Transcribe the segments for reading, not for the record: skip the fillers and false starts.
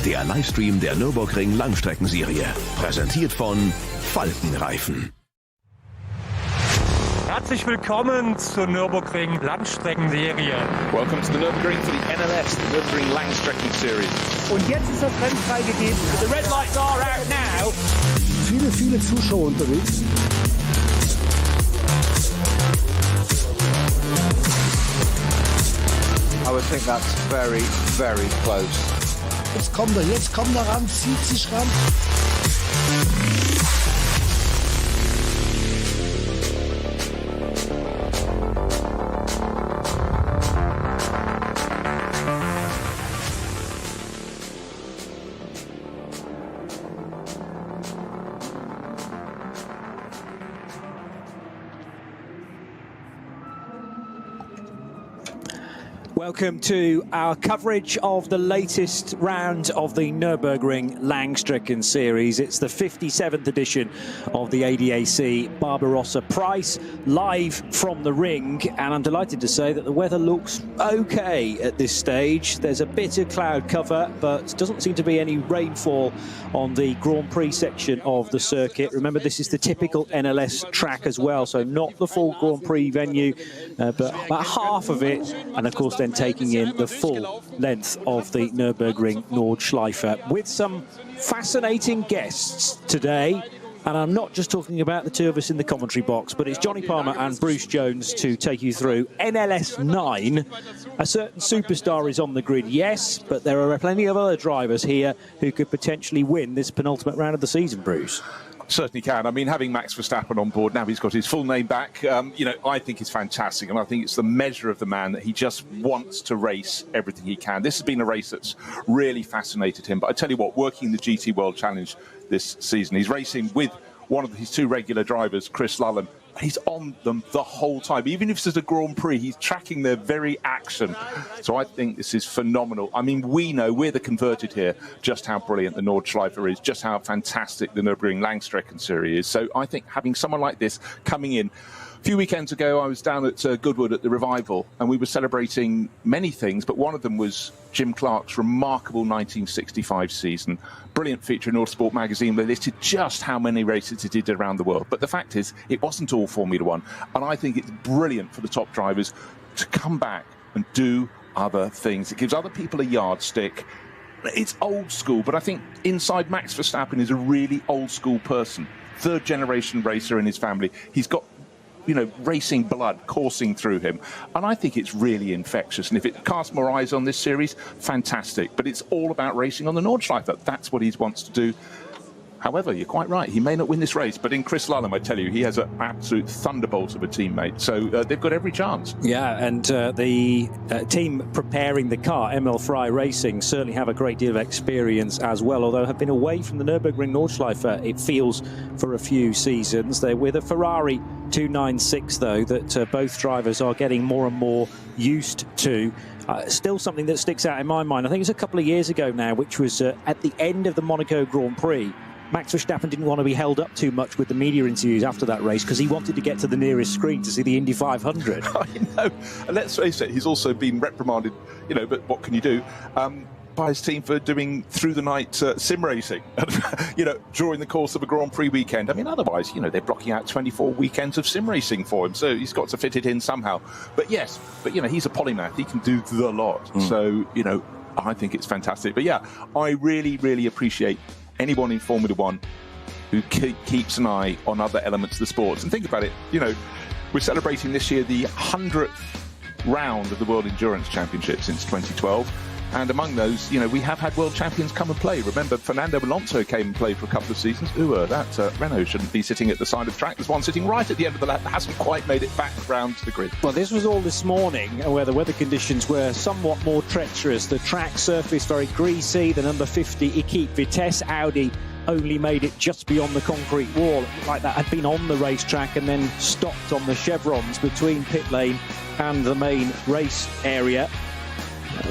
der Livestream der Nürburgring Langstreckenserie. Präsentiert von Falkenreifen. Herzlich willkommen zur Nürburgring Langstreckenserie. Welcome to the Nürburgring for the NLS, the Nürburgring Langstrecken Series. Und jetzt ist das Rennen freigegeben. The red lights are out now. Viele Zuschauer unterwegs. I would think that's very, very close. Jetzt kommt er ran, zieht sich ran. Welcome to our coverage of the latest round of the Nürburgring Langstrecken Series. It's the 57th edition of the ADAC Barbarossapreis, live from the ring. And I'm delighted to say that the weather looks okay at this stage. There's a bit of cloud cover, but doesn't seem to be any rainfall on the Grand Prix section of the circuit. Remember, this is the typical NLS track as well, so not the full Grand Prix venue, but about half of it. And of course, then taking in the full length of the Nürburgring Nordschleife with some fascinating guests today. And I'm not just talking about the two of us in the commentary box, but it's Johnny Palmer and Bruce Jones to take you through NLS9. A certain superstar is on the grid, yes, but there are plenty of other drivers here who could potentially win this penultimate round of the season, Bruce. Certainly can. I mean, having Max Verstappen on board, now he's got his full name back, I think it's fantastic. And I think it's the measure of the man that he just wants to race everything he can. This has been a race that's really fascinated him. But I tell you what, working the GT World Challenge this season, he's racing with one of his two regular drivers, Chris Lullam. He's on them the whole time. Even if it's at a Grand Prix, he's tracking their very action. So I think this is phenomenal. I mean, we know, we're the converted here, just how brilliant the Nordschleife is, just how fantastic the Nürburgring Langstrecken series is. So I think having someone like this coming in. A few weekends ago, I was down at Goodwood at the Revival, and we were celebrating many things, but one of them was Jim Clark's remarkable 1965 season. Brilliant feature in Autosport magazine. They listed just how many races he did around the world. But the fact is, it wasn't all Formula One, and I think it's brilliant for the top drivers to come back and do other things. It gives other people a yardstick. It's old school, but I think inside Max Verstappen is a really old school person. Third generation racer in his family. He's got racing blood coursing through him. And I think it's really infectious. And if it casts more eyes on this series, fantastic. But it's all about racing on the Nordschleife. That's what he wants to do. However, you're quite right. He may not win this race, but in Chris Lullam, I tell you, he has an absolute thunderbolt of a teammate. So they've got every chance. Yeah, and the team preparing the car, ML Racing, certainly have a great deal of experience as well, although have been away from the Nürburgring Nordschleife, it feels, for a few seasons. They're with a Ferrari 296, though, that both drivers are getting more and more used to. Still something that sticks out in my mind. I think it's a couple of years ago now, which was at the end of the Monaco Grand Prix. Max Verstappen didn't want to be held up too much with the media interviews after that race because he wanted to get to the nearest screen to see the Indy 500. I know. And let's face it, he's also been reprimanded, but what can you do? By his team for doing through-the-night sim racing, during the course of a Grand Prix weekend. I mean, otherwise, they're blocking out 24 weekends of sim racing for him, so he's got to fit it in somehow. But yes, he's a polymath. He can do the lot. So, I think it's fantastic. But yeah, I really, really appreciate anyone in Formula One who keeps an eye on other elements of the sports. And think about it, we're celebrating this year the 100th round of the World Endurance Championship since 2012. And among those, we have had world champions come and play. Remember, Fernando Alonso came and played for a couple of seasons. That Renault shouldn't be sitting at the side of the track. There's one sitting right at the end of the lap that hasn't quite made it back round to the grid. Well, this was all this morning, where the weather conditions were somewhat more treacherous. The track surface very greasy. The number 50 Equipe Vitesse Audi only made it just beyond the concrete wall. It looked like that had been on the racetrack and then stopped on the chevrons between pit lane and the main race area.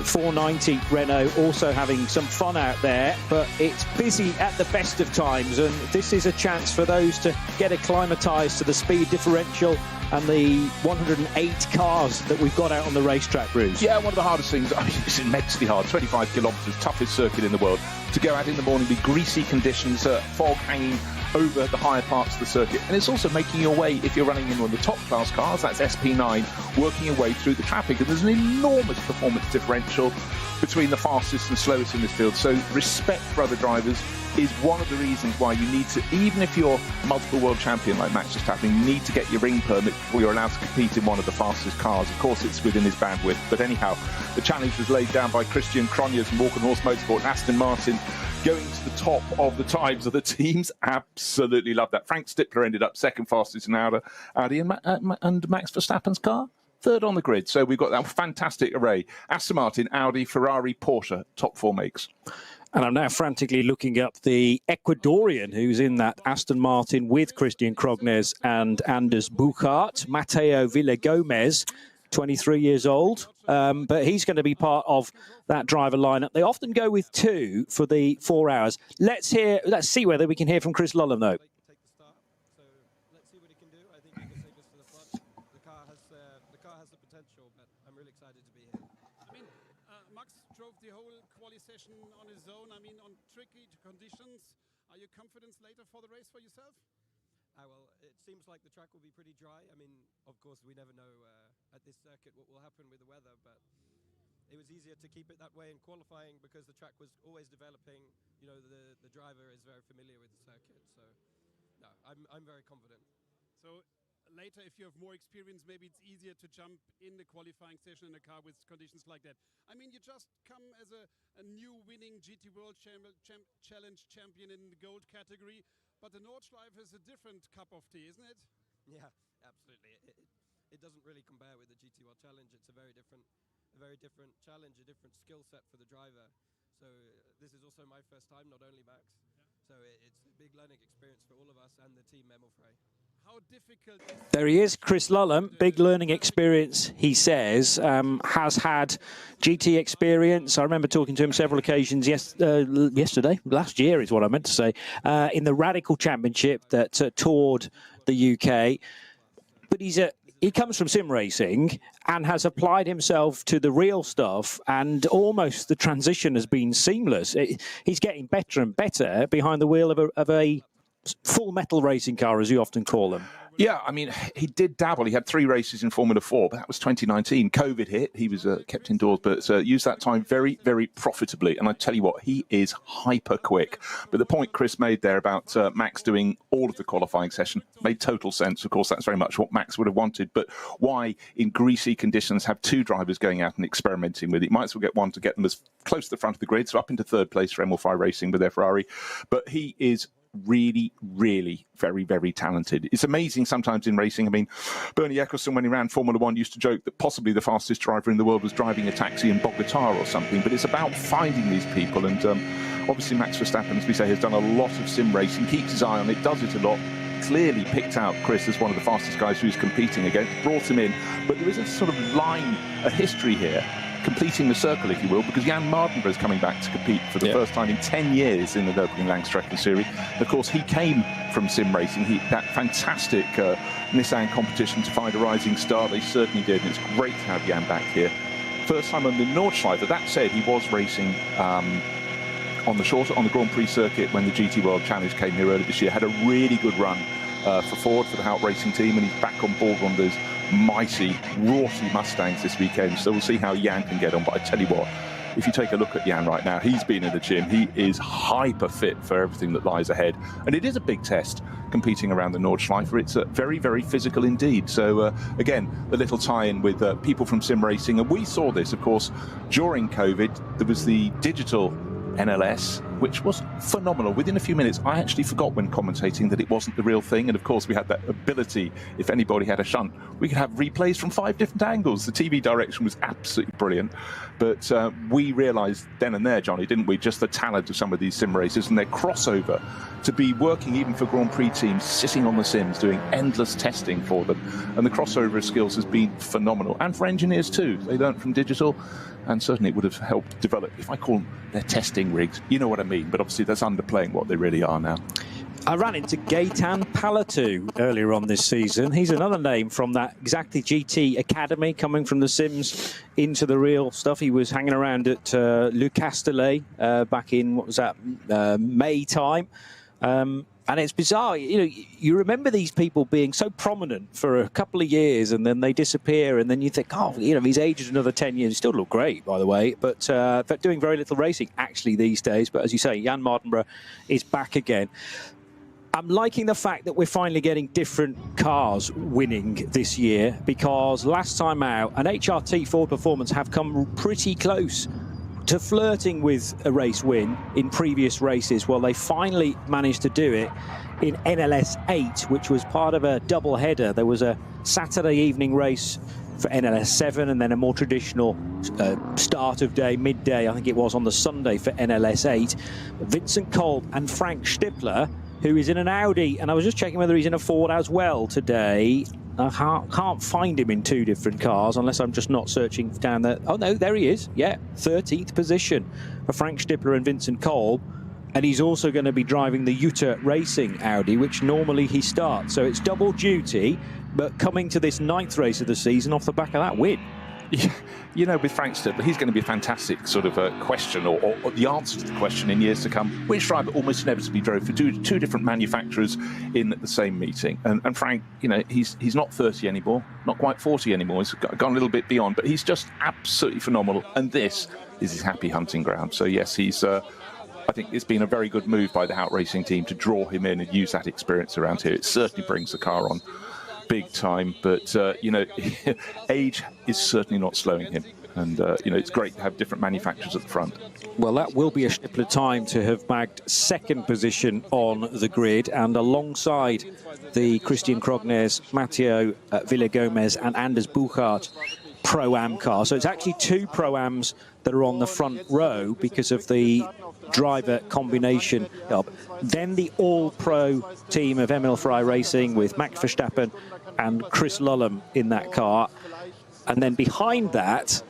490 Renault also having some fun out there, but it's busy at the best of times, and this is a chance for those to get acclimatised to the speed differential and the 108 cars that we've got out on the racetrack, Bruce. Yeah, one of the hardest things, I mean, it's immensely hard, 25 kilometres, toughest circuit in the world, to go out in the morning with greasy conditions, fog hanging over the higher parts of the circuit. And it's also making your way, if you're running in one of the top class cars, that's SP9, working your way through the traffic. And there's an enormous performance differential between the fastest and slowest in this field. So respect for other drivers is one of the reasons why you need to, even if you're multiple world champion like Max Verstappen, you need to get your ring permit before you're allowed to compete in one of the fastest cars. Of course, it's within his bandwidth. But anyhow, the challenge was laid down by Christian Cronjes from Walker Horse Motorsport and Aston Martin, going to the top of the times of the teams. Absolutely love that. Frank Stippler ended up second fastest in Audi, and Max Verstappen's car third on the grid. So we've got that fantastic array. Aston Martin, Audi, Ferrari, Porsche, top four makes. And I'm now frantically looking up the Ecuadorian who's in that Aston Martin with Christian Cronjes and Anders Buchart, Mateo Villagomez, 23 years old. But he's going to be part of that driver lineup. They often go with two for the 4 hours. Let's see whether we can hear from Chris Lullam, though. The whole quali session on his own, I mean, on tricky conditions. Are you confident later for the race for yourself? Well, it seems like the track will be pretty dry. I mean, of course, we never know at this circuit what will happen with the weather, but it was easier to keep it that way in qualifying because the track was always developing. You know, the driver is very familiar with the circuit, so no, I'm very confident. So later, if you have more experience, maybe it's easier to jump in the qualifying session in a car with conditions like that. I mean, you just come as a new winning GT World Challenge champion in the gold category, but the Nordschleife is a different cup of tea, isn't it? Yeah, absolutely. It doesn't really compare with the GT World Challenge. It's a very different challenge, a different skill set for the driver. So this is also my first time, not only Max. Yeah. So it's a big learning experience for all of us and the team Memofrey. How difficult There he is, Chris Lullam. Big learning experience, he says. Has had GT experience. I remember talking to him several occasions last year is what I meant to say, in the Radical Championship that toured the UK. But he comes from sim racing and has applied himself to the real stuff, and almost the transition has been seamless. He's getting better and better behind the wheel of a full metal racing car, as you often call them. Yeah, I mean, he did dabble. He had 3 races in Formula 4, but that was 2019. COVID hit. He was kept indoors, but used that time very, very profitably. And I tell you what, he is hyper quick. But the point Chris made there about Max doing all of the qualifying session made total sense. Of course, that's very much what Max would have wanted. But why, in greasy conditions, have 2 drivers going out and experimenting with it? You might as well get one to get them as close to the front of the grid, so up into 3rd place for ML5 Racing with their Ferrari. But he is really, really very, very talented. It's amazing sometimes in racing. I mean, Bernie Ecclestone, when he ran Formula 1, used to joke that possibly the fastest driver in the world was driving a taxi in Bogota or something. But it's about finding these people. And obviously Max Verstappen, as we say, has done a lot of sim racing, keeps his eye on it, does it a lot. Clearly picked out Chris as one of the fastest guys who's competing against, brought him in. But there is a sort of line, a history here, completing the circle, if you will, because Jan Mardenborough is coming back to compete for the first time in 10 years in the Nürburgring Langstrecken Series. Of course, he came from sim racing. That fantastic Nissan competition to find a rising star, they certainly did, and it's great to have Jan back here. First time on the Nordschleife. That said, he was racing on the Grand Prix circuit when the GT World Challenge came here earlier this year. Had a really good run for Ford, for the Hout Racing team, and he's back on board one of those mighty, raughty Mustangs this weekend. So we'll see how Jan can get on. But I tell you what, if you take a look at Jan right now, he's been in the gym. He is hyper fit for everything that lies ahead. And it is a big test competing around the Nordschleife. It's very, very physical indeed. So again, the little tie-in with people from sim racing. And we saw this, of course, during COVID. There was the digital NLS, which was phenomenal. Within a few minutes, I actually forgot when commentating that it wasn't the real thing. And of course, we had that ability, if anybody had a shunt, we could have replays from 5 different angles. The TV direction was absolutely brilliant. But we realized then and there, Johnny, didn't we, just the talent of some of these sim racers and their crossover to be working even for Grand Prix teams, sitting on the sims, doing endless testing for them. And the crossover of skills has been phenomenal. And for engineers too. They learned from digital. And certainly it would have helped develop, if I call them their testing rigs, you know what I mean, but obviously that's underplaying what they really are now. I ran into Gaetan Palatu earlier on this season. He's another name from that Exactly GT Academy, coming from the sims into the real stuff. He was hanging around at Le Castellet back in, what was that, May time. And it's bizarre, you know, you remember these people being so prominent for a couple of years and then they disappear, and then you think, oh, you know, he's aged another 10 years. He still look great, by the way, but doing very little racing actually these days. But as you say, Jan Mardenborough is back again. I'm liking the fact that we're finally getting different cars winning this year, because last time out, an HRT Ford Performance have come pretty close to flirting with a race win in previous races. Well, they finally managed to do it in NLS9, which was part of a double header. There was a Saturday evening race for NLS7 and then a more traditional start of day, midday, I think it was on the Sunday for NLS8. Vincent Kolb and Frank Stippler, who is in an Audi, and I was just checking whether he's in a Ford as well today. I can't find him in two different cars unless I'm just not searching down there. Oh, no, there he is. Yeah, 13th position for Frank Stippler and Vincent Kolb. And he's also going to be driving the Jutta Racing Audi, which normally he starts. So it's double duty, but coming to this 9th race of the season off the back of that win. You know, with Frank Stippler, he's going to be a fantastic sort of question, or the answer to the question in years to come. Which driver almost inevitably drove for two different manufacturers in the same meeting? And Frank, you know, he's not 30 anymore, not quite 40 anymore. He's gone a little bit beyond, but he's just absolutely phenomenal. And this is his happy hunting ground. So yes, he's. I think it's been a very good move by the Hout Racing team to draw him in and use that experience around here. It certainly brings the car on big time, but you know, age is certainly not slowing him, and you know, it's great to have different manufacturers at the front. Well, that will be a Stippler time to have bagged 2nd position on the grid, and alongside the Christian Krognes, Matteo Villagomez and Anders Buchart Pro-Am car. So it's actually 2 Pro-Ams that are on the front row because of the driver combination up. Then the all-pro team of ML Ferrari Racing with Max Verstappen and Chris Lullam in that car. And then behind that,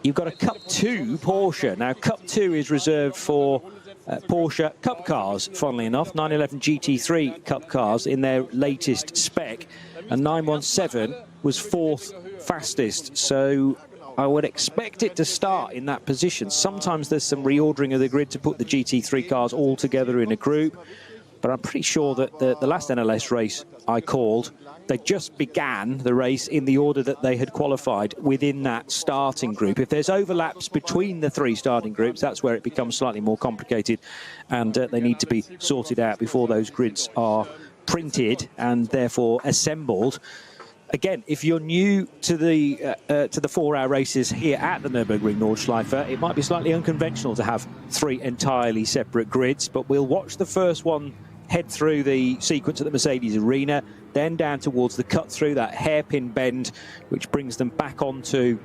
you've got a Cup 2 Porsche. Now, Cup 2 is reserved for Porsche Cup cars, funnily enough. 911 GT3 Cup cars in their latest spec. And 917 was 4th fastest. So I would expect it to start in that position. Sometimes there's some reordering of the grid to put the GT3 cars all together in a group. But I'm pretty sure that the last NLS race I called, they just began the race in the order that they had qualified within that starting group. If there's overlaps between the 3 starting groups, that's where it becomes slightly more complicated, and they need to be sorted out before those grids are printed and therefore assembled. Again, if you're new to the 4-hour races here at the Nürburgring Nordschleife, it might be slightly unconventional to have 3 entirely separate grids, but we'll watch the first one head through the sequence at the Mercedes Arena, then down towards the cut through, that hairpin bend, which brings them back onto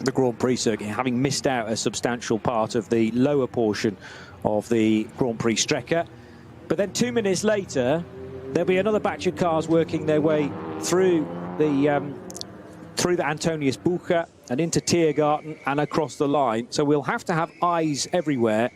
the Grand Prix circuit, having missed out a substantial part of the lower portion of the Grand Prix Strecke. But then 2 minutes later, there'll be another batch of cars working their way through the Antonius Bucher and into Tiergarten and across the line. So we'll have to have eyes everywhere,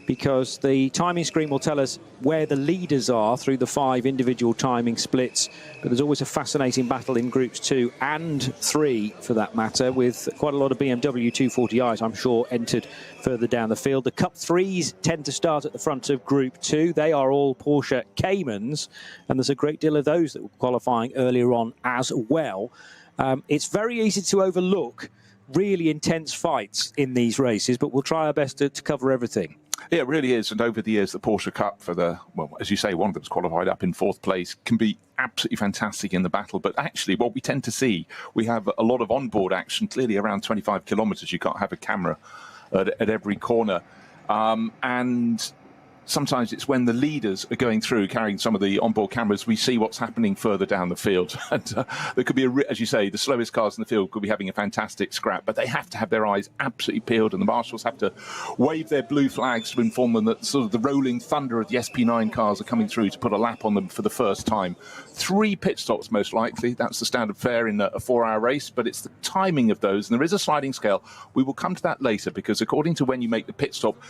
because the timing screen will tell us where the leaders are through the 5 individual timing splits. But there's always a fascinating battle in groups 2 and 3, for that matter, with quite a lot of BMW 240i's, I'm sure, entered further down the field. The Cup 3s tend to start at the front of Group 2. They are all Porsche Caymans, and there's a great deal of those that were qualifying earlier on as well. It's very easy to overlook really intense fights in these races, but we'll try our best to cover everything. Yeah, it really is. And over the years, the Porsche Cup for the, well, as you say, one of them's qualified up in 4th place, can be absolutely fantastic in the battle. But actually, what we tend to see, we have a lot of onboard action, clearly around 25 kilometres. You can't have a camera at every corner. And sometimes it's when the leaders are going through, carrying some of the onboard cameras, we see what's happening further down the field. And there could be, as you say, the slowest cars in the field could be having a fantastic scrap, but they have to have their eyes absolutely peeled, and the marshals have to wave their blue flags to inform them that sort of the rolling thunder of the SP9 cars are coming through to put a lap on them for the first time. 3 pit stops, most likely. That's the standard fare in a 4-hour race, but it's the timing of those, and there is a sliding scale. We will come to that later, because according to when you make the pit stop,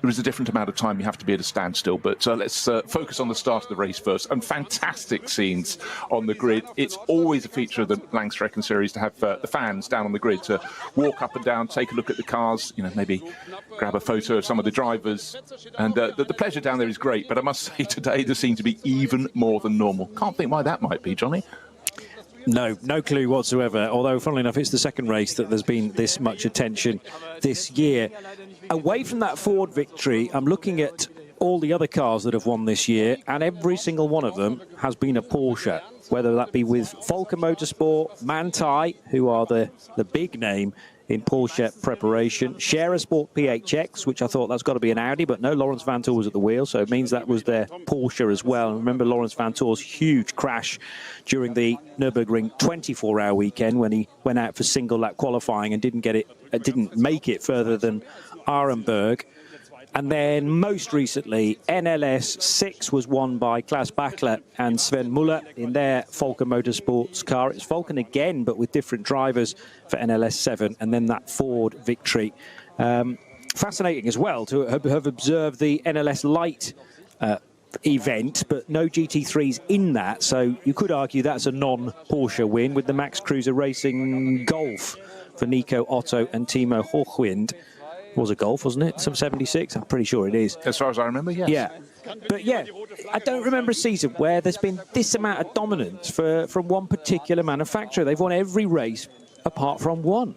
there is a different amount of time you have to be at a standstill. But let's focus on the start of the race first. And fantastic scenes on the grid. It's always a feature of the Langstrecken series to have the fans down on the grid to walk up and down, take a look at the cars, you know, maybe grab a photo of some of the drivers. And the pleasure down there is great. But I must say today there seemed to be even more than normal. Can't think why that might be, Johnny. No clue whatsoever. Although, funnily enough, it's the second race that there's been this much attention this year. Away from that Ford victory, I'm looking at all the other cars that have won this year, and every single one of them has been a Porsche, whether that be with Volker Motorsport, Manthey, who are the big name in Porsche preparation, Scherer Sport PHX, which I thought that's got to be an Audi, but no, Lawrence Vantor was at the wheel, so it means that was their Porsche as well. And remember Lawrence Vantor's huge crash during the Nürburgring 24-hour weekend when he went out for single lap qualifying and didn't make it further than Arenberg. And then most recently, NLS9 was won by Klaas Bachler and Sven Muller in their Volker Motorsports car. It's Volker again, but with different drivers for NLS7, and then that Ford victory. Fascinating as well to have observed the NLS Light event, but no GT3s in that. So you could argue that's a non-Porsche win with the Max Cruiser Racing Golf for Nico Otto and Timo Hochwind. Was a Golf, wasn't it? Some 76? I'm pretty sure it is. As far as I remember, yes. Yeah. But yeah, I don't remember a season where there's been this amount of dominance from one particular manufacturer. They've won every race apart from one.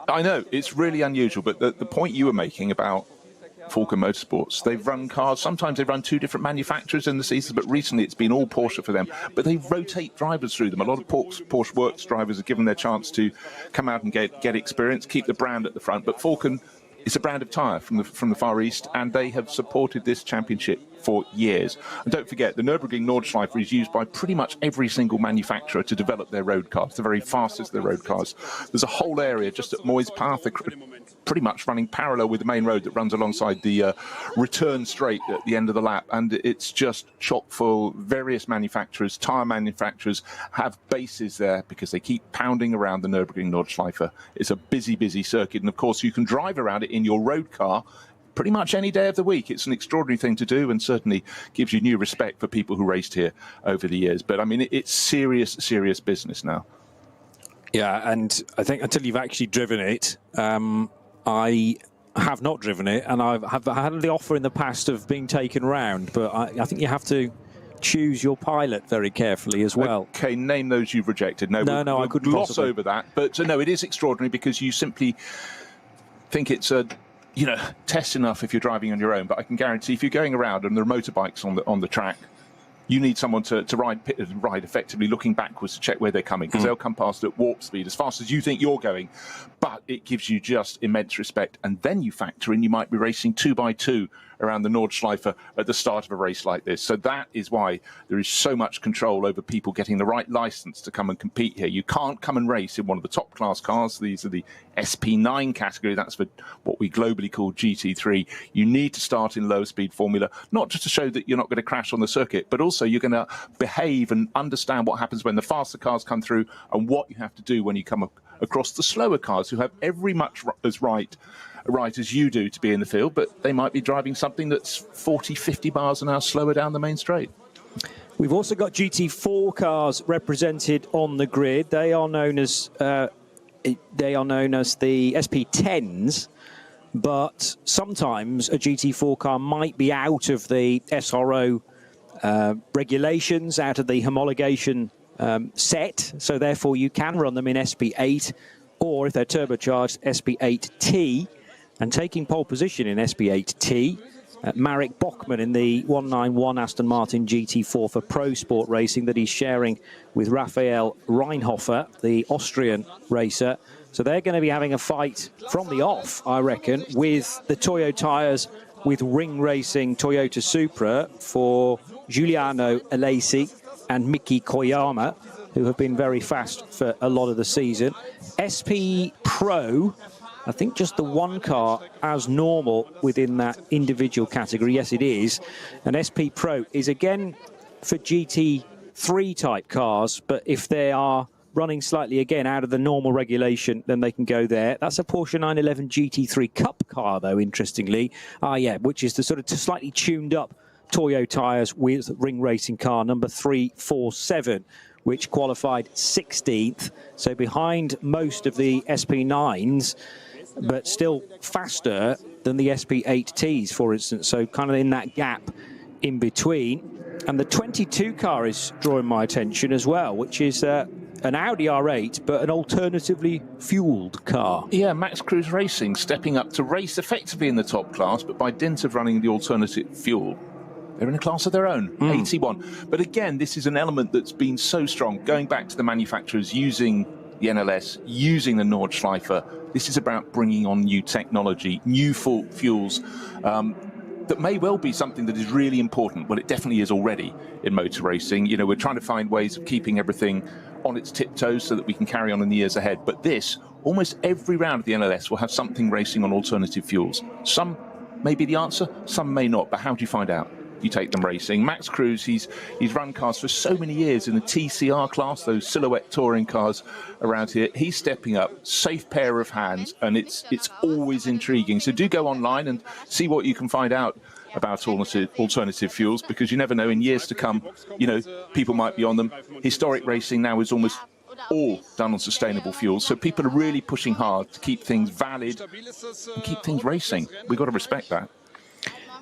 I know, it's really unusual, but the point you were making about Volker Motorsports, they've run cars, sometimes they've run two different manufacturers in the season, but recently it's been all Porsche for them. But they rotate drivers through them. A lot of Porsche Works drivers are given their chance to come out and get experience, keep the brand at the front. But Volker, it's a brand of tyre from the Far East, and they have supported this championship for years. And don't forget, the Nürburgring Nordschleife is used by pretty much every single manufacturer to develop their road cars, the very fastest of their road cars. There's a whole area just at Moy's Path, pretty much running parallel with the main road that runs alongside the return straight at the end of the lap, and it's just chock full. Various manufacturers, tyre manufacturers, have bases there because they keep pounding around the Nürburgring Nordschleife. It's a busy circuit, and of course you can drive around it in your road car pretty much any day of the week. It's an extraordinary thing to do, and certainly gives you new respect for people who raced here over the years. But I mean, it's serious business now. Yeah, and I think until you've actually driven it, I have not driven it, and I've had the offer in the past of being taken round, but I think you have to choose your pilot very carefully as well. Okay, name those you've rejected. No, I couldn't gloss possibly over that. But no, it is extraordinary because you simply think it's a test enough if you're driving on your own. But I can guarantee if you're going around and there are motorbikes on the track, you need someone to ride effectively looking backwards to check where they're coming, because they'll come past at warp speed as fast as you think you're going. But it gives you just immense respect. And then you factor in you might be racing 2x2 around the Nordschleife at the start of a race like this. So that is why there is so much control over people getting the right license to come and compete here. You can't come and race in one of the top class cars. These are the SP9 category. That's for what we globally call GT3. You need to start in low speed formula, not just to show that you're not going to crash on the circuit, but also you're going to behave and understand what happens when the faster cars come through and what you have to do when you come across the slower cars who have every much as right as you do to be in the field, but they might be driving something that's 40, 50 miles an hour slower down the main straight. We've also got GT4 cars represented on the grid. They are known as the SP10s, but sometimes a GT4 car might be out of the SRO regulations, out of the homologation set, so therefore you can run them in SP8, or if they're turbocharged, SP8T. And taking pole position in SP8T, Marek Bockman in the 191 Aston Martin GT4 for Pro Sport Racing that he's sharing with Raphael Reinhofer, the Austrian racer. So they're going to be having a fight from the off, I reckon, with the Toyo tyres with Ring Racing Toyota Supra for Giuliano Alesi and Miki Koyama, who have been very fast for a lot of the season. SP Pro, I think just the one car as normal within that individual category. Yes, it is. And SP Pro is again for GT3 type cars, but if they are running slightly again out of the normal regulation, then they can go there. That's a Porsche 911 GT3 Cup car, though, interestingly. Which is the sort of slightly tuned up Toyo tyres with ring racing car number 347, which qualified 16th. So behind most of the SP9s, but still faster than the SP8Ts, for instance. So kind of in that gap in between. And the 22 car is drawing my attention as well, which is an Audi R8, but an alternatively fueled car. Yeah, Max Cruz Racing stepping up to race effectively in the top class, but by dint of running the alternative fuel, they're in a class of their own, 81. But again, this is an element that's been so strong, going back to the manufacturers using the NLS, using the Nordschleife. This is about bringing on new technology, new fuels, that may well be something that is really important. Well, it definitely is already in motor racing. You know, we're trying to find ways of keeping everything on its tiptoes so that we can carry on in the years ahead. But this, almost every round of the NLS will have something racing on alternative fuels. Some may be the answer, some may not. But how do you find out? You take them racing. Max Cruz, he's run cars for so many years in the TCR class, those silhouette touring cars around here. He's stepping up, safe pair of hands, and it's always intriguing. So do go online and see what you can find out about alternative fuels, because you never know, in years to come, you know, people might be on them. Historic racing now is almost all done on sustainable fuels, so people are really pushing hard to keep things valid and keep things racing. We've got to respect that.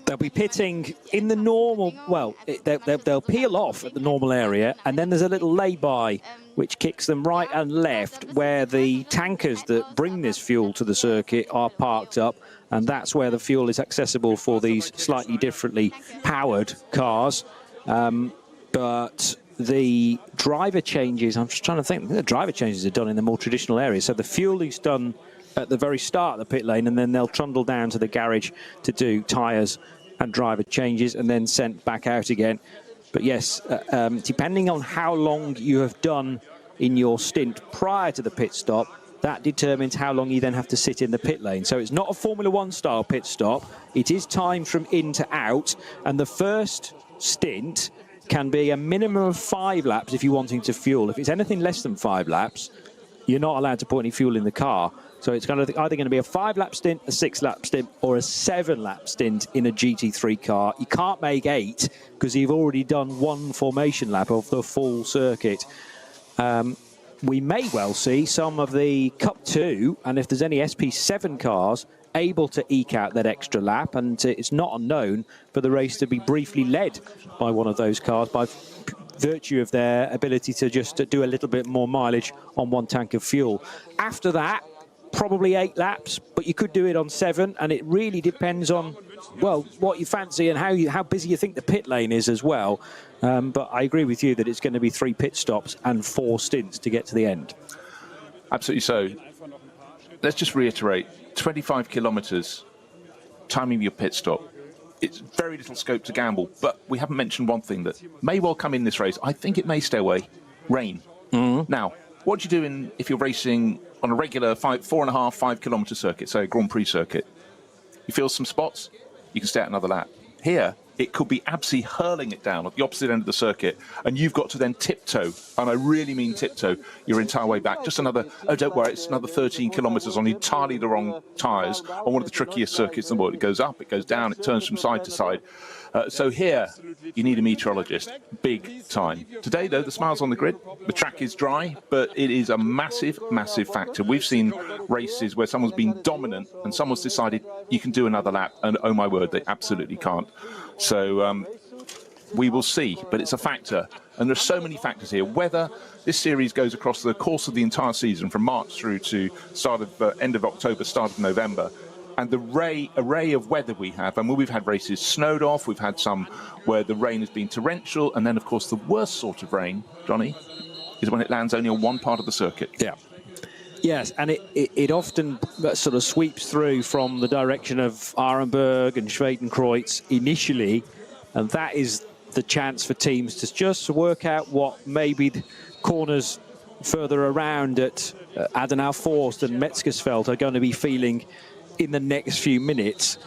They'll be pitting in the normal, well, they'll peel off at the normal area, and then there's a little lay-by which kicks them right and left where the tankers that bring this fuel to the circuit are parked up, and that's where the fuel is accessible for these slightly differently powered cars. But the driver changes, I'm just trying to think, the driver changes are done in the more traditional areas. So the fuel is done at the very start of the pit lane, and then they'll trundle down to the garage to do tyres and driver changes, and then sent back out again. But yes, depending on how long you have done in your stint prior to the pit stop, that determines how long you then have to sit in the pit lane. So it's not a Formula One style pit stop. It is time from in to out, and the first stint can be a minimum of 5 laps if you're wanting to fuel. If it's anything less than 5 laps, you're not allowed to put any fuel in the car. So it's kind of either going to be a 5-lap stint, a 6-lap stint, or a 7-lap stint in a GT3 car. You can't make 8 because you've already done 1 formation lap of the full circuit. We may well see some of the Cup 2, and if there's any SP7 cars, able to eke out that extra lap, and it's not unknown for the race to be briefly led by one of those cars by virtue of their ability to just do a little bit more mileage on 1 tank of fuel. After that, probably 8 laps, but you could do it on 7, and it really depends on, well, what you fancy and how busy you think the pit lane is as well. But I agree with you that it's going to be 3 pit stops and 4 stints to get to the end. Absolutely so. Let's just reiterate, 25 kilometres, timing your pit stop. It's very little scope to gamble, but we haven't mentioned one thing that may well come in this race. I think it may stay away. Rain. Now, what do you do if you're racing on a regular 4.5, 5 kilometre circuit, say a Grand Prix circuit? You feel some spots, you can stay out another lap. Here, it could be absolutely hurling it down at the opposite end of the circuit, and you've got to then tiptoe, and I really mean tiptoe, your entire way back. Just another, oh, don't worry, it's another 13 kilometres on entirely the wrong tyres on one of the trickiest circuits in the world. It goes up, it goes down, it turns from side to side. So here, you need a meteorologist, big time. Today, though, the smile's on the grid. The track is dry, but it is a massive, massive factor. We've seen races where someone's been dominant and someone's decided you can do another lap, and oh my word, they absolutely can't. So we will see, but it's a factor. And there's so many factors here. Whether this series goes across the course of the entire season, from March through to end of October, start of November, and the array of weather we have. And we've had races snowed off, we've had some where the rain has been torrential, and then, of course, the worst sort of rain, Johnny, is when it lands only on one part of the circuit. Yeah. Yes, and it often sort of sweeps through from the direction of Arenberg and Schwedenkreuz initially, and that is the chance for teams to just work out what maybe the corners further around at Adenauer Forst and Metzgersfeld are going to be feeling in the next few minutes.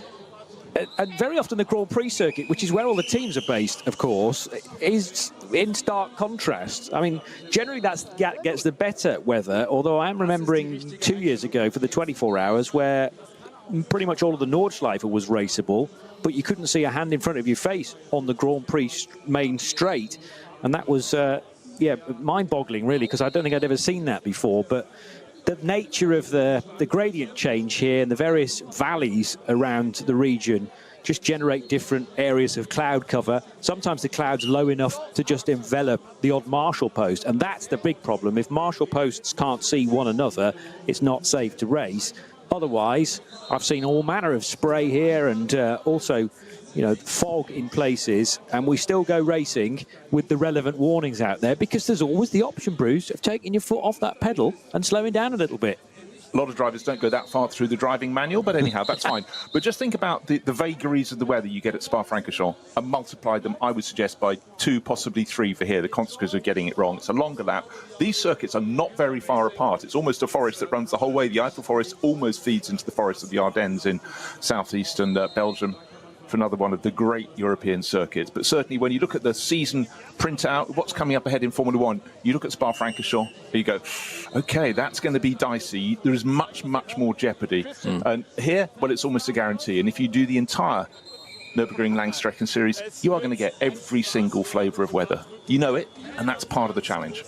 And very often the Grand Prix circuit, which is where all the teams are based, of course, is in stark contrast. I mean, generally that gets the better weather, although I am remembering 2 years ago for the 24 hours where pretty much all of the Nordschleife was raceable, but you couldn't see a hand in front of your face on the Grand Prix main straight. And that was, mind-boggling, really, because I don't think I'd ever seen that before. But the nature of the gradient change here and the various valleys around the region just generate different areas of cloud cover. Sometimes the cloud's low enough to just envelop the odd marshal post, and that's the big problem. If marshal posts can't see one another, it's not safe to race. Otherwise, I've seen all manner of spray here and also, you know, fog in places, and we still go racing with the relevant warnings out there because there's always the option, Bruce, of taking your foot off that pedal and slowing down a little bit. A lot of drivers don't go that far through the driving manual, but anyhow, that's fine. But just think about the vagaries of the weather you get at Spa-Francorchamps and multiply them, I would suggest, by 2, possibly 3 for here. The consequences of getting it wrong. It's a longer lap. These circuits are not very far apart. It's almost a forest that runs the whole way. The Eifel forest almost feeds into the forest of the Ardennes in southeastern Belgium, for another one of the great European circuits. But certainly when you look at the season printout, what's coming up ahead in Formula One, you look at Spa-Francorchamps, you go, okay, that's going to be dicey. There is much, much more jeopardy. And here, well, it's almost a guarantee. And if you do the entire Nürburgring Langstrecken series, you are going to get every single flavour of weather. You know it, and that's part of the challenge.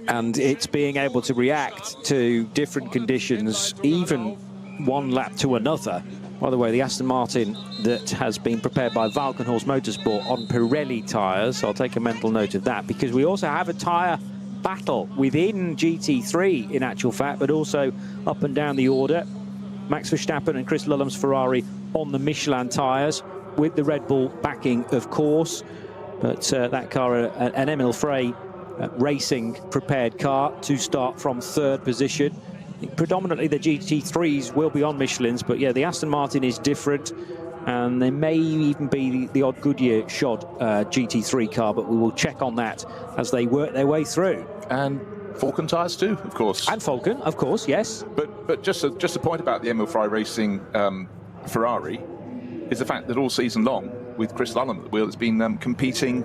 And it's being able to react to different conditions, even one lap to another. By the way, the Aston Martin that has been prepared by Valkenhorst Motorsport on Pirelli tyres, I'll take a mental note of that, because we also have a tyre battle within GT3 in actual fact, but also up and down the order. Max Verstappen and Chris Lullam's Ferrari on the Michelin tyres, with the Red Bull backing, of course. But that car, an Emil Frey racing prepared car, to start from 3rd position. Predominantly the GT3s will be on Michelins, but yeah, the Aston Martin is different, and there may even be the odd Goodyear shod GT3 car, but we will check on that as they work their way through. And Falcon tyres too, of course. And Falcon, of course, yes. But just a point about the Emil Frey Racing Ferrari is the fact that all season long, with Chris Lullam at the wheel, it's been competing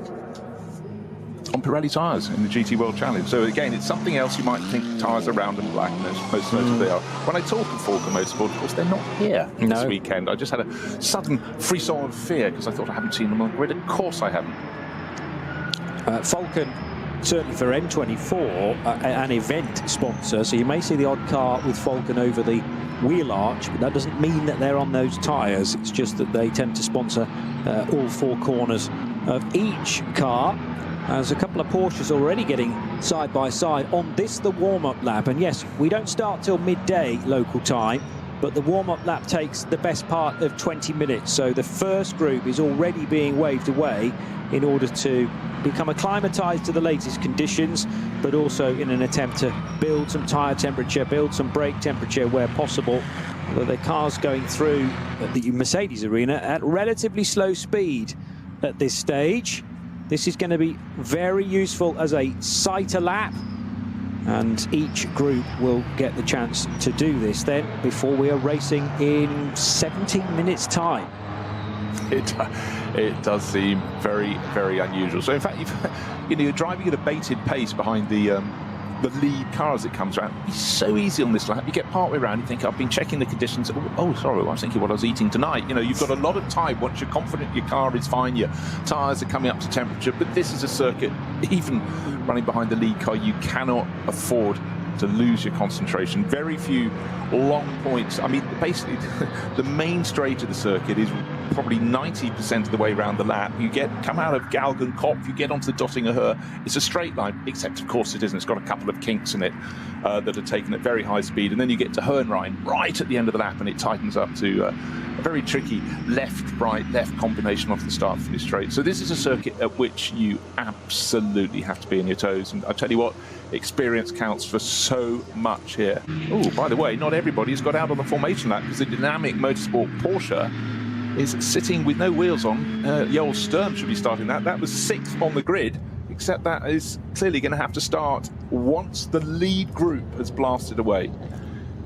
on Pirelli tyres in the GT World Challenge. So again, it's something else. You might think tyres are round and black, and most notably they are. When I talk of Falcon Motorsport, of course, they're not here this weekend. I just had a sudden frisson of fear because I thought I haven't seen them on the grid. Of course I haven't. Falcon, certainly for M24, an event sponsor, so you may see the odd car with Falcon over the wheel arch, but that doesn't mean that they're on those tyres. It's just that they tend to sponsor all 4 corners of each car. There's a couple of Porsches already getting side by side on this, the warm-up lap. And yes, we don't start till midday local time, but the warm-up lap takes the best part of 20 minutes. So the first group is already being waved away in order to become acclimatized to the latest conditions, but also in an attempt to build some tyre temperature, build some brake temperature where possible. Although the car's going through the Mercedes arena at relatively slow speed at this stage. This is going to be very useful as a sighter lap, and each group will get the chance to do this then before we are racing in 17 minutes time. It does seem very, very unusual. So in fact, you're driving at a bated pace behind the lead car as it comes around. It's so easy on this lap. You get partway around, you think, I've been checking the conditions. Oh, sorry, I was thinking what I was eating tonight. You know, you've got a lot of time once you're confident your car is fine, your tyres are coming up to temperature. But this is a circuit, even running behind the lead car, you cannot afford to lose your concentration. Very few long points. I mean, basically, the main straight of the circuit is probably 90% of the way around the lap. You come out of Galgenkopf, you get onto the Dottinger Höhe. It's a straight line, except of course it isn't. It's got a couple of kinks in it that are taken at very high speed, and then you get to Hohenrhein right at the end of the lap, and it tightens up to a very tricky left-right left combination off the start finish straight. So this is a circuit at which you absolutely have to be on your toes, and I tell you what, experience counts for so much here. Oh, by the way, not everybody has got out on the formation lap, because the dynamic motorsport Porsche is sitting with no wheels on. Joel Sturm should be starting that. That was 6th on the grid, except that is clearly going to have to start once the lead group has blasted away,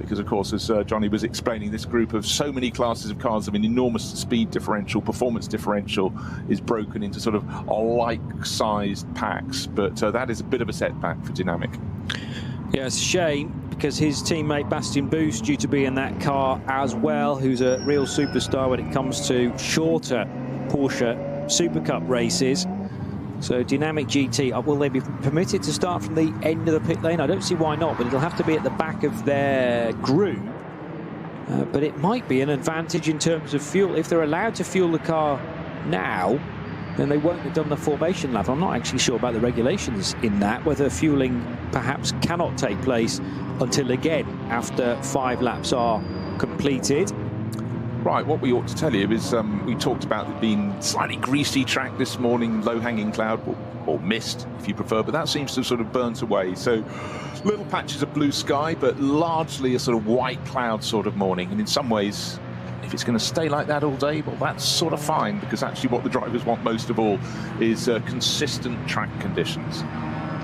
because, of course, as Johnny was explaining, this group of so many classes of cars, I mean, enormous speed differential, performance differential is broken into sort of like-sized packs, but that is a bit of a setback for Dynamic. Yeah, it's a shame, because his teammate Bastian Buus due to be in that car as well, who's a real superstar when it comes to shorter Porsche Super Cup races. So Dynamic GT, will they be permitted to start from the end of the pit lane? I don't see why not, but it'll have to be at the back of their group. But it might be an advantage in terms of fuel. If they're allowed to fuel the car now, then they won't have done the formation lap. I'm not actually sure about the regulations in that, whether fueling perhaps cannot take place until again after 5 laps are completed. Right, what we ought to tell you is we talked about it being slightly greasy track this morning, low-hanging cloud, or mist if you prefer, but that seems to have sort of burnt away. So little patches of blue sky, but largely a sort of white cloud sort of morning. And in some ways, if it's going to stay like that all day, well, that's sort of fine, because actually what the drivers want most of all is consistent track conditions.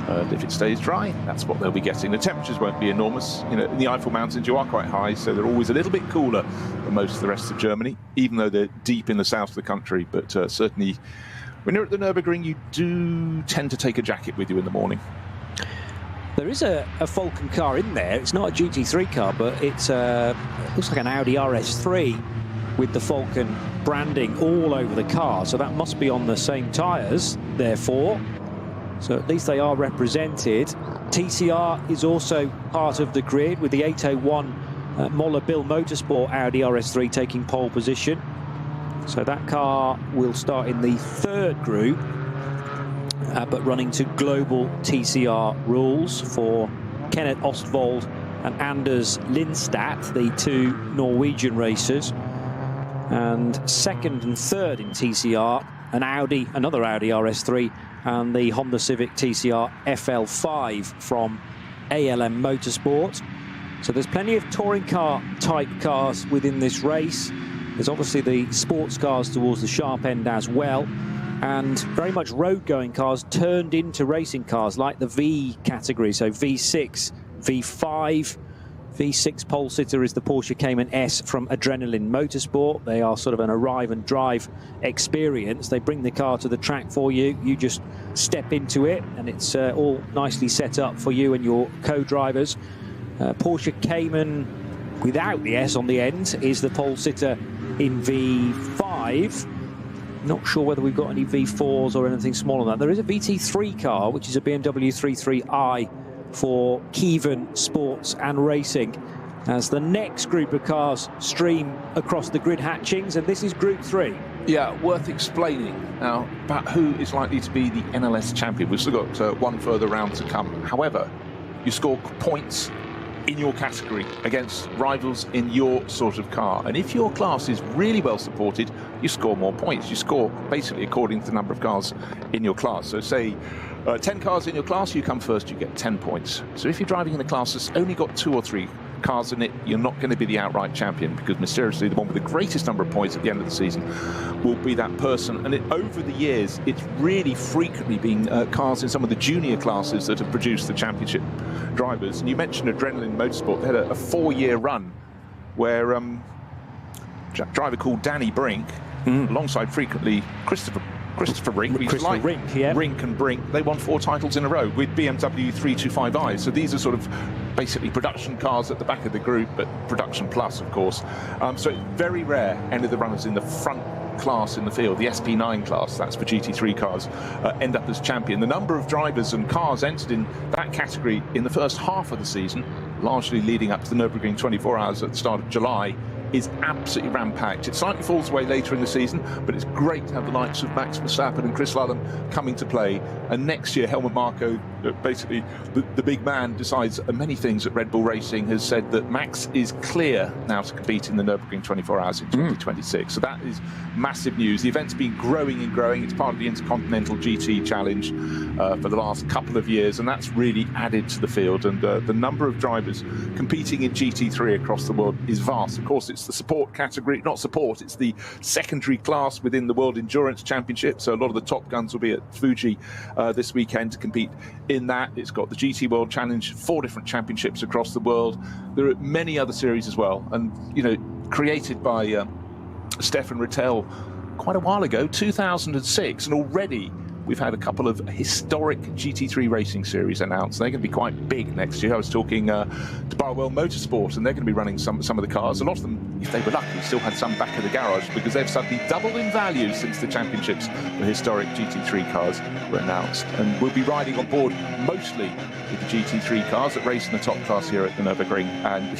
And if it stays dry, that's what they'll be getting. The temperatures won't be enormous. You know, in the Eifel Mountains, you are quite high, so they're always a little bit cooler than most of the rest of Germany, even though they're deep in the south of the country. But certainly, when you're at the Nürburgring, you do tend to take a jacket with you in the morning. There is a Falcon car in there. It's not a GT3 car, but it looks like an Audi RS3 with the Falcon branding all over the car. So that must be on the same tyres, therefore. So at least they are represented. TCR is also part of the grid with the 801 Moller Bill Motorsport Audi RS3 taking pole position. So that car will start in the 3rd group, but running to global TCR rules for Kenneth Ostvold and Anders Lindstad, the 2 Norwegian racers. And 2nd and 3rd in TCR, another Audi RS3, and the Honda Civic TCR FL5 from ALM Motorsport. So there's plenty of touring car type cars within this race. There's obviously the sports cars towards the sharp end as well, and very much road going cars turned into racing cars, like the V category, so V6, V5. V6 pole sitter is the Porsche Cayman S from Adrenaline Motorsport. They are sort of an arrive and drive experience. They bring the car to the track for you. You just step into it, and it's all nicely set up for you and your co-drivers. Porsche Cayman without the S on the end is the pole sitter in V5. Not sure whether we've got any V4s or anything smaller than that. There is a VT3 car, which is a BMW 33i for Kievan Sports and Racing, as the next group of cars stream across the grid hatchings, and this is Group 3. Yeah, worth explaining now about who is likely to be the NLS champion. We've still got one further round to come. However, you score points in your category against rivals in your sort of car, and if your class is really well supported, you score more points. You score basically according to the number of cars in your class. So say 10 cars in your class, you come first, you get 10 points. So if you're driving in a class that's only got 2 or 3 cars in it, you're not going to be the outright champion, because mysteriously the one with the greatest number of points at the end of the season will be that person. And over the years, it's really frequently been cars in some of the junior classes that have produced the championship drivers. And you mentioned Adrenaline Motorsport. They had a 4-year run where a driver called Danny Brink, alongside frequently Christopher Rink. Rink and Brink. They won 4 titles in a row with BMW 325i. So these are sort of basically production cars at the back of the group, but production plus, of course. So it's very rare any of the runners in the front class in the field, the SP9 class, that's for GT3 cars, end up as champion. The number of drivers and cars entered in that category in the first half of the season, largely leading up to the Nürburgring 24 hours at the start of July, is absolutely ram-packed. It slightly falls away later in the season, but it's great to have the likes of Max Verstappen and Chris Lullam coming to play. And next year, Helmut Marko, basically the big man, decides many things at Red Bull Racing, has said that Max is clear now to compete in the Nürburgring 24 hours in 2026. So that is massive news. The event's been growing and growing. It's part of the Intercontinental GT Challenge for the last couple of years, and that's really added to the field. And the number of drivers competing in GT3 across the world is vast. Of course, it's the support category, not support, it's the secondary class within the World Endurance Championship. So a lot of the top guns will be at Fuji this weekend to compete in that. It's got the GT World Challenge, 4 different championships across the world. There are many other series as well, and created by Stefan Rittel quite a while ago, 2006, and already we've had a couple of historic GT3 racing series announced. They're going to be quite big next year. I was talking to Barwell Motorsport, and they're going to be running some of the cars. A lot of them, if they were lucky, still had some back of the garage, because they've suddenly doubled in value since the championships. The historic GT3 cars were announced, and we'll be riding on board mostly with the GT3 cars that race in the top class here at the Nürburgring, and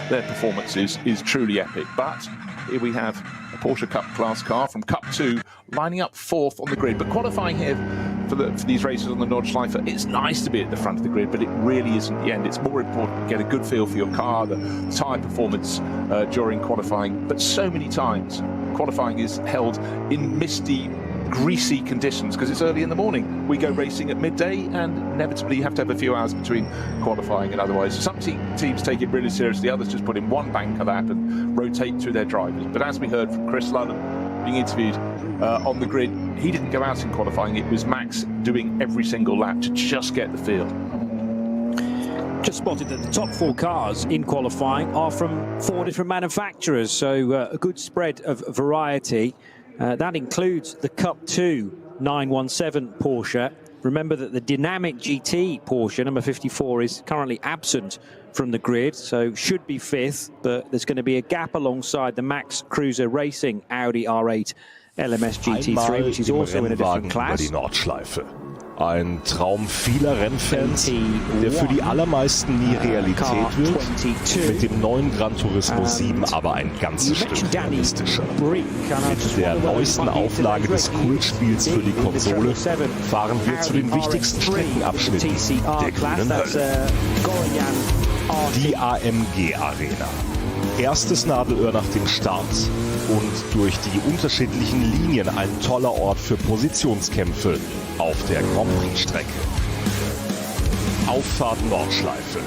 their performance is truly epic. But here we have a Porsche Cup class car from Cup 2 lining up 4th on the grid. But qualifying here for these races on the Nordschleife, it's nice to be at the front of the grid, but it really isn't the end. It's more important to get a good feel for your car, the tyre performance during qualifying. But so many times qualifying is held in misty, greasy conditions because it's early in the morning. We go racing at midday, and inevitably you have to have a few hours between qualifying and otherwise. Some teams take it really seriously, others just put in one bank of that and rotate through their drivers. But as we heard from Chris Lullam being interviewed on the grid, he didn't go out in qualifying. It was Max doing every single lap to just get the feel. Just spotted that the top 4 cars in qualifying are from 4 different manufacturers, so a good spread of variety. That includes the Cup 2 917 Porsche. Remember that the dynamic GT Porsche, number 54, is currently absent from the grid, so should be 5th, but there's going to be a gap alongside the Max Cruiser Racing Audi R8 LMS GT3, which is also in a different class. Über die Nordschleife. Ein Traum vieler Rennfans, der für die allermeisten nie Realität wird, mit dem neuen Gran Turismo 7 aber ein ganzes Stück realistischer. Mit der neuesten Auflage des Kultspiels für die Konsole fahren wir zu den wichtigsten Streckenabschnitten der grünen Hölle. Die AMG Arena. Erstes Nadelöhr nach dem Start und durch die unterschiedlichen Linien ein toller Ort für Positionskämpfe auf der Grand Prix-Strecke. Auffahrt Nordschleife.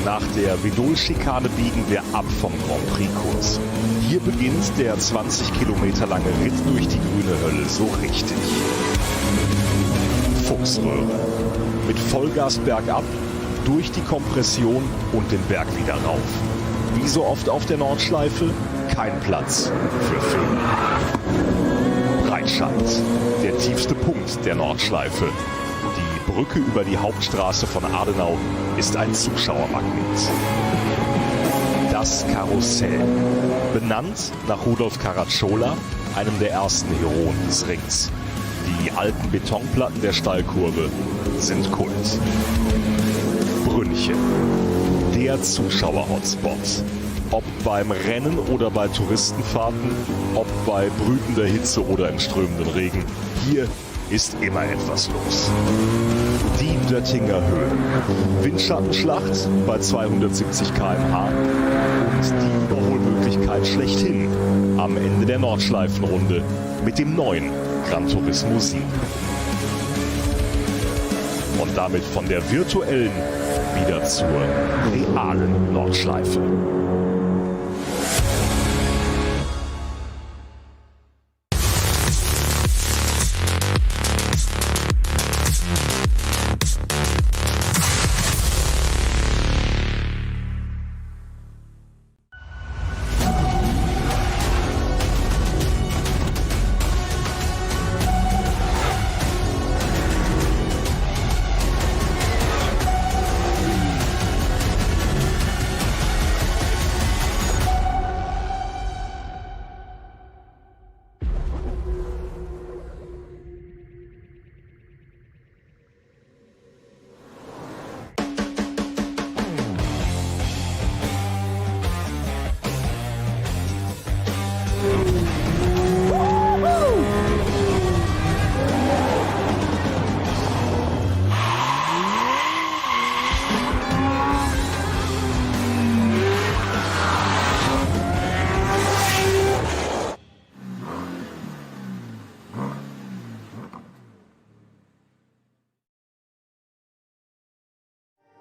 Nach der Vidol-Schikane biegen wir ab vom Grand Prix-Kurs. Hier beginnt der 20 Kilometer lange Ritt durch die grüne Hölle so richtig. Fuchsröhre. Mit Vollgas bergab, durch die Kompression und den Berg wieder rauf. Wie so oft auf der Nordschleife, kein Platz für Fehler. Breitscheid, der tiefste Punkt der Nordschleife. Die Brücke über die Hauptstraße von Adenau ist ein Zuschauermagnet. Das Karussell, benannt nach Rudolf Caracciola, einem der ersten Heroen des Rings. Die alten Betonplatten der Steilkurve sind Kult. Brünnchen, der Zuschauer-Hotspot. Ob beim Rennen oder bei Touristenfahrten, ob bei brütender Hitze oder im strömenden Regen, hier ist immer etwas los. Die Döttinger Höhe. Windschattenschlacht bei 270 km/h und die Überholmöglichkeit schlechthin am Ende der Nordschleifenrunde mit dem neuen Gran Turismo 7. Und damit von der virtuellen wieder zur realen Nordschleife.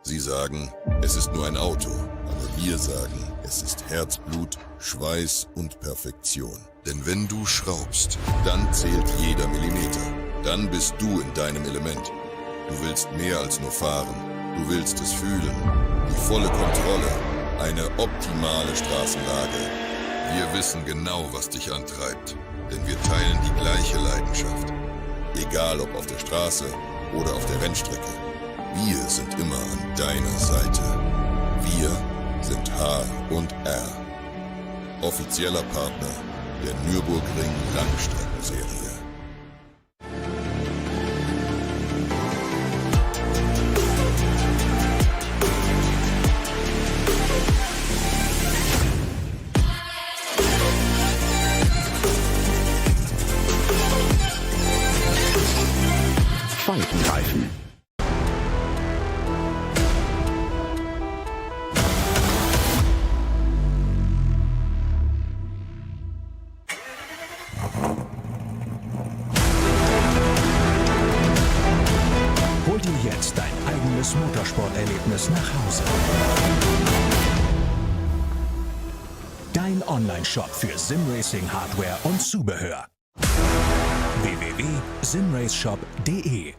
Sie sagen, es ist nur ein Auto, aber wir sagen, es ist Herzblut, Schweiß und Perfektion. Denn wenn du schraubst, dann zählt jeder Millimeter. Dann bist du in deinem Element. Du willst mehr als nur fahren. Du willst es fühlen. Die volle Kontrolle. Eine optimale Straßenlage. Wir wissen genau, was dich antreibt. Denn wir teilen die gleiche Leidenschaft. Egal ob auf der Straße oder auf der Rennstrecke. Wir sind immer an deiner Seite. Wir sind H&R. Offizieller Partner der Nürburgring Langstreckenserie. Falkenreifen. Hol dir jetzt dein eigenes Motorsporterlebnis nach Hause. Dein Online-Shop für Simracing-Hardware und Zubehör. www.simraceshop.de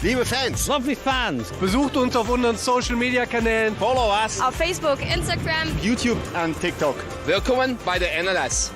Liebe Fans, Lovely fans. besucht uns auf unseren Social-Media-Kanälen. Follow us. Auf Facebook, Instagram, YouTube und TikTok. Willkommen bei der NLS.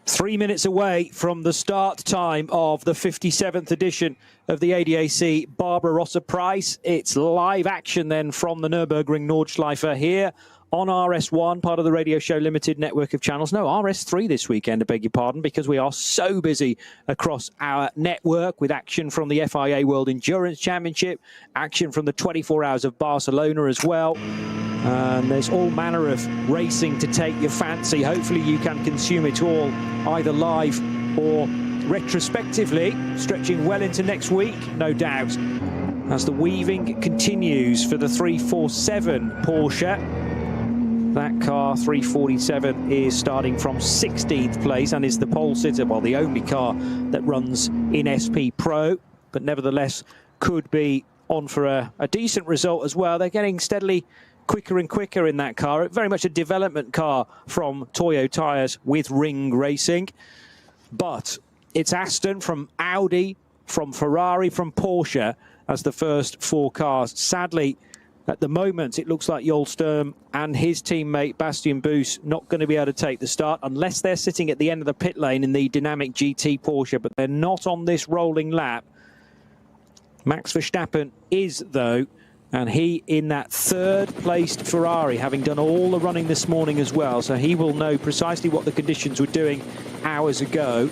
Three minutes away from the start time of the 57th edition of the ADAC Barbarossapreis. It's live action then from the Nürburgring Nordschleife here on RS1, part of the Radio Show Limited network of channels. No, RS3 this weekend, I beg your pardon, because we are so busy across our network with action from the FIA World Endurance Championship, action from the 24 Hours of Barcelona as well. And there's all manner of racing to take your fancy. Hopefully you can consume it all either live or retrospectively, stretching well into next week, no doubt, as the weaving continues for the 347 Porsche. That car, 347, is starting from 16th place and is the pole sitter, well, the only car that runs in SP Pro, but nevertheless could be on for a decent result as well. They're getting steadily quicker and quicker in that car. Very much a development car from Toyo Tyres with Ring Racing. But it's Aston from Audi, from Ferrari, from Porsche as the first four cars. Sadly, at the moment, it looks like Joel Sturm and his teammate Bastian Boos not going to be able to take the start unless they're sitting at the end of the pit lane in the dynamic GT Porsche, but they're not on this rolling lap. Max Verstappen is, though, and he in that third-placed Ferrari, having done all the running this morning as well, so he will know precisely what the conditions were doing hours ago.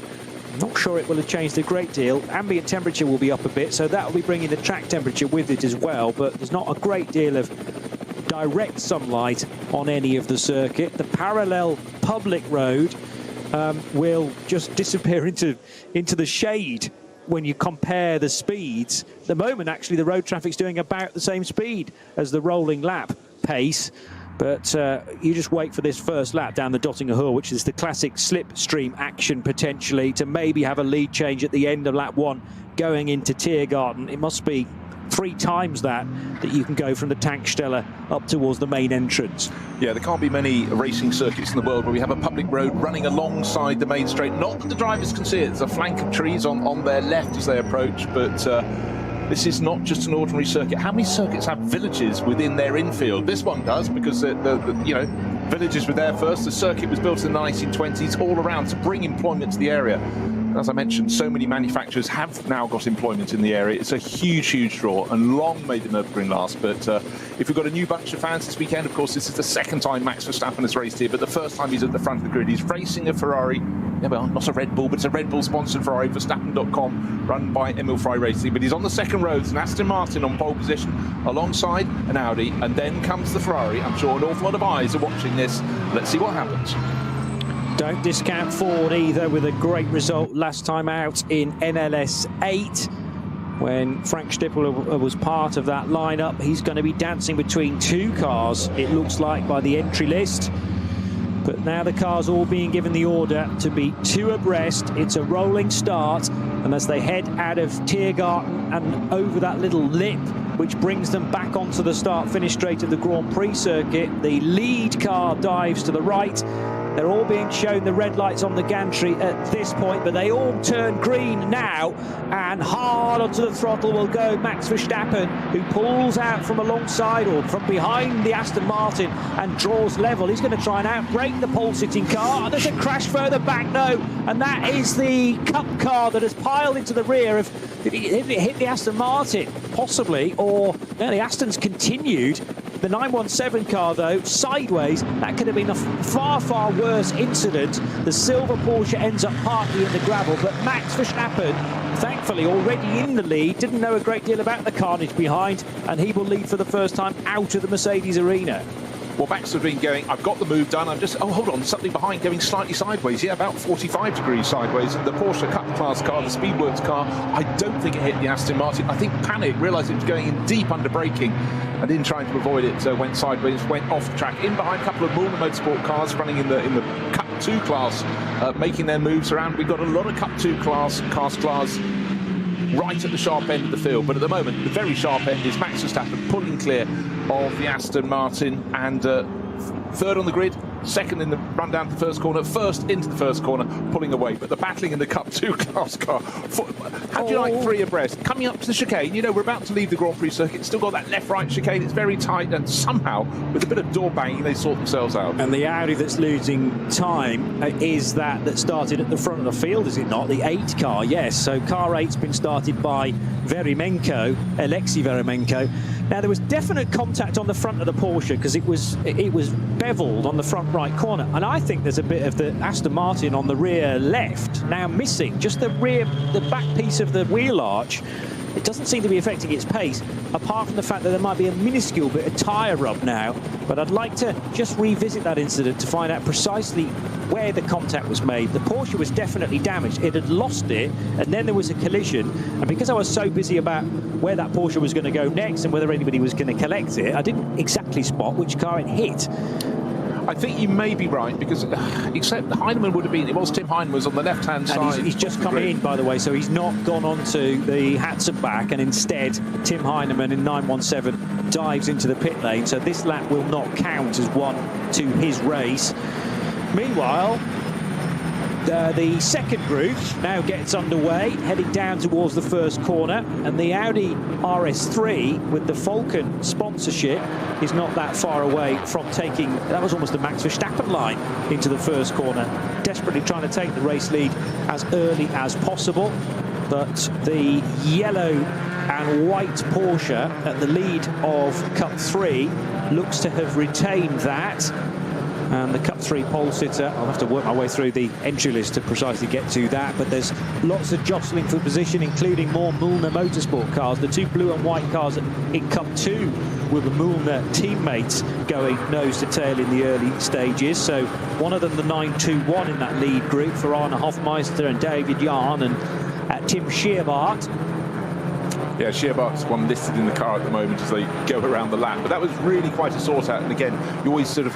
Not sure it will have changed a great deal. Ambient temperature will be up a bit, so that will be bringing the track temperature with it as well, but there's not a great deal of direct sunlight on any of the circuit. The parallel public road will just disappear into the shade when you compare the speeds. At the moment, actually, the road traffic's doing about the same speed as the rolling lap pace. But you just wait for this first lap down the Dottinger Hill, which is the classic slipstream action potentially, to maybe have a lead change at the end of lap one going into Tiergarten. It must be 3 times that you can go from the Tankstelle up towards the main entrance. Yeah, there can't be many racing circuits in the world where we have a public road running alongside the main straight. Not that the drivers can see it. There's a flank of trees on their left as they approach, but this is not just an ordinary circuit. How many circuits have villages within their infield? This one does, because the villages were there first. The circuit was built in the 1920s all around to bring employment to the area. As I mentioned, so many manufacturers have now got employment in the area. It's a huge, huge draw, and long may the Nürburgring last. But if we've got a new bunch of fans this weekend, of course, this is the second time Max Verstappen has raced here, but the first time he's at the front of the grid. He's racing a Ferrari. Yeah, well, not a Red Bull, but it's a Red Bull-sponsored Ferrari, Verstappen.com, run by Emil Frey Racing. But he's on the second row. It's an Aston Martin on pole position alongside an Audi, and then comes the Ferrari. I'm sure an awful lot of eyes are watching this. Let's see what happens. Don't discount Ford either, with a great result last time out in NLS9 when Frank Stippel was part of that lineup. He's going to be dancing between two cars, it looks like, by the entry list. But now the cars all being given the order to be two abreast. It's a rolling start, and as they head out of Tiergarten and over that little lip, which brings them back onto the start-finish straight of the Grand Prix circuit, the lead car dives to the right. They're all being shown the red lights on the gantry at this point, but they all turn green now, and hard onto the throttle will go Max Verstappen, who pulls out from alongside or from behind the Aston Martin and draws level. He's going to try and outbrake the pole-sitting car. There's a crash further back, though, and that is the Cup car that has piled into the rear of... Did it hit the Aston Martin? Possibly, or no, the Aston's continued. The 917 car, though, sideways. That could have been a far, far worse incident. The silver Porsche ends up partly in the gravel, but Max Verstappen, thankfully already in the lead, didn't know a great deal about the carnage behind, and he will lead for the first time out of the Mercedes arena. Well, Max has been going, I've got the move done, I'm just, oh, hold on, something behind, going slightly sideways. Yeah, about 45 degrees sideways. And the Porsche Cup class car, the Speedworks car, I don't think it hit the Aston Martin. I think Panic realised it was going in deep under braking, and in trying to avoid it, went sideways, went off the track. In behind a couple of Lullam Motorsport cars running in the Cup 2 class, making their moves around. We've got a lot of Cup 2 class right at the sharp end of the field, but at the moment the very sharp end is Max Verstappen pulling clear of the Aston Martin, and third on the grid, second in the run down to the first corner, first into the first corner, pulling away. But the battling in the Cup 2 class car, how do you like three abreast? Coming up to the chicane, you know, we're about to leave the Grand Prix circuit, still got that left-right chicane, it's very tight, and somehow, with a bit of door banging, they sort themselves out. And the Audi that's losing time is that started at the front of the field, is it not? The 8 car, yes. So car 8's been started by Alexei Veremenko. Now, there was definite contact on the front of the Porsche because it was beveled on the front right corner, and I think there's a bit of the Aston Martin on the rear left now missing, just the back piece of the wheel arch. It doesn't seem to be affecting its pace, apart from the fact that there might be a minuscule bit of tyre rub now. But I'd like to just revisit that incident to find out precisely where the contact was made. The Porsche was definitely damaged. It had lost it, and then there was a collision. And because I was so busy about where that Porsche was going to go next and whether anybody was going to collect it, I didn't exactly spot which car it hit. I think you may be right, because except Heinemann would have been, it was Tim Heinemann was on the left-hand side. And he's just come in, by the way, so he's not gone on to the Hatson back, and instead Tim Heinemann in 917 dives into the pit lane, so this lap will not count as one to his race. Meanwhile, the second group now gets underway, heading down towards the first corner, and the Audi RS3 with the Falcon sponsorship is not that far away from taking, that was almost the Max Verstappen line into the first corner, desperately trying to take the race lead as early as possible. But the yellow and white Porsche at the lead of Cup 3 looks to have retained that. And the Cup 3 pole sitter, I'll have to work my way through the entry list to precisely get to that, but there's lots of jostling for position, including more Müllner Motorsport cars. The two blue and white cars in Cup 2 with the Müllner teammates going nose to tail in the early stages. So one of them, the 921 in that lead group for Arne Hofmeister and David Jahn and Tim Scheerbardt. Yeah, Scheerbart's one listed in the car at the moment as they go around the lap, but that was really quite a sort out. And again, you always sort of,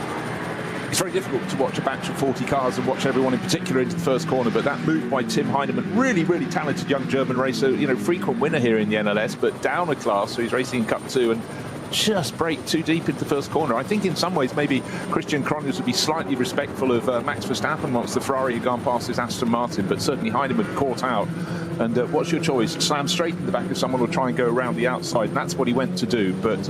it's very difficult to watch a batch of 40 cars and watch everyone in particular into the first corner, but that move by Tim Heinemann, really, really talented young German racer, you know, frequent winner here in the NLS, but down a class, so he's racing in Cup 2 and just break too deep into the first corner. I think in some ways maybe Christian Cronjes would be slightly respectful of Max Verstappen once the Ferrari had gone past his Aston Martin, but certainly Heinemann caught out. And what's your choice? Slam straight in the back of someone or try and go around the outside? And that's what he went to do, but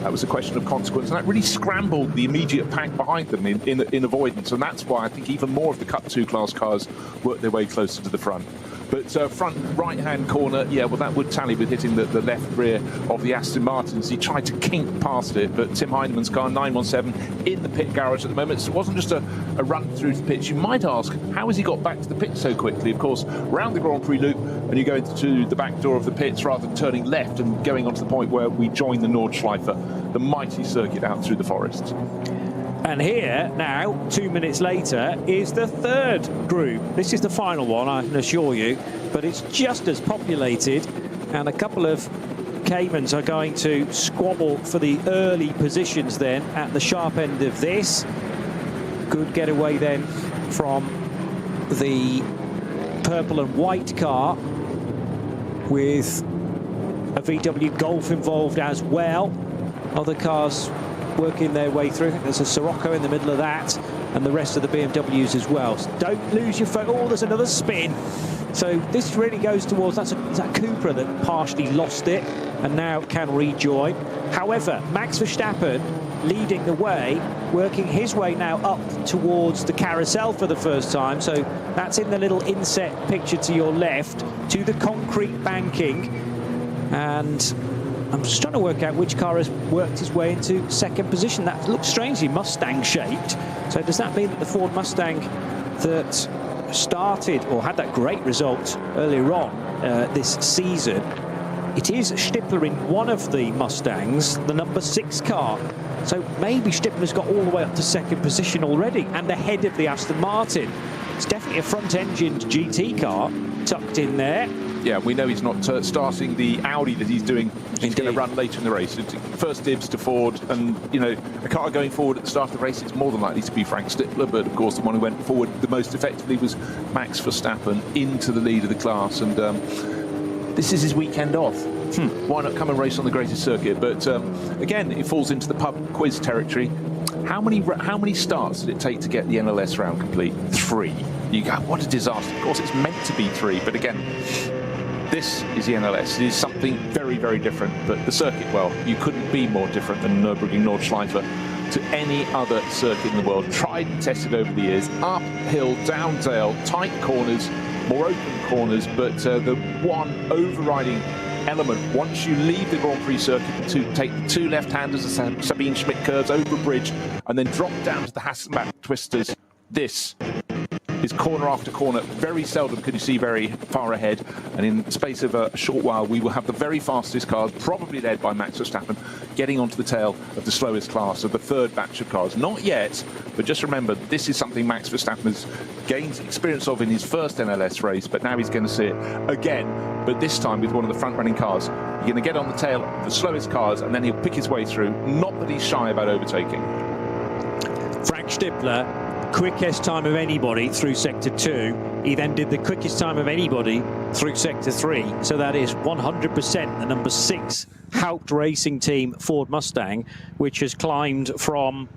That was a question of consequence, and that really scrambled the immediate pack behind them in avoidance, and that's why I think even more of the Cup 2 class cars worked their way closer to the front. But front right-hand corner, yeah, well, that would tally with hitting the left rear of the Aston Martins. He tried to kink past it, but Tim Heineman's car, 917, in the pit garage at the moment. So it wasn't just a run through the pits. You might ask, how has he got back to the pit so quickly? Of course, round the Grand Prix loop, and you go into the back door of the pits rather than turning left and going on to the point where we join the Nordschleife, the mighty circuit out through the forest. And here, now, 2 minutes later, is the third group. This is the final one, I can assure you, but it's just as populated, and a couple of Caymans are going to squabble for the early positions then at the sharp end of this. Good getaway then from the purple and white car with a VW Golf involved as well. Other cars working their way through. There's a Sirocco in the middle of that, and the rest of the BMWs as well. So don't lose your focus. Oh, there's another spin. So this really goes towards, that's that Cupra that partially lost it and now can rejoin. However, Max Verstappen leading the way, working his way now up towards the carousel for the first time. So that's in the little inset picture to your left, to the concrete banking. And I'm just trying to work out which car has worked his way into second position. That looks strangely Mustang-shaped. So does that mean that the Ford Mustang that started or had that great result earlier on this season, it is Stippler in one of the Mustangs, the number 6 car. So maybe Stippler's got all the way up to second position already and ahead of the Aston Martin. It's definitely a front-engined GT car tucked in there. Yeah, we know he's not starting the Audi that he's doing. He's going to run later in the race. First dibs to Ford, and, you know, a car going forward at the start of the race, it's more than likely to be Frank Stippler, but of course the one who went forward the most effectively was Max Verstappen into the lead of the class, and this is his weekend off. Why not come and race on the greatest circuit? But again, it falls into the pub quiz territory. How many starts did it take to get the NLS round complete? 3. You go, what a disaster. Of course, it's meant to be 3, but again, this is the NLS. It is something very, very different. But the circuit, well, you couldn't be more different than Nürburgring Nordschleife to any other circuit in the world. Tried and tested over the years. Uphill, down dale, tight corners, more open corners. But the one overriding element, once you leave the Grand Prix circuit, to take the 2 left-handers, the Sabine Schmidt curves over a bridge, and then drop down to the Hasselback twisters. This is corner after corner. Very seldom can you see very far ahead, and in the space of a short while we will have the very fastest cars, probably led by Max Verstappen, getting onto the tail of the slowest class of the third batch of cars. Not yet, but just remember, this is something Max Verstappen has gained experience of in his first NLS race, but now he's going to see it again, but this time with one of the front-running cars. You're going to get on the tail of the slowest cars, and then he'll pick his way through. Not that he's shy about overtaking. Frank Stippler, quickest time of anybody through sector 2. He then did the quickest time of anybody through sector 3. So that is 100% the number 6 Haupt Racing Team Ford Mustang, which has climbed from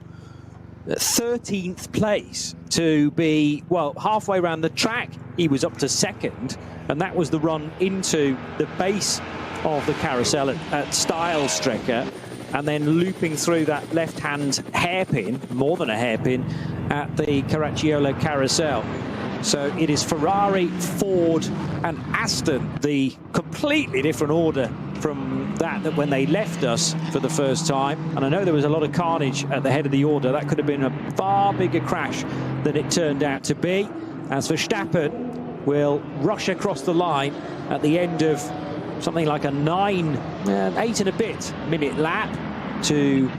13th place to be, well, halfway around the track. He was up to second, and that was the run into the base of the carousel at Stylstrecke, and then looping through that left-hand hairpin, more than a hairpin, at the Caracciolo carousel. So it is Ferrari, Ford and Aston, the completely different order from that when they left us for the first time. And I know there was a lot of carnage at the head of the order. That could have been a far bigger crash than it turned out to be, as Verstappen will rush across the line at the end of something like a 8 and a bit minute lap to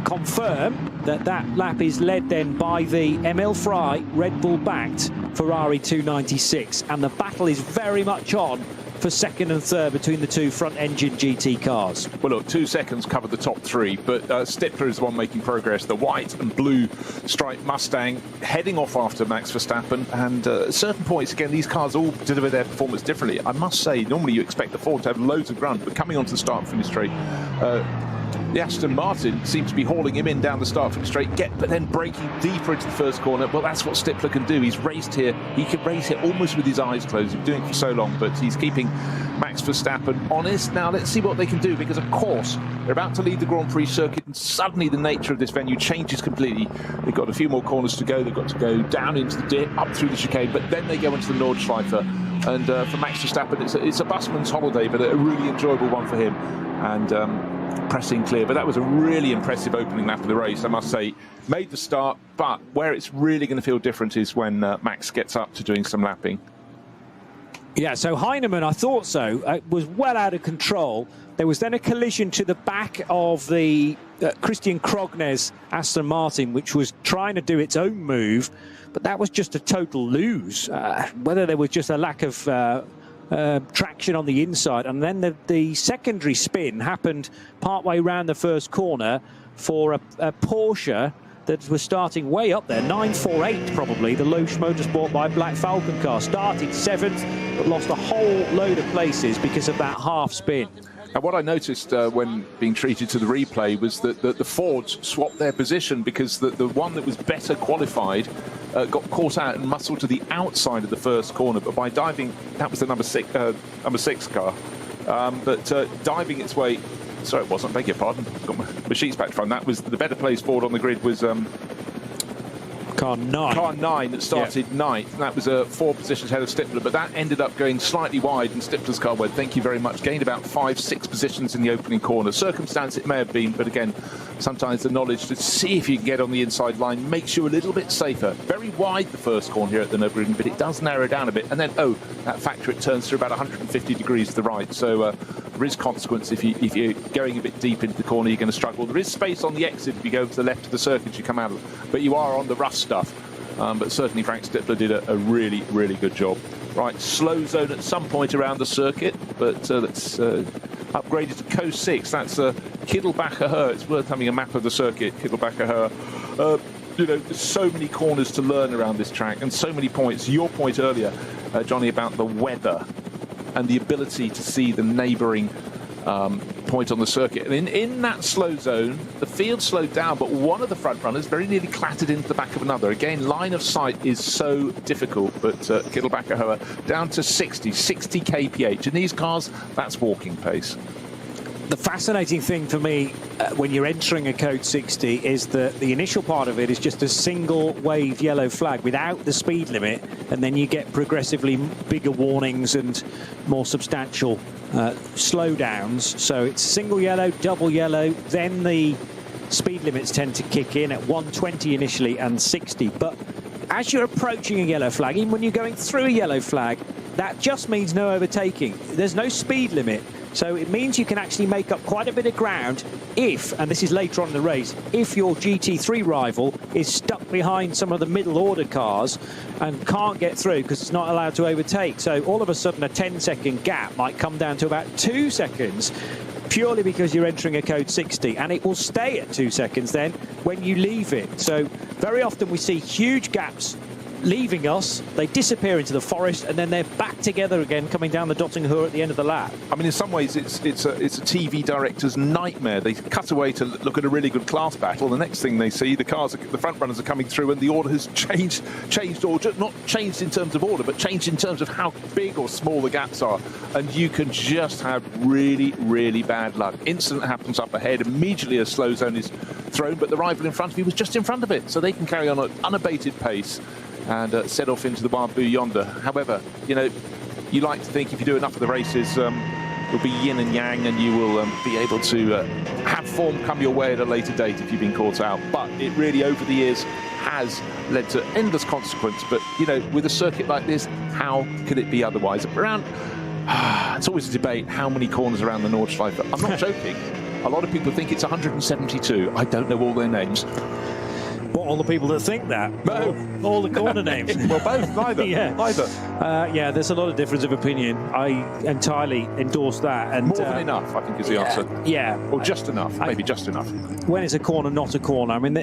confirm that that lap is led then by the Emil Frey Red Bull backed Ferrari 296, and the battle is very much on for second and third between the 2 front-engine GT cars. Well, look, 2 seconds covered the top 3, but Stippler is the one making progress. The white and blue striped Mustang heading off after Max Verstappen, and at certain points, again, these cars all deliver their performance differently. I must say, normally you expect the Ford to have loads of grunt, but coming onto the start and finish straight, the Aston Martin seems to be hauling him in down the start from straight, but then breaking deeper into the first corner. Well, that's what Stippler can do. He's raced here. He can race here almost with his eyes closed. He's been doing it for so long, but he's keeping Max Verstappen honest. Now, let's see what they can do, because, of course, they're about to leave the Grand Prix circuit, and suddenly the nature of this venue changes completely. They've got a few more corners to go. They've got to go down into the dip, up through the chicane, but then they go into the Nordschleife. And for Max Verstappen, it's a busman's holiday, but a really enjoyable one for him. And pressing clear. But that was a really impressive opening lap of the race, I must say. Made the start, but where it's really going to feel different is when Max gets up to doing some lapping. Yeah, so Heinemann, I thought so, was well out of control. There was then a collision to the back of the Christian Krogner's Aston Martin, which was trying to do its own move, but that was just a total lose. Whether there was just a lack of traction on the inside, and then the secondary spin happened partway around the first corner for a Porsche that was starting way up there, 948 probably, the Loesch Motorsport by Black Falcon car. Started 7th, but lost a whole load of places because of that half spin. And what I noticed when being treated to the replay was that the Fords swapped their position, because the one that was better qualified got caught out and muscled to the outside of the first corner. But by diving, that was the number six car, but diving its way. Sorry, it wasn't. Beg your pardon. Got my sheets back from. That was the better placed Ford on the grid was car 9. Car 9 that started 9th. And that was 4 positions ahead of Stippler, but that ended up going slightly wide, and Stippler's car went, thank you very much, gained about 5-6 positions in the opening corner. Circumstance it may have been, but again, sometimes the knowledge to see if you can get on the inside line makes you a little bit safer. Very wide the first corner here at the Nürburgring, but it does narrow down a bit. And then, that factor, it turns to about 150 degrees to the right. So there is consequence if you're going a bit deep into the corner, you're going to struggle. There is space on the exit if you go to the left of the circuit you come out of, but you are on the rough stuff. But certainly Frank Stippler did a really, really good job. Right, slow zone at some point around the circuit, but let's upgrade it to Coast 6. That's Kittelbacher. It's worth having a map of the circuit, Kittelbacher. You know, there's so many corners to learn around this track, and so many points. Your point earlier, Johnny, about the weather and the ability to see the neighbouring point on the circuit. And in that slow zone, the field slowed down, but one of the front runners very nearly clattered into the back of another. Again, line of sight is so difficult, but Kittelbacher down to 60 kph. In these cars, that's walking pace. The fascinating thing for me when you're entering a code 60 is that the initial part of it is just a single wave yellow flag without the speed limit, and then you get progressively bigger warnings and more substantial slowdowns. So it's single yellow, double yellow, then the speed limits tend to kick in at 120 initially and 60. But as you're approaching a yellow flag, even when you're going through a yellow flag, that just means no overtaking. There's no speed limit. So it means you can actually make up quite a bit of ground if, and this is later on in the race, if your GT3 rival is stuck behind some of the middle order cars and can't get through because it's not allowed to overtake. So all of a sudden a 10-second gap might come down to about 2 seconds purely because you're entering a code 60, and it will stay at 2 seconds then when you leave it. So very often we see huge gaps leaving us, they disappear into the forest, and then they're back together again coming down the Dottinghoor at the end of the lap. I mean, in some ways it's a TV director's nightmare. They cut away to look at a really good class battle. The next thing they see, the front runners are coming through, and the order has changed order, not changed in terms of order, but changed in terms of how big or small the gaps are. And you can just have really, really bad luck. Incident happens up ahead, immediately a slow zone is thrown, but the rival in front of you was just in front of it, so they can carry on at unabated pace and set off into the bamboo yonder. However, you know, you like to think if you do enough of the races, it'll be yin and yang, and you will be able to have form come your way at a later date if you've been caught out. But it really, over the years, has led to endless consequence. But, you know, with a circuit like this, how could it be otherwise? Around, it's always a debate, how many corners around the Nordschleife. I'm not joking. A lot of people think it's 172. I don't know all their names. What, all the people that think that? Both. All the corner names? Well, both, neither. Yeah. Either. Yeah, there's a lot of difference of opinion. I entirely endorse that. And more than enough, I think, is the answer. Yeah. Or just enough, maybe just enough. When it's a corner, not a corner. I mean,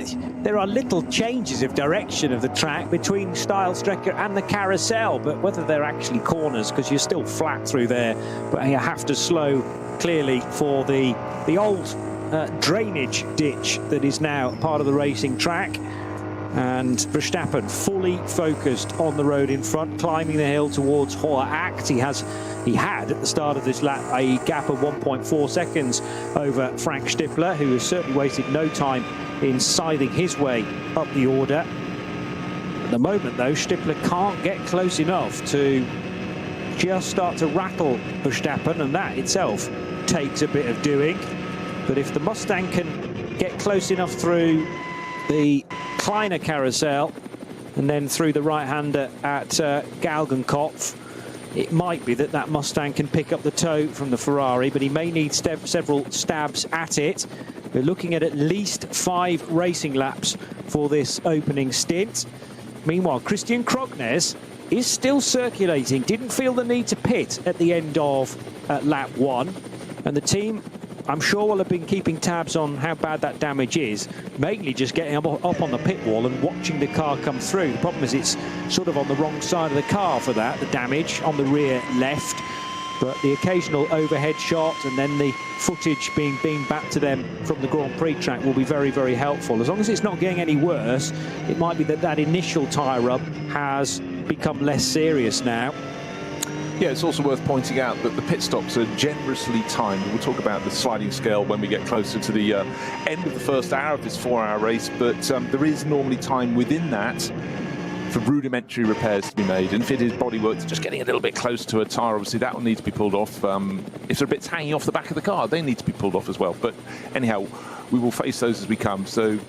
there are little changes of direction of the track between Stijlstrekker and the carousel, but whether they're actually corners, because you're still flat through there, but you have to slow clearly for the old drainage ditch that is now part of the racing track. And Verstappen fully focused on the road in front, climbing the hill towards Hoher Acht. He had at the start of this lap a gap of 1.4 seconds over Frank Stippler, who has certainly wasted no time in scything his way up the order. At the moment, though, Stippler can't get close enough to just start to rattle Verstappen, and that itself takes a bit of doing. But if the Mustang can get close enough through the Kleiner carousel and then through the right-hander at Galgenkopf, it might be that Mustang can pick up the toe from the Ferrari, but he may need several stabs at it. We're looking at least 5 racing laps for this opening stint. Meanwhile, Christian Krognes is still circulating, didn't feel the need to pit at the end of lap 1, and the team, I'm sure, will have been keeping tabs on how bad that damage is, mainly just getting up on the pit wall and watching the car come through. The problem is it's sort of on the wrong side of the car for that, the damage on the rear left. But the occasional overhead shot and then the footage being beamed back to them from the Grand Prix track will be very, very helpful. As long as it's not getting any worse, it might be that initial tyre rub has become less serious now. Yeah, it's also worth pointing out that the pit stops are generously timed. We'll talk about the sliding scale when we get closer to the end of the first hour of this 4-hour race, but there is normally time within that for rudimentary repairs to be made. And if it is bodywork, just getting a little bit close to a tyre, obviously that will need to be pulled off. If there are bits hanging off the back of the car, they need to be pulled off as well. But anyhow, we will face those as we come. So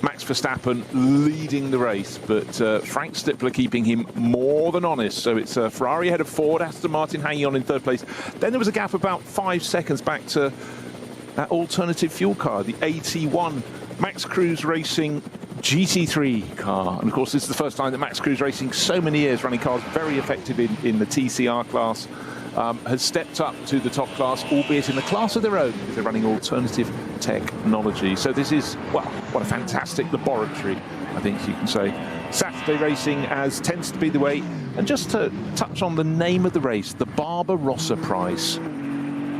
Max Verstappen leading the race, but Frank Stippler keeping him more than honest. So it's Ferrari ahead of Ford, Aston Martin hanging on in 3rd place. Then there was a gap of about 5 seconds back to that alternative fuel car, the AT1 Max Cruz Racing GT3 car. And of course, this is the first time that Max Cruz Racing, so many years running cars very effective in the TCR class, has stepped up to the top class, albeit in a class of their own, because they're running alternative technology. So this is, well, what a fantastic laboratory, I think you can say. Saturday racing, as tends to be the way. And just to touch on the name of the race, the Barbarossapreis.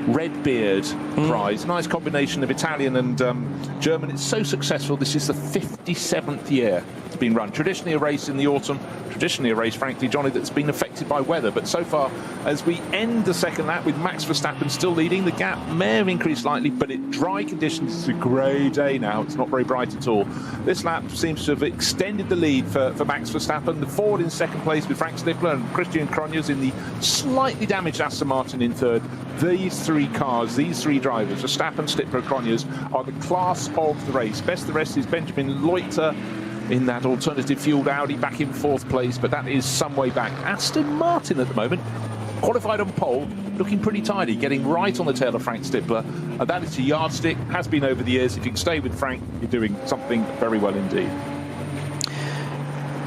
Redbeard prize, nice combination of Italian and German. It's so successful. This is the 57th year it's been run. Traditionally a race in the autumn, traditionally a race, frankly, Johnny, that's been affected by weather. But so far, as we end the second lap with Max Verstappen still leading, the gap may have increased slightly, but in dry conditions, it's a grey day now. It's not very bright at all. This lap seems to have extended the lead for Max Verstappen. The Ford in 2nd place with Frank Stippler and Christian Krognes in the slightly damaged Aston Martin in 3rd. These 3 cars, these 3 drivers, Verstappen, Stippler, Krognes, are the class of the race. Best of the rest is Benjamin Leuter in that alternative fueled Audi back in 4th place, but that is some way back. Aston Martin at the moment, qualified on pole, looking pretty tidy, getting right on the tail of Frank Stippler, and that is a yardstick, has been over the years. If you can stay with Frank, you're doing something very well indeed.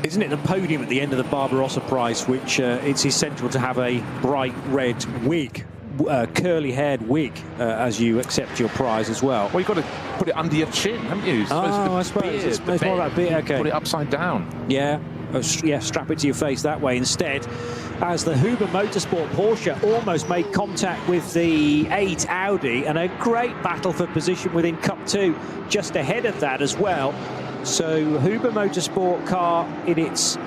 Isn't it the podium at the end of the Barbarossapreis, which it's essential to have a bright red wig, curly-haired wig, as you accept your prize as well? Well, you've got to put it under your chin, haven't you? I suppose it's more about beard. Okay. Put it upside down. Yeah. Yeah, strap it to your face that way instead. As the Huber Motorsport Porsche almost made contact with the 8 Audi, and a great battle for position within Cup 2 just ahead of that as well. So Huber Motorsport car in its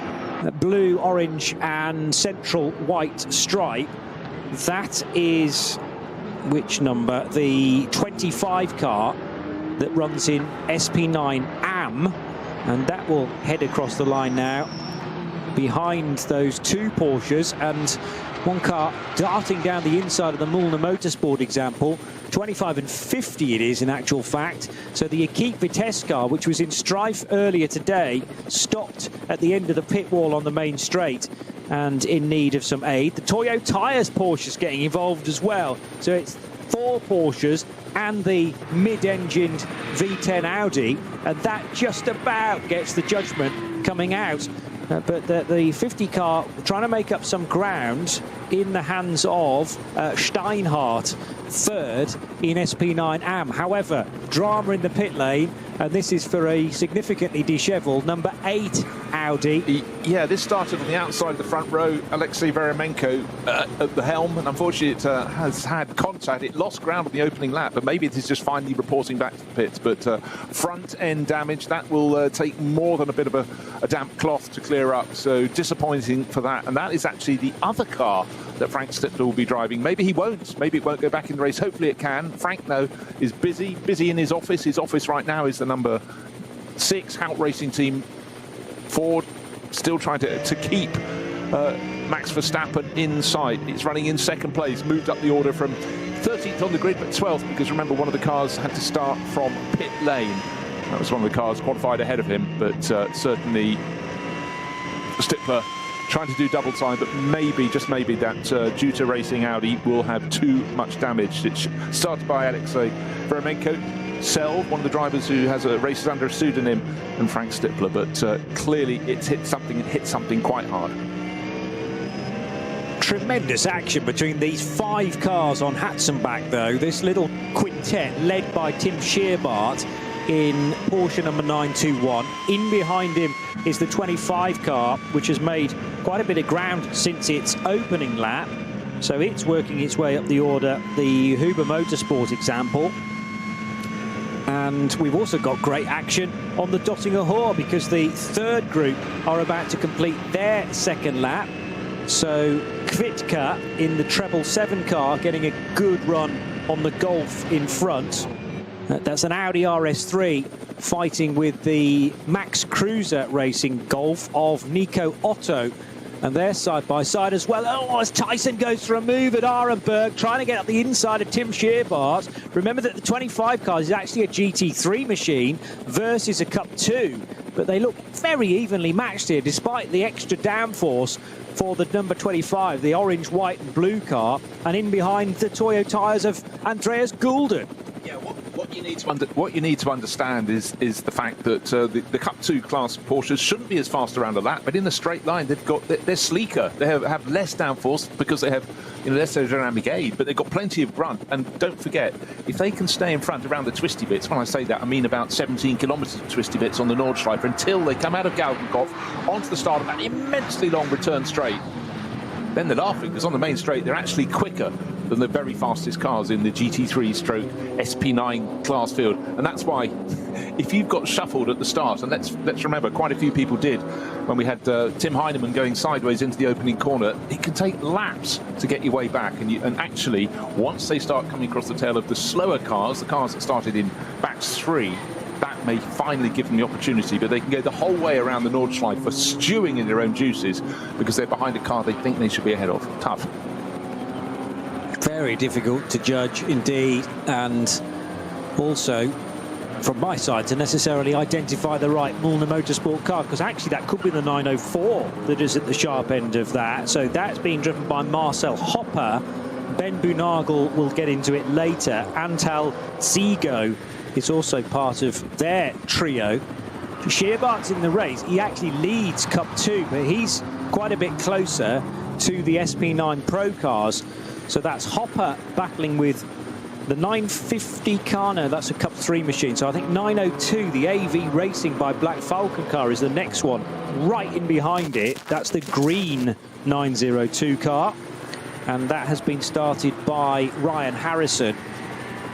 blue, orange and central white stripe. That is which number? The 25 car that runs in SP9 AM, and that will head across the line now behind those 2 Porsches, and one car darting down the inside of the Mullner Motorsport example. 25 and 50 it is in actual fact. So the Equipe Vitesse car, which was in strife earlier today, stopped at the end of the pit wall on the main straight and in need of some aid. The Toyo Tires Porsche's getting involved as well. So it's 4 Porsches and the mid-engined V10 Audi, and that just about gets the judgment coming out. But the 50 car trying to make up some ground in the hands of Steinhardt, third in SP9 AM. However, drama in the pit lane, and this is for a significantly dishevelled number 8 Audi. Yeah, this started on the outside of the front row. Alexei Veremenko at the helm, and unfortunately it has had contact. It lost ground on the opening lap, but maybe it is just finally reporting back to the pits. But front end damage, that will take more than a bit of a damp cloth to clear up. So disappointing for that. And that is actually the other car that Frank Stippler will be driving. Maybe he won't. Maybe it won't go back in the race. Hopefully it can. Frank, though, is busy in his office. His office right now is the number 6 Hout Racing Team Ford, still trying to keep Max Verstappen in sight. It's running in second place, moved up the order from 13th on the grid, but 12th, because remember, one of the cars had to start from pit lane. That was one of the cars qualified ahead of him, but certainly Stippler trying to do double time, but maybe, just maybe, that due to racing Audi will have too much damage. It's started by Alexei Veremenko, Sell, one of the drivers who has races under a pseudonym, and Frank Stippler, but clearly it's hit something quite hard. Tremendous action between these 5 cars on Hatzenbach, though. This little quintet led by Tim Scheerbart in Porsche number 921. In behind him is the 25 car, which has made quite a bit of ground since its opening lap. So it's working its way up the order, the Huber Motorsport example. And we've also got great action on the Dottinger Hoor, because the third group are about to complete their second lap. So Kvitka in the treble 7 car getting a good run on the Golf in front. That's an Audi RS3 fighting with the Max Cruiser Racing Golf of Nico Otto. And they're side by side as well. Oh, as Tyson goes for a move at Arenberg, trying to get up the inside of Tim Scheerbart. Remember that the 25 car is actually a GT3 machine versus a Cup 2. But they look very evenly matched here, despite the extra downforce for the number 25, the orange, white and blue car. And in behind, the Toyo tyres of Andreas Goulden. Yeah, what you need to understand is the fact that the Cup 2 class Porsches shouldn't be as fast around a lap, but in the straight line they're sleeker. They have less downforce because they have less aerodynamic aid, but they've got plenty of grunt. And don't forget, if they can stay in front around the twisty bits, when I say that I mean about 17 kilometres of twisty bits on the Nordschleife, until they come out of Galgenkopf onto the start of that immensely long return straight, then they're laughing, because on the main straight they're actually quicker than the very fastest cars in the GT3 stroke SP9 class field. And that's why, if you've got shuffled at the start, and let's remember, quite a few people did when we had Tim Heinemann going sideways into the opening corner, it can take laps to get your way back. And actually, once they start coming across the tail of the slower cars, the cars that started in batch 3, that may finally give them the opportunity, but they can go the whole way around the Nordschleife for stewing in their own juices, because they're behind a car they think they should be ahead of. Tough. Very difficult to judge indeed, and also from my side to necessarily identify the right Mullner Motorsport car, because actually that could be the 904 that is at the sharp end of that. So that's being driven by Marcel Hopper. Ben Bunagel will get into it later. Antal Zigo is also part of their trio. Scheerbart's in the race. He actually leads Cup 2, but he's quite a bit closer to the SP9 Pro cars. So that's Hopper battling with the 950 car. No, that's a Cup 3 machine. So I think 902, the AV Racing by Black Falcon car, is the next one. Right in behind it, that's the green 902 car. And that has been started by Ryan Harrison.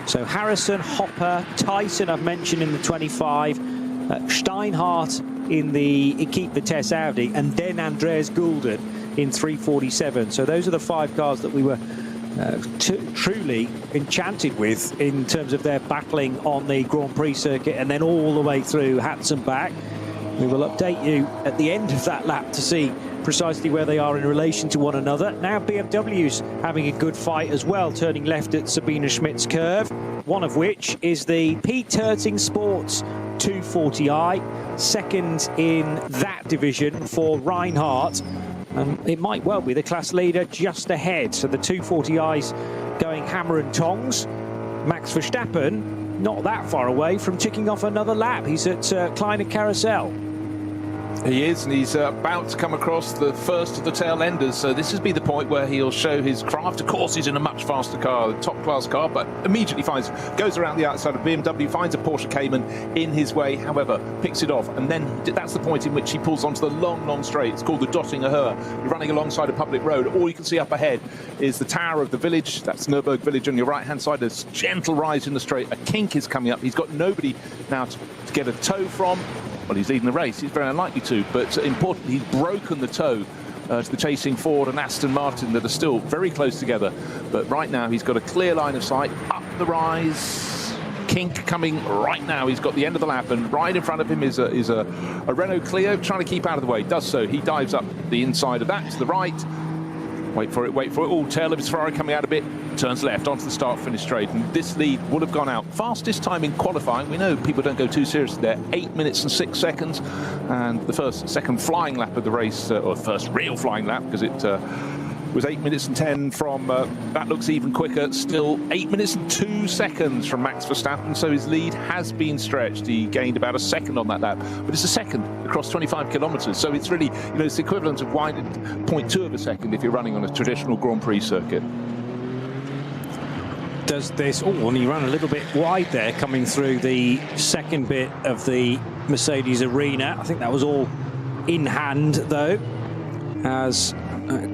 So Harrison, Hopper, Tyson I've mentioned in the 25, Steinhardt in the Equipe Vitesse Audi, and then Andreas Goulden in 347. So those are the 5 cars that we were truly enchanted with in terms of their battling on the Grand Prix circuit, and then all the way through Hatzenbach. We will update you at the end of that lap to see precisely where they are in relation to one another. Now BMW's having a good fight as well, turning left at Sabine Schmidt's curve, one of which is the Pete Terting Sports 240i, second in that division for Reinhardt. And it might well be the class leader just ahead. So the 240i's going hammer and tongs. Max Verstappen not that far away from ticking off another lap. He's at Kleiner Carousel. He is, and he's about to come across the first of the tail enders, so this will be the point where he'll show his craft. Of course, he's in a much faster car, a top-class car, but immediately goes around the outside of BMW, finds a Porsche Cayman in his way, however, picks it off, and then that's the point in which he pulls onto the long straight. It's called the Dottinger Höhe. You're running alongside a public road. All you can see up ahead is the tower of the village. That's Nürburgring village on your right-hand side. There's a gentle rise in the straight. A kink is coming up. He's got nobody now to get a tow from. Well, he's leading the race. He's very unlikely to, but importantly, he's broken the tow to the chasing Ford and Aston Martin that are still very close together. But right now, he's got a clear line of sight up the rise. Kink coming right now. He's got the end of the lap, and right in front of him is a Renault Clio trying to keep out of the way. Does so. He dives up the inside of that to the right. Wait for it, wait for it. Oh, tail of his Ferrari coming out a bit. Turns left onto the start-finish straight. And this lead would have gone out. Fastest time in qualifying. We know people don't go too seriously there. 8 minutes and 6 seconds. And the second flying lap of the race, or first real flying lap, because it was 8 minutes and 10 from, that looks even quicker, still 8 minutes and 2 seconds from Max Verstappen, so his lead has been stretched. He gained about a second on that lap, but it's a second across 25 kilometres, so it's really, it's the equivalent of winding 0.2 of a second if you're running on a traditional Grand Prix circuit. Does this, and he ran a little bit wide there coming through the second bit of the Mercedes arena. I think that was all in hand though, as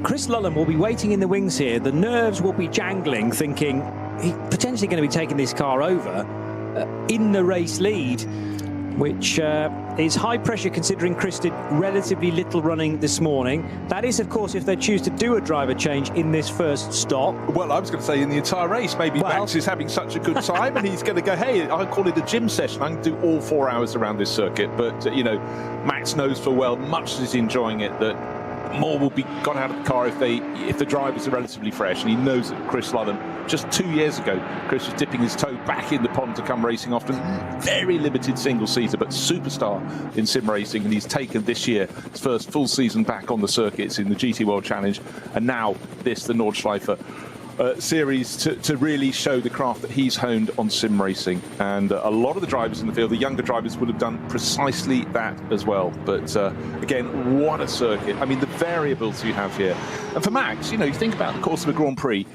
Chris Lullam will be waiting in the wings here. The nerves will be jangling, thinking he's potentially going to be taking this car over in the race lead, which is high pressure considering Chris did relatively little running this morning. That is, of course, if they choose to do a driver change in this first stop. Well, I was going to say in the entire race, maybe Max is having such a good time and he's going to go, hey, I'll call it a gym session. I can do all 4 hours around this circuit. But, Max knows full well, much as he's enjoying it, that more will be got out of the car if the drivers are relatively fresh, and he knows that Chris Lullam, just 2 years ago, Chris was dipping his toe back in the pond to come racing often. Very limited single-seater, but superstar in sim racing, and he's taken this year his first full season back on the circuits in the GT World Challenge, and now the Nordschleife series to really show the craft that he's honed on sim racing. And a lot of the drivers in the field, the younger drivers, would have done precisely that as well. But again, what a circuit. I mean, the variables you have here. And for Max, you think about the course of a Grand Prix,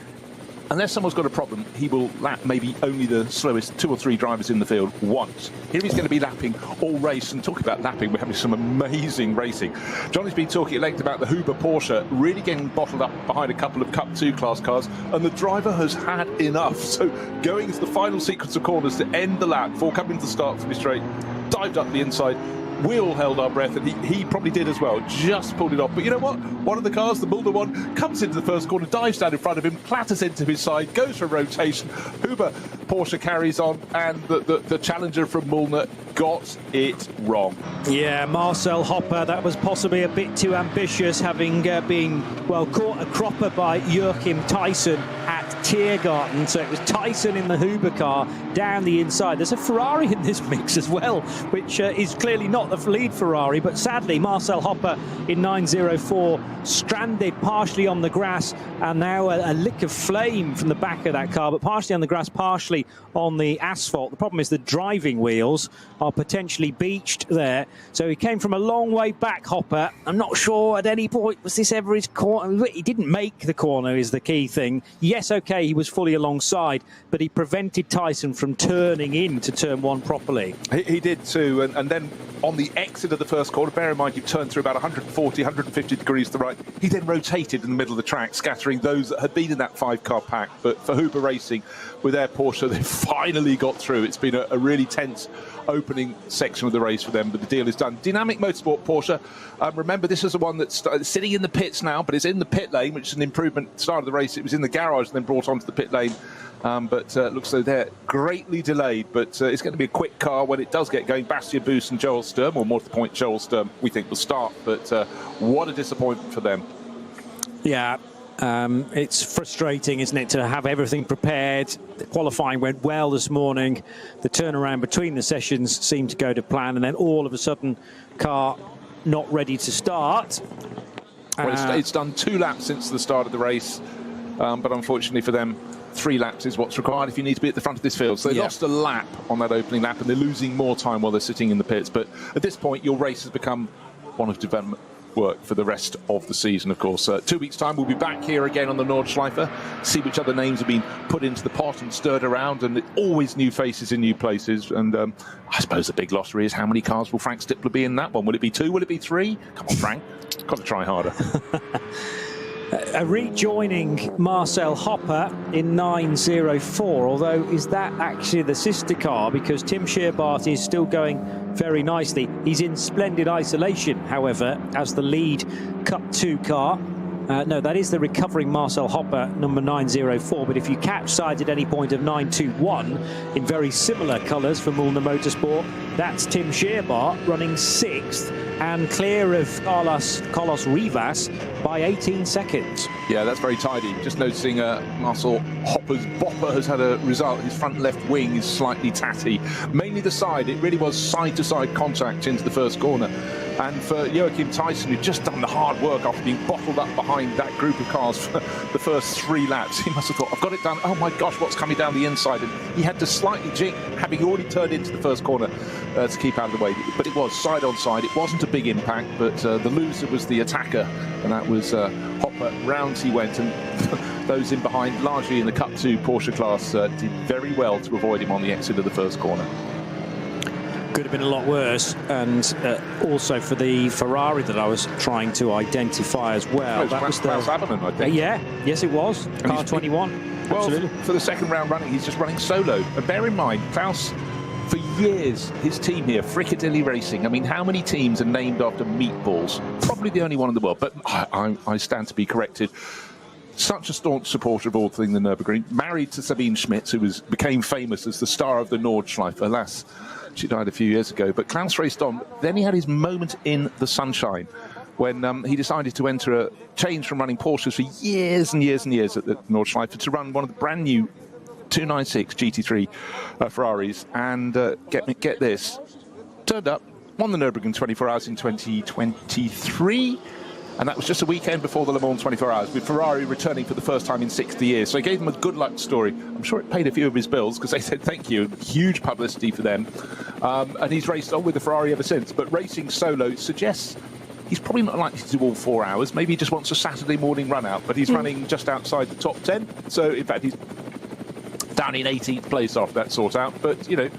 unless someone's got a problem, he will lap maybe only the slowest 2 or 3 drivers in the field once. Here he's going to be lapping all race, and talking about lapping, we're having some amazing racing. Johnny's been talking at length about the Huber Porsche really getting bottled up behind a couple of Cup 2 class cars, and the driver has had enough. So going into the final sequence of corners to end the lap before coming to the start from the straight, dived up the inside. We all held our breath, and he probably did as well, just pulled it off. But you know what? One of the cars, the Mulder one, comes into the first corner, dives down in front of him, clatters into his side, goes for a rotation. Huber Porsche carries on, and the challenger from Mulder got it wrong. Yeah, Marcel Hopper, that was possibly a bit too ambitious, having been, caught a cropper by Joachim Tyson at Tiergarten. So it was Tyson in the Huber car down the inside. There's a Ferrari in this mix as well, which is clearly not the lead Ferrari, but sadly Marcel Hopper in 904 stranded partially on the grass, and now a lick of flame from the back of that car, but partially on the grass, partially on the asphalt. The problem is the driving wheels are potentially beached there, so he came from a long way back, Hopper. I'm not sure at any point was this ever his corner. He didn't make the corner is the key thing. Yes, okay, he was fully alongside, but he prevented Tyson from turning into turn 1 properly. He did too, and then on the exit of the first corner, bear in mind you turned through about 140, 150 degrees to the right, he then rotated in the middle of the track, scattering those that had been in that 5-car pack. But for Huber Racing, with their Porsche, they finally got through. It's been a really tense opening section of the race for them, but the deal is done. Dynamic Motorsport Porsche, remember, this is the one that's sitting in the pits now, but it's in the pit lane, which is an improvement. Start of the race, it was in the garage and then brought onto the pit lane. But looks like they're greatly delayed, but it's going to be a quick car when it does get going. Bastian Boos and Joel Sturm, or more to the point, Joel Sturm, we think will start, but what a disappointment for them. Yeah, it's frustrating, isn't it, to have everything prepared. The qualifying went well this morning. The turnaround between the sessions seemed to go to plan, and then all of a sudden, car not ready to start. Well, it's done 2 laps since the start of the race, but unfortunately for them, 3 laps is what's required if you need to be at the front of this field. So they lost a lap on that opening lap, and they're losing more time while they're sitting in the pits. But at this point, your race has become one of development work for the rest of the season, of course. 2 weeks' time, we'll be back here again on the Nordschleife, see which other names have been put into the pot and stirred around, and always new faces in new places. And I suppose the big lottery is how many cars will Frank Stippler be in that one? Will it be 2? Will it be 3? Come on, Frank. Got to try harder. Rejoining Marcel Hopper in 904, although is that actually the sister car, because Tim Scherbart is still going very nicely. He's in splendid isolation, however, as the lead Cup 2 car. No, that is the recovering Marcel Hopper, number 904. But if you catch sight at any point of 921 in very similar colours from Ulna Motorsport, that's Tim Scherbart running 6th and clear of Carlos Rivas by 18 seconds. Yeah, that's very tidy. Just noticing Marcel Hopper's bopper has had a result. His front left wing is slightly tatty. Mainly the side. It really was side-to-side contact into the first corner. And for Joachim Tyson, who'd just done the hard work after being bottled up behind that group of cars for the first 3 laps, he must have thought, I've got it done. Oh my gosh, what's coming down the inside? And he had to slightly jink, having already turned into the first corner to keep out of the way. But it was side on side. It wasn't a big impact, but the loser was the attacker, and that was Hopper. Round he went, and those in behind, largely in the Cup 2 Porsche class, did very well to avoid him on the exit of the first corner. Could have been a lot worse, and also for the Ferrari that I was trying to identify as well. That was Klaus Abelin, I think. Yeah, yes it was. Car 21. Well, absolutely. For the second round running, he's just running solo. And bear in mind, Klaus, for years, his team here, Fricadelli Racing, I mean, how many teams are named after meatballs? Probably the only one in the world, but I stand to be corrected. Such a staunch supporter of all things the Nürburgring, married to Sabine Schmitz, who became famous as the star of the Nordschleife. Alas, she died a few years ago. But Klaus raced on. Then he had his moment in the sunshine when he decided to change from running Porsches for years and years and years at the Nordschleife to run one of the brand new 296 GT3 Ferraris. And get this, turned up, won the Nürburgring 24 Hours in 2023. And that was just a weekend before the Le Mans 24 Hours, with Ferrari returning for the first time in 60 years. So he gave them a good luck story. I'm sure it paid a few of his bills, because they said thank you. Huge publicity for them. And he's raced on with the Ferrari ever since. But racing solo suggests he's probably not likely to do all 4 hours. Maybe he just wants a Saturday morning run out. But he's running just outside the top 10. So, in fact, he's down in 18th place after that sort out. But, you know,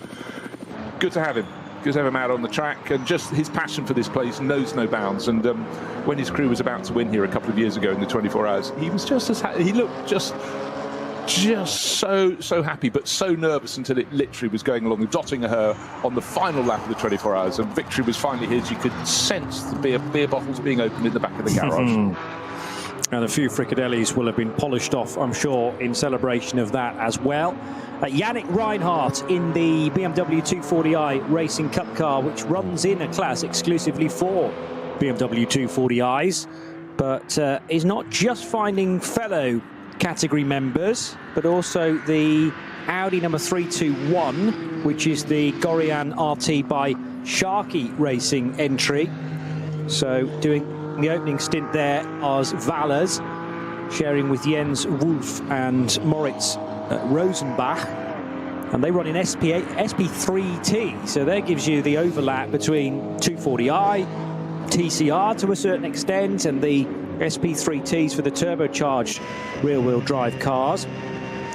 good to have him. Good to have him out on the track, and just his passion for this place knows no bounds. And when his crew was about to win here a couple of years ago in the 24 Hours, he was just as he looked just so happy, but so nervous until it literally was going along, dotting her on the final lap of the 24 Hours, and victory was finally his. You could sense the beer bottles being opened in the back of the garage. And a few Fricadellis will have been polished off, I'm sure, in celebration of that as well. Yannick Reinhardt in the BMW 240i Racing Cup car, which runs in a class exclusively for BMW 240i's, but is not just finding fellow category members, but also the Audi number 321, which is the Gorian RT by Sharkey Racing entry. So doing the opening stint there as Valers, sharing with Jens Wolf and Moritz Rosenbach, and they run in SP3T, so that gives you the overlap between 240i, TCR to a certain extent, and the SP3Ts for the turbocharged rear-wheel drive cars.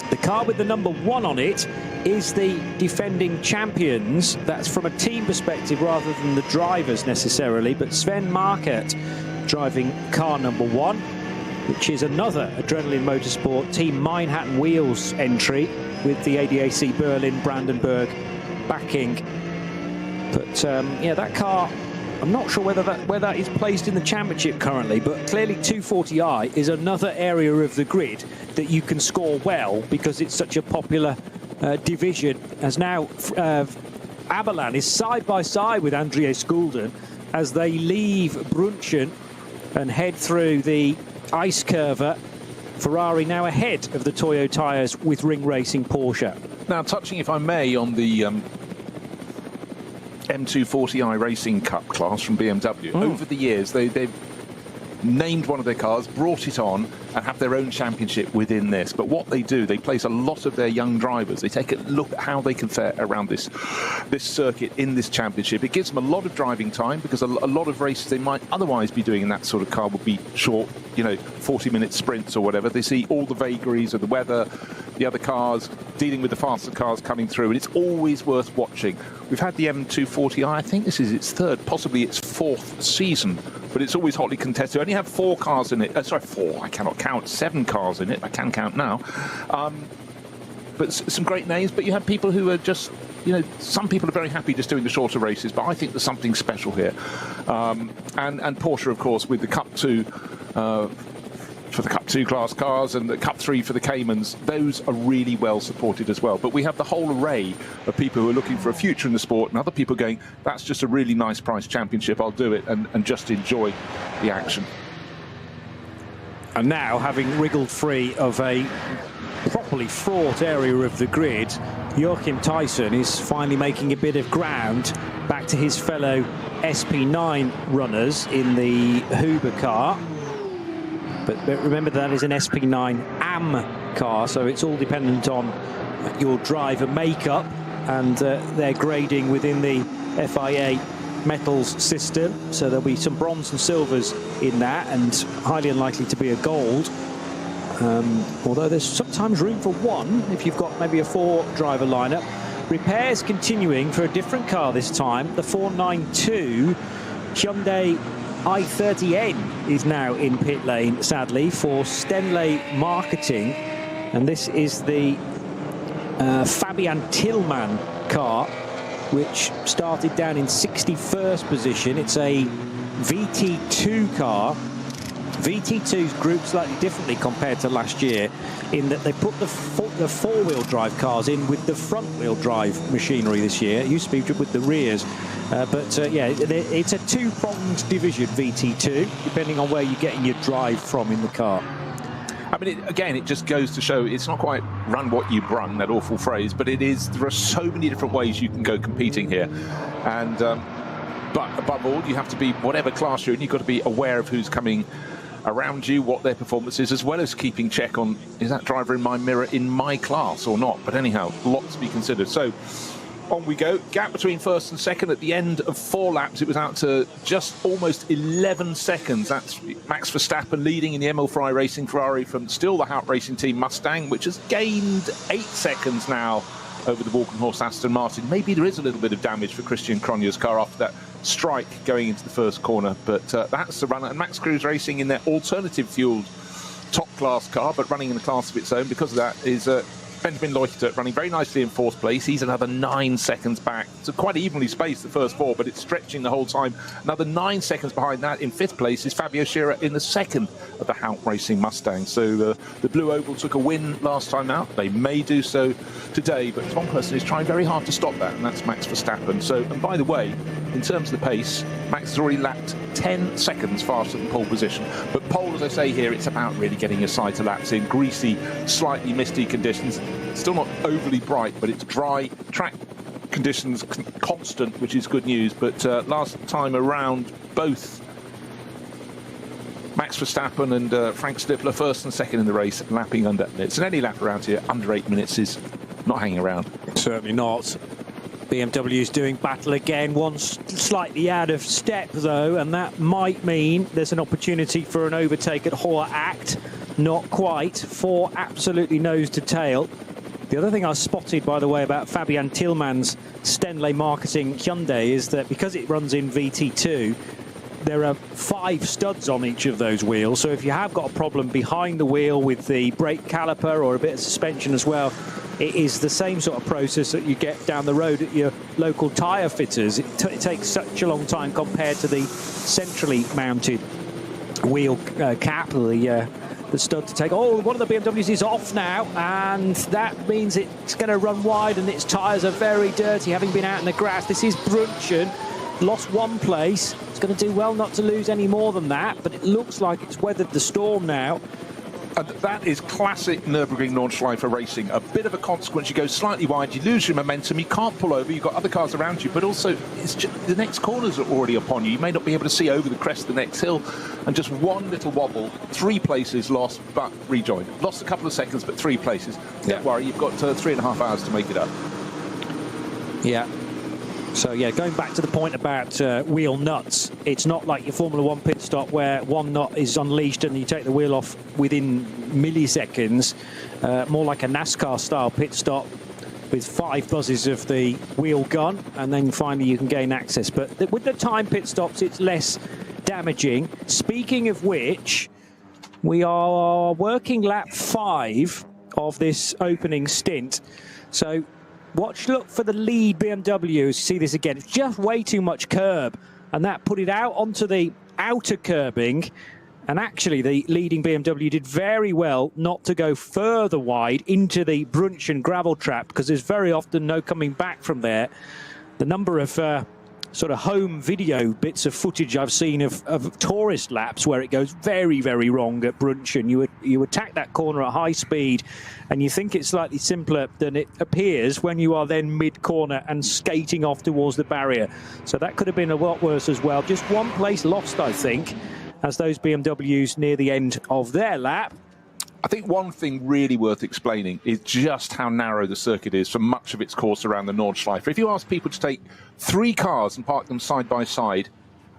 The car with the number 1 on it is the defending champions. That's from a team perspective rather than the drivers necessarily, but Sven Markert driving car number 1, which is another Adrenaline Motorsport Team Manhattan Wheels entry with the ADAC Berlin Brandenburg backing. But yeah, that car, I'm not sure where that is placed in the championship currently, but clearly 240i is another area of the grid that you can score well because it's such a popular division. As now Abelan is side by side with Andrea Skulden as they leave Brunchen and head through the ice curver. Ferrari now ahead of the Toyo tyres with Ring Racing Porsche. Now, touching, if I may, on the M240i Racing Cup class from BMW. Over the years, they've named one of their cars, brought it on, and have their own championship within this. But what they do, they place a lot of their young drivers. They take a look at how they can fare around this circuit in this championship. It gives them a lot of driving time, because a lot of races they might otherwise be doing in that sort of car would be short, 40-minute sprints or whatever. They see all the vagaries of the weather, the other cars, dealing with the faster cars coming through, and it's always worth watching. We've had the M240i, I think this is its third, possibly its fourth season, but it's always hotly contested. We only have 4 cars in it. Sorry, 4, I cannot count. 7 cars in it, I can count now. But some great names, but you have people who are just, some people are very happy just doing the shorter races, but I think there's something special here. And Porsche, of course, with the Cup 2, for the Cup 2 class cars and the Cup 3 for the Caymans, those are really well supported as well. But we have the whole array of people who are looking for a future in the sport, and other people going, that's just a really nice price championship, I'll do it and just enjoy the action. And now, having wriggled free of a properly fraught area of the grid, Joachim Tyson is finally making a bit of ground back to his fellow SP9 runners in the Huber car. But remember, that is an SP9 AM car, so it's all dependent on your driver makeup and their grading within the FIA metals system. So there'll be some bronze and silvers in that, and highly unlikely to be a gold. Although there's sometimes room for 1 if you've got maybe a 4-driver lineup. Repairs continuing for a different car this time. The 492 Hyundai i30N is now in pit lane, sadly, for Stenley Marketing. And this is the Fabian Tillman car, which started down in 61st position. It's a VT2 car. VT2's grouped slightly differently compared to last year, in that they put the 4-wheel drive cars in with the front-wheel drive machinery this year. It used to be with the rears. Yeah, it's a 2-pronged division, VT2, depending on where you're getting your drive from in the car. I mean, again, it just goes to show it's not quite run what you brung, that awful phrase, but it is. There are so many different ways you can go competing here. And but above all, you have to be, whatever class you're in, you've got to be aware of who's coming around you, what their performance is, as well as keeping check on, is that driver in my mirror in my class or not? But anyhow, lots to be considered. So on we go. Gap between first and second at the end of 4 laps. It was out to just almost 11 seconds. That's Max Verstappen leading in the ML Fry Racing Ferrari from still the Hout Racing Team Mustang, which has gained 8 seconds now over the Walkenhorst Aston Martin. Maybe there is a little bit of damage for Christian Cronje's car after that strike going into the first corner, but that's the runner. And Max Cruz Racing in their alternative fueled top class car, but running in a class of its own because of that, is Benjamin Leuchtert running very nicely in 4th place. He's another 9 seconds back. It's quite evenly spaced, the first 4, but it's stretching the whole time. Another 9 seconds behind that in 5th place is Fabio Scherer in the 2nd of the Hout Racing Mustang. So the Blue Oval took a win last time out. They may do so today, but one person is trying very hard to stop that, and that's Max Verstappen. So, and by the way, in terms of the pace, Max has already lapped 10 seconds faster than pole position. But pole, as I say here, it's about really getting your side to laps in greasy, slightly misty conditions. Still not overly bright, but it's dry. Track conditions constant, which is good news. But last time around, both Max Verstappen and Frank Stippler, first and second in the race, lapping under 8 minutes. And any lap around here under 8 minutes is not hanging around. Certainly not. BMW's doing battle again, one slightly out of step though, and that might mean there's an opportunity for an overtake at Hoher Act. Not quite. 4 absolutely nose to tail. The other thing I spotted, by the way, about Fabian Tillman's Stenley Marketing Hyundai is that because it runs in VT2, there are 5 studs on each of those wheels. So if you have got a problem behind the wheel with the brake caliper or a bit of suspension as well, it is the same sort of process that you get down the road at your local tyre fitters. It takes such a long time compared to the centrally mounted wheel cap, the stud to take. Oh, one of the BMWs is off now, and that means it's going to run wide, and its tyres are very dirty, having been out in the grass. This is Brunchen, lost 1 place. It's going to do well not to lose any more than that, but it looks like it's weathered the storm now. And that is classic Nürburgring Nordschleife racing. A bit of a consequence. You go slightly wide, you lose your momentum, you can't pull over, you've got other cars around you, but also it's just, the next corners are already upon you. You may not be able to see over the crest of the next hill, and just one little wobble, 3 places lost, but rejoined. Lost a couple of seconds, but 3 places. Don't worry, you've got 3.5 hours to make it up. Yeah. So, yeah, going back to the point about wheel nuts, it's not like your Formula 1 pit stop where one nut is unleashed and you take the wheel off within milliseconds. More like a NASCAR-style pit stop with 5 buzzes of the wheel gun, and then finally you can gain access. But with the time pit stops, it's less damaging. Speaking of which, we are working lap 5 of this opening stint. So look for the lead BMW. See this again. It's just way too much curb, and that put it out onto the outer curbing. And actually, the leading BMW did very well not to go further wide into the Brunchen gravel trap, because there's very often no coming back from there. The number of sort of home video bits of footage I've seen of tourist laps where it goes very, very wrong at Brunchen. You attack that corner at high speed, and you think it's slightly simpler than it appears when you are then mid-corner and skating off towards the barrier. So that could have been a lot worse as well. Just one place lost, I think, as those BMWs near the end of their lap. I think one thing really worth explaining is just how narrow the circuit is for much of its course around the Nordschleife. If you ask people to take 3 cars and park them side by side,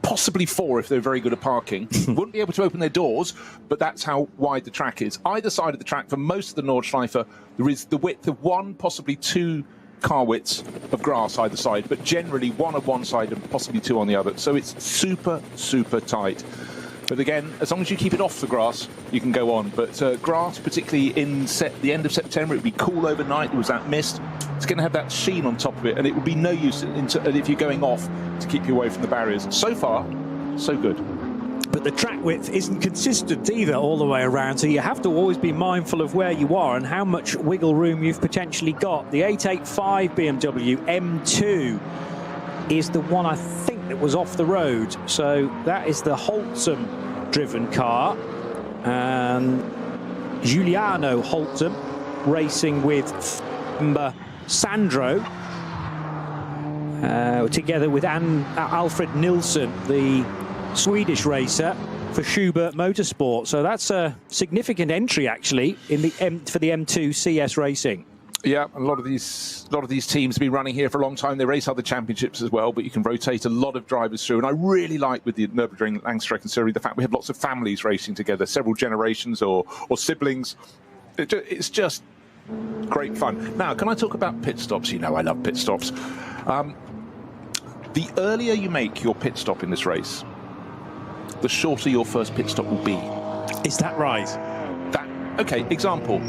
possibly 4 if they're very good at parking, wouldn't be able to open their doors, but that's how wide the track is. Either side of the track, for most of the Nordschleife, there is the width of 1, possibly 2 car widths of grass either side, but generally 1 on one side and possibly 2 on the other. So it's super, super tight. But again, as long as you keep it off the grass, you can go on. But grass, particularly in the end of September, it would be cool overnight. There was that mist. It's going to have that sheen on top of it, and it would be no use if you're going off to keep you away from the barriers. So far, so good. But the track width isn't consistent either all the way around, so you have to always be mindful of where you are and how much wiggle room you've potentially got. The 885 BMW M2 is the one I think that was off the road. So that is the Holtzum driven car, and Giuliano Holtzum racing with Sandro together with Alfred Nilsson, the Swedish racer for Schubert Motorsport. So that's a significant entry actually for the M2 CS Racing. Yeah, a lot of these teams have been running here for a long time. They race other championships as well, but you can rotate a lot of drivers through. And I really like with the Nürburgring Langstrecken Series the fact we have lots of families racing together, several generations or siblings. It's just great fun. Now, can I talk about pit stops? You know I love pit stops. The earlier you make your pit stop in this race, the shorter your first pit stop will be. Is that right? Okay, example.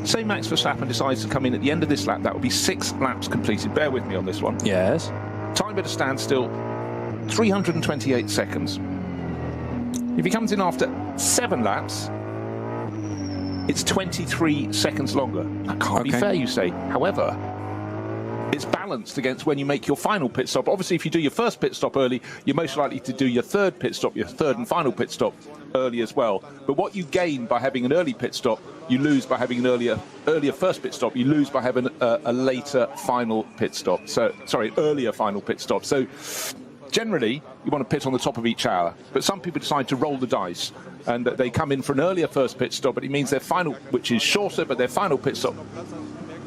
Say Max Verstappen decides to come in at the end of this lap, that would be 6 laps completed. Bear with me on this one. Yes. Time at a standstill, 328 seconds. If he comes in after 7 laps, it's 23 seconds longer. That can't be fair, you say. However, it's balanced against when you make your final pit stop. Obviously, if you do your first pit stop early, you're most likely to do your third pit stop, your third and final pit stop early as well. But what you gain by having an early pit stop, you lose by having an earlier first pit stop. You lose by having a later final pit stop. So, sorry, earlier final pit stop. So, generally, you want to pit on the top of each hour. But some people decide to roll the dice, and they come in for an earlier first pit stop, but it means their final, which is shorter, but their final pit stop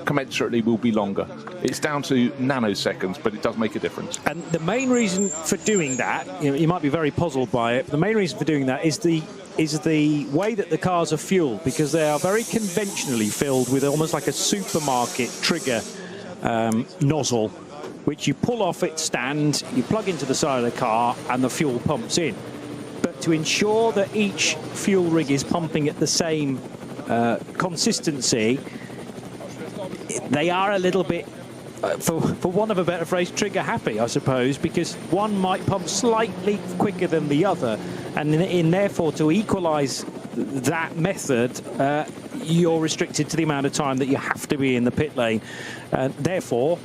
commensurately will be longer. It's down to nanoseconds, but it does make a difference. And the main reason for doing that, you might be very puzzled by it, but the main reason for doing that is the way that the cars are fueled, because they are very conventionally filled with almost like a supermarket trigger nozzle, which you pull off its stand, you plug into the side of the car, and the fuel pumps in. But to ensure that each fuel rig is pumping at the same consistency, they are a little bit, for want of a better phrase, trigger happy, I suppose, because one might pump slightly quicker than the other, and therefore to equalise that method, you're restricted to the amount of time that you have to be in the pit lane. Therefore,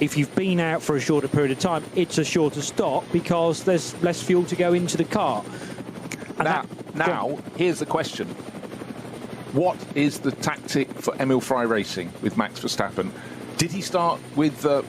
if you've been out for a shorter period of time, it's a shorter stop because there's less fuel to go into the car. And now, here's the question. what is the tactic for Emil Frey Racing with Max Verstappen? Did he start with the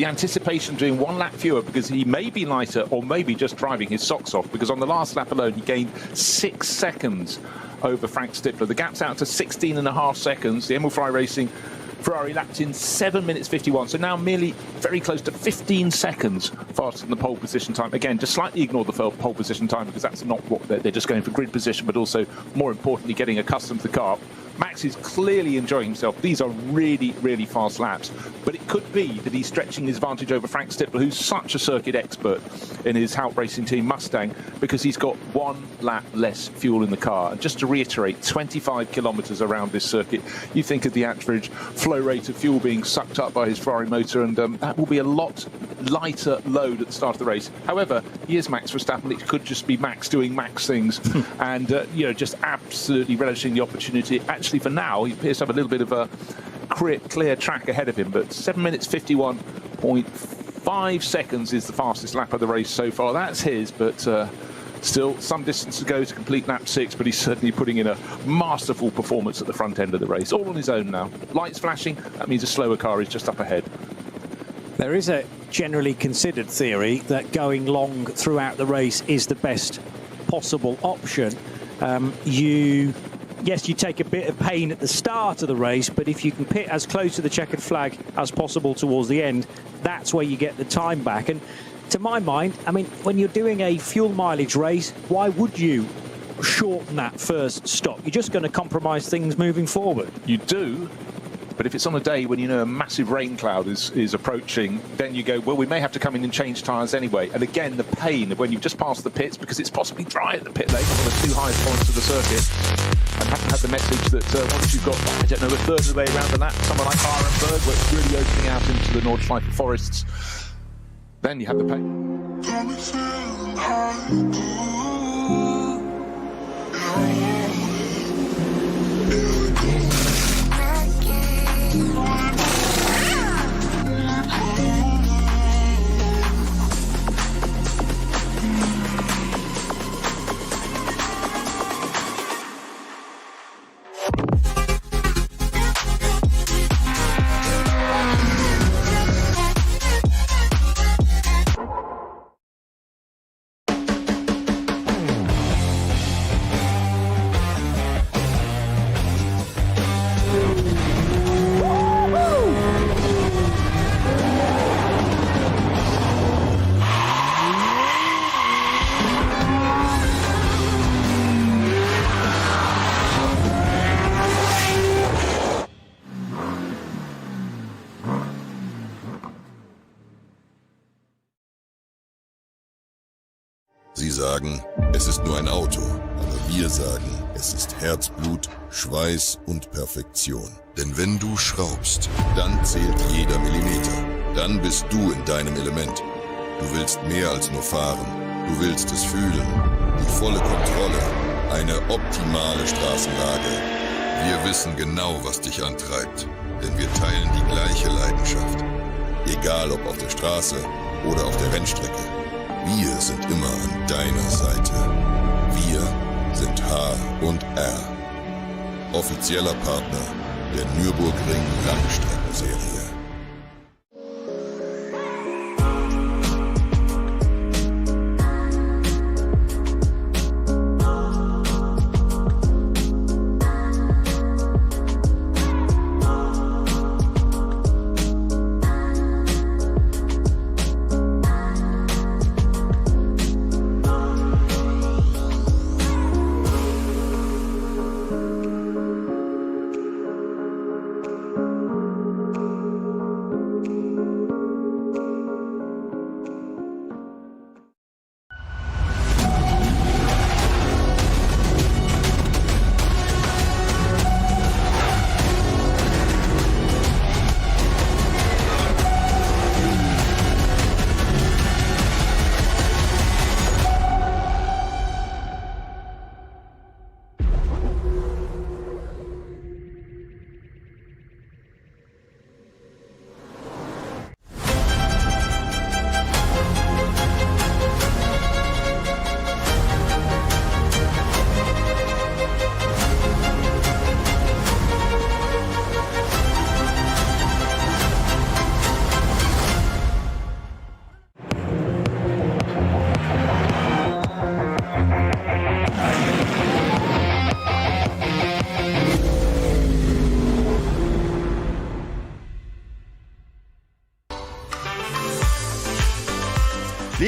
anticipation of doing one lap fewer because he may be lighter or maybe just driving his socks off? Because on the last lap alone, he gained 6 seconds over Frank Stippler. The gap's out to 16.5 seconds. The Emil Frey Racing Ferrari lapped in 7 minutes 51, so now merely very close to 15 seconds faster than the pole position time. Again, just slightly ignore the pole position time because that's not what they're just going for grid position, but also, more importantly, getting accustomed to the car. Max is clearly enjoying himself. These are really, really fast laps. But it could be that he's stretching his advantage over Frank Stippler, who's such a circuit expert in his Haupt Racing Team Mustang, because he's got 1 lap less fuel in the car. And just to reiterate, 25 kilometres around this circuit, you think of the average flow rate of fuel being sucked up by his Ferrari motor, and that will be a lot lighter load at the start of the race. However, he is Max Verstappen. It could just be Max doing Max things and, you know, just absolutely relishing the opportunity. Actually, for now, he appears to have a little bit of a clear track ahead of him, but 7 minutes 51.5 seconds is the fastest lap of the race so far. That's his, but still some distance to go to complete lap 6, but he's certainly putting in a masterful performance at the front end of the race. All on his own now. Lights flashing, that means a slower car is just up ahead. There is a generally considered theory that going long throughout the race is the best possible option. Yes, you take a bit of pain at the start of the race, but if you can pit as close to the checkered flag as possible towards the end, that's where you get the time back. And to my mind, I mean, when you're doing a fuel mileage race, why would you shorten that first stop? You're just going to compromise things moving forward. You do. But if it's on a day when you know a massive rain cloud is approaching, then you go, well, we may have to come in and change tyres anyway. And again, the pain of when you've just passed the pits, because it's possibly dry at the pit lane, one of the 2 highest points of the circuit, and haven't had the message that once you've got, I don't know, a third of the way around the lap, somewhere like Arenberg, where it's really opening out into the Nordschleife forests, then you have the pain. Sie sagen, es ist nur ein Auto, aber wir sagen, es ist Herzblut, Schweiß und Perfektion. Denn wenn du schraubst, dann zählt jeder Millimeter. Dann bist du in deinem Element. Du willst mehr als nur fahren. Du willst es fühlen. Die volle Kontrolle. Eine optimale Straßenlage. Wir wissen genau, was dich antreibt. Denn wir teilen die gleiche Leidenschaft. Egal ob auf der Straße oder auf der Rennstrecke. Wir sind immer an deiner Seite. Wir sind H&R. Offizieller Partner der Nürburgring Langstreckenserie.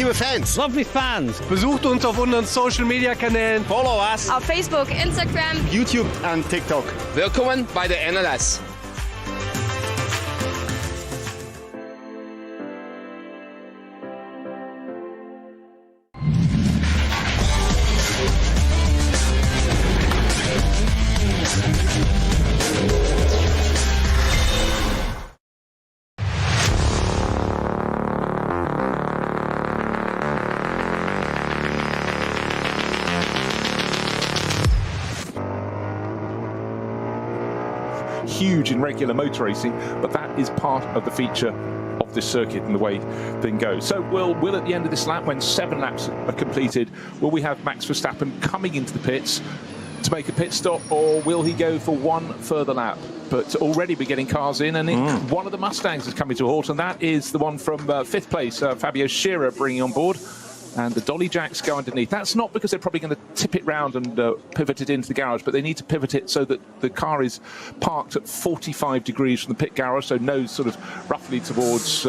Liebe Fans, Lovely fans. besucht uns auf unseren Social Media Kanälen. Follow us. Auf Facebook, Instagram, YouTube und TikTok. Willkommen bei der NLS. Huge in regular motor racing, but that is part of the feature of this circuit and the way things go. So will at the end of this lap, when 7 laps are completed, will we have Max Verstappen coming into the pits to make a pit stop, or will he go for one further lap? But already we're getting cars in, and one of the Mustangs is coming to a halt, and that is the one from 5th place, Fabio Scherer, bringing on board. And the dolly jacks go underneath. That's not because they're probably going to tip it round and pivot it into the garage, but they need to pivot it so that the car is parked at 45 degrees from the pit garage, so nose sort of roughly towards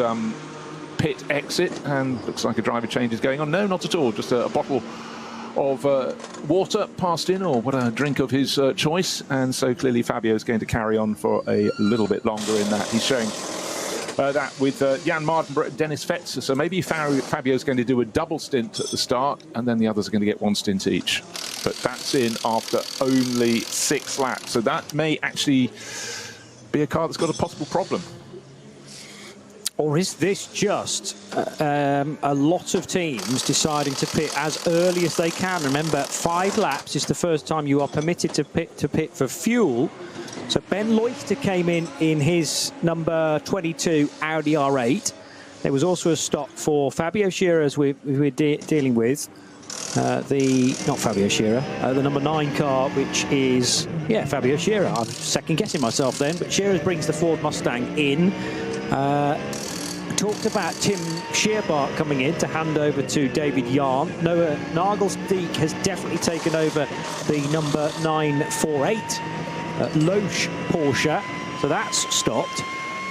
pit exit. And looks like a driver change is going on. No, not at all. Just a bottle of water passed in, or what, a drink of his choice. And so clearly Fabio is going to carry on for a little bit longer in that. He's showing that with Jan Mardenborough and Dennis Fetzer. So maybe Fabio's going to do a double stint at the start, and then the others are going to get 1 stint each. But that's in after only 6 laps. So that may actually be a car that's got a possible problem. Or is this just a lot of teams deciding to pit as early as they can? Remember, 5 laps is the first time you are permitted to pit for fuel. So Ben Leuchter came in his number 22 Audi R8. There was also a stop for Fabio Scherer, as we're dealing with. Not Fabio Scherer, the number 9 car, which is, yeah, Fabio Scherer. I'm second guessing myself then, but Scherer brings the Ford Mustang in. Talked about Tim Scheerbart coming in to hand over to David Yarn. Noah Nagelsdijk has definitely taken over the number 948 Loesch Porsche, so that's stopped.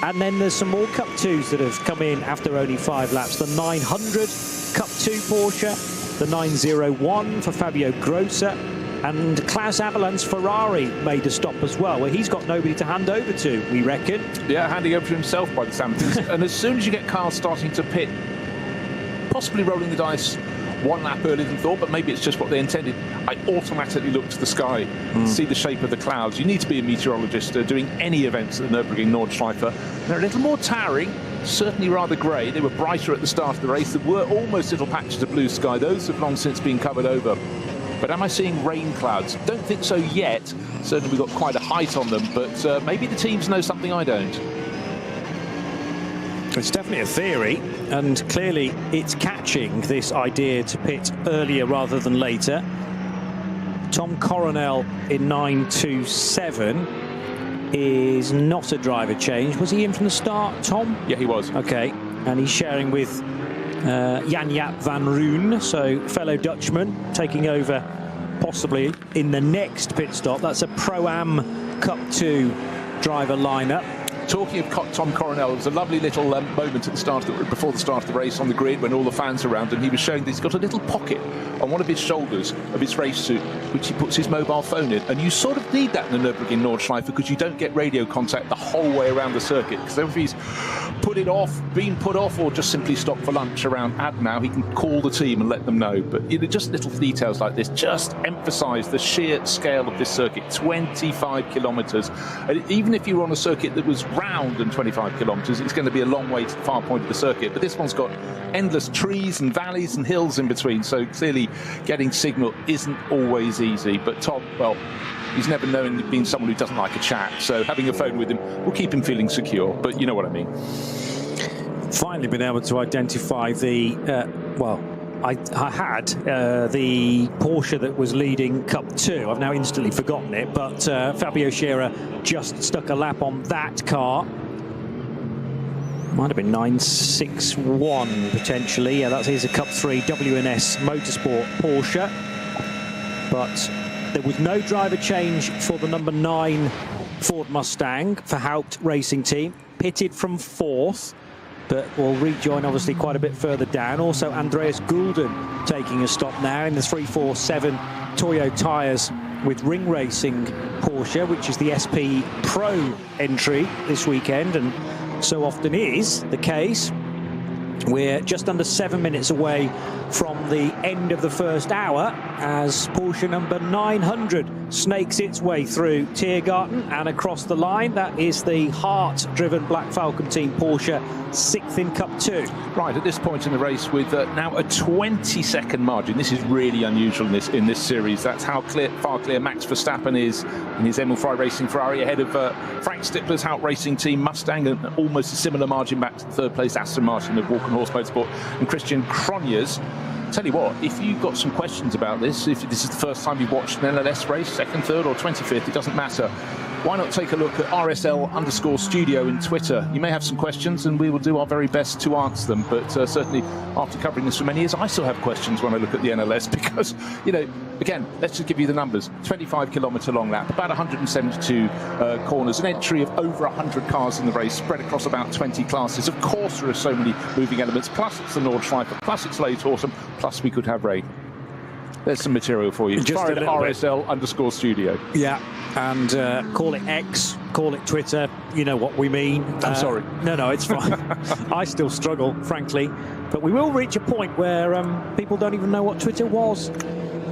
And then there's some more Cup 2s that have come in after only 5 laps. The 900 Cup 2 Porsche, the 901 for Fabio Grosser, and Klaus Abeland's Ferrari made a stop as well, where he's got nobody to hand over to, we reckon. Yeah, handing over to himself by the sound of things. And as soon as you get cars starting to pit, possibly rolling the dice 1 lap earlier than thought, but maybe it's just what they intended, I automatically look to the sky, see the shape of the clouds. You need to be a meteorologist doing any events at the Nürburgring Nordschleife. They're a little more towering, certainly rather grey. They were brighter at the start of the race. There were almost little patches of blue sky. Those have long since been covered over. But am I seeing rain clouds? Don't think so yet. Certainly we've got quite a height on them, but maybe the teams know something I don't. It's definitely a theory, and clearly it's catching, this idea to pit earlier rather than later. Tom Coronel in 927 is not a driver change. Was he in from the start, Tom? Yeah, he was. Okay, and he's sharing with Jan-Jaap van Roon, so fellow Dutchman, taking over possibly in the next pit stop. That's a Pro-Am Cup 2 driver lineup. Talking of Tom Coronel, there was a lovely little moment at the start before the start of the race on the grid when all the fans are around, and he was showing that he's got a little pocket on one of his shoulders of his race suit, which he puts his mobile phone in. And you sort of need that in the Nürburgring Nordschleife, because you don't get radio contact the whole way around the circuit. Because if he's been put off, or just simply stopped for lunch around Adenau, he can call the team and let them know. But just little details like this just emphasise the sheer scale of this circuit. 25 kilometres. And even if you were on a circuit that was round and 25 kilometres, it's going to be a long way to the far point of the circuit. But this one's got endless trees and valleys and hills in between, so clearly getting signal isn't always easy. But Tom, well, he's never known being someone who doesn't like a chat, so having a phone with him will keep him feeling secure. But you know what I mean. Finally been able to identify the I had the Porsche that was leading Cup 2. I've now instantly forgotten it, but Fabio Scherer just stuck a lap on that car. Might have been 961 potentially. Yeah, here's a Cup 3 WNS Motorsport Porsche. But there was no driver change for the number 9 Ford Mustang for Haupt Racing Team. Pitted from 4th. but will rejoin obviously quite a bit further down. Also Andreas Gulden taking a stop now in the 347 Toyo tyres with Ring Racing Porsche, which is the SP Pro entry this weekend, and so often is the case. We're just under 7 minutes away from the end of the first hour as Porsche number 900 snakes its way through Tiergarten and across the line. That is the Hart-driven Black Falcon team Porsche, 6th in Cup 2. Right, at this point in the race with now a 20-second margin. This is really unusual in this series. That's how far clear Max Verstappen is in his Emil Frey Racing Ferrari, ahead of Frank Stippler's Hout Racing team Mustang, and almost a similar margin back to the third place Aston Martin of Walk and Horse Motorsport and Christian Cronjes. Tell you what, if you've got some questions about this, if this is the first time you've watched an NLS race, 2nd, 3rd or 25th, it doesn't matter. Why not take a look at RSL_studio in Twitter? You may have some questions and we will do our very best to answer them. But certainly after covering this for many years, I still have questions when I look at the NLS because, you know, again, let's just give you the numbers. 25-kilometre long lap, about 172 corners, an entry of over 100 cars in the race, spread across about 20 classes. Of course, there are so many moving elements, plus it's the Nordschleife, plus it's late autumn, plus we could have rain. There's some material for you. Just at RSL_studio. Yeah, and call it X, call it Twitter, you know what we mean. I'm sorry. No, it's fine. I still struggle, frankly. But we will reach a point where people don't even know what Twitter was.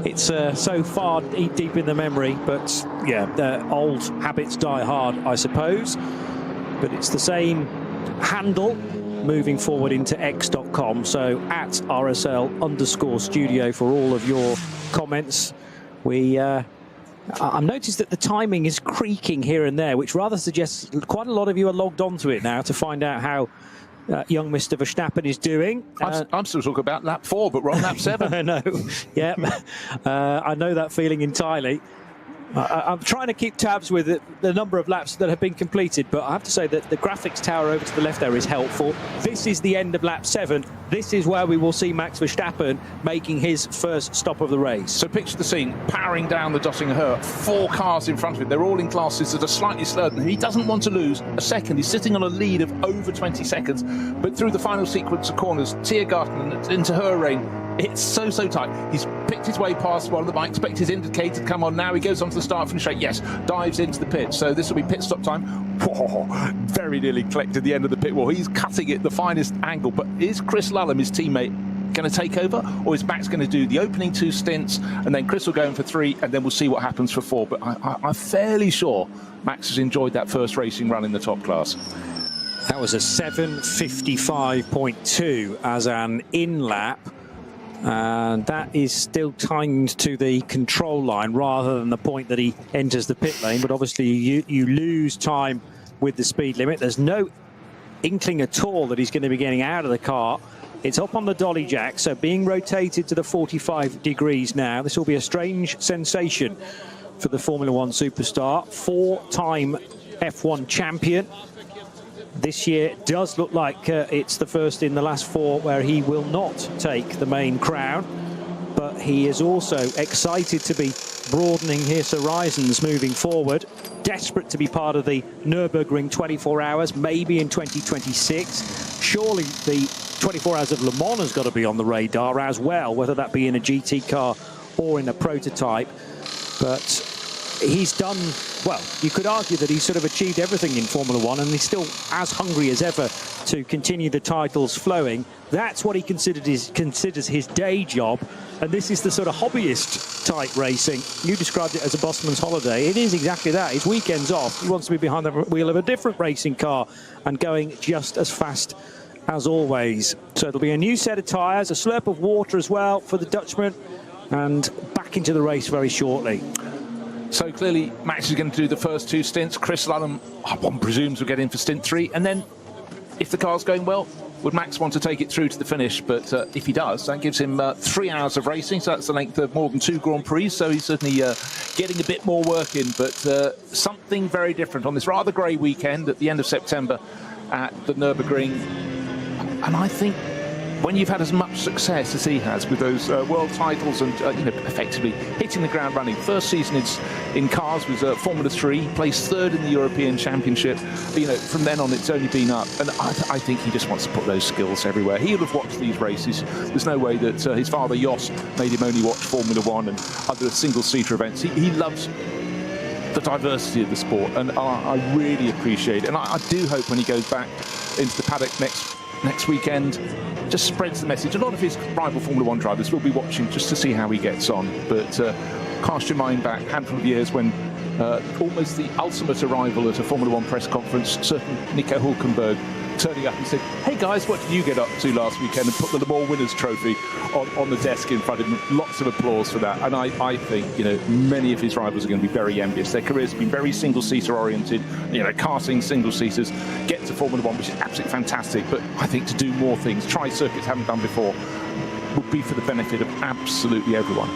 It's so far deep in the memory, but yeah, old habits die hard, I suppose. But it's the same handle moving forward into x.com, so at RSL_studio for all of your comments. I've noticed that the timing is creaking here and there, which rather suggests quite a lot of you are logged onto it now to find out how young Mr. Verstappen is doing. I'm still talking about lap 4, but we're on lap 7. I know, yeah. I know that feeling entirely. I'm trying to keep tabs with the number of laps that have been completed, but I have to say that the graphics tower over to the left there is helpful. This is the end of lap 7. This is where we will see Max Verstappen making his first stop of the race. So picture the scene, powering down the Dottinger Her, 4 cars in front of him. They're all in classes that are slightly slower than him. He doesn't want to lose a second. He's sitting on a lead of over 20 seconds. But through the final sequence of corners, Tiergarten and into Her Rain, it's so tight. He's picked his way past one of the bikes, expect his indicator to come on now. He goes on to the start finish straight. Yes, dives into the pit. So this will be pit stop time. Whoa, very nearly collected the end of the pit wall. He's cutting it the finest angle. But is Chris Lullam, his teammate, going to take over? Or is Max going to do the opening 2 stints and then Chris will go in for 3 and then we'll see what happens for 4? But I'm fairly sure Max has enjoyed that first racing run in the top class. That was a 7:55.2 as an in-lap. And that is still timed to the control line rather than the point that he enters the pit lane. But obviously you lose time with the speed limit. There's no inkling at all that he's going to be getting out of the car. It's up on the dolly jack, so being rotated to the 45 degrees now. This will be a strange sensation for the Formula One superstar. 4-time F1 champion. This year does look like it's the first in the last 4 where he will not take the main crown. But he is also excited to be broadening his horizons moving forward. Desperate to be part of the Nürburgring 24 hours, maybe in 2026. Surely the 24 hours of Le Mans has got to be on the radar as well, whether that be in a GT car or in a prototype. But he's done, well, you could argue that he's sort of achieved everything in Formula One and he's still as hungry as ever to continue the titles flowing. That's what he considers his day job, and this is the sort of hobbyist type racing. You described it as a bossman's holiday. It is exactly that. His weekend's off. He wants to be behind the wheel of a different racing car and going just as fast as always. So it'll be a new set of tyres, a slurp of water as well for the Dutchman, and back into the race very shortly. So clearly Max is going to do the first 2 stints. Chris Lullam, one presumes, will get in for stint 3. And then, if the car's going well, would Max want to take it through to the finish? But if he does, that gives him 3 hours of racing. So that's the length of more than 2 Grand Prix. So he's certainly getting a bit more work in. But something very different on this rather grey weekend at the end of September at the Nürburgring. And I think when you've had as much success as he has with those world titles and effectively hitting the ground running. First season in cars was Formula 3, placed third in the European Championship. From then on it's only been up, and I think he just wants to put those skills everywhere. He'll have watched these races. There's no way that his father Jos made him only watch Formula 1 and other single-seater events. He loves the diversity of the sport, and I really appreciate it. And I do hope when he goes back into the paddock next weekend, just spreads the message. A lot of his rival Formula 1 drivers will be watching just to see how he gets on. But cast your mind back a handful of years when almost the ultimate arrival at a Formula 1 press conference, certain Nico Hülkenberg turning up and said, "Hey guys, what did you get up to last weekend?" and put the Le Mans Winners Trophy on the desk in front of him. Lots of applause for that. And I think, many of his rivals are going to be very envious. Their careers have been very single-seater oriented. Karting single-seaters, get to Formula 1, which is absolutely fantastic. But I think to do more things, try circuits haven't done before, would be for the benefit of absolutely everyone.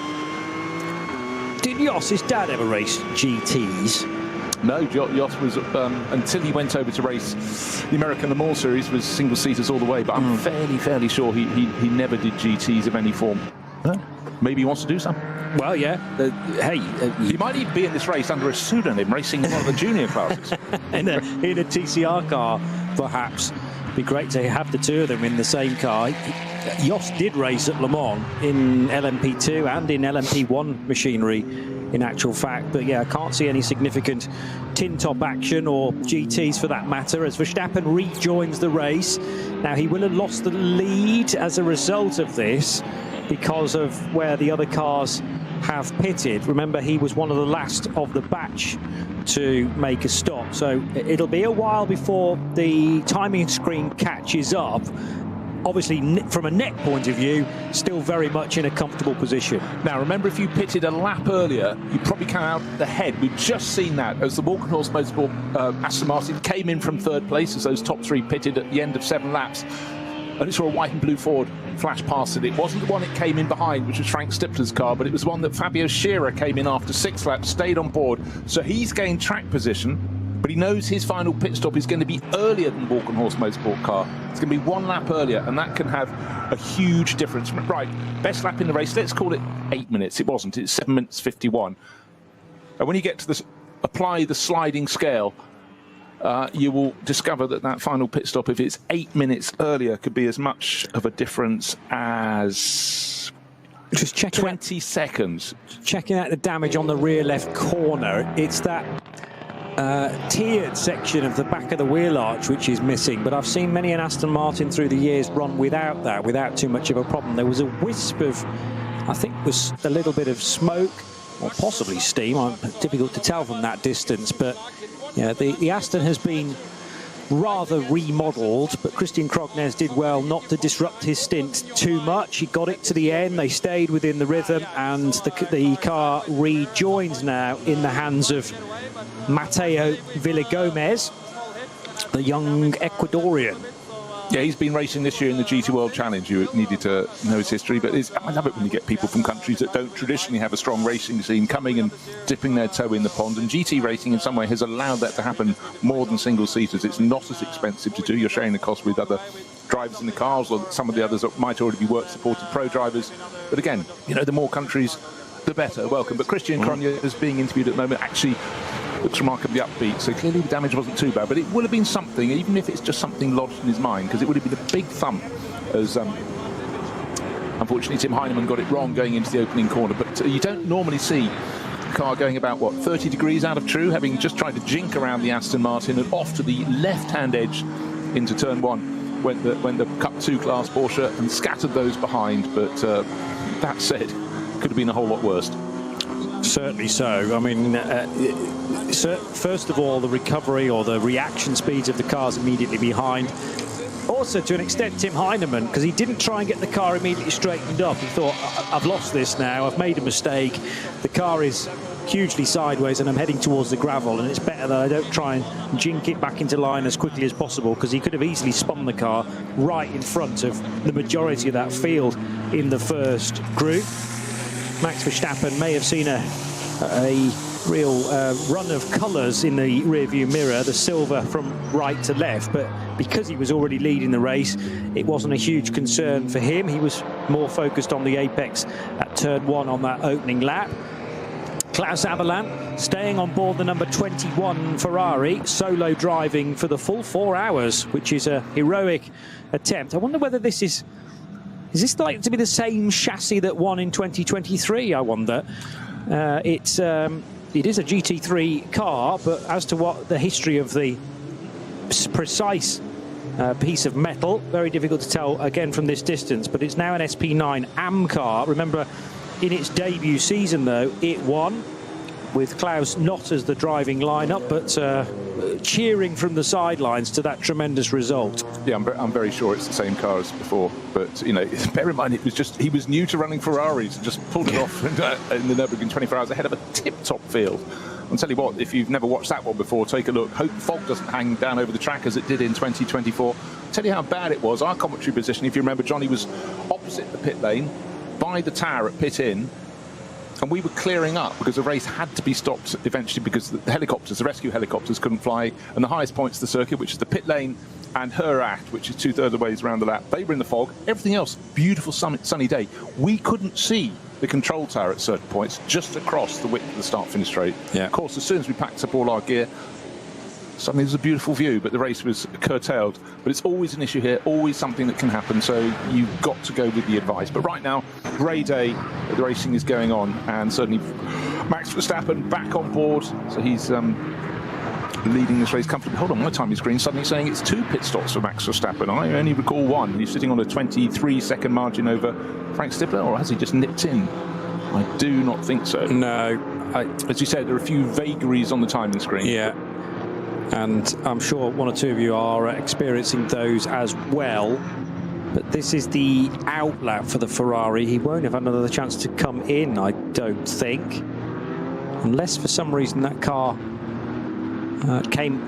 Did Jos's dad ever race GTs? No, Jos was, until he went over to race the American Le Mans Series, was single-seaters all the way, but I'm fairly sure he never did GTs of any form. Maybe he wants to do some. Well, yeah. He might even be in this race under a pseudonym, racing in one of the junior classes. in a TCR car, perhaps. Be great to have the two of them in the same car. Jos did race at Le Mans in LMP2 and in LMP1 machinery, in actual fact. But yeah, I can't see any significant tin top action, or GTs for that matter, as Verstappen rejoins the race. Now, he will have lost the lead as a result of this because of where the other cars have pitted. Remember, he was one of the last of the batch to make a stop. So it'll be a while before the timing screen catches up. Obviously, from a net point of view, still very much in a comfortable position. Now, remember, if you pitted a lap earlier, you probably come out ahead. We've just seen that as the Walkenhorst Motorsport Aston Martin came in from third place as those top three pitted at the end of 7 laps. And it saw a white and blue Ford flash past it. It wasn't the one it came in behind, which was Frank Stippler's car, but it was one that Fabio Scherer came in after 6 laps, stayed on board. So he's gained track position, but he knows his final pit stop is going to be earlier than the Walkenhorst Motorsport car. It's going to be 1 lap earlier, and that can have a huge difference. Right, best lap in the race, let's call it 8 minutes. It wasn't, it's 7 minutes 51. And when you get to this, apply the sliding scale, you will discover that final pit stop, if it's 8 minutes earlier, could be as much of a difference as just checking 20 seconds. Checking out the damage on the rear left corner. It's that tiered section of the back of the wheel arch which is missing, but I've seen many an Aston Martin through the years run without that, without too much of a problem. There was a wisp of, I think it was a little bit of smoke or possibly steam. Difficult to tell from that distance, but yeah, the Aston has been rather remodeled, but Christian Krognes did well not to disrupt his stint too much. He got it to the end, they stayed within the rhythm, and the car rejoins now in the hands of Mateo Villagomez, the young Ecuadorian. Yeah, he's been racing this year in the GT World Challenge. You needed to know his history, but I love it when you get people from countries that don't traditionally have a strong racing scene coming and dipping their toe in the pond. And GT racing, in some way, has allowed that to happen more than single-seaters. It's not as expensive to do. You're sharing the cost with other drivers in the cars, or some of the others that might already be work-supported pro drivers. But again, the more countries, the better. Welcome. But Christian Krognes is being interviewed at the moment. Actually, looks remarkably upbeat, so clearly the damage wasn't too bad, but it would have been something, even if it's just something lodged in his mind, because it would have been a big thump, as unfortunately Tim Heinemann got it wrong going into the opening corner. But you don't normally see the car going about, 30 degrees out of true, having just tried to jink around the Aston Martin and off to the left-hand edge into turn 1 when the Cup 2 class Porsche and scattered those behind. But that said, could have been a whole lot worse. Certainly so. I mean, first of all, the recovery or the reaction speeds of the cars immediately behind. Also, to an extent, Tim Heinemann, because he didn't try and get the car immediately straightened up. He thought, I've lost this now, I've made a mistake. The car is hugely sideways and I'm heading towards the gravel, and it's better that I don't try and jink it back into line as quickly as possible, because he could have easily spun the car right in front of the majority of that field in the first group. Max Verstappen may have seen a real run of colours in the rearview mirror, the silver from right to left, but because he was already leading the race, it wasn't a huge concern for him. He was more focused on the apex at turn 1 on that opening lap. Klaus Aberland staying on board the number 21 Ferrari, solo driving for the full 4 hours, which is a heroic attempt. I wonder whether this is this likely to be the same chassis that won in 2023, I wonder. It is a GT3 car, but as to what the history of the precise piece of metal, very difficult to tell again from this distance, but it's now an SP9 AM car. Remember, in its debut season, though, it won, with Klaus not as the driving lineup, but cheering from the sidelines to that tremendous result. Yeah, I'm very sure it's the same car as before. But, you know, bear in mind, it was just, he was new to running Ferraris and just pulled it off in the Nürburgring 24 hours ahead of a tip-top field. I'll tell you what, if you've never watched that one before, take a look. Hope fog doesn't hang down over the track as it did in 2024. I'll tell you how bad it was. Our commentary position, if you remember, Johnny was opposite the pit lane, by the tower at pit in, and we were clearing up because the race had to be stopped eventually because the helicopters, the rescue helicopters, couldn't fly, and the highest points of the circuit, which is the pit lane and her act, which is 2/3 of the ways around the lap, they were in the fog. Everything else, beautiful sunny day. We couldn't see the control tower at certain points, just across the width of the start-finish straight. Yeah. Of course, as soon as we packed up all our gear, suddenly there's a beautiful view, but the race was curtailed. But it's always an issue here, always something that can happen, so you've got to go with the advice. But right now, great day, the racing is going on, and certainly Max Verstappen back on board, so he's leading this race comfortably. Hold on, my time is green, suddenly saying it's 2 pit stops for Max Verstappen. I only recall 1. He's sitting on a 23-second margin over Frank Stippler, or has he just nipped in? I do not think so. No. As you said, there are a few vagaries on the timing screen. Yeah. And I'm sure 1 or 2 of you are experiencing those as well. But this is the out lap for the Ferrari. He won't have another chance to come in, I don't think. Unless for some reason that car came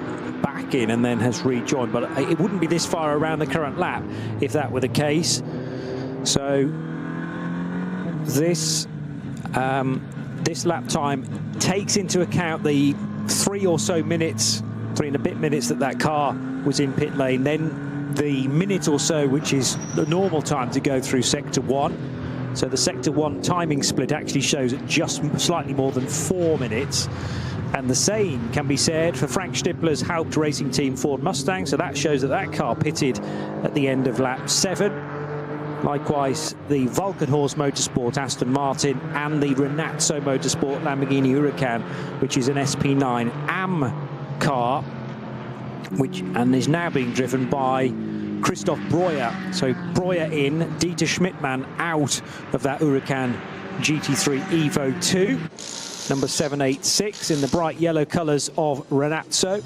back in and then has rejoined. But it wouldn't be this far around the current lap if that were the case. So this lap time takes into account the 3 or so minutes, 3 and a bit minutes that car was in pit lane, then the minute or so which is the normal time to go through sector 1. So the sector 1 timing split actually shows at just slightly more than 4 minutes. And the same can be said for Frank Stippler's Haupt Racing Team Ford Mustang. So that shows that car pitted at the end of lap 7. Likewise, the Valkenhorst Motorsport Aston Martin and the Renazzo Motorsport Lamborghini Huracan, which is an SP9 AM car, and is now being driven by Christoph Breuer. So Breuer in, Dieter Schmidtmann out of that Huracan GT3 Evo 2. Number 786 in the bright yellow colours of Renazzo.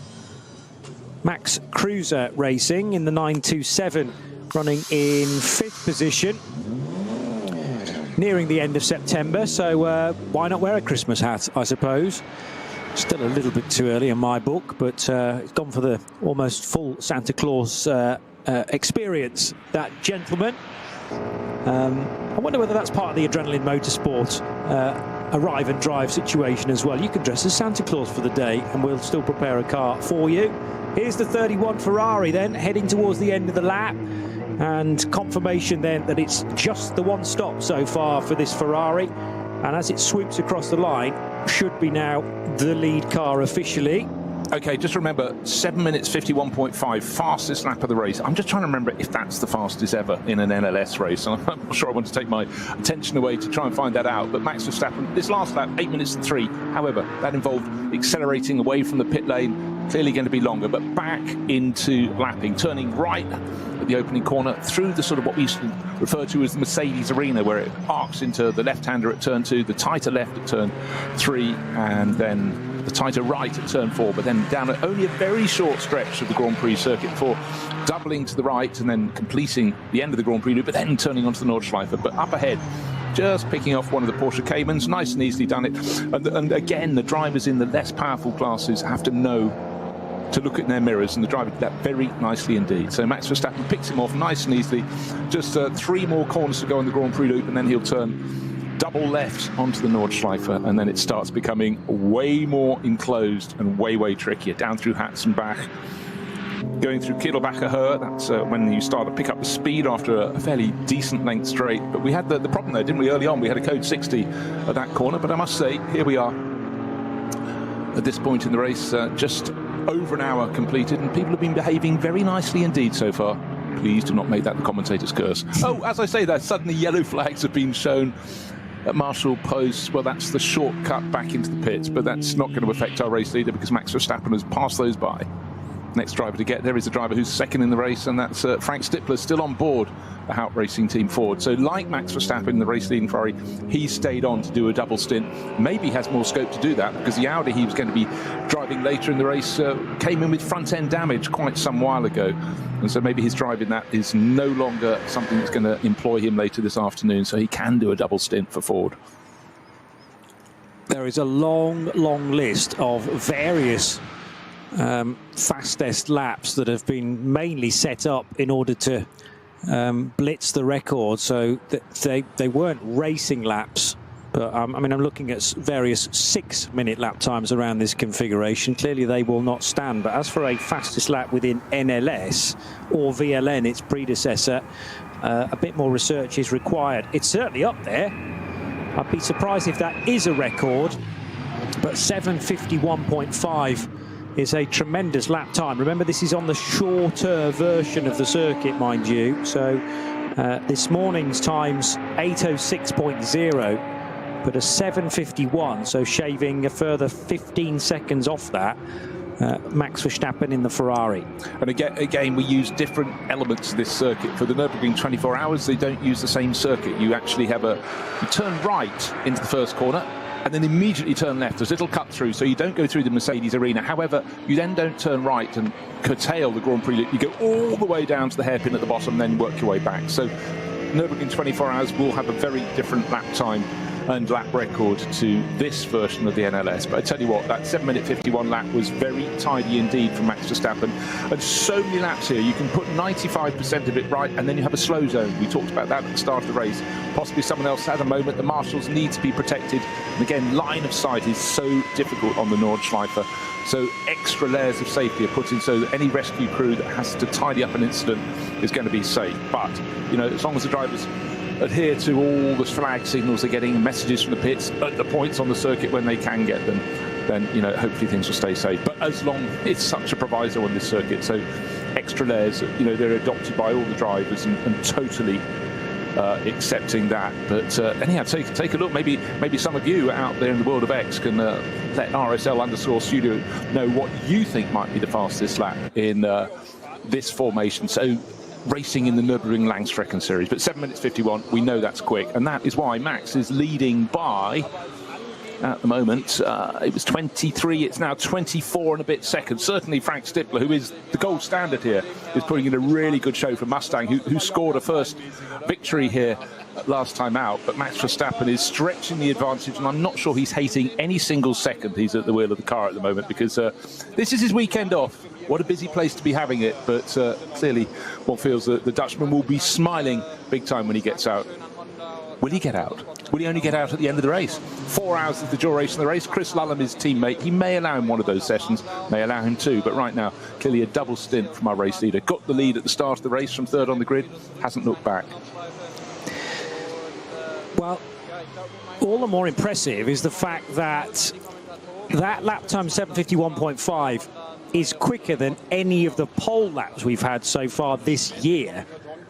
Max Kruse Racing in the 927, running in 5th position. Nearing the end of September, so why not wear a Christmas hat, I suppose. Still a little bit too early in my book, but it's gone for the almost full Santa Claus experience, that gentleman. I wonder whether that's part of the Adrenaline Motorsport arrive and drive situation as well. You can dress as Santa Claus for the day and we'll still prepare a car for you. Here's the 31 Ferrari then, heading towards the end of the lap. And confirmation then that it's just the 1 stop so far for this Ferrari. And as it swoops across the line, should be now the lead car officially. Okay, just remember, 7 minutes 51.5, fastest lap of the race. I'm just trying to remember if that's the fastest ever in an NLS race. I'm not sure I want to take my attention away to try and find that out. But Max Verstappen, this last lap, 8 minutes and 3. However, that involved accelerating away from the pit lane. Clearly going to be longer, but back into lapping, turning right at the opening corner through the sort of what we used to refer to as the Mercedes arena, where it arcs into the left-hander at turn 2, the tighter left at turn 3, and then the tighter right at turn 4, but then down at only a very short stretch of the Grand Prix circuit before doubling to the right and then completing the end of the Grand Prix loop, but then turning onto the Nordschleife. But up ahead, just picking off one of the Porsche Caymans, nice and easily done it. And again, the drivers in the less powerful classes have to know to look in their mirrors, and the driver did that very nicely indeed. So Max Verstappen picks him off nice and easily. Just 3 more corners to go in the Grand Prix loop, and then he'll turn double left onto the Nordschleife, and then it starts becoming way more enclosed and way trickier, down through Hatzenbach. going through Kielbacher Höhe. That's when you start to pick up the speed after a fairly decent length straight. But we had the problem there, didn't we, early on? We had a code 60 at that corner. But I must say, here we are at this point in the race, just over an hour completed, and people have been behaving very nicely indeed so far. Please do not make that the commentator's curse. Oh, as I say that, suddenly yellow flags have been shown at Marshall Post. Well, that's the shortcut back into the pits, but that's not going to affect our race leader because Max Verstappen has passed those by. Next driver to get there is the driver who's second in the race, and that's Frank Stippler, still on board the Hout Racing Team Ford. So like Max Verstappen, the race leading Ferrari, he stayed on to do a double stint. Maybe has more scope to do that because the Audi he was going to be driving later in the race came in with front end damage quite some while ago. And so maybe his driving that is no longer something that's going to employ him later this afternoon, so he can do a double stint for Ford. There is a long list of various fastest laps that have been mainly set up in order to blitz the record, so that they weren't racing laps, but I mean, I'm looking at various 6-minute lap times around this configuration. Clearly they will not stand, but as for a fastest lap within NLS or VLN, its predecessor, a bit more research is required. It's certainly up there. I'd be surprised if that is a record, but 7:51.5 is a tremendous lap time. Remember, this is on the shorter version of the circuit, mind you. So this morning's time's 8:06.0, but a 7:51, so shaving a further 15 seconds off that. Max Verstappen in the Ferrari. And again, we use different elements of this circuit. For the Nürburgring 24 hours, they don't use the same circuit. You actually have you turn right into the first corner, and then immediately turn left. There's a little cut through, so you don't go through the Mercedes arena. However, you then don't turn right and curtail the Grand Prix loop. You go all the way down to the hairpin at the bottom, then work your way back. So Nürburgring 24 hours will have a very different lap time and lap record to this version of the NLS. But I tell you what, that 7:51 lap was very tidy indeed from Max Verstappen. And so many laps here, you can put 95% of it right, and then you have a slow zone. We talked about that at the start of the race. Possibly someone else had a moment. The marshals need to be protected. And again, line of sight is so difficult on the Nordschleife. So extra layers of safety are put in so that any rescue crew that has to tidy up an incident is going to be safe. But, you know, as long as the drivers adhere to all the flag signals they're getting, messages from the pits at the points on the circuit when they can get them, then, you know, hopefully things will stay safe. But as long it's such a proviso on this circuit, so extra layers, you know, they're adopted by all the drivers and totally accepting that. But anyhow, take a look. Maybe some of you out there in the world of X can let RSL_studio know what you think might be the fastest lap in this formation. So racing in the Nürburgring Langstrecken series, but 7:51, we know that's quick, and that is why Max is leading by, at the moment, it was 23, it's now 24 and a bit seconds. Certainly Frank Stippler, who is the gold standard here, is putting in a really good show for Mustang, who scored a first victory here last time out. But Max Verstappen is stretching the advantage, and I'm not sure he's hating any single second he's at the wheel of the car at the moment, because this is his weekend off. What a busy place to be having it, but clearly one feels that the Dutchman will be smiling big time when he gets out. Will he get out? Will he only get out at the end of the race? 4 hours is the duration of the race. Chris Lullam, his teammate, he may allow him one of those sessions, may allow him two, but right now, clearly a double stint from our race leader. Got the lead at the start of the race from third on the grid, hasn't looked back. Well, all the more impressive is the fact that that lap time 7:51.5 is quicker than any of the pole laps we've had so far this year,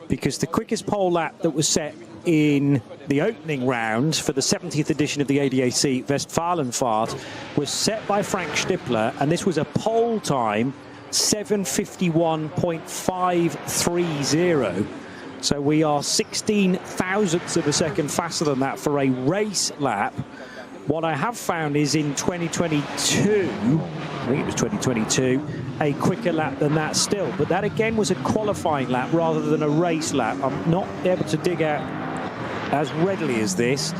because the quickest pole lap that was set in the opening round for the 70th edition of the ADAC Westfalenfahrt was set by Frank Stippler, and this was a pole time 7:51.530. So we are 16 thousandths of a second faster than that for a race lap. What I have found is in 2022, I think it was 2022, a quicker lap than that still. But that again was a qualifying lap rather than a race lap. I'm not able to dig out as readily as this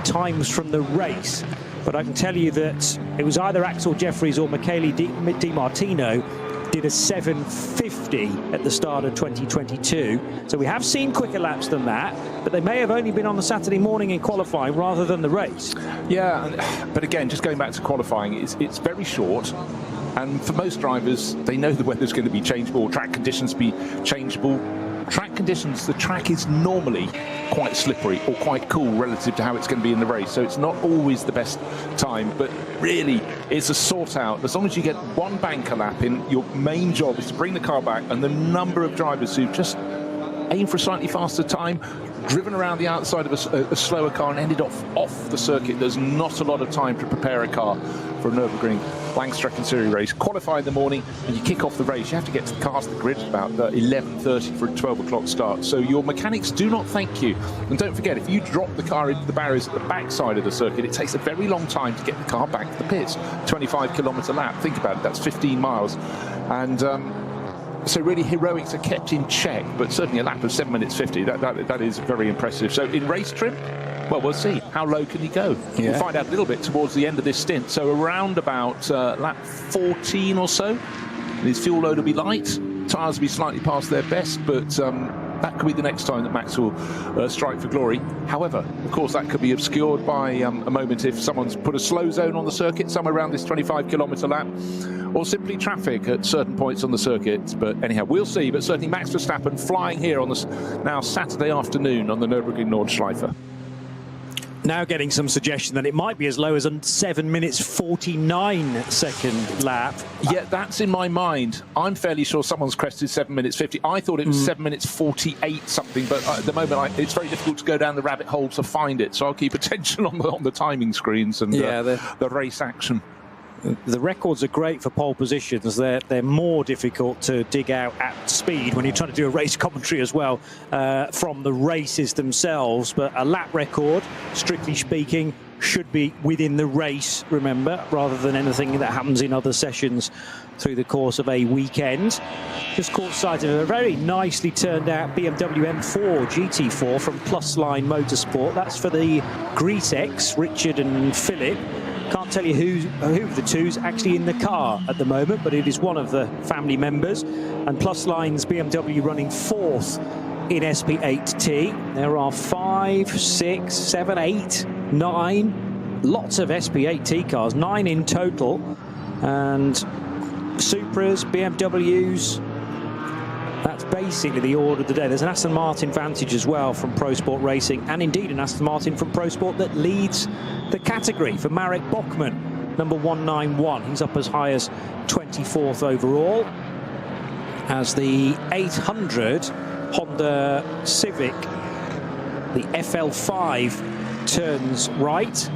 times from the race. But I can tell you that it was either Axel Jeffries or Michele Di Martino did a 7:50 at the start of 2022. So we have seen quicker laps than that, but they may have only been on the Saturday morning in qualifying rather than the race. Yeah, but again, just going back to qualifying, it's very short. And for most drivers, they know the weather's going to be changeable, track conditions be changeable. Track conditions, the track is normally quite slippery or quite cool relative to how it's going to be in the race. So it's not always the best time, but really it's a sort out. As long as you get one banker lap in, your main job is to bring the car back, and the number of drivers who just aim for a slightly faster time, driven around the outside of a slower car and ended off the circuit. There's not a lot of time to prepare a car for a Nürburgring Langstrecke Series race. Qualify in the morning and you kick off the race. You have to get to the cars, the grid about 11:30 for a 12 o'clock start. So your mechanics do not thank you. And don't forget, if you drop the car into the barriers at the back side of the circuit, it takes a very long time to get the car back to the pits. 25-kilometre lap. Think about it. That's 15 miles. And so really heroics are kept in check, but certainly a lap of 7 minutes 50, that is very impressive. So in race trim, well, we'll see. How low can he go? Yeah. We'll find out a little bit towards the end of this stint. So around about lap 14 or so, his fuel load will be light. Tyres will be slightly past their best, but that could be the next time that Max will strike for glory. However, of course, that could be obscured by a moment if someone's put a slow zone on the circuit, somewhere around this 25-kilometre lap, or simply traffic at certain points on the circuit. But anyhow, we'll see. But certainly Max Verstappen flying here on this now Saturday afternoon on the Nürburgring Nordschleife. Now getting some suggestion that it might be as low as a 7 minutes 49 second lap. Yeah, that's in my mind. I'm fairly sure someone's crested 7 minutes 50. I thought it was 7 minutes 48 something, but at the moment it's very difficult to go down the rabbit hole to find it. So I'll keep attention on the timing screens and the race action. The records are great for pole positions. They're more difficult to dig out at speed when you're trying to do a race commentary as well from the races themselves. But a lap record, strictly speaking, should be within the race, remember, rather than anything that happens in other sessions through the course of a weekend. Just caught sight of a very nicely turned out BMW M4 GT4 from Plus Line Motorsport. That's for the Greasex, Richard and Philip. Can't tell you who of the two's actually in the car at the moment, but it is one of the family members. And Plus Line's BMW running fourth in SP8T. There are 5, 6, 7, 8, 9, lots of SP8T cars, 9 in total. And Supras, BMWs, that's basically the order of the day. There's an Aston Martin Vantage as well from Pro Sport Racing, and indeed an Aston Martin from Pro Sport that leads the category for Marek Bachmann, number 191. He's up as high as 24th overall. As the 800 Honda Civic, the FL5, turns right,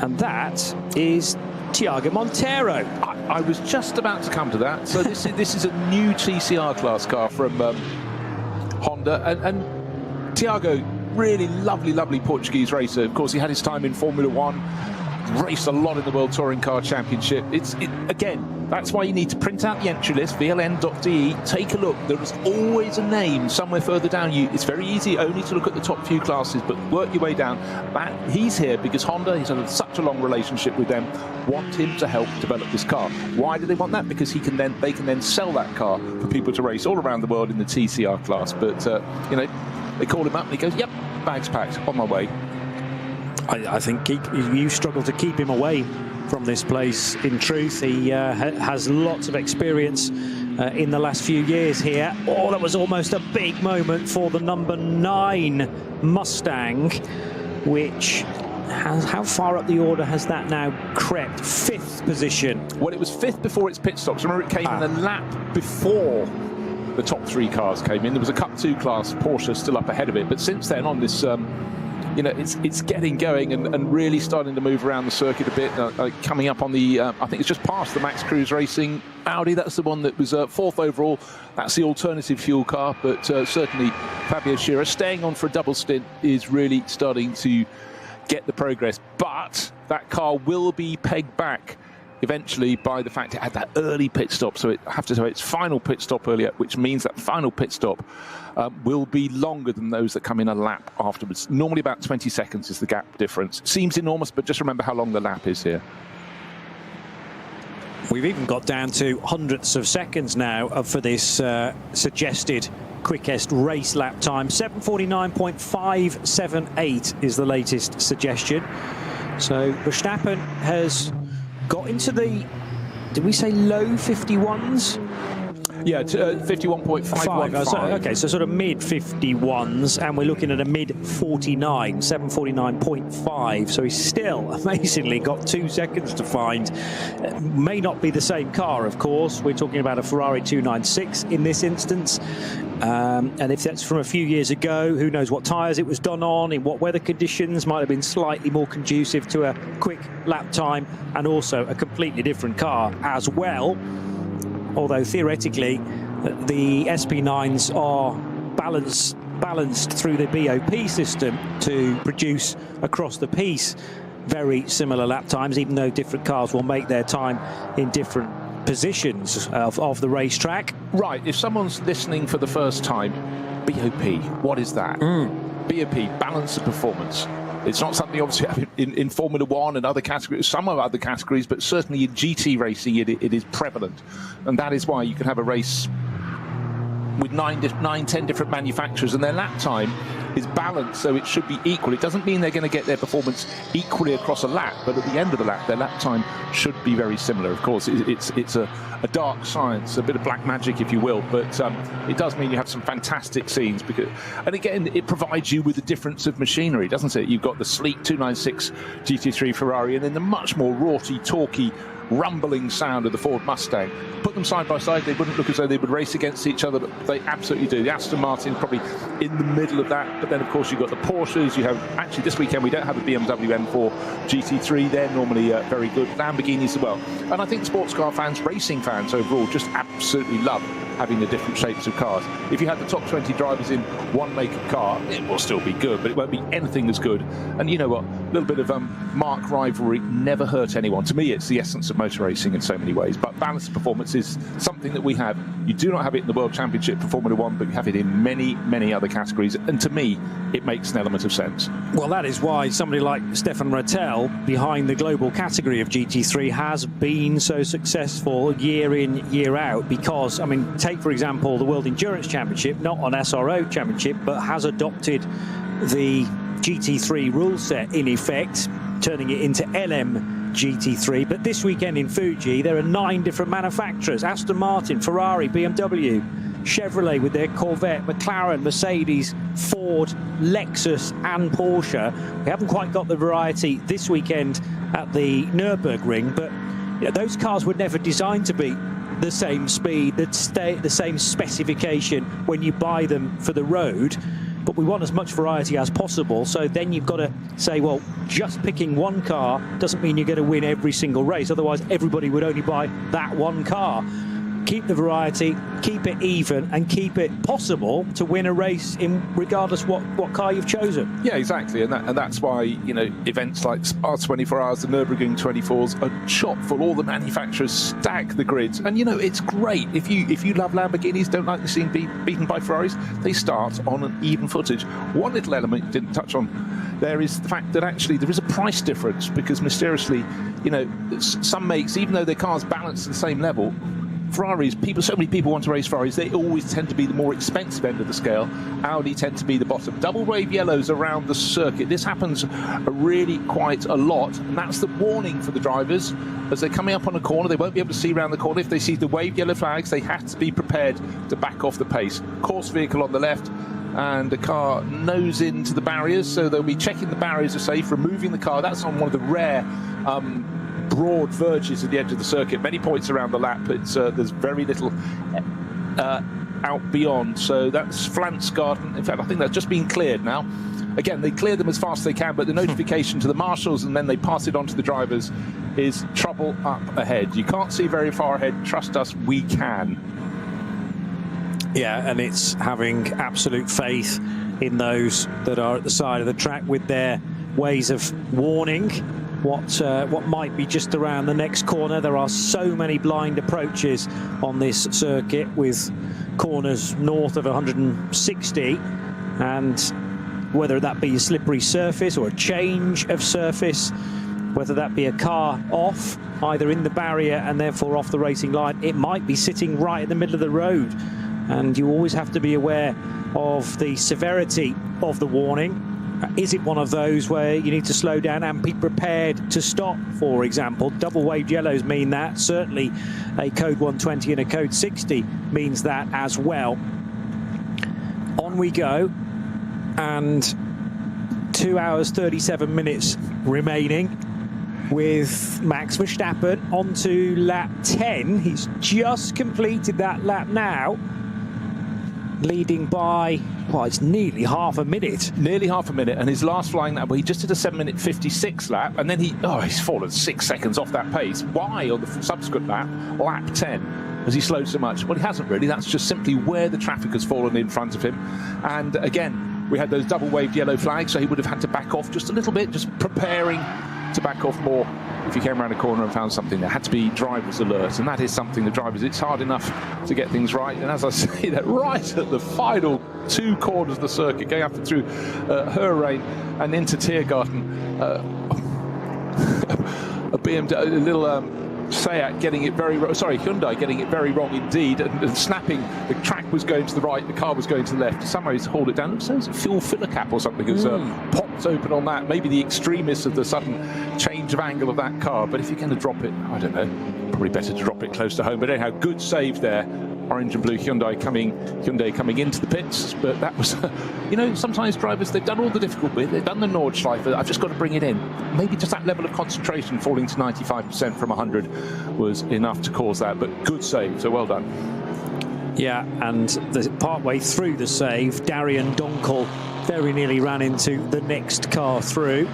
and that is Thiago Monteiro. I was just about to come to that. So this is a new TCR class car from Honda, and Thiago, really lovely Portuguese racer. Of course, he had his time in Formula One, raced a lot in the World Touring Car Championship. Again, that's why you need to print out the entry list, vln.de, take a look. There is always a name somewhere further down. It's very easy only to look at the top few classes, but work your way down. He's here because Honda, he's had such a long relationship with them, want him to help develop this car. Why do they want that? Because they can then sell that car for people to race all around the world in the TCR class. But, they call him up and he goes, yep, bags packed, on my way. I think you struggle to keep him away from this place. In truth, he has lots of experience in the last few years here. Oh, that was almost a big moment for the number 9 Mustang, which how far up the order has that now crept? 5th position. Well, it was 5th before its pit stops. Remember, it came in a lap before the top 3 cars came in. There was a Cup 2 class Porsche still up ahead of it, but since then on this it's getting going and really starting to move around the circuit a bit. Coming up on the, I think it's just past the Max Cruz Racing Audi. That's the one that was 4th overall. That's the alternative fuel car, but certainly Fabio Scherer staying on for a double stint is really starting to get the progress. But that car will be pegged back eventually by the fact it had that early pit stop, so it have to have its final pit stop earlier, which means that final pit stop will be longer than those that come in a lap afterwards. Normally about 20 seconds is the gap difference. Seems enormous, but just remember how long the lap is here. We've even got down to hundredths of seconds now for this suggested quickest race lap time. 7:49.578 is the latest suggestion. So Verstappen has got into the did we say low 51s? Yeah, 51.515. Okay, so sort of mid 51s, and we're looking at a mid 49, 749.5. So he's still amazingly got 2 seconds to find. May not be the same car, of course. We're talking about a Ferrari 296 in this instance. And if that's from a few years ago, who knows what tyres it was done on, in what weather conditions, might have been slightly more conducive to a quick lap time, and also a completely different car as well. Although theoretically, the SP9s are balanced through the BOP system to produce across the piece very similar lap times, even though different cars will make their time in different positions of the racetrack. Right, if someone's listening for the first time, BOP, what is that? BOP, balance of performance. It's not something obviously in Formula One and other categories, some of other categories, but certainly in GT racing it is prevalent. And that is why you can have a race with 10 different manufacturers and their lap time is balanced, so it should be equal. It doesn't mean they're going to get their performance equally across a lap, but at the end of the lap, their lap time should be very similar. Of course, it's a dark science, a bit of black magic, if you will, but it does mean you have some fantastic scenes. And again, it provides you with a difference of machinery, doesn't it? You've got the sleek 296 GT3 Ferrari, and then the much more raughty, torquey, rumbling sound of the Ford Mustang. Put them side by side, they wouldn't look as though they would race against each other, but they absolutely do. The Aston Martin probably in the middle of that, but then of course you've got the Porsches. You have, actually this weekend we don't have a BMW M4 GT3, they're normally very good. Lamborghinis as well. And I think sports car fans, racing fans overall, just absolutely love having the different shapes of cars. If you had the top 20 drivers in one make of car, it will still be good, but it won't be anything as good. And you know what, a little bit of mark rivalry never hurt anyone. To me, it's the essence of motor racing in so many ways. But balanced performance is something that we have. You do not have it in the World Championship for Formula One, but you have it in many, many other categories. And to me, it makes an element of sense. Well, that is why somebody like Stefan Rattel, behind the global category of GT3, has been so successful year in, year out. Because, I mean, take, for example, the World Endurance Championship, not an SRO Championship, but has adopted the GT3 rule set in effect, turning it into LM GT3. But this weekend in Fuji, there are 9 different manufacturers: Aston Martin, Ferrari, BMW, Chevrolet with their Corvette, McLaren, Mercedes, Ford, Lexus and Porsche. We haven't quite got the variety this weekend at the Nürburgring, but you know, those cars were never designed to be the same speed, the same specification when you buy them for the road. But we want as much variety as possible. So then you've got to say, well, just picking one car doesn't mean you're going to win every single race. Otherwise, everybody would only buy that one car. Keep the variety, keep it even, and keep it possible to win a race in regardless what car you've chosen. Yeah, exactly, and that's why, you know, events like Spa 24 Hours, the Nürburgring 24s are chock full. All the manufacturers stack the grids, and you know it's great. If you love Lamborghinis, don't like to see them beaten by Ferraris, they start on an even footage. One little element you didn't touch on there is the fact that actually there is a price difference, because mysteriously, you know, some makes, even though their cars balance at the same level, Ferraris, so many people want to race Ferraris, they always tend to be the more expensive end of the scale. Audi tend to be the bottom. Double wave yellows around the circuit. This happens really quite a lot, and that's the warning for the drivers. As they're coming up on a corner, they won't be able to see around the corner. If they see the wave yellow flags, they have to be prepared to back off the pace. Course vehicle on the left, and the car nose into the barriers, so they'll be checking the barriers are safe, removing the car. That's on one of the rare broad verges at the edge of the circuit. Many points around the lap. There's very little out beyond. So that's Flansgarden. In fact, I think that's just been cleared now. Again, they clear them as fast as they can, but the notification to the marshals and then they pass it on to the drivers is trouble up ahead. You can't see very far ahead. Trust us, we can. Yeah, and it's having absolute faith in those that are at the side of the track with their ways of warning what might be just around the next corner. There are so many blind approaches on this circuit, with corners north of 160, and whether that be a slippery surface or a change of surface, whether that be a car off, either in the barrier and therefore off the racing line, it might be sitting right in the middle of the road. And you always have to be aware of the severity of the warning. Is it one of those where you need to slow down and be prepared to stop, for example? Double waved yellows mean that. Certainly a code 120 and a code 60 means that as well. On we go, and 2 hours 37 minutes remaining with Max Verstappen onto lap 10. He's just completed that lap now, leading by, well, it's nearly half a minute. Nearly half a minute, and his last flying lap, well, he just did a 7-minute 56 lap, and then he's fallen 6 seconds off that pace. Why on the subsequent lap, lap 10, has he slowed so much? Well, he hasn't really. That's just simply where the traffic has fallen in front of him. And again, we had those double waved yellow flags, so he would have had to back off just a little bit, just preparing to back off more if he came around a corner and found something. There had to be driver's alert, and that is something the drivers, it's hard enough to get things right. And as I say, that right at the final 2 corners of the circuit, going up and through Herrain and into Tiergarten, a BMW, a little Seat getting it very wrong, sorry, Hyundai getting it very wrong indeed, and snapping. The track was going to the right, the car was going to the left. Somehow he's hauled it down. So it's a fuel filler cap or something has popped open on that. Maybe the extremists of the sudden change of angle of that car. But if you're going to drop it, I don't know, probably better to drop it close to home. But anyhow, good save there. Orange and blue Hyundai coming into the pits, but that was, you know, sometimes drivers, they've done all the difficult bit, they've done the Nordschleife, I've just got to bring it in. Maybe just that level of concentration, falling to 95% from 100 was enough to cause that, but good save, so well done. Yeah, and partway through the save, Darian Donkel very nearly ran into the next car through.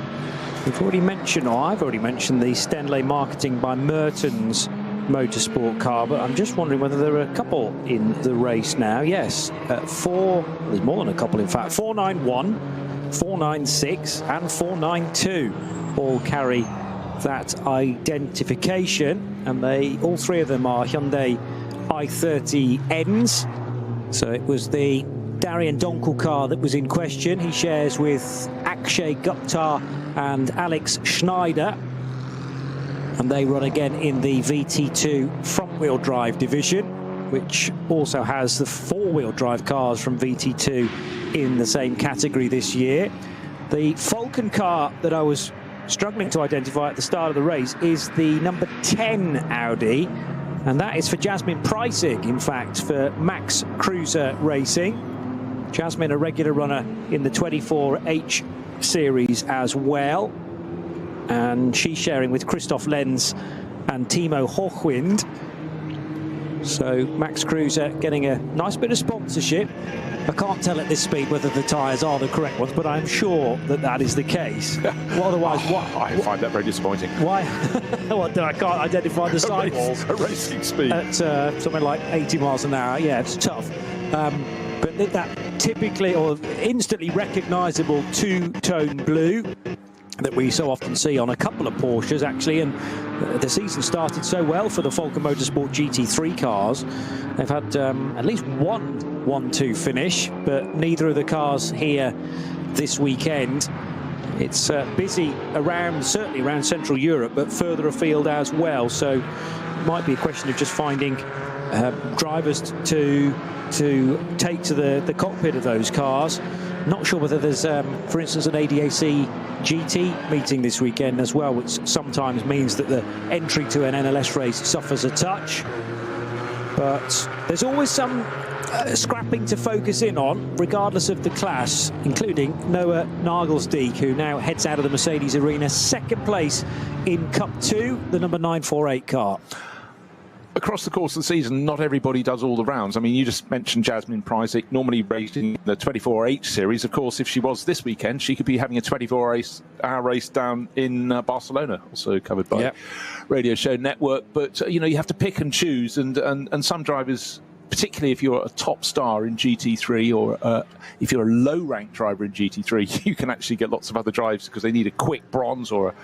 We've already mentioned, or I've already mentioned, the Stenley Marketing by Mertens motorsport car, but I'm just wondering whether there are a couple in the race now. Yes, there's more than a couple in fact. 491, 496 and 492 all carry that identification, and all 3 of them are Hyundai i30Ns. So it was the Darian Donkel car that was in question. He shares with Akshay Gupta and Alex Schneider, and they run again in the VT2 front-wheel drive division, which also has the 4-wheel drive cars from VT2 in the same category this year. The Falcon car that I was struggling to identify at the start of the race is the number 10 Audi, and that is for Jasmine Preissig, in fact, for Max Cruiser Racing. Jasmine, a regular runner in the 24H series as well, and she's sharing with Christoph Lenz and Timo Hochwind. So Max Cruiser getting a nice bit of sponsorship. I can't tell at this speed whether the tyres are the correct ones, but I'm sure that that is the case. Well, otherwise, I find that very disappointing. Why? What, I can't identify the signs at racing speed at something like 80 miles an hour. Yeah, it's tough. But that typically or instantly recognisable 2-tone blue that we so often see on a couple of Porsches, actually, and the season started so well for the Falcon Motorsport GT3 cars. They've had at least one 1-2 finish, but neither of the cars here this weekend. It's busy certainly around Central Europe, but further afield as well. So it might be a question of just finding drivers to take to the cockpit of those cars. Not sure whether there's, for instance, an ADAC GT meeting this weekend as well, which sometimes means that the entry to an NLS race suffers a touch. But there's always some scrapping to focus in on, regardless of the class, including Noah Nagelsdijk, who now heads out of the Mercedes arena, second place in Cup 2, the number 948 car. Across the course of the season, not everybody does all the rounds. I mean, you just mentioned Jasmine Preissig, normally racing the 24H series. Of course, if she was this weekend, she could be having a 24-hour race down in Barcelona, also covered by Radio Show Network. But, you know, you have to pick and choose, and some drivers, particularly if you're a top star in GT3 or if you're a low-ranked driver in GT3, you can actually get lots of other drives because they need a quick bronze or a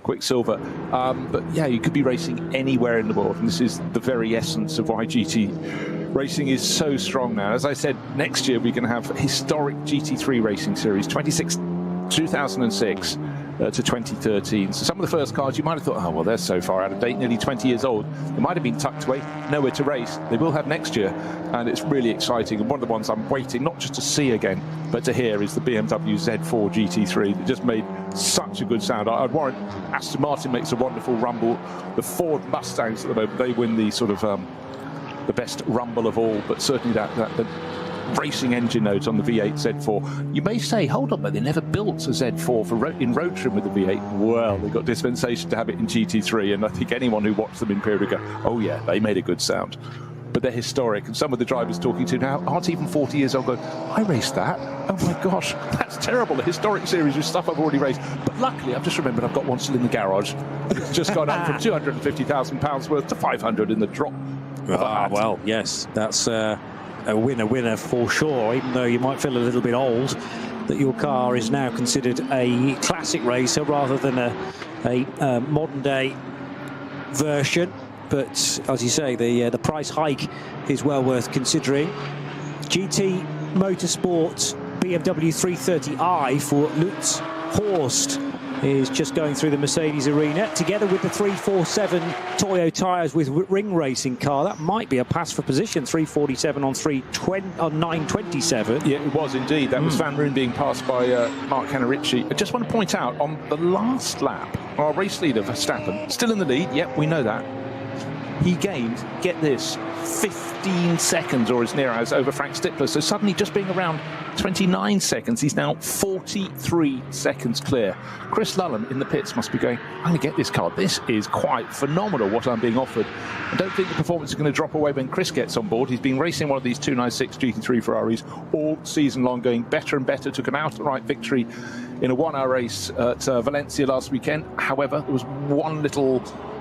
quick silver. But yeah, you could be racing anywhere in the world, and this is the very essence of why GT racing is so strong now. As I said, next year we're going to have historic GT3 racing series, 2006, to 2013. So some of the first cars you might have thought, oh, well, they're so far out of date, nearly 20 years old. They might have been tucked away, nowhere to race. They will have next year, and it's really exciting. And one of the ones I'm waiting not just to see again, but to hear is the BMW Z4 GT3 that just made such a good sound. I'd warrant Aston Martin makes a wonderful rumble. The Ford Mustangs at the moment, they win the sort of the best rumble of all, but certainly the racing engine note on the V8 Z4. You may say, hold on, but they never built a Z4 for in road trim with the V8. Well, they got dispensation to have it in GT3, and I think anyone who watched them in period would go, oh yeah, they made a good sound. But they're historic, and some of the drivers talking to now aren't even 40 years old, go, I raced that. Oh my gosh, that's terrible. A historic series with stuff I've already raced. But luckily, I've just remembered I've got one still in the garage. It's just gone up from £250,000 worth to 500 in the drop. Well, yes, that's a winner for sure, even though you might feel a little bit old, that your car is now considered a classic racer rather than a modern day version. But as you say, the price hike is well worth considering. GT Motorsport BMW 330i for Lutz Horst is just going through the Mercedes arena, together with the 347 Toyo tyres with Ring Racing car. That might be a pass for position, 347 on 927. Yeah, it was indeed. That was Van Roon being passed by Mark Canaricci. I just want to point out, on the last lap, our race leader, Verstappen, still in the lead. Yep, we know that. He gained, get this, 15 seconds or as near as over Frank Stippler. So suddenly, just being around 29 seconds, he's now 43 seconds clear. Chris Lullam in the pits must be going, I'm going to get this car. This is quite phenomenal what I'm being offered. I don't think the performance is going to drop away when Chris gets on board. He's been racing one of these 296 GT3 Ferraris all season long, going better and better. Took an outright victory in a 1 hour race at Valencia last weekend. However, there was one little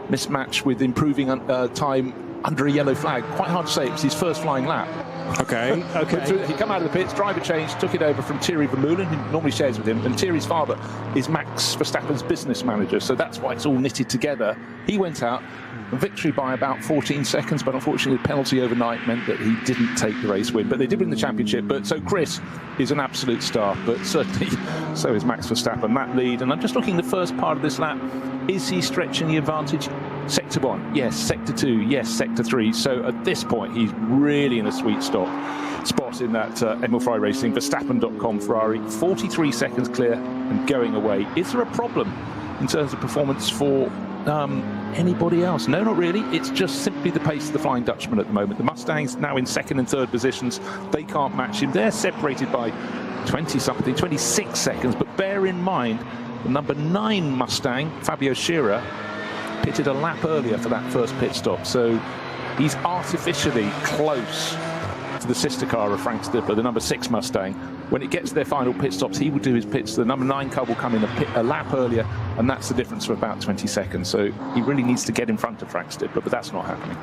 mismatch with improving time under a yellow flag. Quite hard to say. It was his first flying lap. Okay. He come out of the pits, driver change, took it over from Thierry Vermeulen, who normally shares with him, and Thierry's father is Max Verstappen's business manager, so that's why it's all knitted together. He went out, victory by about 14 seconds, but unfortunately the penalty overnight meant that he didn't take the race win, but they did win the championship. But so Chris is an absolute star, but certainly so is Max Verstappen. That lead, and I'm just looking at the first part of this lap. Is he stretching the advantage? Sector 1, yes. Sector 2, yes. Sector 3. So at this point, he's really in a sweet spot in that Emil Frey Racing, Verstappen.com Ferrari, 43 seconds clear and going away. Is there a problem in terms of performance for anybody else? No, not really. It's just simply the pace of the Flying Dutchman at the moment. The Mustangs now in second and third positions. They can't match him. They're separated by 20-something, 26 seconds. But bear in mind, the number 9 Mustang, Fabio Scherer, pitted a lap earlier for that first pit stop. So he's artificially close to the sister car of Frank Stippler, the number 6 Mustang. When it gets to their final pit stops, he will do his pits. The number 9 car will come in a lap earlier, and that's the difference of about 20 seconds. So he really needs to get in front of Frank Stippler, but that's not happening.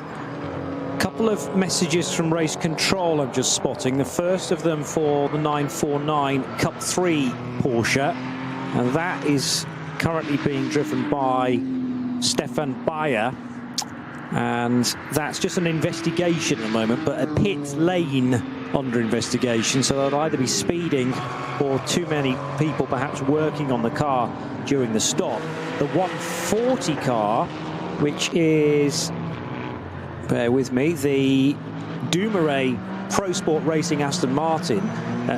Couple of messages from race control I'm just spotting. The first of them for the 949 Cup 3 Porsche, and that is currently being driven by Stefan Bayer, and that's just an investigation at the moment, but a pit lane under investigation, so they'll either be speeding or too many people perhaps working on the car during the stop. The 140 car, which is, bear with me, the Dumoulin Pro Sport Racing Aston Martin.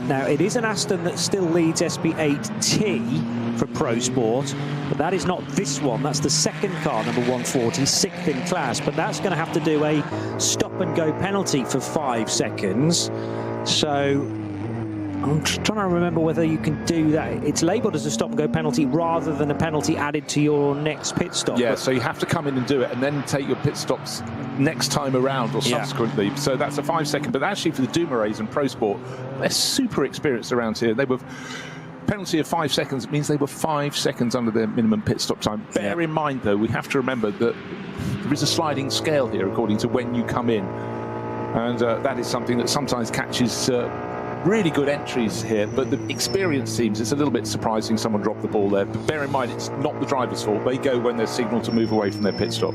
Now, it is an Aston that still leads SP8T for Pro Sport, but that is not this one. That's the second car, number 140, 6th in class, but that's going to have to do a stop-and-go penalty for 5 seconds. So I'm trying to remember whether you can do that. It's labelled as a stop-and-go penalty rather than a penalty added to your next pit stop. Yeah, so you have to come in and do it and then take your pit stops next time around or subsequently. So that's a 5 second. But actually for the Dumoulins and Pro Sport, they're super experienced around here. They were penalty of 5 seconds. It means they were 5 seconds under their minimum pit stop time. Bear in mind, though, we have to remember that there is a sliding scale here according to when you come in. And that is something that sometimes catches really good entries here, but the experience teams, it's a little bit surprising someone dropped the ball there. But bear in mind, it's not the driver's fault. They go when they're signalled to move away from their pit stop.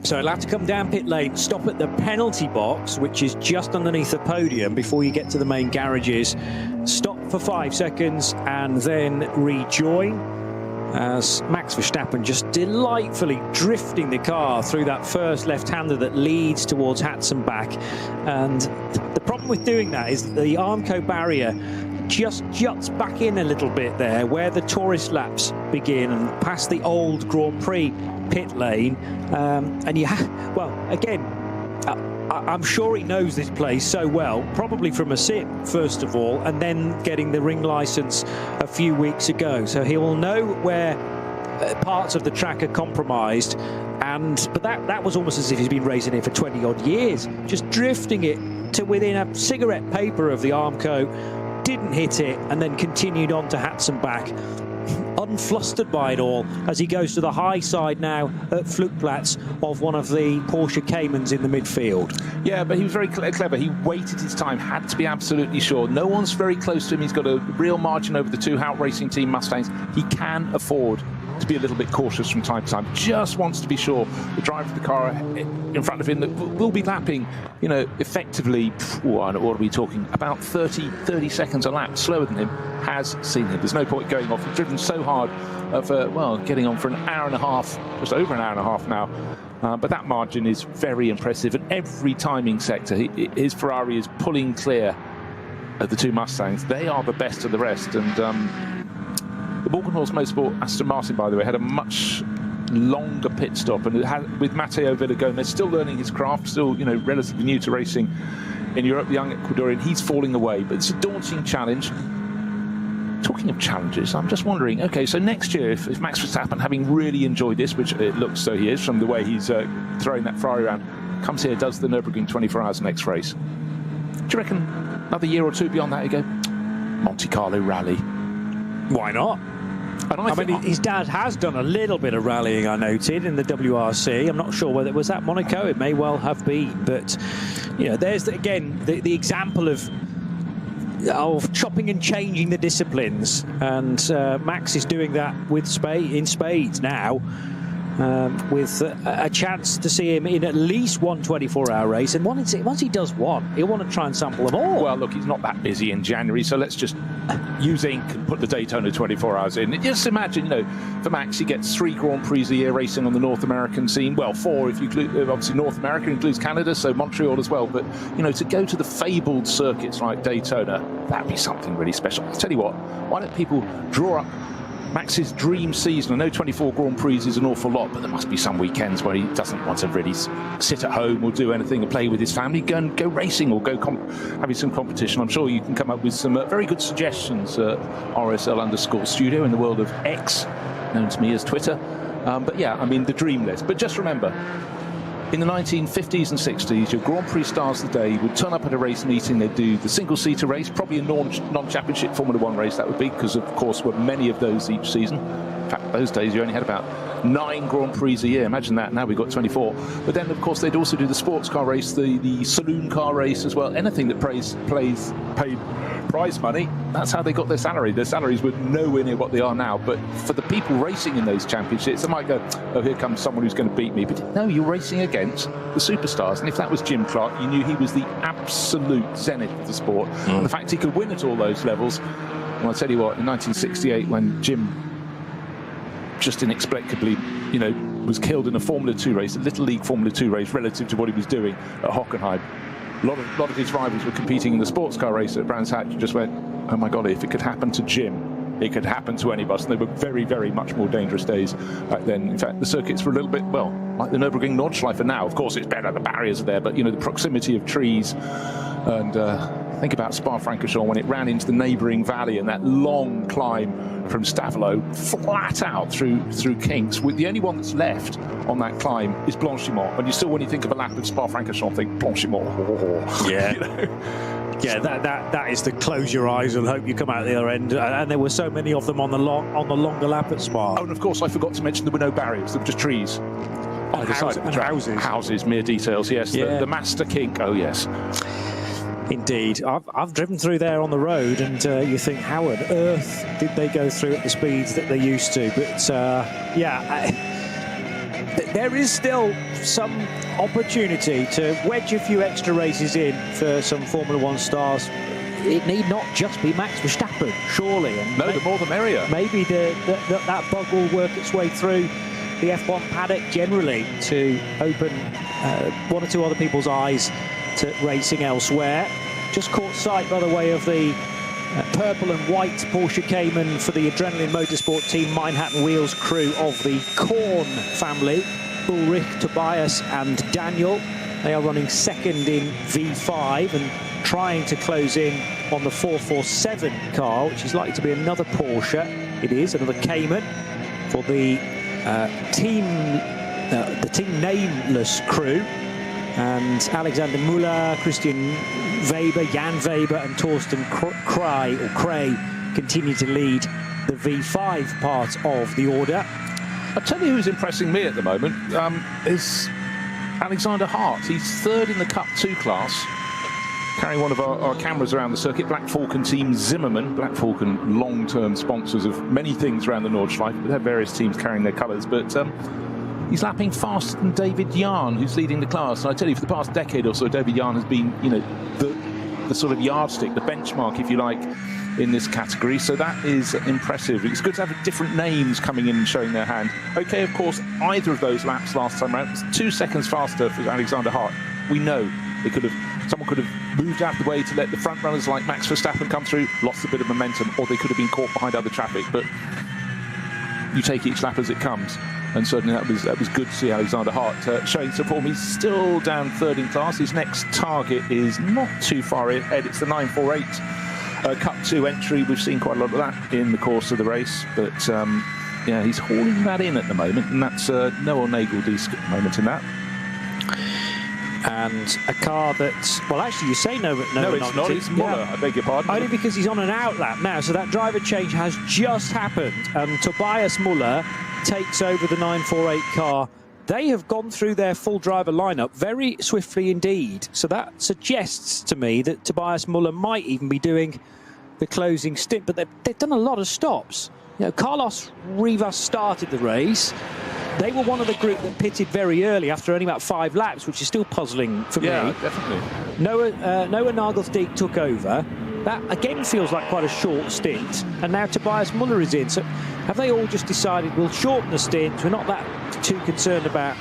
So it'll have to come down pit lane, stop at the penalty box, which is just underneath the podium before you get to the main garages. Stop for 5 seconds and then rejoin. as Max Verstappen just delightfully drifting the car through that first left-hander that leads towards Hatzenbach. And the problem with doing that is that the Armco barrier just juts back in a little bit there where the tourist laps begin and past the old Grand Prix pit lane. And you well, again, I'm sure he knows this place so well, probably from a sim, first of all, and then getting the ring license a few weeks ago. So he will know where parts of the track are compromised. But that was almost as if he's been racing it for 20-odd years, just drifting it to within a cigarette paper of the Armco, didn't hit it, and then continued on to Hatzenbach, unflustered by it all, as he goes to the high side now at Flugplatz of one of the Porsche Caymans in the midfield. Yeah, but he was very clever. He waited his time, had to be absolutely sure. No one's very close to him. He's got a real margin over the two Hout Racing Team Mustangs. He can afford to be a little bit cautious from time to time. Just wants to be sure the driver of the car in front of him that will be lapping, you know, effectively, what are we talking, about 30 seconds a lap slower than him, has seen him. There's no point going off. He's driven so hard for, well, getting on for an hour and a half, just over an hour and a half now. But that margin is very impressive. And every timing sector, his Ferrari is pulling clear of the two Mustangs. They are the best of the rest. And the Morgenhorst Motorsport Aston Martin, by the way, had a much longer pit stop, and it had, with Matteo Villagomez still learning his craft, still, you know, relatively new to racing in Europe, the young Ecuadorian, he's falling away, but it's a daunting challenge. Talking of challenges, I'm just wondering, okay, so next year, if Max Verstappen, having really enjoyed this, which it looks so he is from the way he's throwing that Ferrari around, comes here, does the Nürburgring 24 Hours next race, do you reckon another year or two beyond that, you go, Monte Carlo rally? Why not? I mean, his dad has done a little bit of rallying, I noted, in the WRC. I'm not sure whether it was at Monaco. It may well have been. But, you know, there's, again, the example of chopping and changing the disciplines. And Max is doing that with in spades now. With a chance to see him in at least one 24-hour race, and once he does one, he'll want to try and sample them all. Well, look, he's not that busy in January, so let's just use ink and put the Daytona 24 Hours in. Just imagine, you know, for Max, he gets 3 Grand Prix a year racing on the North American scene. Well, 4 if you include, obviously North America includes Canada, so Montreal as well. But, you know, to go to the fabled circuits like Daytona, that'd be something really special. I'll tell you what, why don't people draw up Max's dream season? I know 24 Grand Prix is an awful lot, but there must be some weekends where he doesn't want to really sit at home or do anything and play with his family. Go racing or go having some competition. I'm sure you can come up with some very good suggestions. RSL_studio in the world of X, known to me as Twitter. But yeah, I mean, the dream list. But just remember, in the 1950s and 60s, your Grand Prix stars of the day would turn up at a race meeting. They'd do the single-seater race, probably a non-championship Formula One race, that would be, because, of course, were many of those each season. In fact, those days, you only had about 9 Grand Prix a year. Imagine that. Now we've got 24. But then, of course, they'd also do the sports car race, the saloon car race as well. Anything that paid prize money, that's how they got their salary. Their salaries were nowhere near what they are now. But for the people racing in those championships, they might go, oh, here comes someone who's going to beat me. But no, you're racing against the superstars. And if that was Jim Clark, you knew he was the absolute zenith of the sport. And the fact he could win at all those levels. And I'll tell you what, in 1968, when Jim just inexplicably, you know, was killed in a Formula 2 race, a Little League Formula 2 race, relative to what he was doing at Hockenheim. A lot of his rivals were competing in the sports car race at Brands Hatch. Just went, oh my God, if it could happen to Jim, it could happen to any of us. And they were very, very much more dangerous days back then. In fact, the circuits were a little bit, well, like the Nürburgring Nordschleife now. Of course, it's better, the barriers are there, but, you know, the proximity of trees. And think about Spa-Francorchamps when it ran into the neighbouring valley and that long climb from Stavelot flat out through kinks. The only one that's left on that climb is Blanchimont. And you still, when you think of a lap of Spa-Francorchamps, think Blanchimont. Oh, yeah. You know? Yeah, that is the close your eyes and hope you come out the other end. And there were so many of them on the longer lap at Spa. Oh, and of course, I forgot to mention there were no barriers. There were just trees. Either side of the track. Houses, mere details, yes. Yeah. The master kink, oh yes. Indeed. I've driven through there on the road, and you think, how on earth did they go through at the speeds that they used to? But there is still some opportunity to wedge a few extra races in for some Formula One stars it need not just be Max Verstappen, surely. And no, the more the merrier. Maybe that bug will work its way through the F1 paddock generally to open one or two other people's eyes to racing elsewhere. Just caught sight, by the way, of the purple and white Porsche Cayman for the Adrenaline Motorsport Team Manhattan Wheels crew of the Korn family. Ulrich, Tobias and Daniel. They are running second in V5 and trying to close in on the 447 car, which is likely to be another Porsche. It is another Cayman for the team nameless crew. And Alexander Müller, Christian Weber, Jan Weber and Torsten Kray continue to lead the V5 part of the order. I'll tell you who's impressing me at the moment is Alexander Hart. He's third in the Cup 2 class, carrying one of our cameras around the circuit. Black Falcon team Zimmermann. Black Falcon, long-term sponsors of many things around the Nordschleife, but they have various teams carrying their colours. But he's lapping faster than David Yarn, who's leading the class. And I tell you, for the past decade or so, David Yarn has been, you know, the sort of yardstick, the benchmark, if you like, in this category. So that is impressive. It's good to have different names coming in and showing their hand. Okay, of course, either of those laps last time around was 2 seconds faster for Alexander Hart. We know someone could have moved out of the way to let the front runners like Max Verstappen come through, lost a bit of momentum, or they could have been caught behind other traffic. But you take each lap as it comes. And certainly that was good to see Alexander Hart showing some form. He's still down third in class. His next target is not too far ahead. It's the 948 Cup 2 entry. We've seen quite a lot of that in the course of the race. But yeah, he's hauling that in at the moment. And that's Noah Nagel-Diesk at the moment in that. And a car that, well, actually, you say no, it's not. It's Müller. I beg your pardon. Only because he's on an outlap now. So that driver change has just happened. And Tobias Müller takes over the 948 car. They have gone through their full driver lineup very swiftly indeed. So that suggests to me that Tobias Müller might even be doing the closing stint. But they've done a lot of stops. You know, Carlos Rivas started the race. They were one of the group that pitted very early after only about 5 laps, which is still puzzling for me. Yeah, definitely. Noah Nagel-Diesk took over. That again feels like quite a short stint. And now Tobias Müller is in. So have they all just decided we'll shorten the stint? We're not that too concerned about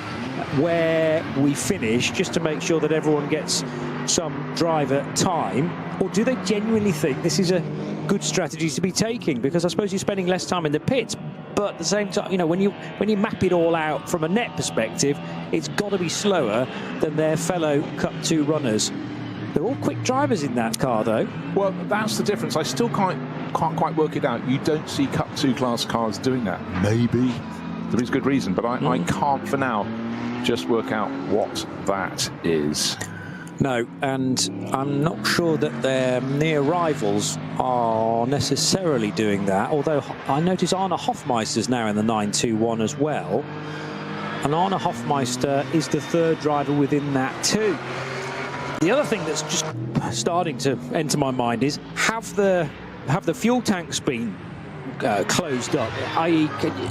where we finish, just to make sure that everyone gets some driver time? Or do they genuinely think this is a good strategy to be taking? Because I suppose you're spending less time in the pits, but at the same time, you know, when you map it all out from a net perspective, it's got to be slower than their fellow Cup 2 runners. They're all quick drivers in that car, though. Well, that's the difference. I still can't quite work it out. You don't see Cup 2 class cars doing that. Maybe there is good reason, but I can't for now just work out what that is. No, and I'm not sure that their near rivals are necessarily doing that, although I notice Arne Hofmeister's now in the 921 as well. And Arne Hofmeister is the third driver within that too. The other thing that's just starting to enter my mind is, have the fuel tanks been closed up? I.e.,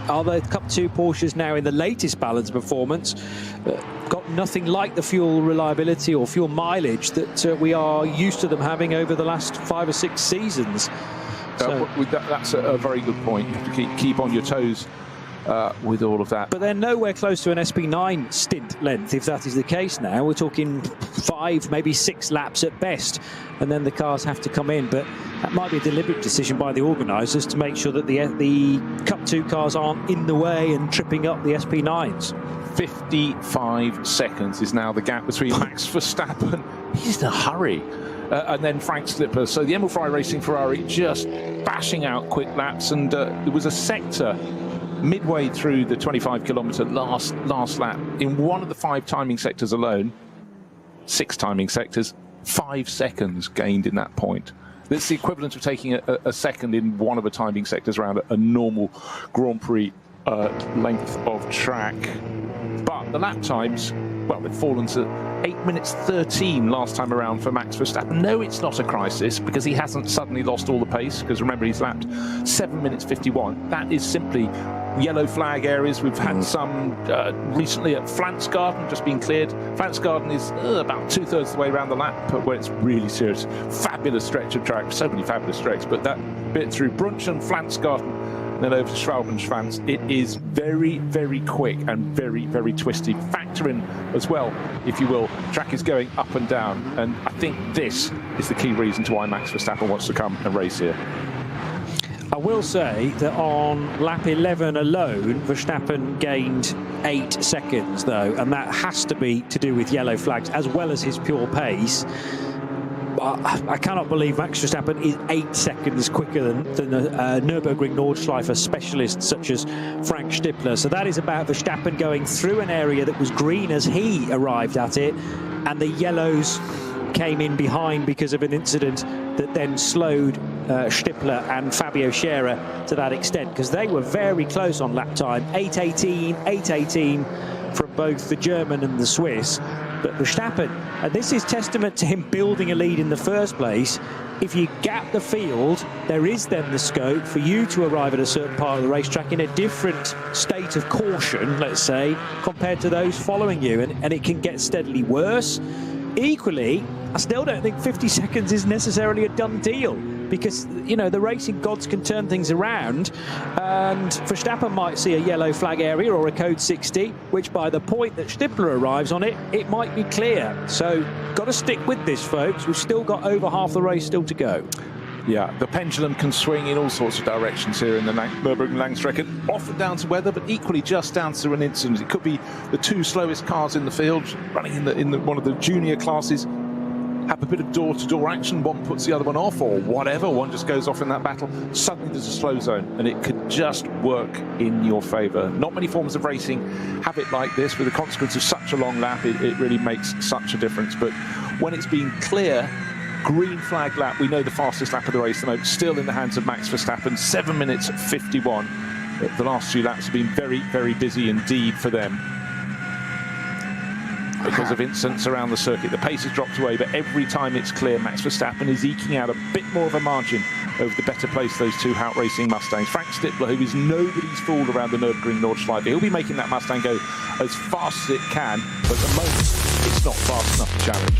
are the Cup 2 Porsches now in the latest balance performance got nothing like the fuel reliability or fuel mileage that we are used to them having over the last 5 or 6 seasons? So, that's a very good point. You have to keep on your toes with all of that. But they're nowhere close to an SP9 stint length, if that is the case now. We're talking 5, maybe 6 laps at best, and then the cars have to come in. But that might be a deliberate decision by the organisers to make sure that the Cup 2 cars aren't in the way and tripping up the SP9s. 55 seconds is now the gap between Max Verstappen. He's in a hurry. And then Frank Slipper. So the Emil Frey Racing Ferrari just bashing out quick laps. And there was a sector midway through the 25-kilometre last lap. In one of the 5 timing sectors alone, 6 timing sectors, 5 seconds gained in that point. That's the equivalent of taking a second in one of the timing sectors around a normal Grand Prix length of track. But the lap times, well, they've fallen to 8 minutes 13 last time around for Max Verstappen. No, it's not a crisis, because he hasn't suddenly lost all the pace, because remember, he's lapped 7 minutes 51. That is simply yellow flag areas. We've had some recently at Flansgarden, just been cleared. Flansgarden is about 2/3 of the way around the lap, where it's really serious. Fabulous stretch of track, so many fabulous stretches, but that bit through Brunchen, Flansgarden, then over to Schwalbenschwanz, it is very, very quick and very, very twisty. Factor in as well, if you will, track is going up and down, and I think this is the key reason to why Max Verstappen wants to come and race here. I will say that on lap 11 alone, Verstappen gained 8 seconds, though, and that has to be to do with yellow flags as well as his pure pace. I cannot believe Max Verstappen is 8 seconds quicker than a Nürburgring Nordschleife specialist such as Frank Stippler. So that is about Verstappen going through an area that was green as he arrived at it, and the yellows came in behind because of an incident that then slowed Stippler and Fabio Scherer to that extent, because they were very close on lap time. 8:18 from both the German and the Swiss. But Verstappen, and this is testament to him building a lead in the first place. If you gap the field, there is then the scope for you to arrive at a certain part of the racetrack in a different state of caution, let's say, compared to those following you, and it can get steadily worse. Equally, I still don't think 50 seconds is necessarily a done deal, because, you know, the racing gods can turn things around, and Verstappen might see a yellow flag area or a code 60, which by the point that Stippler arrives on it, it might be clear. So, got to stick with this, folks. We've still got over half the race still to go. Yeah, the pendulum can swing in all sorts of directions here in the Nürburgring Langstrecke, often down to weather, but equally just down to an incident. It could be the 2 slowest cars in the field, running in one of the junior classes, have a bit of door-to-door action, one puts the other one off, or whatever, one just goes off in that battle. Suddenly there's a slow zone, and it could just work in your favour. Not many forms of racing have it like this, with the consequence of such a long lap. It really makes such a difference. But when it's been clear, green flag lap, we know the fastest lap of the race at the moment, still in the hands of Max Verstappen, 7 minutes 51. The last 2 laps have been very, very busy indeed for them, because of incidents around the circuit. The pace has dropped away, but every time it's clear, Max Verstappen is eking out a bit more of a margin over the better place, those 2 Hout Racing Mustangs. Frank Stippler, who is nobody's fool around the Nürburgring Nordschleife, he'll be making that Mustang go as fast as it can, but at the moment, it's not fast enough to challenge.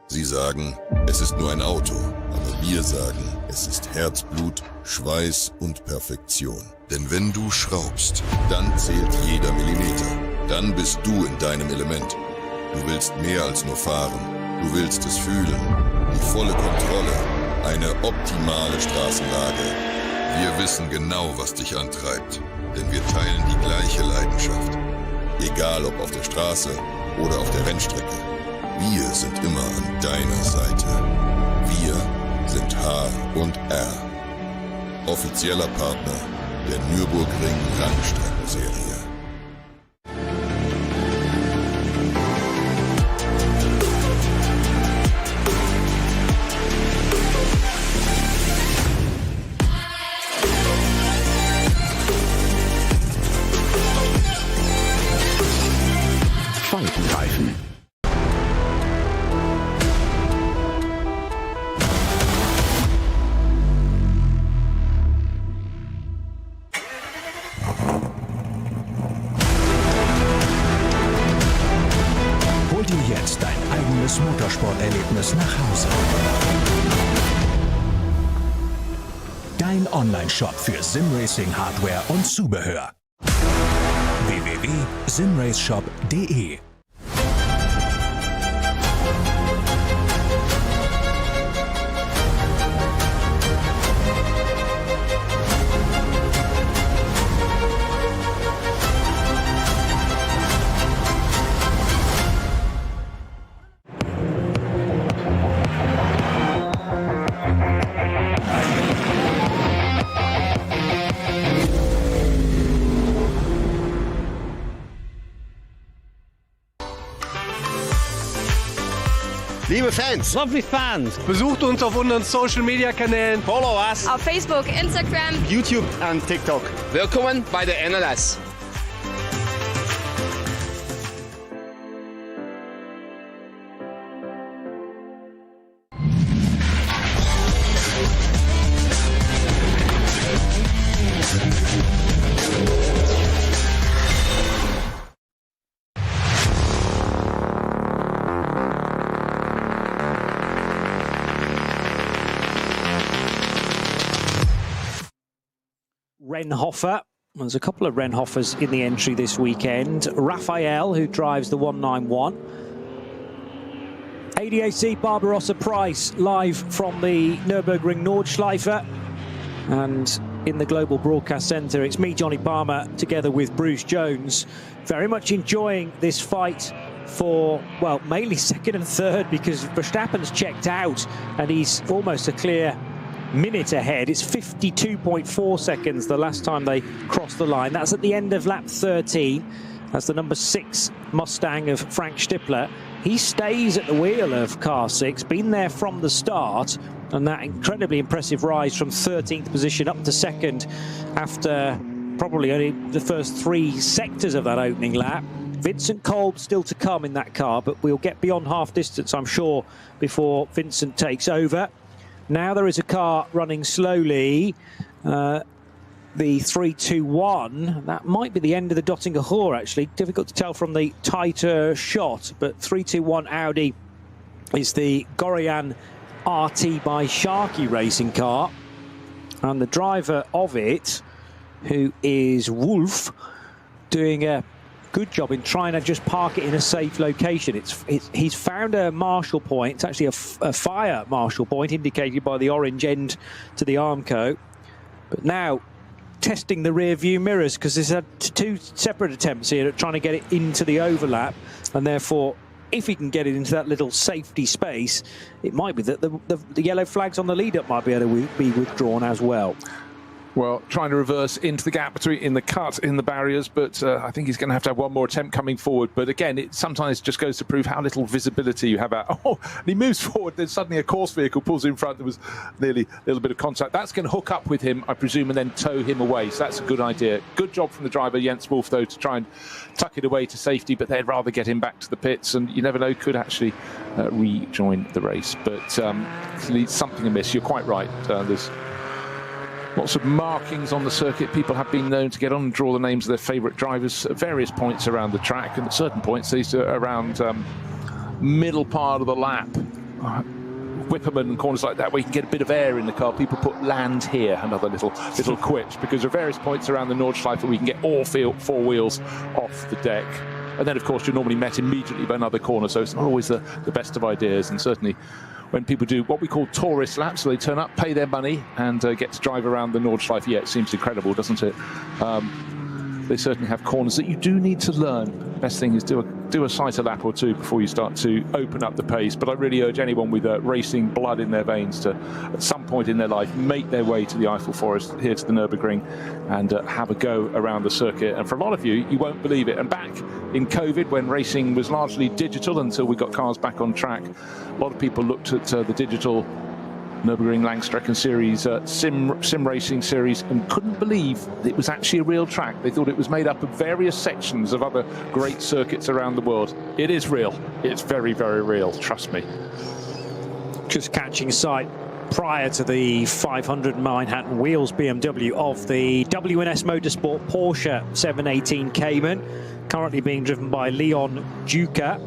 Sie sagen, es ist nur ein Auto, aber wir sagen, es ist Herzblut, Schweiß und Perfektion. Denn wenn du schraubst, dann zählt jeder Millimeter. Dann bist du in deinem Element. Du willst mehr als nur fahren. Du willst es fühlen. Die volle Kontrolle. Eine optimale Straßenlage. Wir wissen genau, was dich antreibt. Denn wir teilen die gleiche Leidenschaft. Egal ob auf der Straße oder auf der Rennstrecke. Wir sind immer an deiner Seite. Wir sind H&R. Offizieller Partner der Nürburgring Langstreckenserie. Faltenreifen. Hol dir jetzt dein eigenes Motorsporterlebnis nach Hause. dein Online-Shop für Simracing-Hardware und Zubehör. www.simraceshop.de. Liebe Fans, lovely fans, besucht uns auf unseren Social Media Kanälen, follow us auf Facebook, Instagram, YouTube und TikTok. Willkommen bei der NLS. Renhofer. There's a couple of Renhofers in the entry this weekend. Raphael, who drives the 191. ADAC Barbarossapreis live from the Nürburgring Nordschleife. And in the Global Broadcast Centre, it's me, Johnny Palmer, together with Bruce Jones. Very much enjoying this fight for, well, mainly second and third, because Verstappen's checked out and he's almost a clear minute ahead. It's 52.4 seconds the last time they crossed the line. That's at the end of lap 13. That's the number 6 Mustang of Frank Stippler. He stays at the wheel of car 6, been there from the start, and that incredibly impressive rise from 13th position up to second after probably only the first 3 sectors of that opening lap. Vincent Kolb still to come in that car, but we'll get beyond half distance, I'm sure, before Vincent takes over. Now there is a car running slowly, the 321. That might be the end of the Dottinger Hoor, actually. Difficult to tell from the tighter shot, but 321 Audi is the Gorian RT by Sharkey racing car. And the driver of it, who is Wolf, doing a good job in trying to just park it in a safe location. He's found a marshal point. It's actually a fire marshal point indicated by the orange end to the Armco. But now testing the rear view mirrors, because there's had 2 separate attempts here at trying to get it into the overlap, and therefore if he can get it into that little safety space, it might be that the yellow flags on the lead up might be able to be withdrawn as well. Well, trying to reverse into the gap between in the cut in the barriers, but I think he's going to have one more attempt coming forward. But again, it sometimes just goes to prove how little visibility you have out. Oh, and he moves forward, then suddenly a course vehicle pulls in front. There was nearly a little bit of contact. That's going to hook up with him, I presume, and then tow him away. So that's a good idea. Good job from the driver, Jens Wolf, though, to try and tuck it away to safety, but they'd rather get him back to the pits, and you never know, could actually rejoin the race. But something amiss. You're quite right. There's lots of markings on the circuit. People have been known to get on and draw the names of their favourite drivers at various points around the track, and at certain points, these are around middle part of the lap. Whipperman and corners like that, where you can get a bit of air in the car. People put land here, another little quip, because there are various points around the Nordschleife where we can get all 4 wheels off the deck. And then, of course, you're normally met immediately by another corner, so it's not always the best of ideas. And certainly when people do what we call tourist laps, so they turn up, pay their money, and get to drive around the Nordschleife. Yeah, it seems incredible, doesn't it? They certainly have corners that you do need to learn. Best thing is do a sight a lap or 2 before you start to open up the pace. But I really urge anyone with racing blood in their veins to, at some point in their life, make their way to the Eifel Forest, here to the Nürburgring, and have a go around the circuit. And for a lot of you, you won't believe it. And back in COVID, when racing was largely digital until we got cars back on track, a lot of people looked at the digital Nürburgring Langstrecken Series, sim racing series, and couldn't believe it was actually a real track. They thought it was made up of various sections of other great circuits around the world. It is real. It's very, very real. Trust me. Just catching sight prior to the 500 Manhattan Wheels BMW of the WNS Motorsport Porsche 718 Cayman, currently being driven by Leon Duca.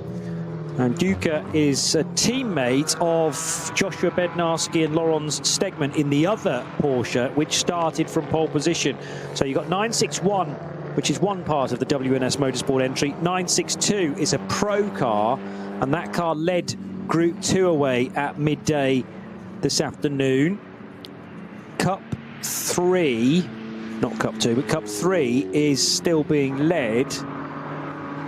And Duca is a teammate of Joshua Bednarski and Laurens Stegman in the other Porsche, which started from pole position. So you've got 961, which is one part of the WNS Motorsport entry. 962 is a pro car, and that car led Group 2 away at midday this afternoon. Cup 3, not Cup 2, but Cup 3 is still being led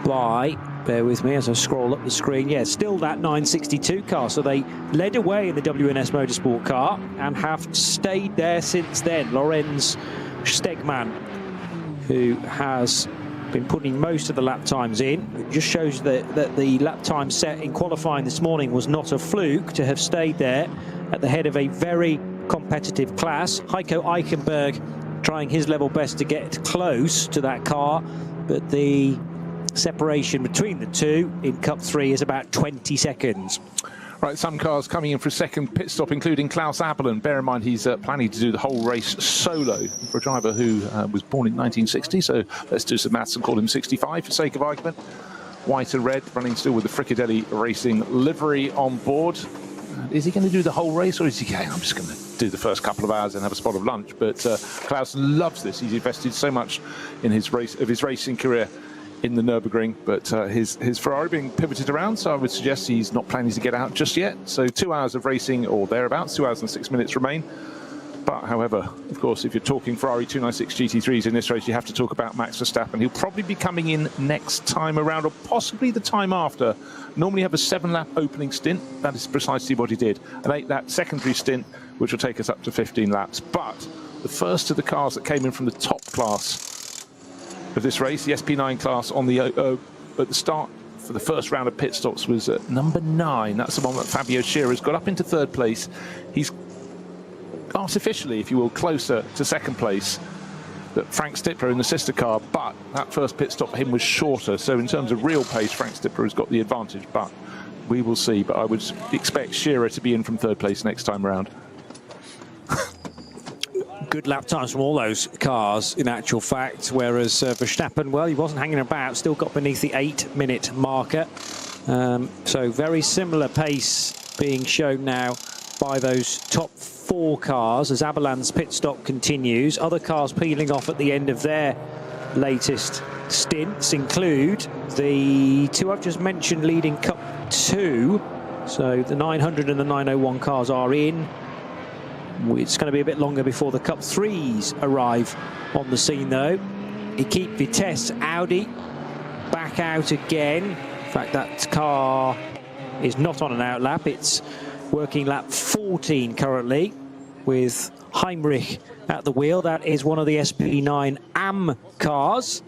by, bear with me as I scroll up the screen, yeah, still that 962 car. So they led away in the WNS Motorsport car and have stayed there since then. Laurens Stegman, who has been putting most of the lap times in. It just shows that the lap time set in qualifying this morning was not a fluke to have stayed there at the head of a very competitive class. Heiko Eichenberg trying his level best to get close to that car, but the separation between the two in Cup 3 is about 20 seconds. Right, some cars coming in for a second pit stop, including Klaus Abelen. Bear in mind, he's planning to do the whole race solo for a driver who was born in 1960. So let's do some maths and call him 65 for sake of argument. White and red, running still with the Fricadelli Racing livery on board. Is he going to do the whole race, or is he going, I'm just going to do the first couple of hours and have a spot of lunch? But Klaus loves this. He's invested so much in his racing career in the Nürburgring, but his Ferrari being pivoted around, so I would suggest he's not planning to get out just yet. So 2 hours of racing or thereabouts, 2 hours and 6 minutes remain. But however, of course, if you're talking Ferrari 296 GT3s in this race, you have to talk about Max Verstappen. He'll probably be coming in next time around, or possibly the time after. Normally have a 7-lap opening stint. That is precisely what he did. An 8-lap secondary stint, which will take us up to 15 laps. But the first of the cars that came in from the top class of this race, the SP9 class, on the at the start for the first round of pit stops was number 9. That's the one that Fabio Scherer has got up into 3rd place. He's artificially, if you will, closer to 2nd place than Frank Stippler in the sister car, but that first pit stop for him was shorter. So in terms of real pace, Frank Stippler has got the advantage, but we will see. But I would expect Scherer to be in from 3rd place next time around. Good lap times from all those cars, in actual fact, whereas Verstappen, well, he wasn't hanging about, still got beneath the 8-minute marker. So very similar pace being shown now by those top 4 cars as Abelan's pit stop continues. Other cars peeling off at the end of their latest stints include the 2 I've just mentioned leading Cup 2. So the 900 and the 901 cars are in. It's going to be a bit longer before the Cup 3s arrive on the scene, though. Equipe Vitesse Audi back out again. In fact, that car is not on an outlap. It's working lap 14 currently with Heinrich at the wheel. That is one of the SP9 AM cars.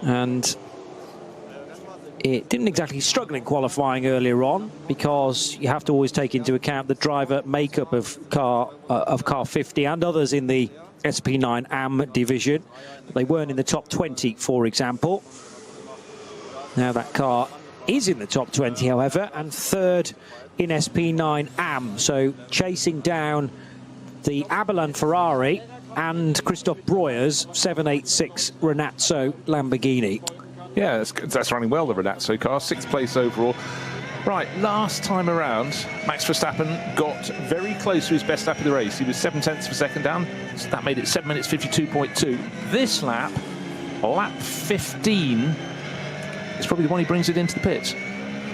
And it didn't exactly struggle in qualifying earlier on, because you have to always take into account the driver makeup of car 50 and others in the SP9 AM division. They weren't in the top 20, for example. Now that car is in the top 20, however, and 3rd in SP9 AM. So chasing down the Abelan Ferrari and Christoph Breuer's 786 Renazzo Lamborghini. Yeah, that's running well, the Renazzo car, 6th place overall. Right, last time around, Max Verstappen got very close to his best lap of the race. He was 7/10 of a second down, so that made it 7 minutes 52.2. This lap, lap 15, is probably the one he brings it into the pits.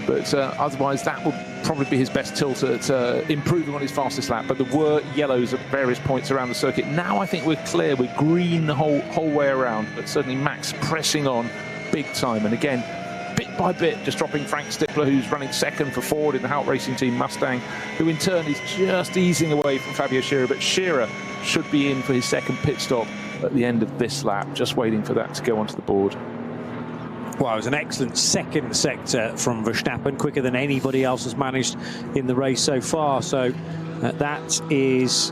But otherwise, that will probably be his best tilt at improving on his fastest lap. But there were yellows at various points around the circuit. Now I think we're clear, we're green the whole way around. But certainly Max pressing on big time, and again, bit by bit, just dropping Frank Stippler, who's running 2nd for Ford in the Hout Racing Team Mustang, who in turn is just easing away from Fabio Scherer. But Scherer should be in for his 2nd pit stop at the end of this lap, just waiting for that to go onto the board. Well, it was an excellent 2nd sector from Verstappen, quicker than anybody else has managed in the race so far. So that is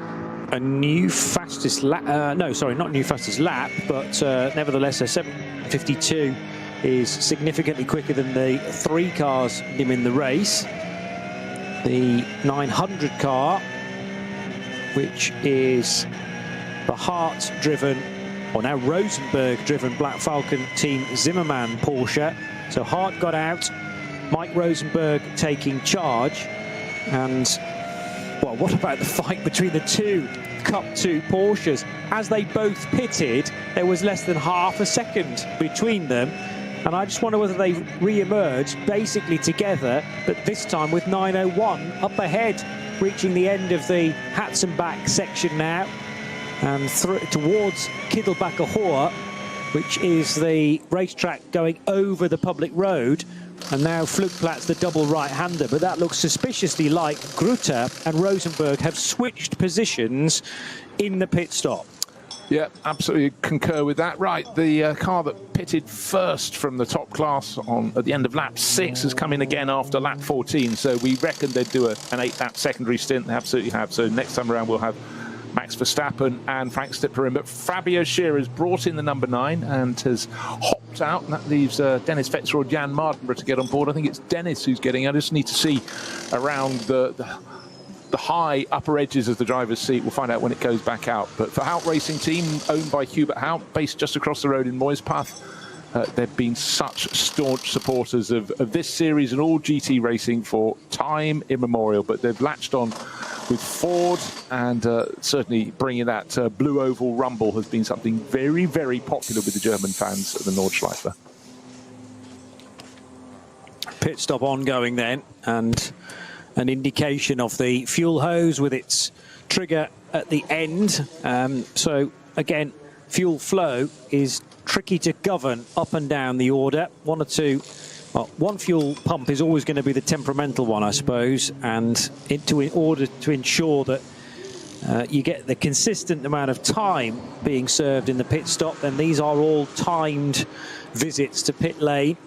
a new fastest lap. No, sorry, not new fastest lap, but nevertheless, a 7:52 is significantly quicker than the 3 cars in the race. The 900 car, which is the Hart-driven, or now Rosenberg-driven Black Falcon Team Zimmermann Porsche. So Hart got out Mike Rosenberg taking charge. And, well, what about the fight between the two Cup 2 Porsches? As they both pitted, there was less than half a second between them. And I just wonder whether they re-emerged basically together, but this time with 901 up ahead, reaching the end of the Hatzenbach section now. And towards Kittelbacher-Hohe, which is the racetrack going over the public road. And now Flugplatz, the double right-hander, but that looks suspiciously like Grutter and Rosenberg have switched positions in the pit stop. Yeah, absolutely concur with that. Right, the car that pitted first from the top class at the end of lap 6 has come in again after lap 14. So we reckon they'd do an 8-lap secondary stint. They absolutely have. So next time around we'll have Max Verstappen and Frank Stippler in. But Fabio Scherer has brought in the number 9 and has hopped out. And that leaves Dennis Fetzer or Jan Mardenborough to get on board. I think it's Dennis who's getting. I just need to see around the high upper edges of the driver's seat. We'll find out when it goes back out. But for Hout Racing Team, owned by Hubert Hout, based just across the road in Moyspach, they've been such staunch supporters of this series and all GT racing for time immemorial. But they've latched on with Ford, and certainly bringing that blue oval rumble has been something very, very popular with the German fans at the Nordschleife. Pit stop ongoing then, and an indication of the fuel hose with its trigger at the end. So again, fuel flow is tricky to govern up and down the order. One or two, well, one fuel pump is always going to be the temperamental one, I suppose, and in order to ensure that you get the consistent amount of time being served in the pit stop, then these are all timed visits to pit lane.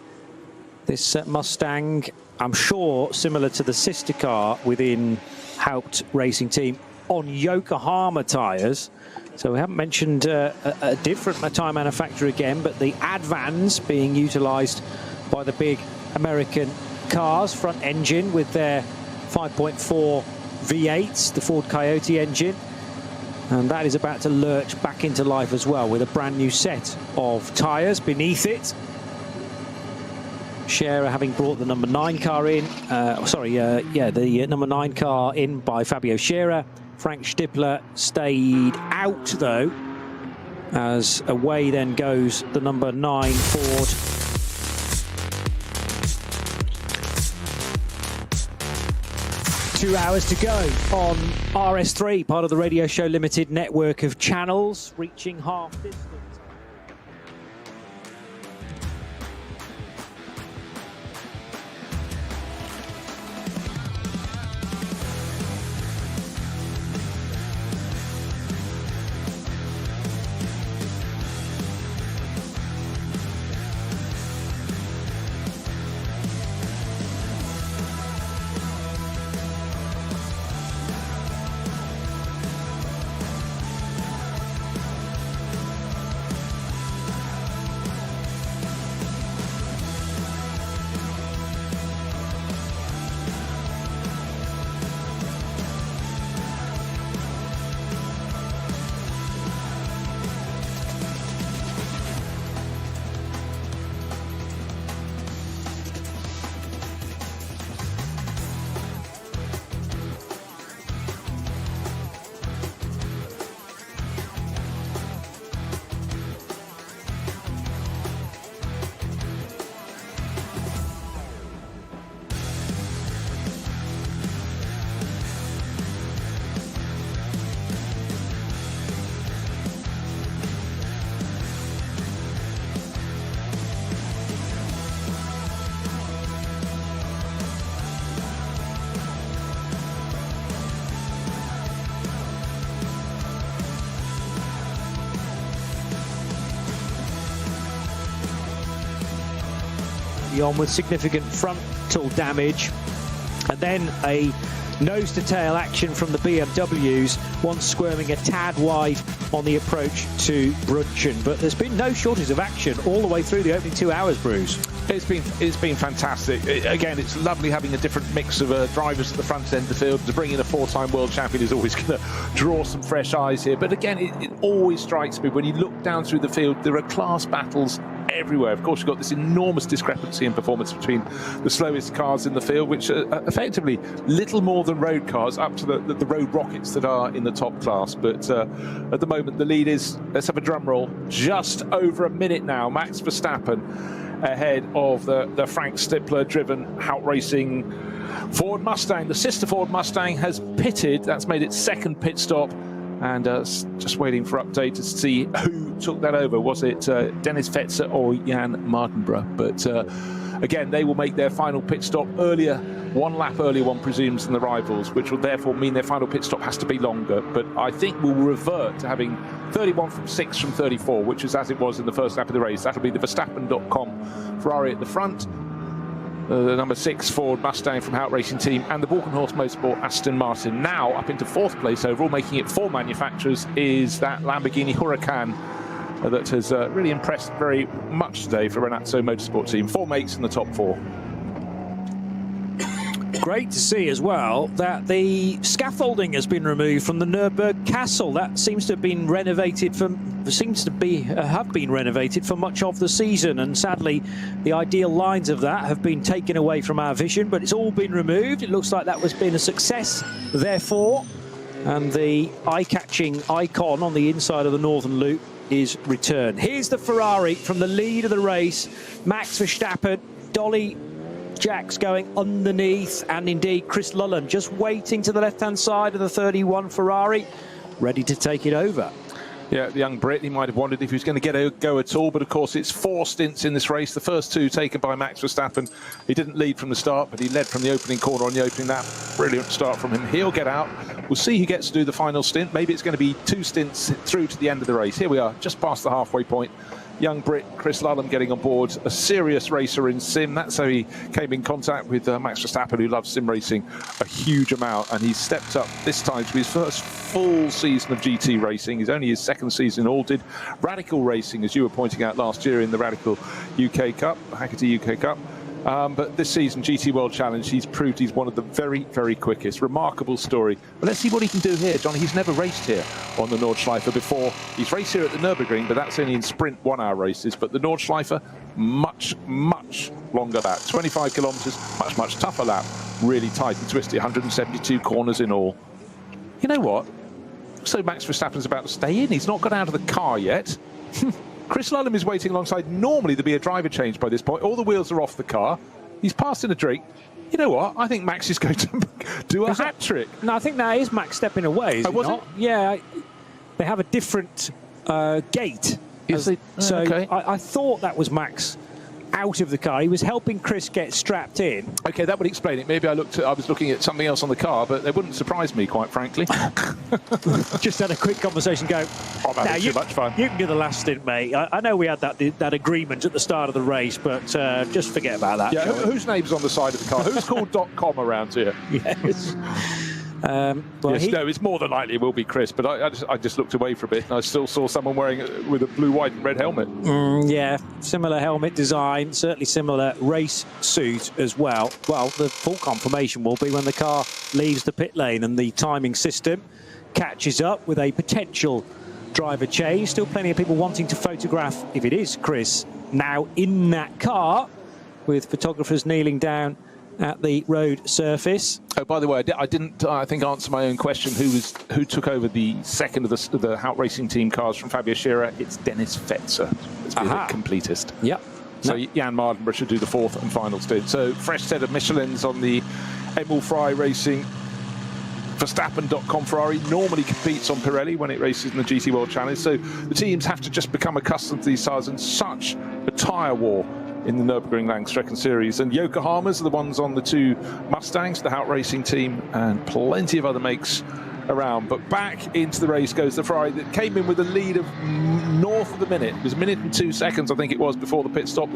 This Mustang, I'm sure, similar to the sister car within Haupt Racing Team, on Yokohama tyres. So we haven't mentioned a different tyre manufacturer again, but the Advans being utilised by the big American cars, front engine with their 5.4 V8s, the Ford Coyote engine. And that is about to lurch back into life as well with a brand new set of tyres beneath it. Scherer having brought the number 9 car in, the number 9 car in by Fabio Scherer. Frank Stippler stayed out though, as away then goes the number 9 Ford. Two hours to go on RS3, part of the Radio Show Limited network of channels, reaching half distance. On with significant frontal damage, and then a nose-to-tail action from the BMWs, one squirming a tad wide on the approach to Brunchen. But there's been no shortage of action all the way through the opening 2 hours, Bruce. It's been fantastic. Again, it's lovely having a different mix of drivers at the front end of the field. To bring in a 4-time world champion is always going to draw some fresh eyes here. But again, it always strikes me when you look down through the field, there are class battles everywhere. Of course, you've got this enormous discrepancy in performance between the slowest cars in the field, which are effectively little more than road cars, up to the road rockets that are in the top class. But at the moment, the lead is, let's have a drum roll, just over a minute now. Max Verstappen ahead of the Frank Stippler-driven Hout Racing Ford Mustang. The sister Ford Mustang has pitted. That's made its second pit stop. And just waiting for update to see who took that over. Was it Dennis Fetzer or Jan Mardenborough? But again, they will make their final pit stop earlier, 1 lap earlier, one presumes, than the rivals, which will therefore mean their final pit stop has to be longer. But I think we'll revert to having 31 from 6 from 34, which is as it was in the first lap of the race. That'll be the Verstappen.com Ferrari at the front, the number 6 Ford Mustang from Hout Racing Team, and the Walkenhorst Motorsport Aston Martin. Now up into 4th place overall, making it 4 manufacturers, is that Lamborghini Huracan that has really impressed very much today for Renazzo Motorsport Team. 4 mates in the top 4. Great to see as well that the scaffolding has been removed from the Nürburgring Castle. That seems to have been renovated for much of the season, and sadly the ideal lines of that have been taken away from our vision, but it's all been removed. It looks like that was been a success therefore, and the eye-catching icon on the inside of the Northern Loop is returned. Here's the Ferrari from the lead of the race. Max Verstappen, Dolly Jacks going underneath, and indeed Chris Lullam just waiting to the left-hand side of the 31 Ferrari, ready to take it over. Yeah, the young Brit, he might have wondered if he was going to get a go at all, but of course it's 4 stints in this race. The first 2 taken by Max Verstappen. He didn't lead from the start, but he led from the opening corner on the opening lap. Brilliant start from him. He'll get out. We'll see who gets to do the final stint. Maybe it's going to be 2 stints through to the end of the race. Here we are, just past the halfway point. Young Brit Chris Lullam getting on board, a serious racer in sim. That's how he came in contact with Max Verstappen, who loves sim racing a huge amount, and he's stepped up this time to his first full season of GT racing. He's only his 2nd season all. Did Radical racing, as you were pointing out last year, in the Radical UK Cup, Hackety UK Cup. But this season, GT World Challenge, he's proved he's one of the very, very quickest. Remarkable story. But let's see what he can do here, Johnny. He's never raced here on the Nordschleife before. He's raced here at the Nürburgring, but that's only in sprint 1-hour races. But the Nordschleife, much, much longer lap. 25 kilometres, much, much tougher lap. Really tight and twisty, 172 corners in all. You know what? So Max Verstappen's about to stay in. He's not got out of the car yet. Chris Lullam is waiting alongside. Normally there'd be a driver change by this point. All the wheels are off the car. He's passing a drink. You know what? I think Max is going to do a hat trick. No, I think that is Max stepping away, is it not? Yeah, they have a different gate. So okay. I thought that was Max out of the car. He was helping Chris get strapped in. Okay, that would explain it. Maybe I was looking at something else on the car, but it wouldn't surprise me, quite frankly. Just had a quick conversation. Go. I'm having too much fun. You can do the last stint, mate. I know we had that agreement at the start of the race, but just forget about that. Yeah, whose name's on the side of the car? Who's called .com around here? Yes. No, it's more than likely it will be Chris, but I just looked away for a bit and I still saw someone wearing with a blue, white and red helmet. Yeah, similar helmet design, certainly similar race suit as well. Well, the full confirmation will be when the car leaves the pit lane and the timing system catches up with a potential driver change. Still plenty of people wanting to photograph, if it is Chris, now in that car, with photographers kneeling down at the road surface. Oh, by the way, I didn't, I think, answer my own question. Who took over the second of the Hout Racing Team cars from Fabio Scherer? It's Dennis Fetzer. It's been the completist. Yep. So Jan Mardenborough should do the 4th and final stint. So fresh set of Michelins on the Emil Frey Racing Verstappen.com Ferrari. Normally competes on Pirelli when it races in the GT World Challenge. So the teams have to just become accustomed to these tires, and such a tyre war in the Nürburgring Langstrecken Series. And Yokohamas are the ones on the 2 Mustangs, the Hout Racing Team, and plenty of other makes around. But back into the race goes the Ferrari that came in with a lead of north of the minute. It was a minute and 2 seconds, I think it was, before the pit stop.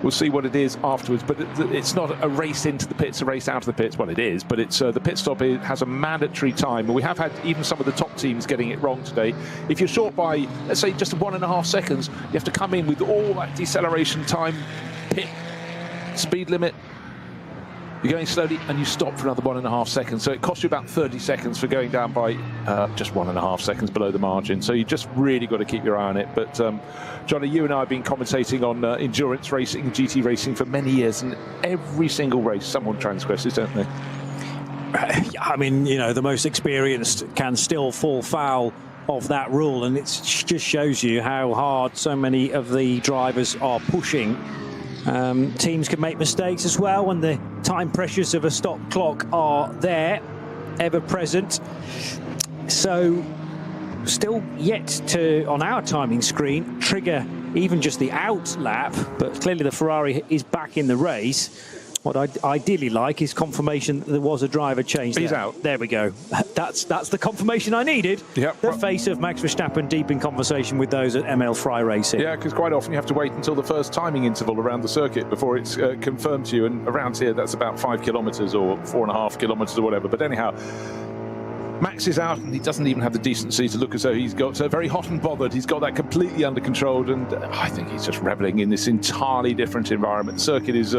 We'll see what it is afterwards, but it's not a race into the pits, a race out of the pits. Well, it is, but it's the pit stop has a mandatory time. And we have had even some of the top teams getting it wrong today. If you're short by, let's say, just 1.5 seconds, you have to come in with all that deceleration time, pit speed limit. You're going slowly and you stop for another 1.5 seconds. So it costs you about 30 seconds for going down by just 1.5 seconds below the margin. So you just really got to keep your eye on it. But Johnny, you and I have been commentating on endurance racing and GT racing for many years, and every single race someone transgresses, don't they? I mean, you know, the most experienced can still fall foul of that rule, and it just shows you how hard so many of the drivers are pushing. Teams can make mistakes as well when the time pressures of a stop clock are there, ever present. So still yet to, on our timing screen, trigger even just the out lap, but clearly the Ferrari is back in the race. What I'd ideally like is confirmation that there was a driver change. He's there. out. There we go. That's the confirmation I needed. Yep. The face of Max Verstappen deep in conversation with those at ML Fry Racing. Yeah, because quite often you have to wait until the first timing interval around the circuit before it's confirmed to you. And around here, that's about 5 kilometres or 4.5 kilometres or whatever. But anyhow, Max is out, and he doesn't even have the decency to look as though he's got very hot and bothered. He's got that completely under control, and I think he's just reveling in this entirely different environment. The circuit is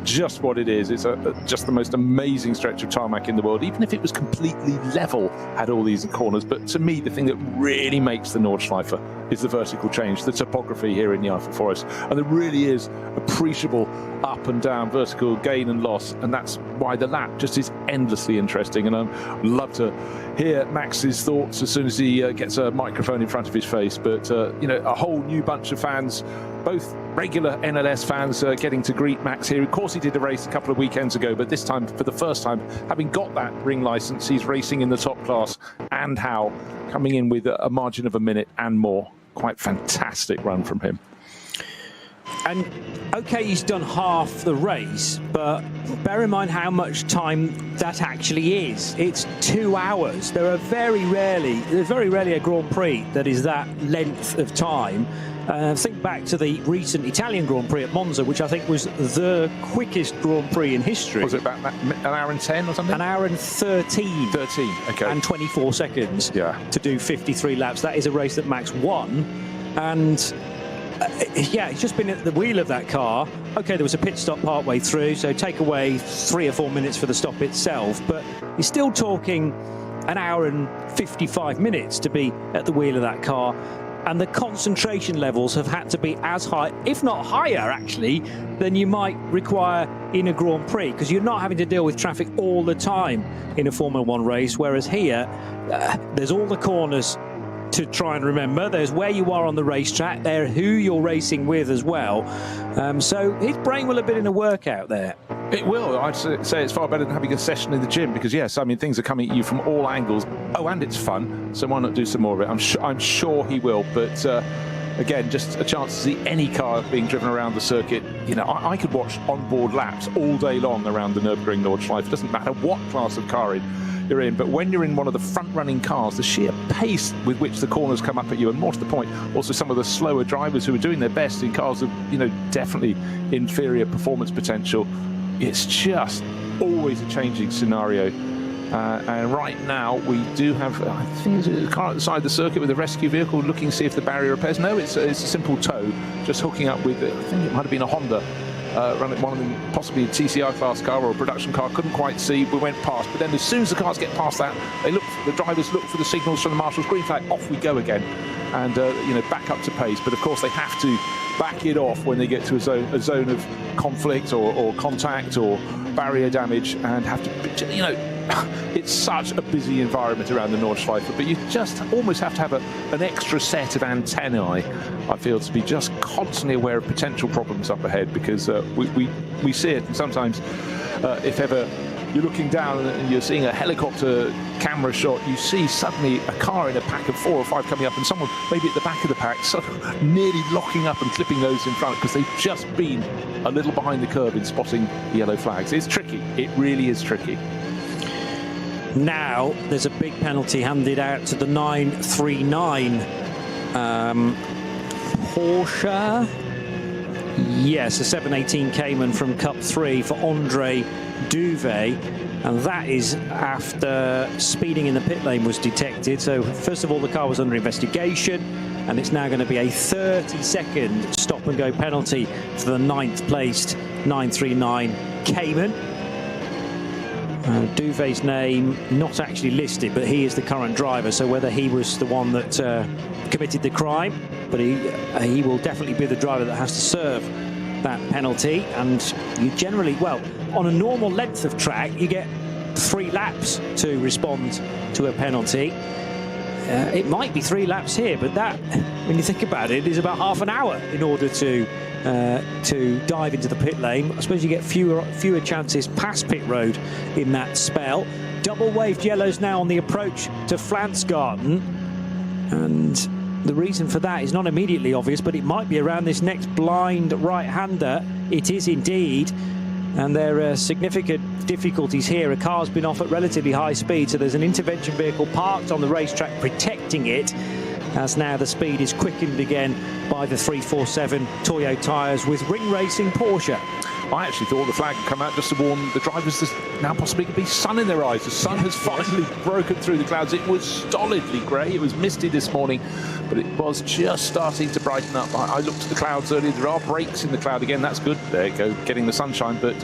just what it is. It's just the most amazing stretch of tarmac in the world, even if it was completely level, had all these corners. But to me, the thing that really makes the Nordschleife is the vertical change, the topography here in the Eifel Forest. And there really is appreciable up and down vertical gain and loss, and that's why the lap just is endlessly interesting. And I'd love to hear Max's thoughts as soon as he gets a microphone in front of his face. But you know, a whole new bunch of fans, both regular NLS fans, getting to greet Max here. Of course, he did a race a couple of weekends ago, but this time, for the first time, having got that ring license, he's racing in the top class, and how coming in with a margin of a minute and more. Quite fantastic run from him. And okay, he's done half the race, but bear in mind how much time that actually is. It's 2 hours. There's very rarely a Grand Prix that is that length of time. Think back to the recent Italian Grand Prix at Monza, which I think was the quickest Grand Prix in history. Was it about an hour and 10 or something? An hour and 13. 13, okay. And 24 seconds to do 53 laps. That is a race that Max won. And yeah, he's just been at the wheel of that car. Okay, there was a pit stop partway through, so take away 3 or 4 minutes for the stop itself. But you're still talking an hour and 55 minutes to be at the wheel of that car. And the concentration levels have had to be as high, if not higher, actually, than you might require in a Grand Prix, because you're not having to deal with traffic all the time in a Formula One race, whereas here, there's all the corners to try and remember. There's where you are on the racetrack, there who you're racing with as well. So his brain will have been in a workout there. It will. I'd say it's far better than having a session in the gym, because yes, I mean, things are coming at you from all angles. Oh, and it's fun, so why not do some more of it? I'm sure he will, but again, just a chance to see any car being driven around the circuit. You know, I could watch onboard laps all day long around the Nürburgring Nordschleife. It doesn't matter what class of car you're in, but when you're in one of the front-running cars, the sheer pace with which the corners come up at you, and more to the point, also some of the slower drivers who are doing their best in cars of, you know, definitely inferior performance potential, it's just always a changing scenario. And right now we do have, I think, a car at the side of the circuit with a rescue vehicle looking to see if the barrier repairs. No, it's a simple tow, just hooking up with, I think it might have been a Honda. Running one of them, possibly a TCI class car or a production car, couldn't quite see. We went past, but then as soon as the cars get past that, the drivers look for the signals from the marshal's green flag. Off we go again, and you know, back up to pace. But of course, they have to back it off when they get to a zone of conflict or contact or barrier damage, and have to, you know, it's such a busy environment around the Nordschleife, but you just almost have to have an extra set of antennae, I feel, to be just constantly aware of potential problems up ahead, because we see it, and sometimes if ever you're looking down and you're seeing a helicopter camera shot, you see suddenly a car in a pack of 4 or 5 coming up, and someone maybe at the back of the pack sort of nearly locking up and clipping those in front because they've just been a little behind the curve in spotting yellow flags. It's tricky. It really is tricky. Now there's a big penalty handed out to the 939 Porsche. Yes, a 718 Cayman from Cup 3 for Andre Duvet, and that is after speeding in the pit lane was detected. So first of all, the car was under investigation, and it's now going to be a 30-second stop and go penalty for the 9th placed 939 Cayman. Duvet's name not actually listed, but he is the current driver, so whether he was the one that committed the crime, but he will definitely be the driver that has to serve that penalty. And you generally, well, on a normal length of track, you get 3 laps to respond to a penalty. It might be 3 laps here, but that, when you think about it, is about half an hour in order to dive into the pit lane. I suppose you get fewer chances past pit road in that spell. Double waved yellows now on the approach to Flansgarten, and the reason for that is not immediately obvious, but it might be around this next blind right-hander. It is indeed, and there are significant difficulties here. A car's been off at relatively high speed, so there's an intervention vehicle parked on the racetrack protecting it, as now the speed is quickened again by the 347 Toyo tyres with Ring Racing Porsche. I actually thought the flag had come out just to warn the drivers there's now possibly could be sun in their eyes. The sun has finally broken through the clouds. It was stolidly grey. It was misty this morning, but it was just starting to brighten up. I looked at the clouds earlier. There are breaks in the cloud again. That's good. There you go, getting the sunshine. But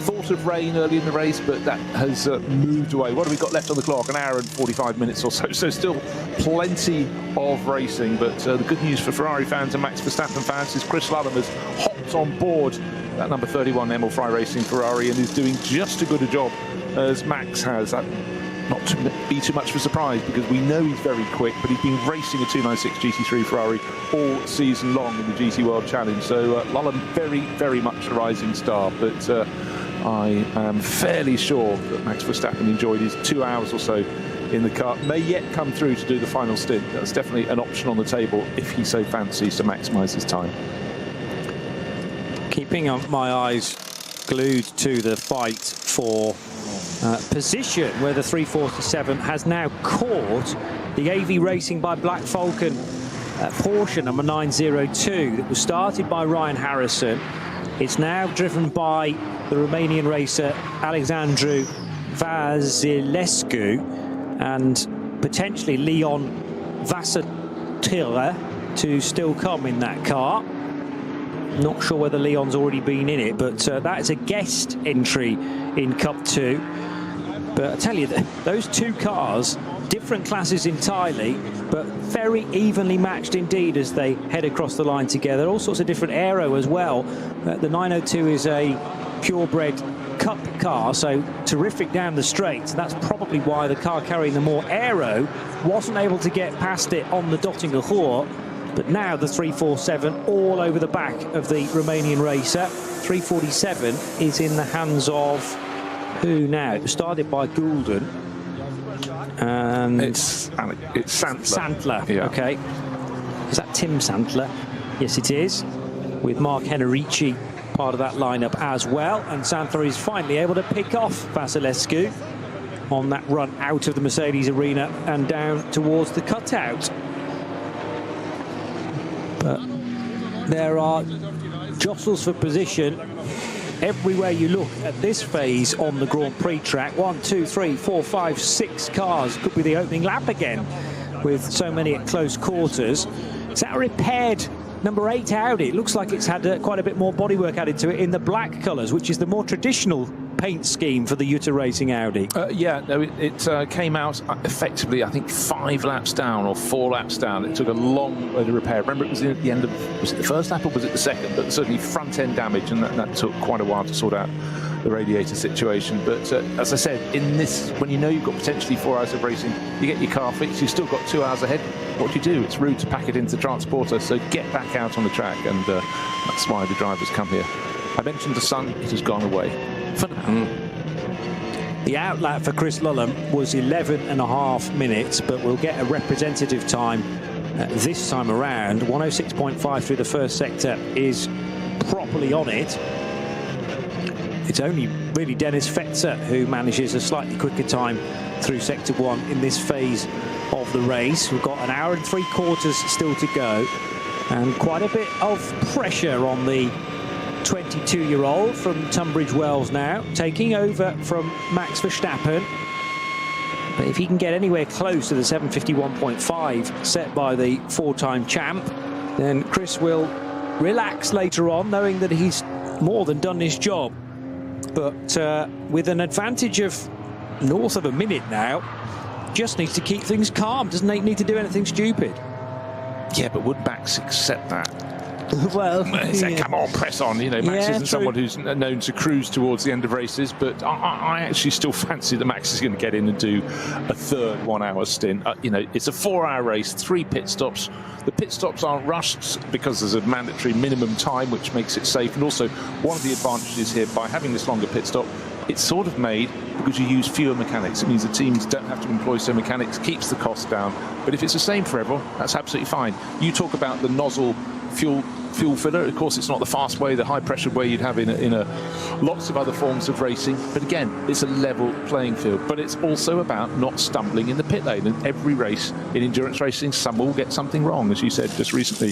thought of rain early in the race, but that has moved away. What have we got left on the clock? An hour and 45 minutes or so. So still plenty of racing. But the good news for Ferrari fans and Max Verstappen fans is Chris Lullam has hopped on board that number 31 Emil Frey Racing Ferrari and is doing just as good a job as Max has. Not to be too much of a surprise, because we know he's very quick, but he's been racing a 296 GT3 Ferrari all season long in the GT World Challenge. So Lullam very, very much a rising star, but I am fairly sure that Max Verstappen enjoyed his 2 hours or so in the car. May yet come through to do the final stint. That's definitely an option on the table if he so fancies to maximise his time. Keeping my eyes glued to the fight for position, where the 347 has now caught the AV Racing by Black Falcon Porsche number 902 that was started by Ryan Harrison. It's now driven by the Romanian racer Alexandru Vasilescu and potentially Leon Vasatira to still come in that car. Not sure whether Leon's already been in it, but that is a guest entry in Cup 2. But I tell you, those two cars, different classes entirely, but very evenly matched indeed as they head across the line together. All sorts of different aero as well. The 902 is a purebred Cup car, so terrific down the straight. That's probably why the car carrying the more aero wasn't able to get past it on the Dottinger Hoor. But now the 347 all over the back of the Romanian racer. 347 is in the hands of who now? It was started by Goulden. And it's Santler. Santler, yeah. Okay. Is that Tim Santler? Yes, it is. With Mark Henrici part of that lineup as well. And Santler is finally able to pick off Vasilescu on that run out of the Mercedes arena and down towards the cutout. But there are jostles for position everywhere you look at this phase on the Grand Prix track. 1, 2, 3, 4, 5, 6 cars. Could be the opening lap again with so many at close quarters. Is that a repaired number 8 Audi? It looks like it's had quite a bit more bodywork added to it in the black colours, which is the more traditional paint scheme for the Jutta Racing Audi. Yeah, no, it came out effectively, I think, 5 laps down or 4 laps down. It took a long way to repair. Remember, it was at the end of, was it the first lap or was it the second? But certainly front end damage, and that took quite a while to sort out the radiator situation. But as I said, in this, when you know you've got potentially 4 hours of racing, you get your car fixed, you've still got 2 hours ahead. What do you do? It's rude to pack it into the transporter, so get back out on the track, and that's why the drivers come here. I mentioned the sun, it has gone away. For now. The outlap for Chris Lullam was 11.5 minutes, but we'll get a representative time this time around. 106.5 through the first sector is properly on it. It's only really Dennis Fetzer who manages a slightly quicker time through sector 1 in this phase of the race. We've got an hour and 3/4 still to go, and quite a bit of pressure on the 22-year-old from Tunbridge Wells now, taking over from Max Verstappen. But if he can get anywhere close to the 7:51.5 set by the 4-time champ, then Chris will relax later on, knowing that he's more than done his job. but with an advantage of north of a minute now, just needs to keep things calm, doesn't need to do anything stupid. Yeah, but would Max accept that? Well, come on, press on. You know, Max isn't someone who's known to cruise towards the end of races, but I actually still fancy that Max is going to get in and do a third 1 hour stint. You know, it's a 4 hour race, 3 pit stops. The pit stops aren't rushed because there's a mandatory minimum time, which makes it safe. And also, one of the advantages here by having this longer pit stop, it's sort of made because you use fewer mechanics. It means the teams don't have to employ so mechanics, keeps the cost down. But if it's the same for everyone, that's absolutely fine. You talk about the nozzle fuel filler. Of course, it's not the fast way, the high pressure way you'd have in lots of other forms of racing. But again, it's a level playing field. But it's also about not stumbling in the pit lane. And every race in endurance racing, someone will get something wrong. As you said just recently,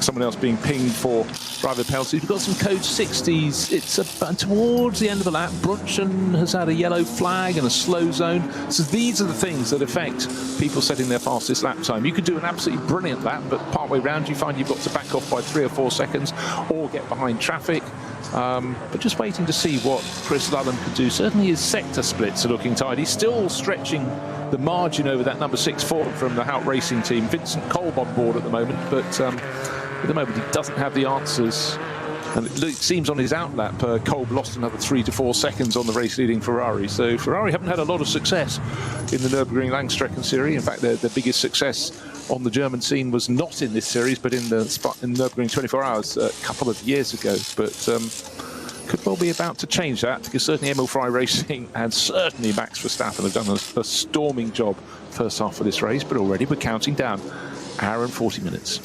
someone else being pinged for driver penalties. We've got some code 60s. It's towards the end of the lap. Brunchen has had a yellow flag and a slow zone. So these are the things that affect people setting their fastest lap time. You could do an absolutely brilliant lap, but partway round you find you've got to back off by 3 or 4 seconds or get behind traffic. But just waiting to see what Chris Lullam could do. Certainly his sector splits are looking tight. He's still stretching the margin over that number 6 Ford from the Hout Racing team. Vincent Kolb on board at the moment, but at the moment he doesn't have the answers. And it seems on his outlap, Kolb lost another 3 to 4 seconds on the race-leading Ferrari. So Ferrari haven't had a lot of success in the Nürburgring Langstrecken series. In fact, their biggest success on the German scene was not in this series, but in Nürburgring 24 Hours a couple of years ago. But could well be about to change that, because certainly Emil Frey Racing and certainly Max Verstappen have done a storming job first half of this race. But already we're counting down hour and 40 minutes.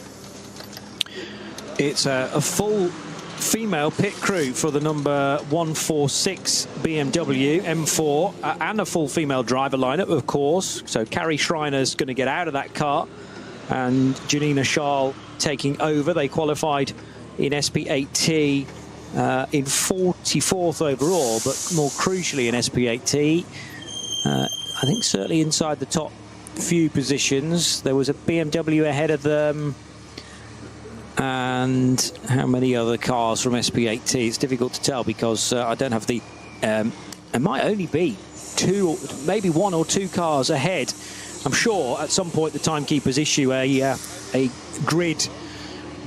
It's a full female pit crew for the number 146 BMW M4 and a full female driver lineup, of course. So Carrie Schreiner's going to get out of that car and Janina Schal taking over. They qualified in SP8T in 44th overall, but more crucially in SP8T, I think certainly inside the top few positions. There was a BMW ahead of them. And how many other cars from SP8T? It's difficult to tell because I don't have the... it might only be 2, maybe 1 or 2 cars ahead. I'm sure at some point the timekeepers issue a grid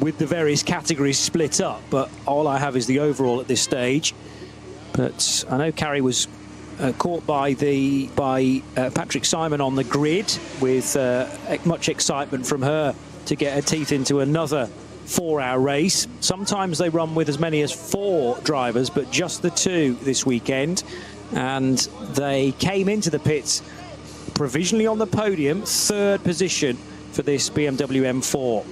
with the various categories split up, but all I have is the overall at this stage. But I know Carrie was caught by Patrick Simon on the grid with much excitement from her to get her teeth into another 4-hour race. Sometimes they run with as many as 4 drivers, but just the 2 this weekend. And they came into the pits provisionally on the podium, 3rd position for this BMW M4.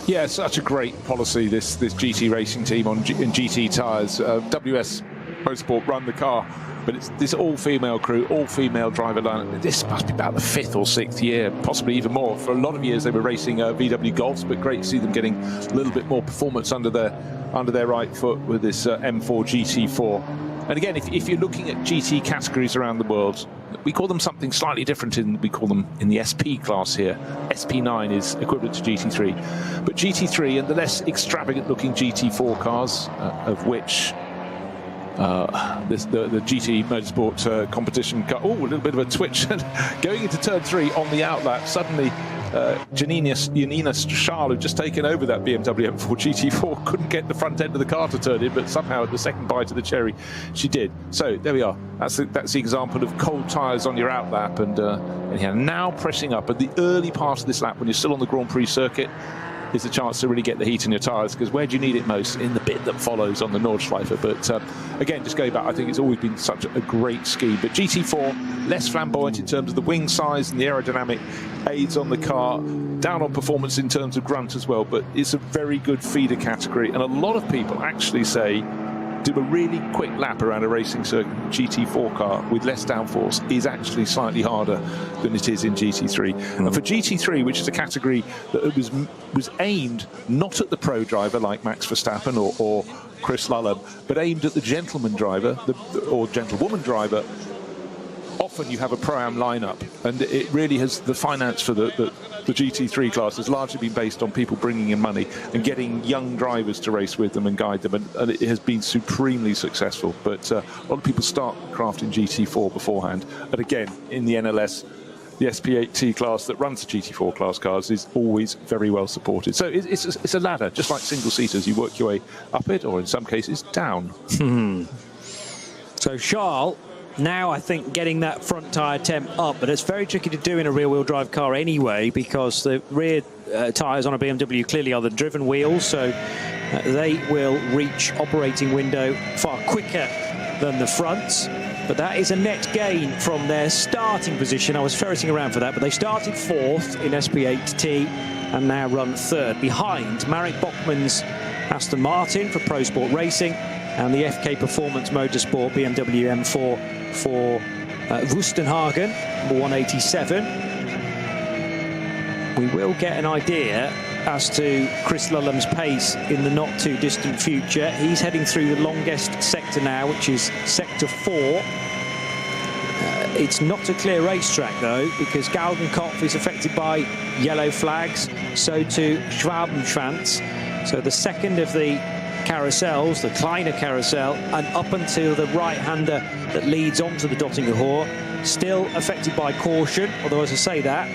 Yeah, such a great policy, this GT racing team in GT tyres. WS Motorsport run the car, but it's this all-female crew, all-female driver lineup. This must be about the 5th or 6th year, possibly even more. For a lot of years they were racing VW Golfs, but great to see them getting a little bit more performance under their right foot with this M4 GT4. And again, if you're looking at GT categories around the world, we call them something slightly different. We call them in the SP class here. SP9 is equivalent to GT3. But GT3 and the less extravagant-looking GT4 cars, of which the GT Motorsport competition car. Oh, a little bit of a twitch. Going into turn 3 on the outlap, suddenly Janina Schal, who'd just taken over that BMW M4 GT4, couldn't get the front end of the car to turn in, but somehow at the second bite of the cherry, she did. So there we are. That's the example of cold tyres on your outlap, and yeah, now pressing up at the early part of this lap when you're still on the Grand Prix circuit is a chance to really get the heat in your tyres, because where do you need it most? In the bit that follows on the Nordschleife. But again, just going back, I think it's always been such a great ski. But GT4, less flamboyant in terms of the wing size and the aerodynamic aids on the car, down on performance in terms of grunt as well, but it's a very good feeder category. And a lot of people actually say do a really quick lap around a racing circuit. GT4 car with less downforce is actually slightly harder than it is in GT3. And for GT3, which is a category that was aimed not at the pro driver like Max Verstappen or Chris Lullam, but aimed at the gentleman driver or gentlewoman driver, often you have a Pro-Am lineup, and it really has, the finance for the GT3 class has largely been based on people bringing in money and getting young drivers to race with them and guide them, and it has been supremely successful. But a lot of people start crafting GT4 beforehand, and again, in the NLS, the SP8T class that runs the GT4 class cars is always very well supported. So it's a ladder, just like single-seaters. You work your way up it, or in some cases, down. So Charles, now I think getting that front tyre temp up, but it's very tricky to do in a rear-wheel drive car anyway, because the rear tyres on a BMW clearly are the driven wheels, so they will reach operating window far quicker than the fronts. But that is a net gain from their starting position. I was ferreting around for that, but they started 4th in SP8T and now run 3rd, behind Marek Bachmann's Aston Martin for Pro Sport Racing and the FK Performance Motorsport BMW M4 for Wustenhagen, number 187. We will get an idea as to Chris Lullam's pace in the not too distant future. He's heading through the longest sector now, which is sector 4. It's not a clear racetrack though, because Galgenkopf is affected by yellow flags, so too Schwabenschwanz. So the second of the carousels, the Kleine carousel, and up until the right-hander that leads onto the Dottinger Hoor, still affected by caution, although as I say that,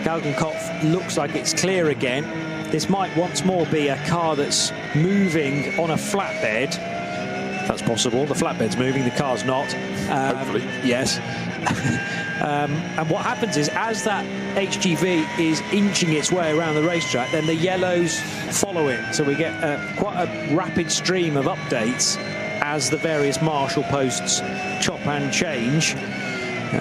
Galgenkopf looks like it's clear again. This might once more be a car that's moving on a flatbed. That's possible. The flatbed's moving, the car's not. Hopefully. Yes. And what happens is, as that HGV is inching its way around the racetrack, then the yellows follow it. So we get quite a rapid stream of updates as the various marshal posts chop and change,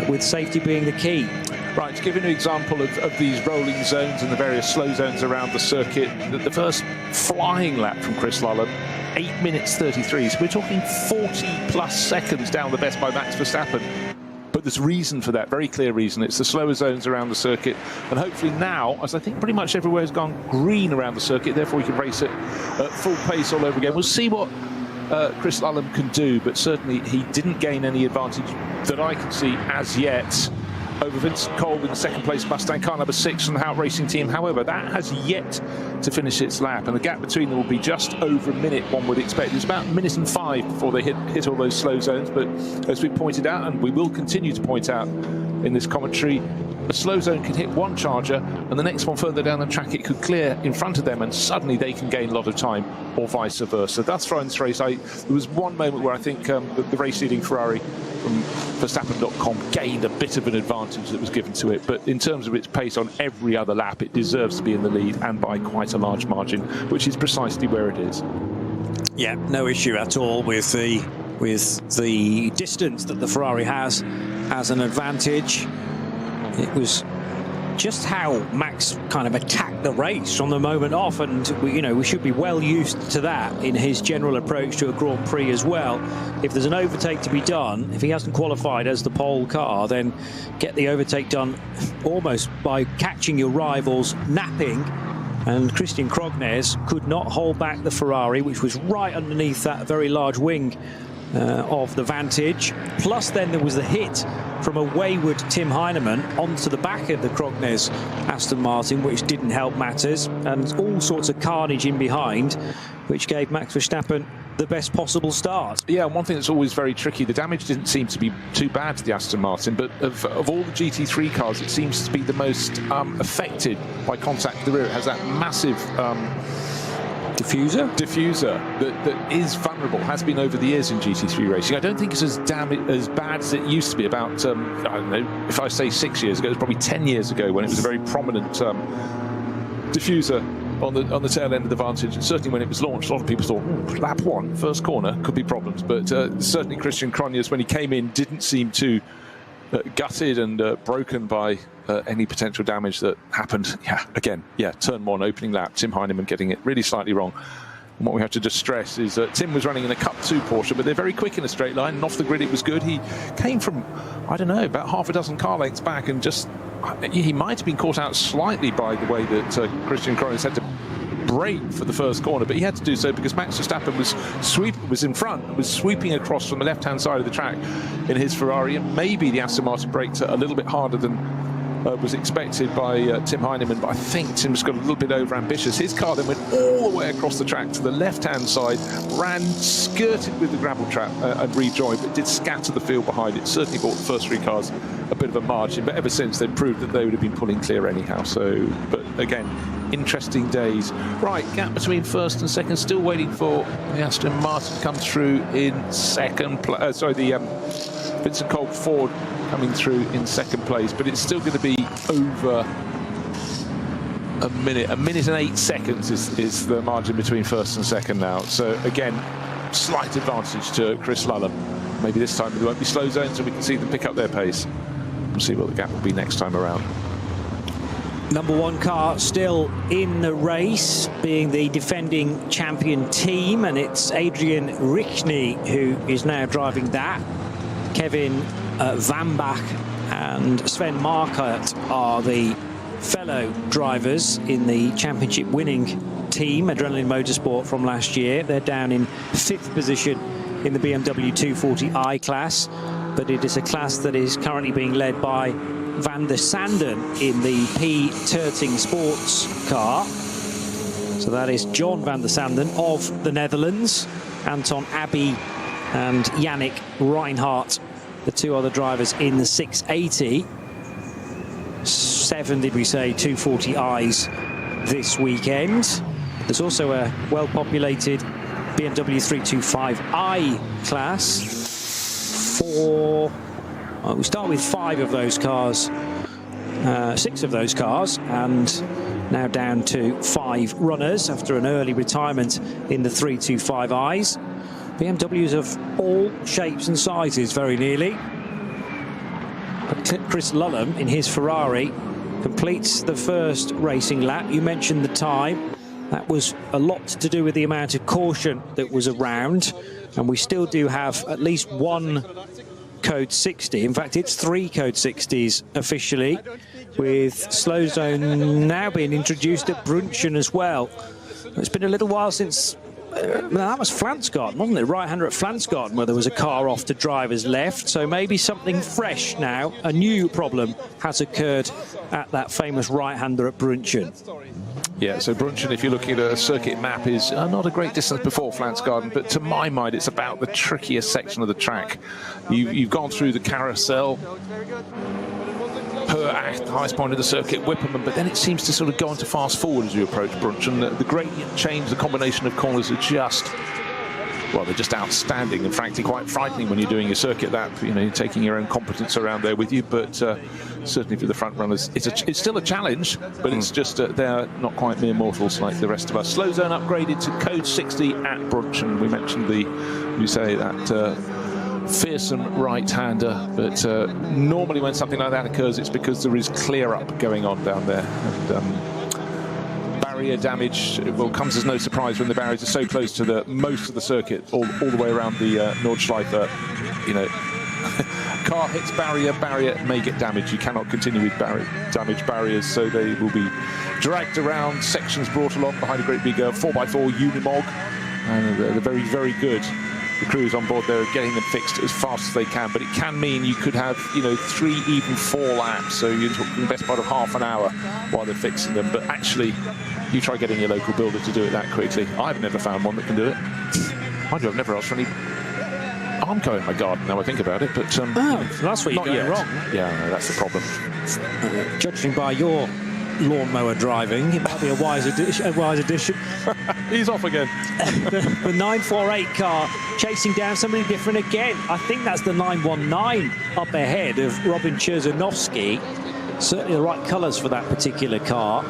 with safety being the key. Right, to give you an example of these rolling zones and the various slow zones around the circuit, the first flying lap from Chris Lullam, 8 minutes 33. So we're talking 40 plus seconds down the best by Max Verstappen. But there's reason for that, very clear reason. It's the slower zones around the circuit. And hopefully now, as I think pretty much everywhere has gone green around the circuit, therefore we can race it at full pace all over again. We'll see what Chris Lullam can do, but certainly he didn't gain any advantage that I can see as yet over Vincent Kolb in the second place Mustang car number 6 from the Hout Racing team. However, that has yet to finish its lap, and the gap between them will be just over a minute, one would expect. It's about 1 minute and 5 before they hit all those slow zones, but as we pointed out, and we will continue to point out in this commentary, a slow zone can hit one charger and the next one further down the track it could clear in front of them, and suddenly they can gain a lot of time, or vice versa. Thus far in this race, there was one moment where I think the race-leading Ferrari from Verstappen.com gained a bit of an advantage that was given to it, but in terms of its pace on every other lap, it deserves to be in the lead, and by quite a large margin, which is precisely where it is. Yeah, no issue at all with the distance that the Ferrari has as an advantage. It was just how Max kind of attacked the race from the moment off, and we should be well used to that in his general approach to a Grand Prix as well. If there's an overtake to be done, if he hasn't qualified as the pole car, then get the overtake done almost by catching your rivals napping. And Christian Krognes could not hold back the Ferrari, which was right underneath that very large wing of the Vantage. Plus then there was the hit from a wayward Tim Heinemann onto the back of the Krognes Aston Martin, which didn't help matters, and all sorts of carnage in behind, which gave Max Verstappen the best possible start. Yeah, one thing that's always very tricky, the damage didn't seem to be too bad to the Aston Martin, but of all the GT3 cars, it seems to be the most affected by contact with the rear. It has that massive diffuser that is vulnerable, has been over the years in GT3 racing. I don't think it's as bad as it used to be about, I don't know, if I say 6 years ago, it was probably 10 years ago when it was a very prominent diffuser on the tail end of the Vantage. And certainly when it was launched, a lot of people thought, lap 1, first corner, could be problems. But certainly Christian Krognes, when he came in, didn't seem too gutted and broken by any potential damage that happened. Turn 1, opening lap, Tim Heinemann getting it really slightly wrong. And what we have to just stress is that Tim was running in a Cup 2 Porsche, but they're very quick in a straight line, and off the grid it was good. He came from, I don't know, about half a dozen car lengths back, and just he might have been caught out slightly by the way that Christian Krognes had to brake for the first corner, but he had to do so because Max Verstappen was in front, was sweeping across from the left-hand side of the track in his Ferrari, and maybe the Aston Martin braked a little bit harder than was expected by Tim Heinemann, but I think Tim's got a little bit over-ambitious. His car then went all the way across the track to the left-hand side, skirted with the gravel trap and rejoined, but did scatter the field behind it. Certainly bought the first 3 cars a bit of a margin, but ever since they've proved that they would have been pulling clear anyhow. So, but again, interesting days. Right, gap between first and second, still waiting for the Aston Martin to come through in second place. Vincent Colb Ford coming through in second place, but it's still going to be over a minute. 1 minute and 8 seconds is the margin between first and second now. So again, slight advantage to Chris Lullam. Maybe this time there won't be slow zones so we can see them pick up their pace. We'll see what the gap will be next time around. Number 1 car still in the race, being the defending champion team, and it's Adrian Richney who is now driving that. Kevin Vambach and Sven Markert are the fellow drivers in the championship winning team, Adrenaline Motorsport, from last year. They're down in 5th position in the BMW 240i class, but it is a class that is currently being led by Van der Sanden in the P. Terting Sports car. So that is John Van der Sanden of the Netherlands, Anton Abbey and Yannick Reinhardt, the 2 other drivers in the 680. 7, did we say, 240i's this weekend. There's also a well-populated BMW 325i class. We start with 5 of those cars, 6 of those cars, and now down to 5 runners after an early retirement in the 325i's. BMWs of all shapes and sizes, very nearly. But Chris Lullam in his Ferrari completes the first racing lap. You mentioned the time. That was a lot to do with the amount of caution that was around, and we still do have at least 1 code 60. In fact, it's 3 code 60s officially, with slow zone now being introduced at Brunchen as well. It's been a little while since that was Flansgarden, wasn't it? Right-hander at Flansgarden, where there was a car off to driver's left. So maybe something fresh now. A new problem has occurred at that famous right-hander at Brunchen. Yeah, so Brunchen, if you're looking at a circuit map, is not a great distance before Flansgarden, but to my mind, it's about the trickiest section of the track. You've gone through the carousel, the highest point of the circuit, Whipperman, but then it seems to sort of go on to fast forward as you approach Brunchen. The gradient change, the combination of corners are just, well, they're just outstanding and frankly quite frightening when you're doing a circuit that, you know, you're taking your own competence around there with you, but certainly for the front runners, it's still a challenge, but it's just they're not quite mere mortals like the rest of us. Slow zone upgraded to code 60 at Brunchen. We mentioned that fearsome right-hander, but normally when something like that occurs, it's because there is clear-up going on down there. And barrier damage, well, comes as no surprise when the barriers are so close to most of the circuit, all the way around the Nordschleife. You know, car hits barrier may get damaged. You cannot continue with damaged barriers, so they will be dragged around, sections brought along behind a great big 4x4 Unimog, and they're very, very good. The crews on board there are getting them fixed as fast as they can, but it can mean you could have, you know, 3, even 4 laps, so you're talking the best part of half an hour while they're fixing them. But actually, you try getting your local builder to do it that quickly. I've never found one that can do it. Mind you, I've never asked for any Armco in my garden, now I think about it, but that's what you're going wrong. Yeah, no, that's the problem. Judging by your lawnmower driving, it might be a wise addition. He's off again. The 948 car chasing down somebody different again. I think that's the 919 up ahead of Robin Cherzanovsky. Certainly the right colours for that particular car.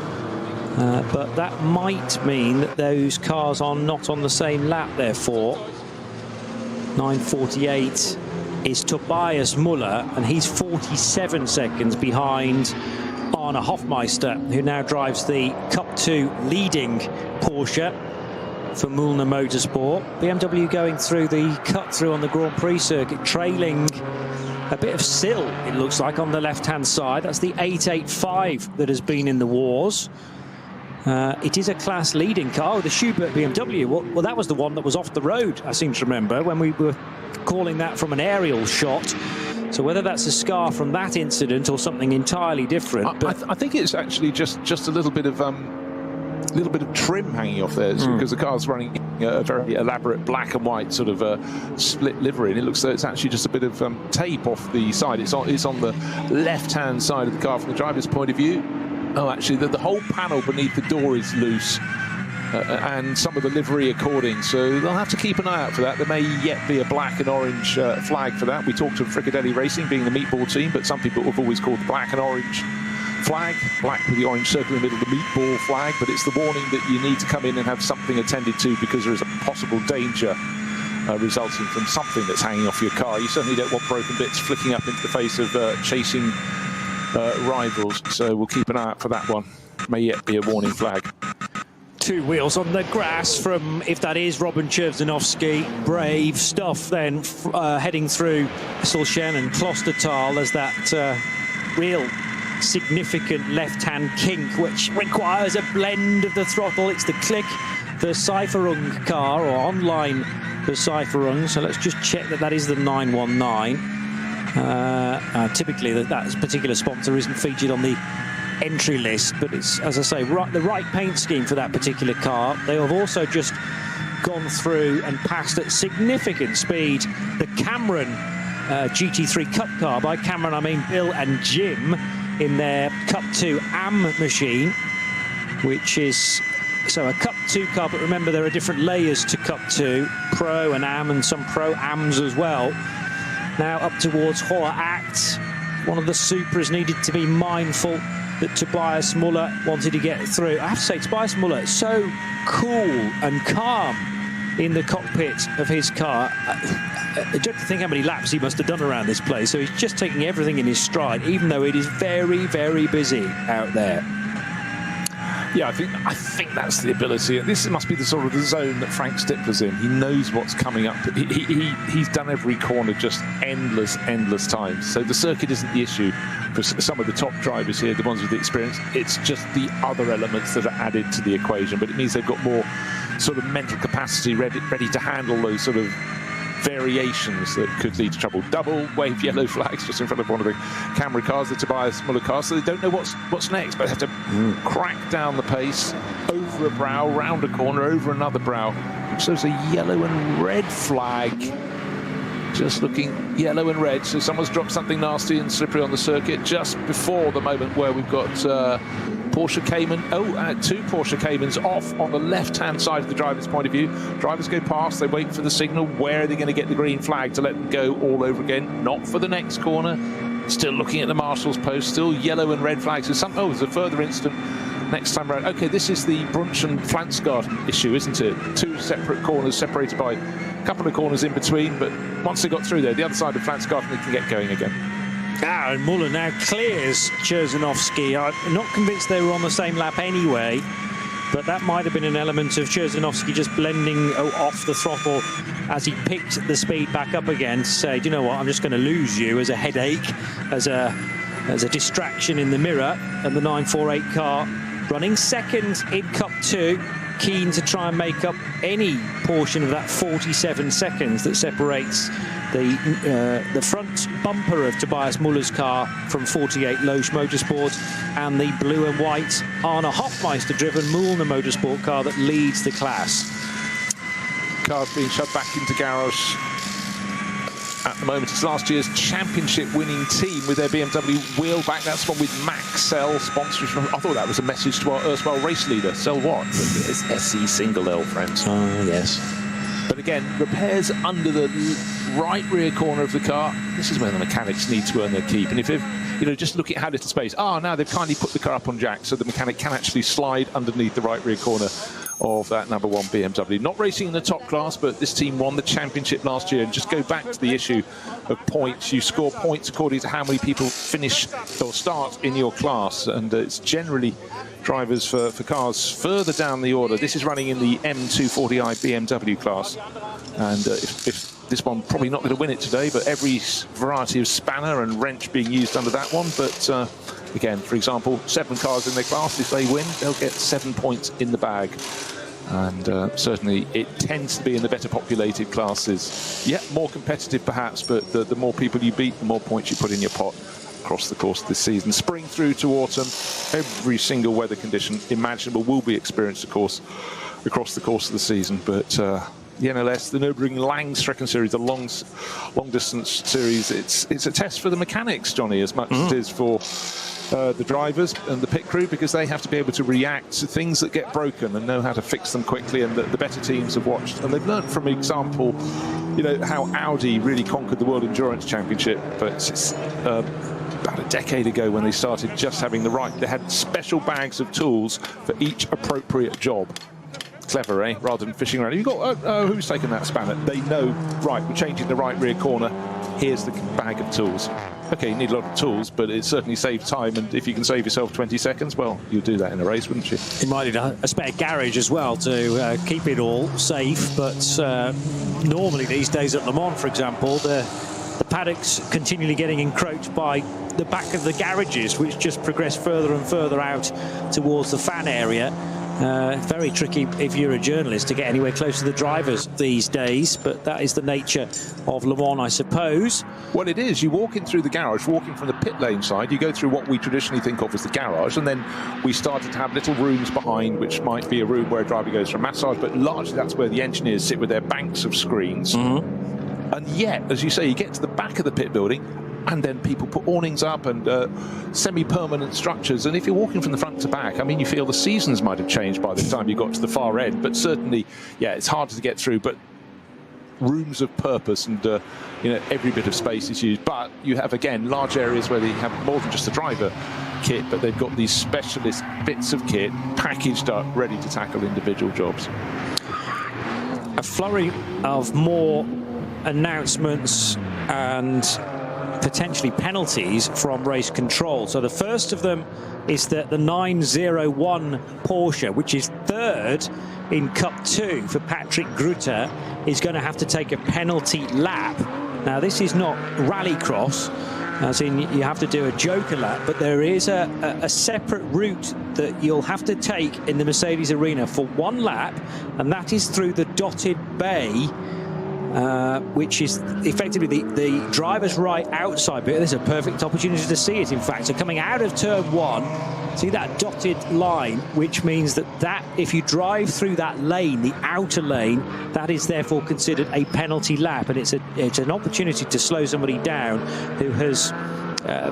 But that might mean that those cars are not on the same lap, therefore. 948 is Tobias Muller, and he's 47 seconds behind Arne Hofmeister, who now drives the Cup 2 leading Porsche for Mühlner Motorsport. BMW going through the cut-through on the Grand Prix circuit, trailing a bit of sill, it looks like, on the left-hand side. That's the 885 that has been in the wars. It is a class-leading car. Oh, the Schubert BMW. Well, that was the one that was off the road, I seem to remember, when we were calling that from an aerial shot. So whether that's a scar from that incident or something entirely different. I think it's actually just a little bit of trim hanging off there, because the car's running a very elaborate black and white sort of split livery, and it looks like it's actually just a bit of tape off the side. It's on the left-hand side of the car from the driver's point of view. Oh, actually, the whole panel beneath the door is loose, and some of the livery according, so they'll have to keep an eye out for that. There may yet be a black and orange flag for that. We talked of Fricadelli Racing being the meatball team, but some people have always called the black and orange flag, black with the orange circle in the middle, the meatball flag, but it's the warning that you need to come in and have something attended to, because there is a possible danger resulting from something that's hanging off your car. You certainly don't want broken bits flicking up into the face of chasing rivals, so we'll keep an eye out for that one. May yet be a warning flag. 2 wheels on the grass from, if that is Robin Chervzanovsky. Brave stuff then, heading through Solchen and Klostertal as that real significant left-hand kink, which requires a blend of the throttle. It's the click Versailferung car, or online Versailferung. So let's just check that is the 919. Typically that particular sponsor isn't featured on the entry list, but it's, as I say, the right paint scheme for that particular car. They have also just gone through and passed at significant speed the Cameron GT3 Cup car. By Cameron, I mean Bill and Jim, in their Cup 2 AM machine, which is a Cup 2 car, but remember there are different layers to Cup 2, Pro and AM, and some Pro AMs as well. Now up towards Hoher Act, one of the Supras needed to be mindful that Tobias Muller wanted to get through. I have to say, Tobias Muller is so cool and calm in the cockpit of his car. I don't think how many laps he must have done around this place. So he's just taking everything in his stride, even though it is very, very busy out there. Yeah, I think that's the ability. This must be the sort of the zone that Frank Stifler's in. He knows what's coming up. He's done every corner just endless times. So the circuit isn't the issue for some of the top drivers here, the ones with the experience. It's just the other elements that are added to the equation. But it means they've got more sort of mental capacity ready to handle those sort of variations that could lead to trouble. Double wave yellow flags just in front of one of the camera cars, the Tobias Muller car, so they don't know what's next, but they have to crack down the pace over a brow, round a corner, over another brow, which shows a yellow and red flag. Just looking yellow and red, so someone's dropped something nasty and slippery on the circuit just before the moment where we've got Porsche Cayman. Two Porsche Caymans off on the left-hand side of the driver's point of view. Drivers go past, they wait for the signal. Where are they going to get the green flag to let them go all over again? Not for the next corner. Still looking at the marshal's post, still yellow and red flags. So there's a further incident next time around. Okay, this is the Brunch and Flansgaard issue, isn't it? 2 separate corners separated by a couple of corners in between, but once they got through there, the other side of Flansgaard, they can get going again. And Muller now clears Chervzanovsky. I'm not convinced they were on the same lap anyway, but that might have been an element of Chervzanovsky just blending off the throttle as he picked the speed back up again to say, do you know what, I'm just going to lose you as a headache, as a distraction in the mirror. And the 948 car running second in Cup 2, keen to try and make up any portion of that 47 seconds that separates the front bumper of Tobias Muller's car from 48 Loesch Motorsport and the blue and white Arne Hofmeister driven Mühlner Motorsport car that leads the class. Cars being shoved back into garage at the moment. It's last year's championship winning team with their BMW wheelback. That's one with Maxell sponsorship. I thought that was a message to our erstwhile race leader. Sell what? It's SE single L, friends. Oh, yes. But again, repairs under the right rear corner of the car. This is where the mechanics need to earn their keep. And if they've, just looking at how little space. Now they've kindly put the car up on jacks so the mechanic can actually slide underneath the right rear corner of that number 1 BMW. Not racing in the top class, but this team won the championship last year. And just go back to the issue of points. You score points according to how many people finish or start in your class. And it's generally drivers for cars further down the order. This is running in the M240i BMW class. And if this one probably not going to win it today, but every variety of spanner and wrench being used under that one. But again, for example, 7 cars in their class. If they win, they'll get 7 points in the bag. And certainly it tends to be in the better populated classes. Yeah, more competitive perhaps, but the more people you beat, the more points you put in your pot across the course of this season. Spring through to autumn, every single weather condition imaginable will be experienced, of course, across the course of the season. But the NLS, the Nürburgring Langstrecken series, the long distance series, it's a test for the mechanics, Johnny, as much as it is for the drivers and the pit crew, because they have to be able to react to things that get broken and know how to fix them quickly. And the better teams have watched, and they've learned from example, you know, how Audi really conquered the World Endurance Championship. But it's about a decade ago when they started just having they had special bags of tools for each appropriate job. Clever, eh? Rather than fishing around. You've got, who's taken that spanner? They know, right, we're changing the right rear corner. Here's the bag of tools. Okay, you need a lot of tools, but it certainly saves time. And if you can save yourself 20 seconds, well, you'll do that in a race, wouldn't you? You might need a spare garage as well to keep it all safe. But normally these days at Le Mans, for example, the paddocks continually getting encroached by the back of the garages, which just progress further and further out towards the fan area. Very tricky if you're a journalist to get anywhere close to the drivers these days, but that is the nature of Le Mans, I suppose. Well, it is. You walk in through the garage, walking from the pit lane side, you go through what we traditionally think of as the garage, and then we started to have little rooms behind, which might be a room where a driver goes for a massage, but largely that's where the engineers sit with their banks of screens. And yet, as you say, you get to the back of the pit building, and then people put awnings up and semi-permanent structures. And if you're walking from the front to back, I mean, you feel the seasons might have changed by the time you got to the far end. But certainly, yeah, it's harder to get through. But rooms of purpose, and you know, every bit of space is used. But you have, again, large areas where they have more than just a driver kit, but they've got these specialist bits of kit packaged up, ready to tackle individual jobs. A flurry of more announcements and potentially penalties from race control. So the first of them is that the 901 Porsche, which is third in Cup 2 for Patrick Grutter, is going to have to take a penalty lap. Now, this is not rallycross, as in you have to do a joker lap, but there is a separate route that you'll have to take in the Mercedes arena for one lap, and that is through the dotted bay, which is effectively the driver's right outside bit. There's a perfect opportunity to see it, in fact. So coming out of turn 1, see that dotted line, which means that if you drive through that lane, the outer lane, that is therefore considered a penalty lap, and it's an opportunity to slow somebody down who has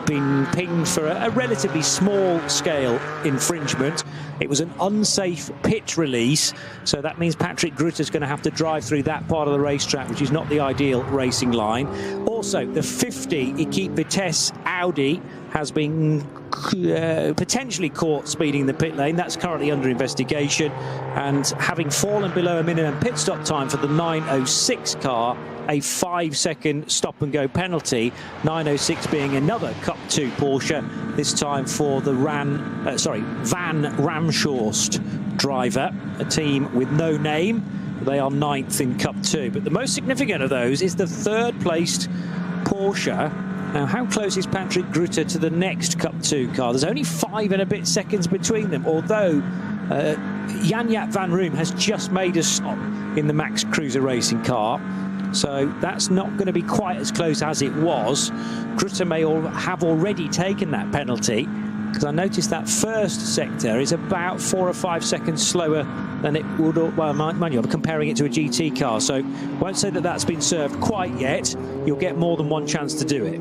been pinged for a relatively small-scale infringement. It was an unsafe pit release, so that means Patrick Grutter's going to have to drive through that part of the racetrack, which is not the ideal racing line. Also, the 50 Equipe Vitesse Audi has been potentially caught speeding the pit lane. That's currently under investigation, and having fallen below a minimum pit stop time for the 906 car, a 5-second stop-and-go penalty, 906 being another Cup 2 Porsche, this time for the Van Ramshorst driver, a team with no name. They are 9th in Cup 2. But the most significant of those is the third-placed Porsche. Now, how close is Patrick Grutter to the next Cup 2 car? There's only 5 and a bit seconds between them, although Jan-Jaap van Roem has just made a stop in the Max Cruiser racing car. So that's not going to be quite as close as it was. Grutter may have already taken that penalty, because I noticed that first sector is about 4 or 5 seconds slower than it would, well, mind you, I'm comparing it to a GT car, so won't say that that's been served quite yet. You'll get more than one chance to do it.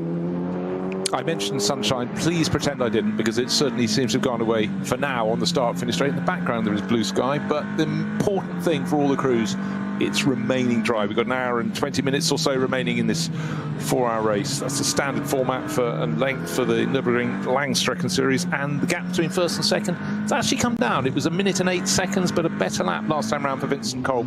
I mentioned sunshine. Please pretend I didn't, because it certainly seems to have gone away for now on the start-finish straight. In the background there is blue sky, but the important thing for all the crews, it's remaining dry. We've got an hour and 20 minutes or so remaining in this 4-hour race. That's the standard format and length for the Nürburgring Langstrecken series, and the gap between first and second has actually come down. It was 1 minute and 8 seconds, but a better lap last time round for Vincent Cole.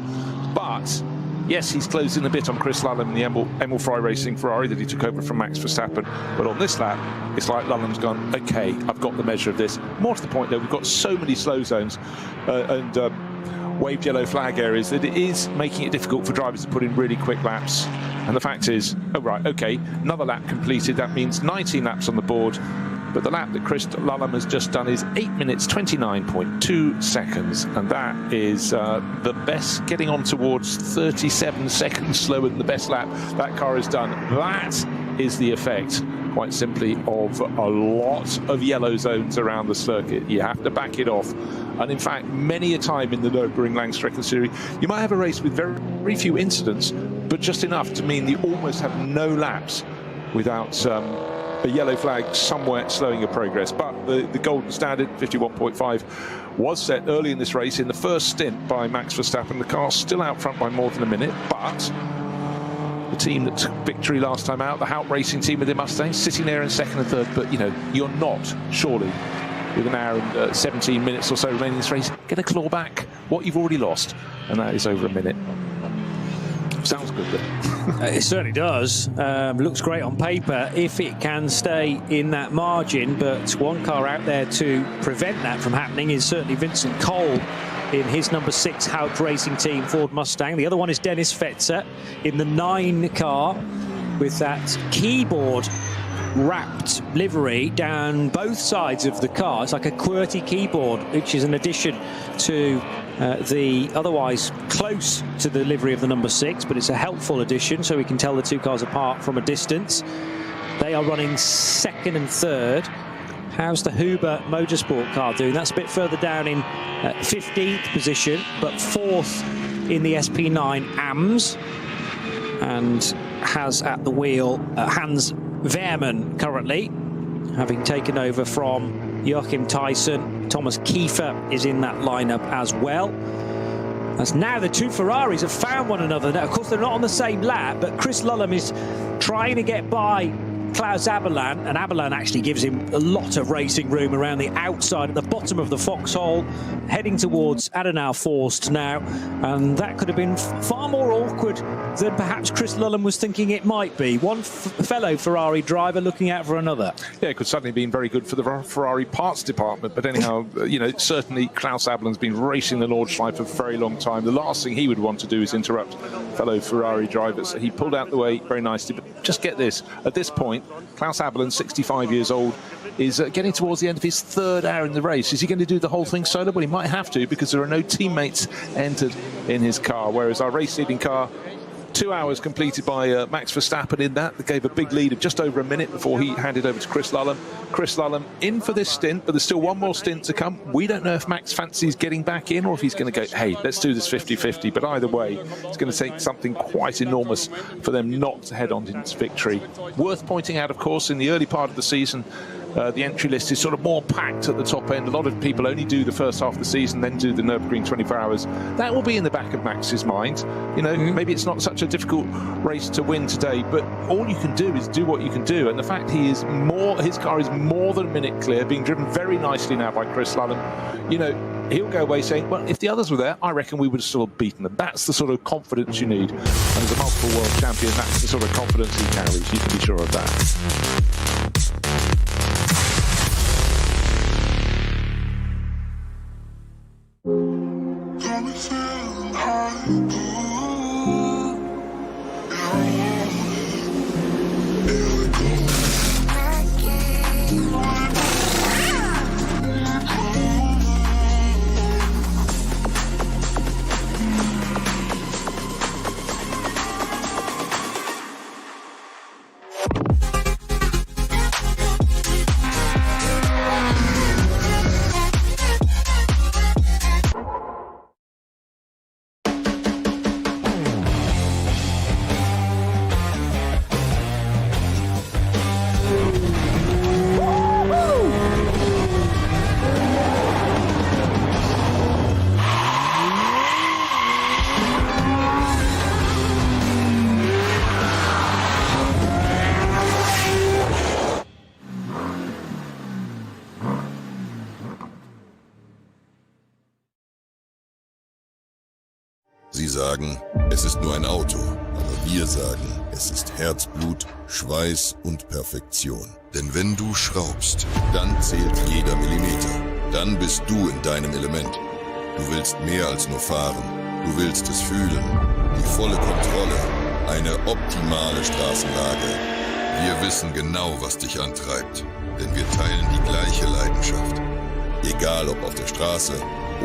But yes, he's closing a bit on Chris Lullam in the Emil Fry Racing Ferrari that he took over from Max Verstappen. But on this lap, it's like Lullam's gone, okay, I've got the measure of this. More to the point, though, we've got so many slow zones and waved yellow flag areas that it is making it difficult for drivers to put in really quick laps. And the fact is, oh right, okay, another lap completed. That means 19 laps on the board. But the lap that Chris Lullam has just done is 8 minutes 29.2 seconds, and that is the best, getting on towards 37 seconds slower than the best lap that car has done. That is the effect, quite simply, of a lot of yellow zones around the circuit. You have to back it off. And in fact, many a time in the Nürburgring Langstrecke Series, you might have a race with very, very few incidents, but just enough to mean you almost have no laps without a yellow flag somewhere slowing your progress. But the golden standard, 51.5, was set early in this race in the first stint by Max Verstappen. The car's still out front by more than a minute, but the team that took victory last time out, the Hout Racing team with their Mustangs, sitting there in second and third. But, you know, you're not, surely, with an hour and 17 minutes or so remaining in this race, going to claw back what you've already lost, and that is over a minute. Sounds good, though. It certainly does. Looks great on paper if it can stay in that margin, but one car out there to prevent that from happening is certainly Vincent Cole in his number 6 Hout Racing Team Ford Mustang. The other one is Dennis Fetzer in the 9 car with that keyboard wrapped livery down both sides of the car. It's like a QWERTY keyboard, which is an addition to the otherwise close to the livery of the number 6, but it's a helpful addition so we can tell the two cars apart from a distance. They are running second and third. How's the Huber Motorsport car doing? That's a bit further down in 15th position, but 4th in the SP9 AMS, and has at the wheel Hans Wehrmann currently, having taken over from Joachim Tyson. Thomas Kiefer is in that lineup as well. As now the two Ferraris have found one another. Now, of course, they're not on the same lap, but Chris Lullam is trying to get by Klaus Aberlan, and Aberlan actually gives him a lot of racing room around the outside at the bottom of the foxhole, heading towards Adenauer Forst now, and that could have been far more awkward than perhaps Chris Lullam was thinking it might be. One fellow Ferrari driver looking out for another. Yeah, it could certainly have been very good for the Ferrari parts department, but anyhow, you know, certainly Klaus Aberlan's been racing the Nordschleife for a very long time. The last thing he would want to do is interrupt fellow Ferrari drivers. So he pulled out the way very nicely, but just get this, at this point, Klaus Aberlan, 65 years old, is getting towards the end of his 3rd hour in the race. Is he going to do the whole thing solo? Well, he might have to, because there are no teammates entered in his car, whereas our race-leading car, 2 hours completed by Max Verstappen in that. That gave a big lead of just over a minute before he handed over to Chris Lullam. Chris Lullam in for this stint, but there's still one more stint to come. We don't know if Max fancies getting back in or if he's going to go, hey, let's do this 50-50. But either way, it's going to take something quite enormous for them not to head on into victory. Worth pointing out, of course, in the early part of the season, the entry list is sort of more packed at the top end. A lot of people only do the first half of the season, then do the Nürburgring 24 hours. That will be in the back of Max's mind. You know, maybe it's not such a difficult race to win today, but all you can do is do what you can do. And the fact his car is more than a minute clear, being driven very nicely now by Chris Lullam, you know, he'll go away saying, well, if the others were there, I reckon we would have still beaten them. That's the sort of confidence you need. And as a multiple world champion, that's the sort of confidence he carries. You can be sure of that. Sie sagen, es ist nur ein Auto, aber wir sagen, es ist Herzblut, Schweiß und Perfektion. Denn wenn du schraubst, dann zählt jeder Millimeter. Dann bist du in deinem Element. Du willst mehr als nur fahren. Du willst es fühlen. Die volle Kontrolle. Eine optimale Straßenlage. Wir wissen genau, was dich antreibt. denn wir teilen die gleiche Leidenschaft. Egal ob auf der Straße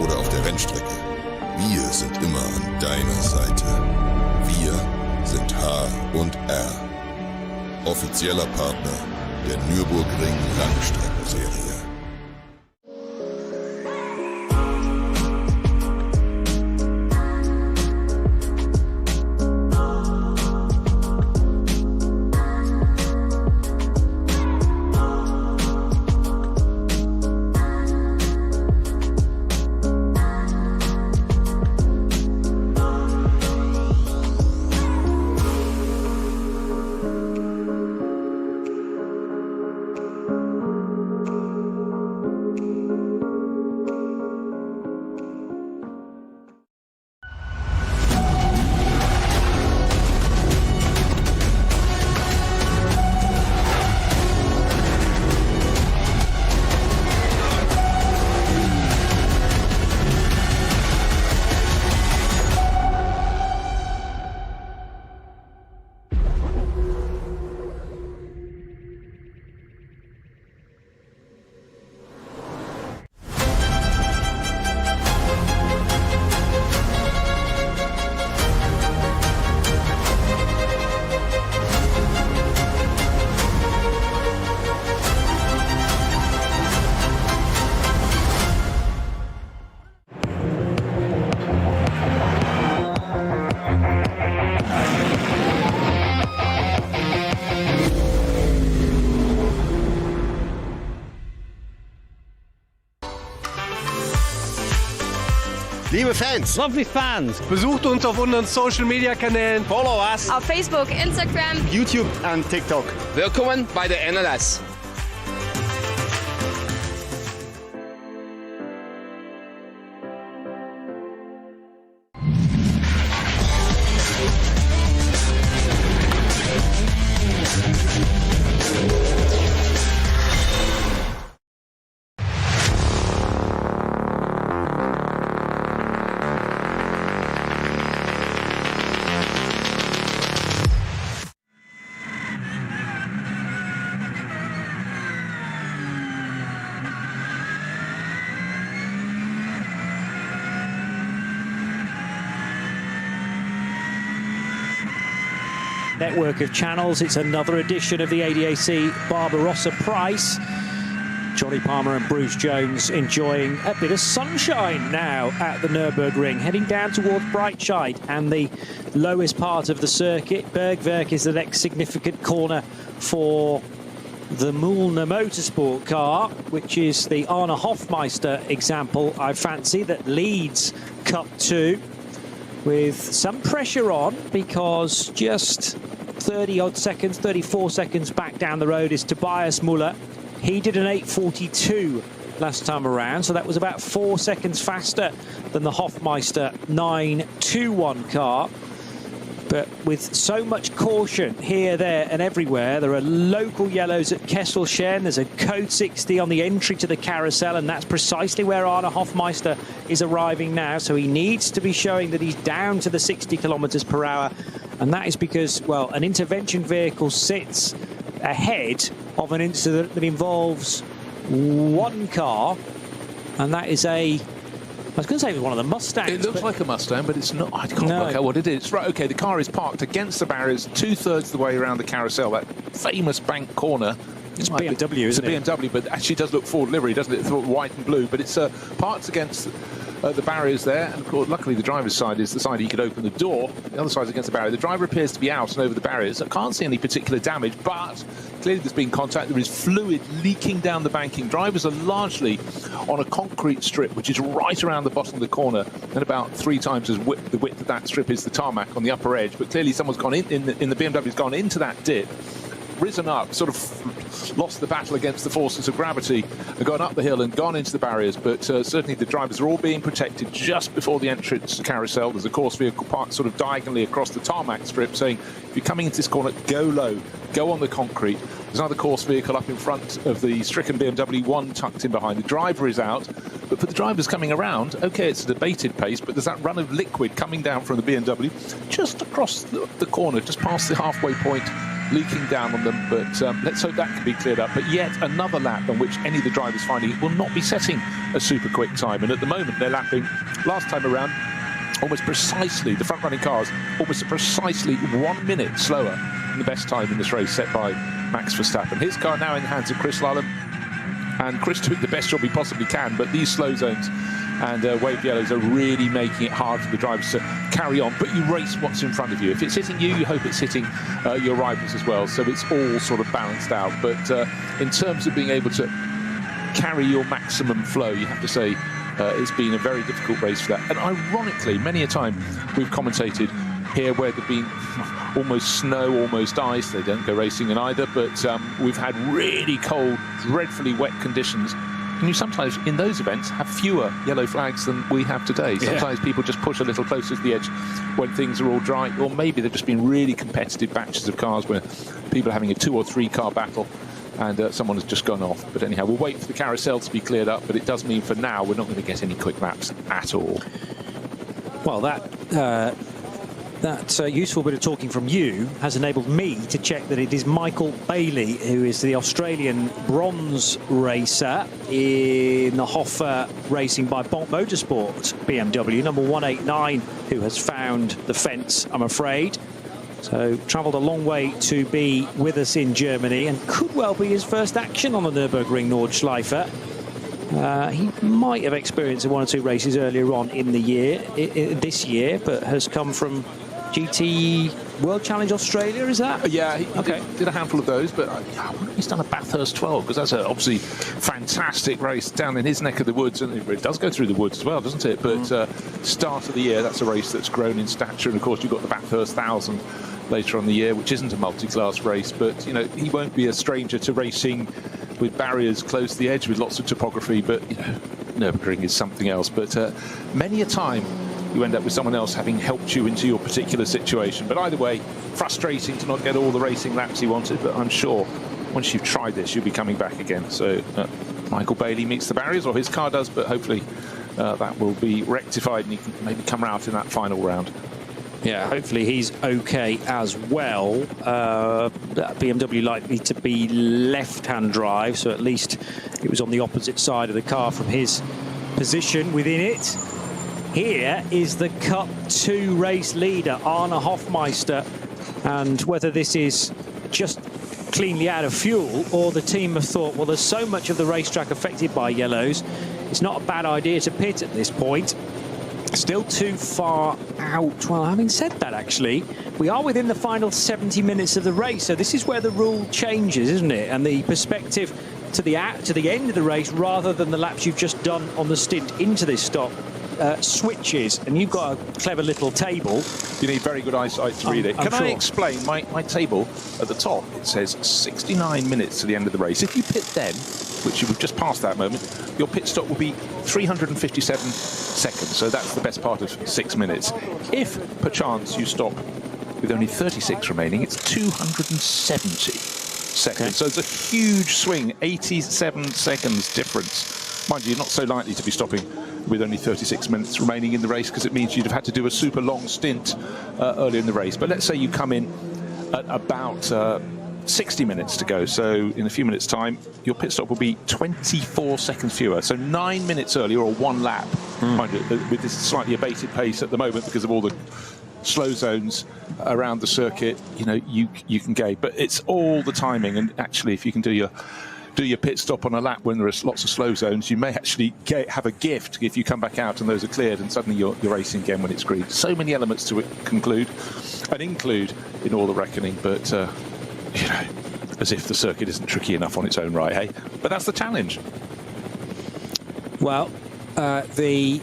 oder auf der Rennstrecke. Wir sind immer an deiner Seite. Wir sind H&R. Offizieller Partner der Nürburgring Langstreckenserie. Liebe Fans, besucht uns auf unseren Social Media Kanälen. Follow us auf Facebook, Instagram, YouTube und TikTok. Willkommen bei der NLS. Network of channels. It's another edition of the ADAC Barbarossapreis. Johnny Palmer and Bruce Jones enjoying a bit of sunshine now at the Nürburgring, heading down towards Breitscheid and the lowest part of the circuit. Bergwerk is the next significant corner for the Mühlner Motorsport car, which is the Arne Hofmeister example, I fancy, that leads Cup 2 with some pressure on, because just 30-odd seconds, 34 seconds back down the road is Tobias Müller. He did an 8:42 last time around, so that was about 4 seconds faster than the Hofmeister 921 car. But with so much caution here, there and everywhere, there are local yellows at Kesselchen. There's a code 60 on the entry to the carousel, and that's precisely where Arne Hofmeister is arriving now. So he needs to be showing that he's down to the 60 kilometers per hour. And that is because, well, an intervention vehicle sits ahead of an incident that involves one car, and that is I was going to say it was one of the Mustangs. It looks like a Mustang, but it's not. I can't work out what it is. Right, okay, the car is parked against the barriers, 2/3 of the way around the carousel, that famous bank corner. It's BMW, isn't it? It's a BMW, but actually does look Ford livery, doesn't it? It's white and blue, but it's parked against the barriers there. And of course, luckily, the driver's side is the side he could open the door. The other side's against the barrier. The driver appears to be out and over the barriers. I can't see any particular damage, but clearly there's been contact. There is fluid leaking down the banking. Drivers are largely on a concrete strip, which is right around the bottom of the corner, and about 3 times as the width of that strip is the tarmac on the upper edge. But clearly someone's gone in the BMW's gone into that dip, risen up, sort of lost the battle against the forces of gravity, and gone up the hill and gone into the barriers. But certainly the drivers are all being protected just before the entrance carousel. There's a course vehicle parked sort of diagonally across the tarmac strip, saying if you're coming into this corner, go low, go on the concrete. There's another course vehicle up in front of the stricken BMW, one tucked in behind. The driver is out, but for the drivers coming around, okay, it's a debated pace, but there's that run of liquid coming down from the BMW just across the corner, just past the halfway point leaking down on them, but let's hope that can be cleared up. But yet another lap on which any of the drivers finding it will not be setting a super quick time. And at the moment, they're lapping, last time around, almost precisely, the front-running cars, almost precisely 1 minute slower than the best time in this race set by Max Verstappen. His car now in the hands of Chris Lullam, and Chris doing the best job he possibly can, but these slow zones and wave yellows are really making it hard for the drivers to carry on. But you race what's in front of you. If it's hitting you, you hope it's hitting your rivals as well. So it's all sort of balanced out. But in terms of being able to carry your maximum flow, you have to say it's been a very difficult race for that. And ironically, many a time we've commentated here where there've been almost snow, almost ice. They don't go racing in either, but we've had really cold, dreadfully wet conditions. And you sometimes, in those events, have fewer yellow flags than we have today. Sometimes people just push a little closer to the edge when things are all dry, or maybe they've just been really competitive batches of cars where people are having a 2 or 3 car battle and someone has just gone off. But anyhow, we'll wait for the carousel to be cleared up, but it does mean for now we're not going to get any quick laps at all. Well, that useful bit of talking from you has enabled me to check that it is Michael Bailey, who is the Australian bronze racer in the Hoffer Racing by Bonk Motorsport BMW, number 189, who has found the fence, I'm afraid. So travelled a long way to be with us in Germany, and could well be his first action on the Nürburgring Nordschleife. He might have experienced 1 or 2 races earlier on in the year, this year, but has come from GT World Challenge Australia, is that? Yeah, he did a handful of those, but he's done a Bathurst 12, because that's a obviously fantastic race down in his neck of the woods, and it does go through the woods as well, doesn't it? But start of the year, that's a race that's grown in stature, and of course you've got the Bathurst 1000 later on in the year, which isn't a multi-class race, but you know, he won't be a stranger to racing with barriers close to the edge with lots of topography. But you know, Nürburgring is something else. But many a time you end up with someone else having helped you into your particular situation. But either way, frustrating to not get all the racing laps he wanted, but I'm sure once you've tried this, you'll be coming back again. So Michael Bailey meets the barriers, or his car does, but hopefully that will be rectified and he can maybe come out in that final round. Yeah, hopefully he's okay as well. That BMW likely to be left-hand drive, so at least it was on the opposite side of the car from his position within it. Here is the Cup 2 race leader, Arne Hofmeister, and whether this is just cleanly out of fuel or the team have thought, well, there's so much of the racetrack affected by yellows, it's not a bad idea to pit at this point. Still too far out. Well, having said that, actually, we are within the final 70 minutes of the race, so this is where the rule changes, isn't it? And the perspective to the end of the race, rather than the laps you've just done on the stint into this stop, switches. And you've got a clever little table. You need very good eyesight to read it. Can I explain my table at the top? It says 69 minutes to the end of the race. If you pit then, which you've just passed that moment, your pit stop will be 357 seconds. So that's the best part of 6 minutes. If, perchance, you stop with only 36 remaining, it's 270 seconds. Okay. So it's a huge swing, 87 seconds difference. Mind you, you're not so likely to be stopping with only 36 minutes remaining in the race, because it means you'd have had to do a super long stint earlier in the race. But let's say you come in at about 60 minutes to go, so in a few minutes time your pit stop will be 24 seconds fewer, so 9 minutes earlier, or 1 lap. Mind you, with this slightly abated pace at the moment because of all the slow zones around the circuit, you know, you can gauge, but it's all the timing. And actually, if you can do your pit stop on a lap when there are lots of slow zones, you may actually have a gift if you come back out and those are cleared, and suddenly you're racing again when it's green. So many elements to conclude and include in all the reckoning, but you know, as if the circuit isn't tricky enough on its own right, hey? But that's the challenge. Well, the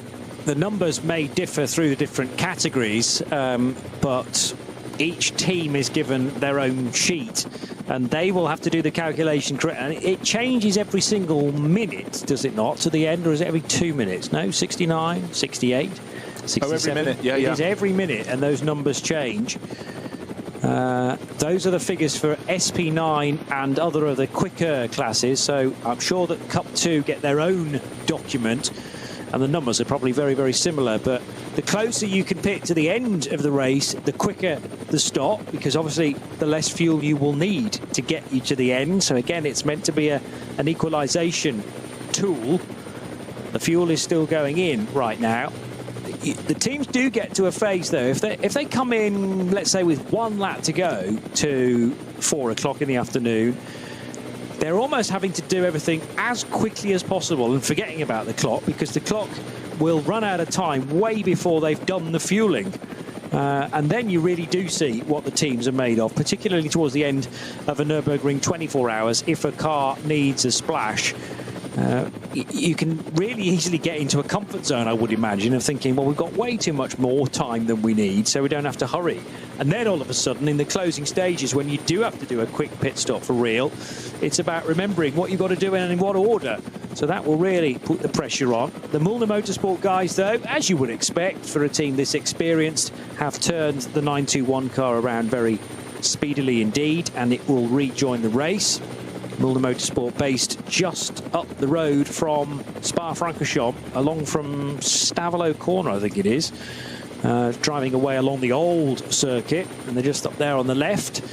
numbers may differ through the different categories, but each team is given their own sheet, and they will have to do the calculation correct. And it changes every single minute, does it not, to the end, or is it every 2 minutes? No, 69, 68, 67. Oh, every minute, yeah, It is every minute, and those numbers change. Those are the figures for SP9 and other of the quicker classes, so I'm sure that Cup 2 get their own document and the numbers are probably very, very similar. But the closer you can pit to the end of the race, the quicker the stop, because obviously the less fuel you will need to get you to the end. So again, it's meant to be an equalisation tool. The fuel is still going in right now. The teams do get to a phase, though, if they come in, let's say, with 1 lap to go to 4 o'clock in the afternoon, they're almost having to do everything as quickly as possible and forgetting about the clock, because the clock will run out of time way before they've done the fueling. And then you really do see what the teams are made of, particularly towards the end of a Nürburgring 24 hours. If a car needs a splash, you can really easily get into a comfort zone, I would imagine, of thinking, well, we've got way too much more time than we need, so we don't have to hurry. And then all of a sudden, in the closing stages, when you do have to do a quick pit stop for real, it's about remembering what you've got to do and in what order. So that will really put the pressure on. The Lullam Motorsport guys, though, as you would expect for a team this experienced, have turned the 921 car around very speedily indeed, and it will rejoin the race. Lullam Motorsport based just up the road from Spa-Francorchamps, along from Stavelot Corner, I think it is. Driving away along the old circuit, and they're just up there on the left.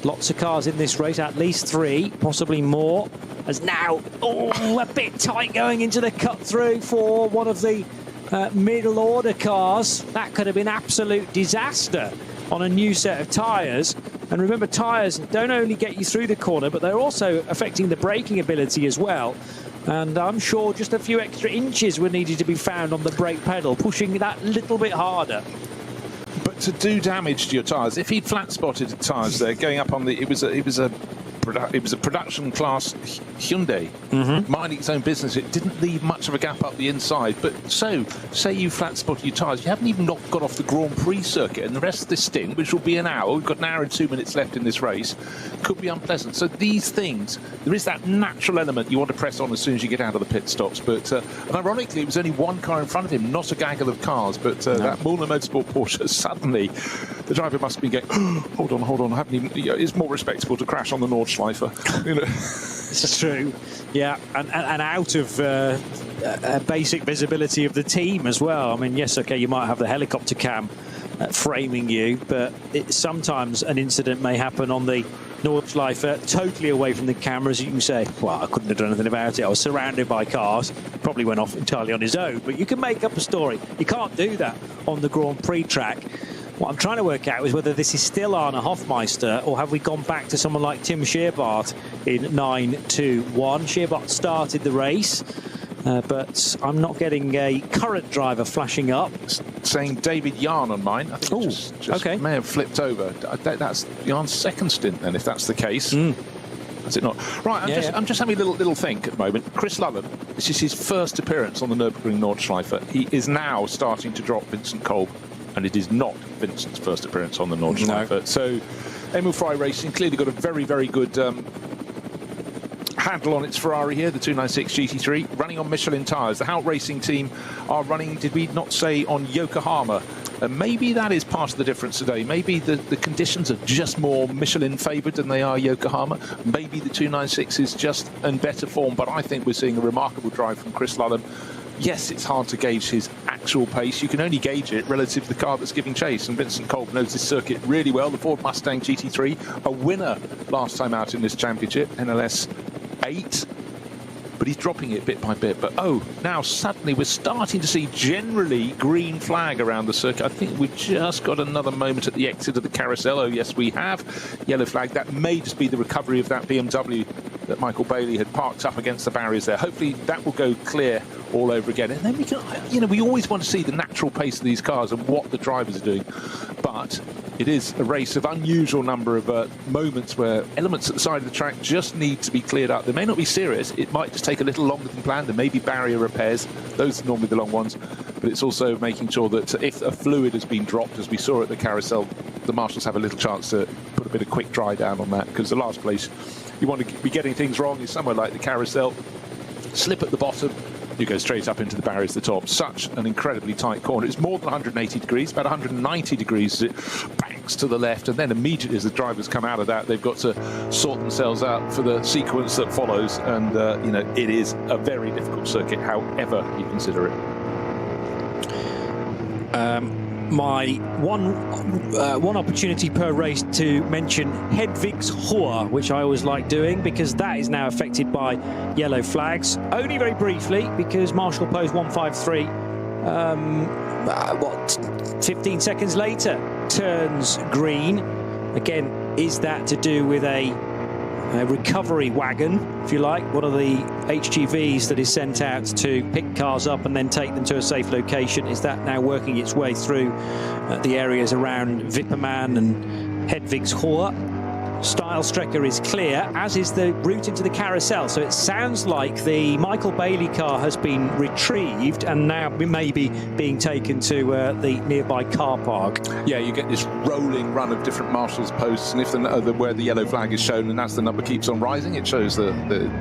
Lots of cars in this race, at least 3, possibly more. As now, a bit tight going into the cut through for one of the middle order cars. That could have been absolute disaster on a new set of tyres. And remember, tyres don't only get you through the corner, but they're also affecting the braking ability as well. And I'm sure just a few extra inches were needed to be found on the brake pedal, pushing that little bit harder. But to do damage to your tyres, if he'd flat spotted tyres there, going up on the, it was a production class Hyundai, minding its own business. It didn't leave much of a gap up the inside. But so, say you flat spotted your tyres, you haven't even got off the Grand Prix circuit, and the rest of this stint, which will be an hour, we've got an hour and 2 minutes left in this race, could be unpleasant. So these things, there is that natural element you want to press on as soon as you get out of the pit stops. But and ironically, it was only 1 car in front of him, not a gaggle of cars. But that Lullam Motorsport Porsche, suddenly the driver must be going, hold on, I haven't even. It's more respectable to crash on the Nordschleife. It's true, yeah, and out of basic visibility of the team as well. I mean, yes, okay, you might have the helicopter cam framing you, but sometimes an incident may happen on the Nordschleife totally away from the cameras. You can say, well, I couldn't have done anything about it. I was surrounded by cars. Probably went off entirely on his own. But you can make up a story. You can't do that on the Grand Prix track. What I'm trying to work out is whether this is still Arne Hofmeister, or have we gone back to someone like Tim Scheerbart in 9-2-1. Scheerbart started the race, but I'm not getting a current driver flashing up. Saying David Yarn on mine. I think just okay. May have flipped over. That's Yarn's second stint then, if that's the case. Is it not? Right, I'm just having a little think at the moment. Chris Lullam, this is his first appearance on the Nürburgring Nordschleife. He is now starting to drop Vincent Kolb, and it is not Vincent's first appearance on the Nordschleife. No. So Emil Frey Racing clearly got a very, very good handle on its Ferrari here, the 296 GT3, running on Michelin tyres. The Hout Racing team are running, did we not say, on Yokohama? Maybe that is part of the difference today. Maybe the conditions are just more Michelin favoured than they are Yokohama. Maybe the 296 is just in better form, but I think we're seeing a remarkable drive from Chris Lullam. Yes, it's hard to gauge his actual pace. You can only gauge it relative to the car that's giving chase. And Vincent Kolb knows this circuit really well. The Ford Mustang GT3, a winner last time out in this championship, NLS9. But he's dropping it bit by bit. But now suddenly we're starting to see generally green flag around the circuit. I think we've just got another moment at the exit of the carousel. Oh, yes, we have. Yellow flag. That may just be the recovery of that BMW that Michael Bailey had parked up against the barriers there. Hopefully that will go clear all over again. And then we can, we always want to see the natural pace of these cars and what the drivers are doing. But it is a race of unusual number of moments where elements at the side of the track just need to be cleared up. They may not be serious. It might just take a little longer than planned. There may be barrier repairs. Those are normally the long ones. But it's also making sure that if a fluid has been dropped, as we saw at the carousel, the marshals have a little chance to put a bit of quick dry down on that, because the last place you want to be getting things wrong is somewhere like the carousel. Slip at the bottom, you go straight up into the barriers at the top. Such an incredibly tight corner. It's more than 180 degrees, about 190 degrees as it banks to the left, and then immediately as the drivers come out of that, they've got to sort themselves out for the sequence that follows. And it is a very difficult circuit, however you consider it. My one opportunity per race to mention Hedvigshohe, which I always like doing, because that is now affected by yellow flags. Only very briefly, because Marshall Post 153, 15 seconds later, turns green. Again, is that to do with a recovery wagon, if you like, one of the HGVs that is sent out to pick cars up and then take them to a safe location? Is that now working its way through the areas around Wipperman and Hedvigshohe? Stylestrecker is clear, as is the route into the carousel. So it sounds like the Michael Bailey car has been retrieved and now maybe being taken to the nearby car park. Yeah, you get this rolling run of different marshals posts, and if where the yellow flag is shown and as the number keeps on rising, it shows the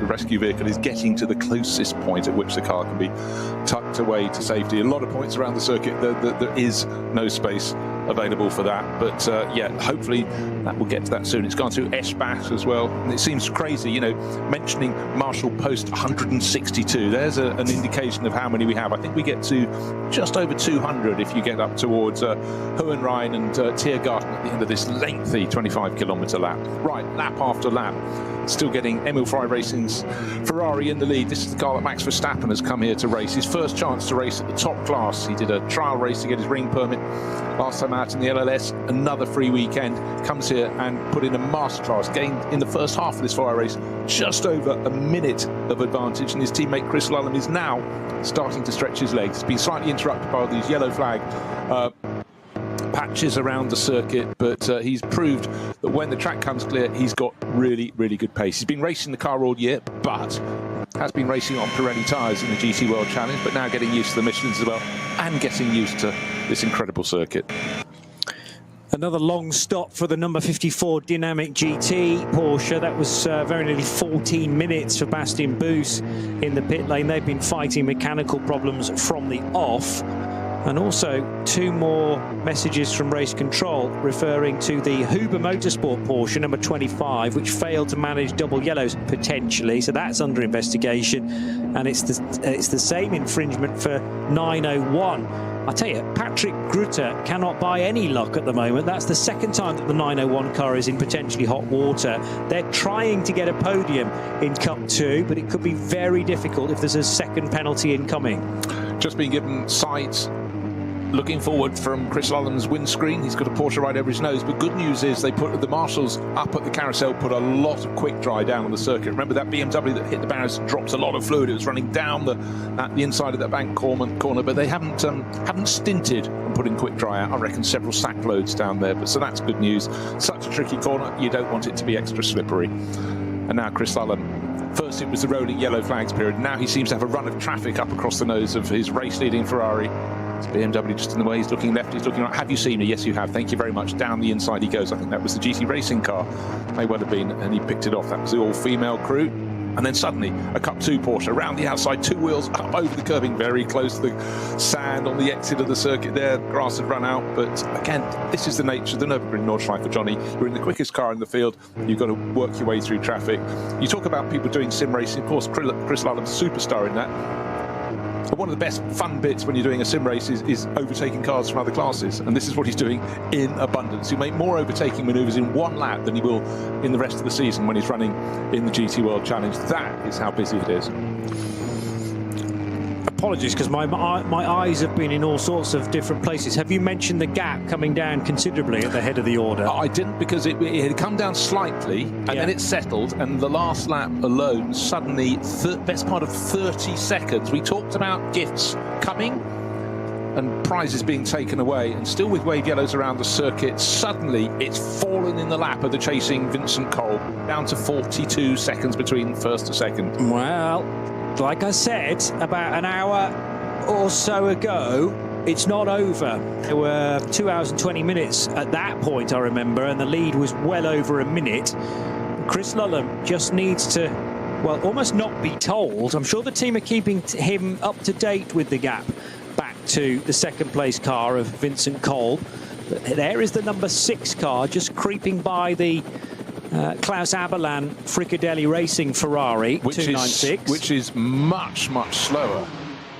rescue vehicle is getting to the closest point at which the car can be tucked away to safety. A lot of points around the circuit, there is no space available for that, but yeah, hopefully that will get to that soon. It's gone through Eschbach as well, and it seems crazy, you know, mentioning Marshall Post 162. There's an indication of how many we have. I think we get to just over 200 if you get up towards Hohenrhein and Tiergarten at the end of this lengthy 25-kilometre lap. Right, lap after lap. Still getting Emil Frey Racing's Ferrari in the lead. This is the car that Max Verstappen has come here to race. His first chance to race at the top class. He did a trial race to get his ring permit last time out in the LLS. Another free weekend. Comes here and put in a masterclass. Gained in the first half of this Ferrari race just over a minute of advantage. And his teammate Chris Lullam is now starting to stretch his legs. He's been slightly interrupted by these yellow flag patches around the circuit, but he's proved that when the track comes clear, he's got really, really good pace. He's been racing the car all year, but has been racing on Pirelli tyres in the GT World Challenge, but now getting used to the Michelins as well, and getting used to this incredible circuit. Another long stop for the number 54 Dynamic GT Porsche. That was very nearly 14 minutes for Bastian Boos in the pit lane. They've been fighting mechanical problems from the off. And also 2 more messages from race control referring to the Huber Motorsport Porsche number 25, which failed to manage double yellows potentially, so that's under investigation. And it's the same infringement for 901. I tell you, Patrick Grutter cannot buy any luck at the moment. That's the second time that the 901 car is in potentially hot water. They're trying to get a podium in Cup 2, but it could be very difficult if there's a second penalty incoming. Just been given sight looking forward from Chris Lullam's windscreen. He's got a Porsche right over his nose, but good news is they put the marshals up at the carousel, put a lot of quick dry down on the circuit. Remember that BMW that hit the barriers drops a lot of fluid. It was running down the inside of that bank corner, but they haven't stinted on putting quick dry out. I reckon several sack loads down there, but so that's good news. Such a tricky corner, you don't want it to be extra slippery. And now Chris Lullam. First it was the rolling yellow flags period. Now he seems to have a run of traffic up across the nose of his race-leading Ferrari. It's BMW just in the way. He's looking left, he's looking right. Have you seen her? Yes, you have. Thank you very much. Down the inside he goes. I think that was the GT Racing car. May well have been, and he picked it off. That was the all-female crew. And then suddenly, a Cup 2 Porsche around the outside, 2 wheels up over the curbing, very close to the sand on the exit of the circuit there. Grass had run out, but again, this is the nature of the Nürburgring Nordschleife, Johnny. You're in the quickest car in the field. You've got to work your way through traffic. You talk about people doing sim racing. Of course, Chris Lullam's a superstar in that. But one of the best fun bits when you're doing a sim race is overtaking cars from other classes, and this is what he's doing in abundance. He'll make more overtaking manoeuvres in 1 lap than he will in the rest of the season when he's running in the GT World Challenge. That is how busy it is. Apologies, because my eyes have been in all sorts of different places. Have you mentioned the gap coming down considerably at the head of the order? I didn't, because it had come down slightly and then it settled, and the last lap alone suddenly, best part of 30 seconds. We talked about gifts coming and prizes being taken away, and still with wave yellows around the circuit, suddenly it's fallen in the lap of the chasing Vincent Kolb, down to 42 seconds between first to second. Well, like I said, about an hour or so ago, it's not over. There were 2 hours and 20 minutes at that point, I remember, and the lead was well over a minute. Chris Lullam just needs to, well, almost not be told. I'm sure the team are keeping him up to date with the gap back to the second place car of Vincent Kolb. There is the number 6 car just creeping by the Klaus Aberlan Fricadelli Racing Ferrari 296, which is much slower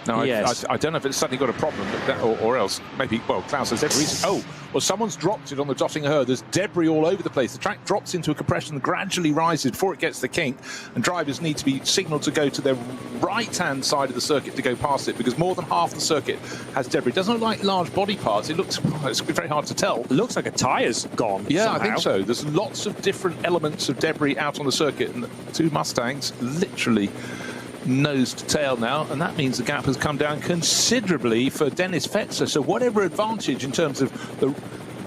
No, yes. I don't know if it's suddenly got a problem, but that, or else maybe, well, Klaus has every reason. Oh, well, someone's dropped it on the dotting her. There's debris all over the place. The track drops into a compression, gradually rises before it gets the kink, and drivers need to be signalled to go to their right-hand side of the circuit to go past it, because more than half the circuit has debris. It doesn't look like large body parts. It looks, it's very hard to tell. It looks like a tyre's gone. Yeah, somehow. I think so. There's lots of different elements of debris out on the circuit, and the two Mustangs literally nose to tail now, and that means the gap has come down considerably for Dennis Fetzer. So whatever advantage in terms of the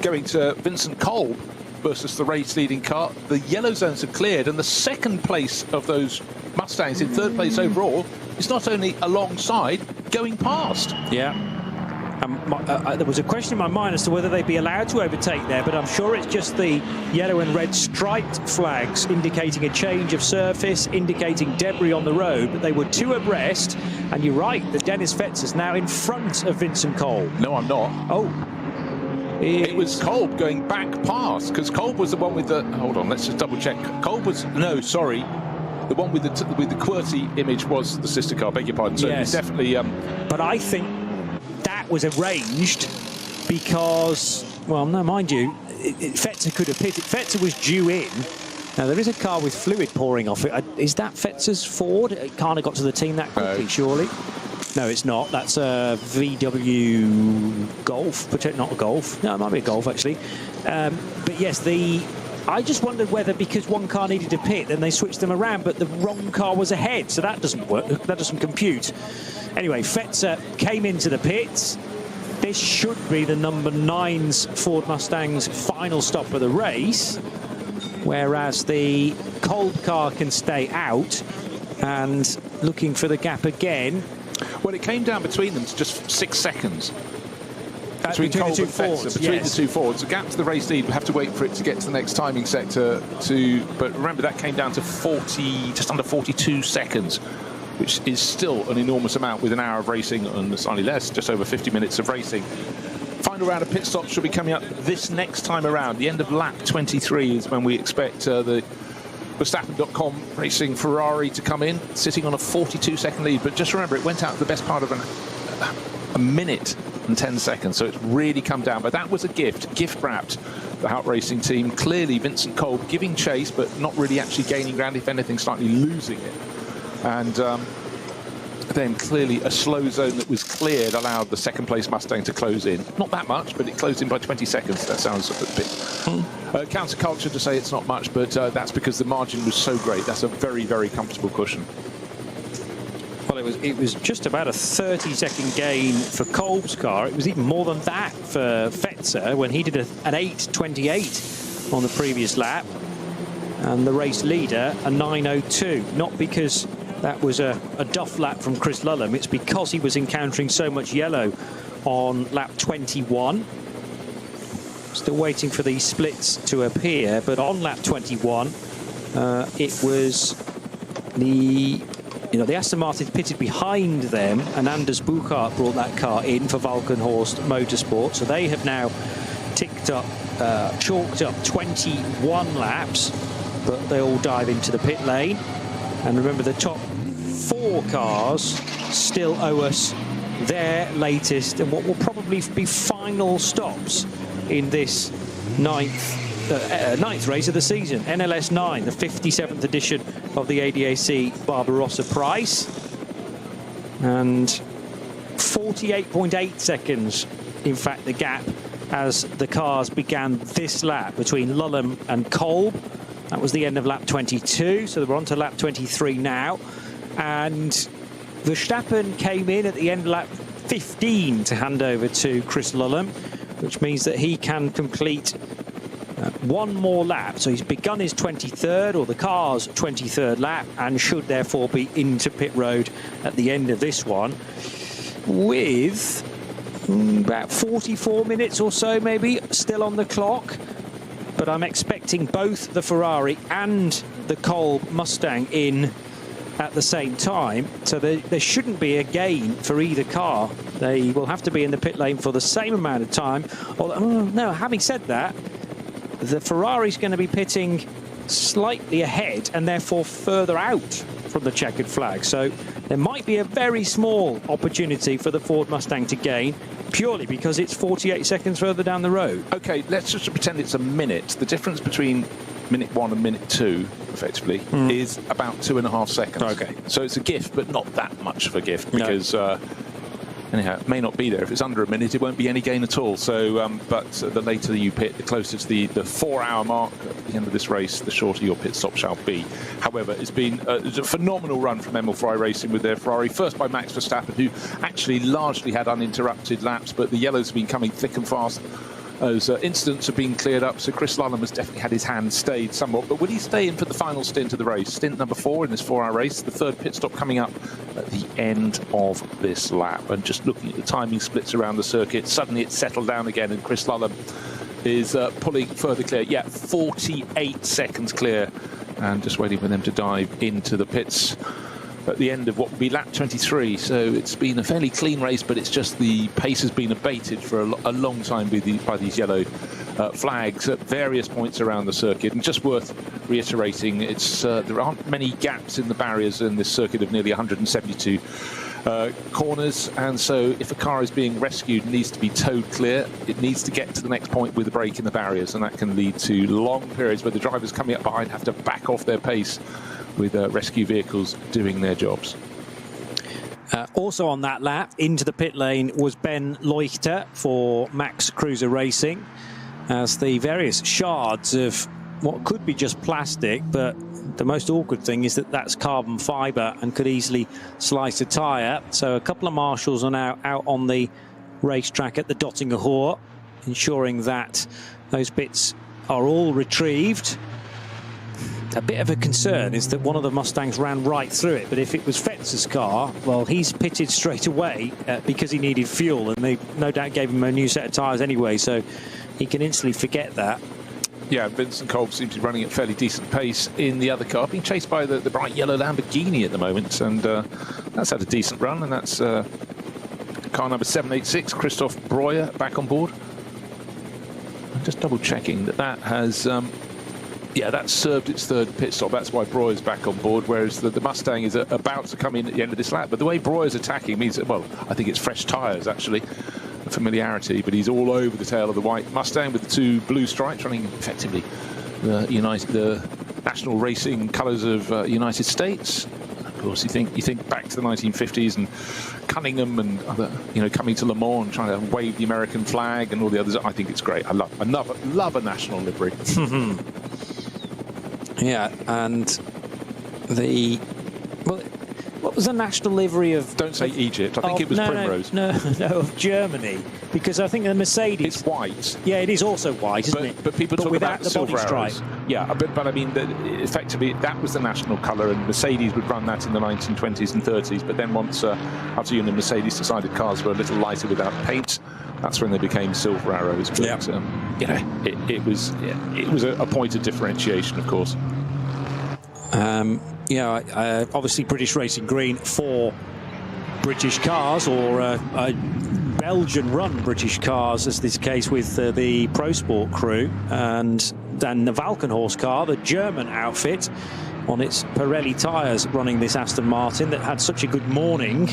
going to Vincent Kolb versus the race leading car, the yellow zones are cleared, and the second place of those Mustangs in third place overall is not only alongside, going past. Yeah. There was a question in my mind as to whether they'd be allowed to overtake there, but I'm sure it's just the yellow and red striped flags indicating a change of surface, indicating debris on the road, but they were two abreast, and you're right that Dennis Fetzer's now in front of Vincent Kolb. No, I'm not. Oh. It was Kolb going back past, because Kolb was the one with the... Hold on, let's just double check. Kolb was... No, sorry. The one with the QWERTY image was the sister car, beg your pardon. So yes. It's definitely... But I think that was arranged because, well, no, mind you, Fetzer could have pitted. Fetzer was due in. Now, there is a car with fluid pouring off it. Is that Fetzer's Ford? It can't have got to the team that quickly, surely. No, it's not. That's a VW Golf, but not a Golf. No, it might be a Golf, actually. But yes, I just wondered whether because one car needed to pit, then they switched them around, but the wrong car was ahead, so that doesn't work. That doesn't compute. Anyway, Fetzer came into the pits. This should be the number 9's Ford Mustang's final stop of the race, whereas the Kolb car can stay out, and looking for the gap again. Well, it came down between them to just 6 seconds. Between Kolb the two and Fetzer, Fords, between yes. the two Fords. The gap to the race lead, we have to wait for it to get to the next timing sector but remember that came down to just under 42 seconds, which is still an enormous amount with an hour of racing, and slightly less, just over 50 minutes of racing. Final round of pit stops should be coming up this next time around. The end of lap 23 is when we expect the Verstappen.com racing Ferrari to come in, sitting on a 42-second lead. But just remember, it went out the best part of a minute and 10 seconds, so it's really come down. But that was a gift wrapped the Hout Racing team. Clearly Vincent Kolb giving chase, but not really actually gaining ground, if anything slightly losing it. And then clearly a slow zone that was cleared allowed the second place Mustang to close in. Not that much, but it closed in by 20 seconds. That sounds a bit counterculture to say it's not much, but that's because the margin was so great. That's a very, very comfortable cushion. Well, it was just about a 30-second gain for Kolb's car. It was even more than that for Fetzer when he did an 8.28 on the previous lap. And the race leader, a 9.02. Not because that was a duff lap from Chris Lullam. It's because he was encountering so much yellow on lap 21. Still waiting for these splits to appear, but on lap 21, it was the Aston Martin pitted behind them, and Anders Buchart brought that car in for Valkenhorst Motorsport. So they have now chalked up 21 laps, but they all dive into the pit lane. And remember, the top 4 cars still owe us their latest and what will probably be final stops in this ninth race of the season. NLS9, the 57th edition of the ADAC Barbarossapreis. And 48.8 seconds, in fact, the gap as the cars began this lap between Lullam and Kolb. That was the end of lap 22, so we're on to lap 23 now. And Verstappen came in at the end of lap 15 to hand over to Chris Lullam, which means that he can complete one more lap. So he's begun his 23rd, or the car's 23rd lap, and should therefore be into pit road at the end of this one with about 44 minutes or so maybe still on the clock. But I'm expecting both the Ferrari and the Kolb Mustang in at the same time, so there shouldn't be a gain for either car. They will have to be in the pit lane for the same amount of time. Although, no, having said that, the Ferrari's going to be pitting slightly ahead and therefore further out from the checkered flag. So there might be a very small opportunity for the Ford Mustang to gain, purely because it's 48 seconds further down the road. Okay, let's just pretend it's a minute. The difference between minute 1 and minute 2, effectively, is about 2.5 seconds. Okay. So it's a gift, but not that much of a gift, because anyhow, it may not be there. If it's under a minute, it won't be any gain at all. So, but the later you pit, the closer to the 4-hour mark at the end of this race, the shorter your pit stop shall be. However, it's been a phenomenal run from Ferrari Racing with their Ferrari, first by Max Verstappen, who actually largely had uninterrupted laps, but the yellows have been coming thick and fast. Those incidents have been cleared up, so Chris Lullam has definitely had his hand stayed somewhat. But will he stay in for the final stint of the race? Stint number 4 in this 4-hour race, the third pit stop coming up at the end of this lap. And just looking at the timing splits around the circuit, suddenly it's settled down again, and Chris Lullam is pulling further clear. Yeah, 48 seconds clear, and just waiting for them to dive into the pits at the end of what will be lap 23. So it's been a fairly clean race, but it's just the pace has been abated for a long time by these yellow flags at various points around the circuit. And just worth reiterating, it's there aren't many gaps in the barriers in this circuit of nearly 172 corners, and so if a car is being rescued, it needs to be towed clear. It needs to get to the next point with a break in the barriers, and that can lead to long periods where the drivers coming up behind have to back off their pace with rescue vehicles doing their jobs. Also on that lap, into the pit lane was Ben Leuchter for Max Cruiser Racing, as the various shards of what could be just plastic, but the most awkward thing is that that's carbon fibre and could easily slice a tyre. So a couple of marshals are now out on the racetrack at the Dottinger Hoor, ensuring that those bits are all retrieved. A bit of a concern is that one of the Mustangs ran right through it, but if it was Fetzer's car, well, he's pitted straight away because he needed fuel, and they no doubt gave him a new set of tyres anyway, so he can instantly forget that. Yeah, Vincent Kolb seems to be running at fairly decent pace in the other car, being chased by the bright yellow Lamborghini at the moment, and that's had a decent run, and that's car number 786, Christoph Breuer, back on board. I'm just double checking that has yeah, that's served its third pit stop. That's why Breuer's back on board, whereas the Mustang is about to come in at the end of this lap. But the way Breuer's attacking means that, well, I think it's fresh tyres, actually, a familiarity, but he's all over the tail of the white Mustang with the 2 blue stripes, running effectively the national racing colours of United States. Of course, you think back to the 1950s and Cunningham and other, coming to Le Mans and trying to wave the American flag and all the others. I think it's great. I love a national livery. Yeah, and what was the national livery of? Don't say Egypt. I think it was Primrose. No, of Germany, because I think the Mercedes. It's white. Yeah, it is also white, isn't it? But people talk about the body stripe. Yeah, but I mean, effectively, that was the national colour, and Mercedes would run that in the 1920s and 30s. But then once after Mercedes decided cars were a little lighter without paint, that's when they became silver arrows. But it was a point of differentiation, of course. Obviously British Racing Green for British cars, or Belgian-run British cars, as this case with the Pro Sport crew, and then the Valkenhorst car, the German outfit, on its Pirelli tyres, running this Aston Martin that had such a good morning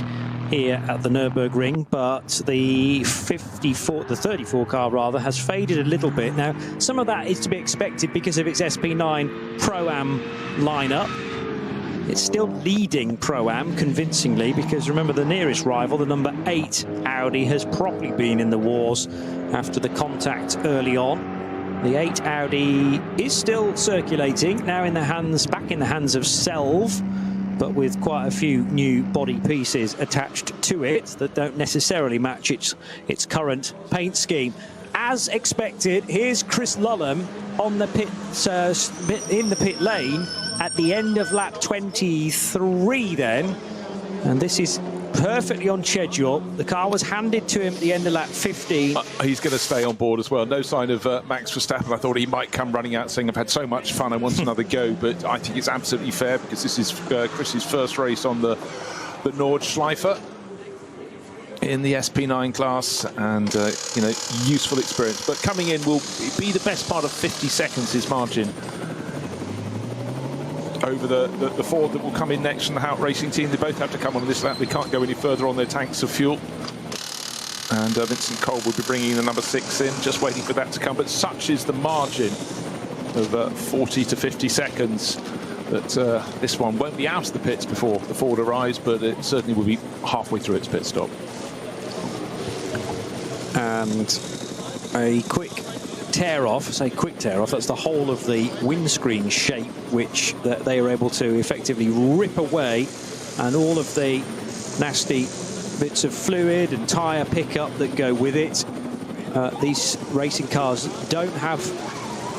here at the Nürburgring, but the 34 car rather has faded a little bit. Now, some of that is to be expected because of its SP9 Pro-Am lineup. It's still leading Pro-Am convincingly, because remember, the nearest rival, the number 8 Audi, has probably been in the wars after the contact early on. The 8 Audi is still circulating, now back in the hands of Selv, but with quite a few new body pieces attached to it that don't necessarily match its current paint scheme. As expected, here's Chris Lullam on the in the pit lane at the end of lap 23 then, and this is perfectly on schedule. The car was handed to him at the end of lap 15. He's going to stay on board as well. No sign of Max Verstappen. I thought he might come running out saying, I've had so much fun, I want another go. But I think it's absolutely fair, because this is Chris's first race on the Nordschleife in the SP9 class, and useful experience. But coming in will be the best part of 50 seconds, his margin. over the Ford that will come in next from the Hout Racing team. They both have to come on this lap. They can't go any further on their tanks of fuel. And Vincent Cole will be bringing the number 6 in, just waiting for that to come. But such is the margin of 40 to 50 seconds that this one won't be out of the pits before the Ford arrives, but it certainly will be halfway through its pit stop. And a quick tear off, that's the whole of the windscreen shape, which they are able to effectively rip away, and all of the nasty bits of fluid and tyre pickup that go with it. These racing cars don't have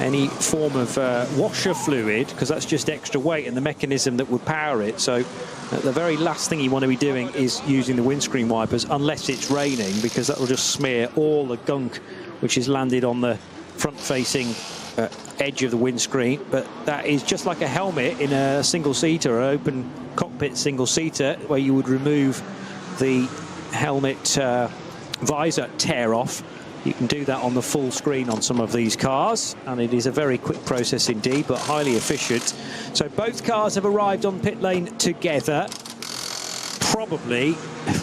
any form of washer fluid, because that's just extra weight and the mechanism that would power it. So the very last thing you want to be doing is using the windscreen wipers unless it's raining, because that will just smear all the gunk which is landed on the front-facing edge of the windscreen. But that is just like a helmet in a single-seater, an open cockpit single-seater, where you would remove the helmet visor tear off. You can do that on the full screen on some of these cars, and it is a very quick process indeed, but highly efficient. So both cars have arrived on pit lane together. Probably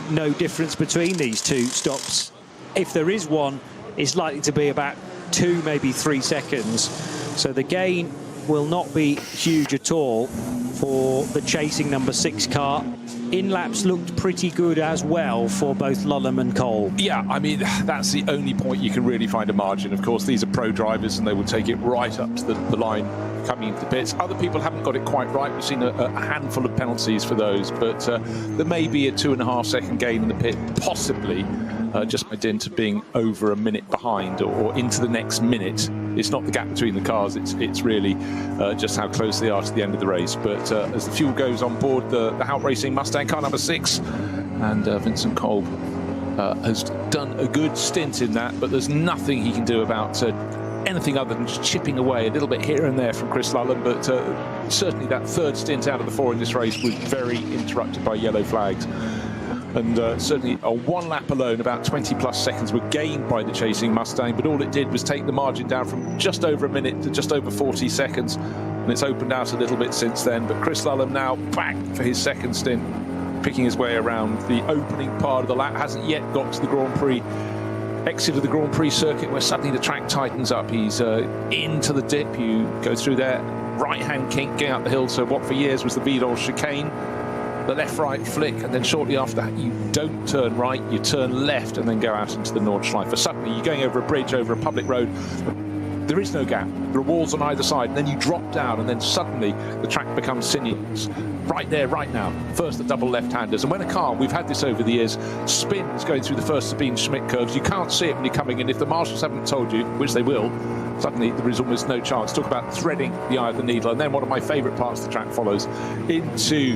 no difference between these two stops. If there is one, it's likely to be about 2, maybe 3 seconds. So the gain will not be huge at all for the chasing number 6 car. In-laps looked pretty good as well for both Lullam and Cole. Yeah, I mean, that's the only point you can really find a margin. Of course, these are pro drivers and they will take it right up to the line coming into the pits. Other people haven't got it quite right. We've seen a handful of penalties for those, but there may be a 2.5 second gain in the pit, possibly, just by dint of being over a minute behind or into the next minute. It's not the gap between the cars, it's really just how close they are to the end of the race. But as the fuel goes on board the Hout Racing Mustang car number 6, and Vincent Cole has done a good stint in that, but there's nothing he can do about anything other than just chipping away a little bit here and there from Chris Lullam. But certainly that third stint out of the 4 in this race was very interrupted by yellow flags. And certainly on 1 lap alone, about 20+ seconds were gained by the chasing Mustang, but all it did was take the margin down from just over a minute to just over 40 seconds. And it's opened out a little bit since then. But Chris Lullam now back for his second stint, picking his way around the opening part of the lap. Hasn't yet got to the Grand Prix exit of the Grand Prix circuit, where suddenly the track tightens up. He's into the dip. You go through there, right-hand kink going up the hill. So what for years was the Vidal chicane. The left-right flick, and then shortly after that you don't turn right, you turn left and then go out into the Nordschleife. Suddenly you're going over a bridge, over a public road. There is no gap. There are walls on either side, and then you drop down, and then suddenly the track becomes sinuous. Right there, right now. First the double left-handers, and when a car, we've had this over the years, spins going through the first Sabine-Schmidt curves, you can't see it when you're coming in. If the marshals haven't told you, which they will, suddenly there is almost no chance. Talk about threading the eye of the needle. And then one of my favourite parts of the track follows into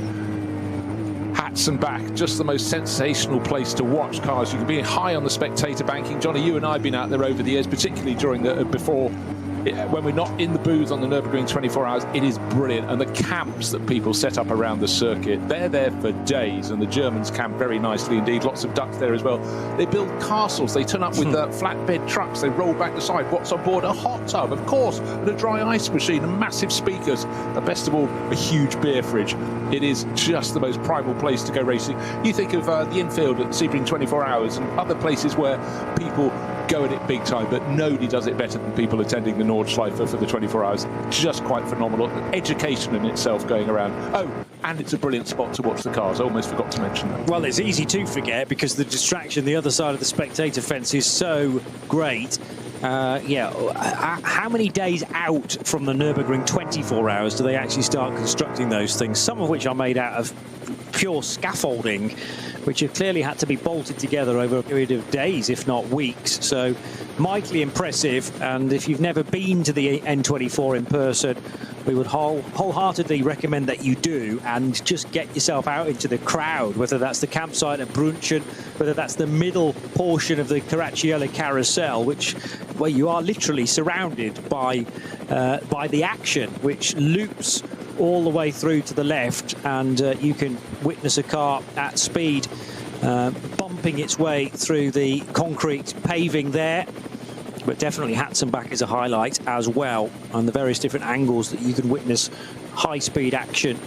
Hats and back, just the most sensational place to watch cars. You can be high on the spectator banking. Johnny, you and I have been out there over the years, particularly during the when we're not in the booth on the Nürburgring 24 hours. It is brilliant, and the camps that people set up around the circuit, they're there for days, and the Germans camp very nicely indeed. Lots of ducks there as well. They build castles. They turn up with flatbed trucks. They roll back the side. What's on board? A hot tub, of course, and a dry ice machine, and massive speakers, and best of all, a huge beer fridge. It is just the most primal place to go racing. You think of the infield at Sebring 24 hours and other places where people go at it big time, but nobody does it better than people attending the Nordschleife for the 24 hours. Just quite phenomenal. Education in itself going around. Oh, and it's a brilliant spot to watch the cars. I almost forgot to mention that. Well, it's easy to forget because the distraction the other side of the spectator fence is so great. How many days out from the Nürburgring 24 hours do they actually start constructing those things? Some of which are made out of pure scaffolding, which have clearly had to be bolted together over a period of days, if not weeks. So mightily impressive. And if you've never been to the N24 in person, we would wholeheartedly recommend that you do, and just get yourself out into the crowd, whether that's the campsite at Brunchen, whether that's the middle portion of the Caracciolo Carousel, where you are literally surrounded by the action, which loops all the way through to the left, and you can witness a car at speed bumping its way through the concrete paving there. But definitely Hats and Back is a highlight as well, and the various different angles that you can witness high-speed action.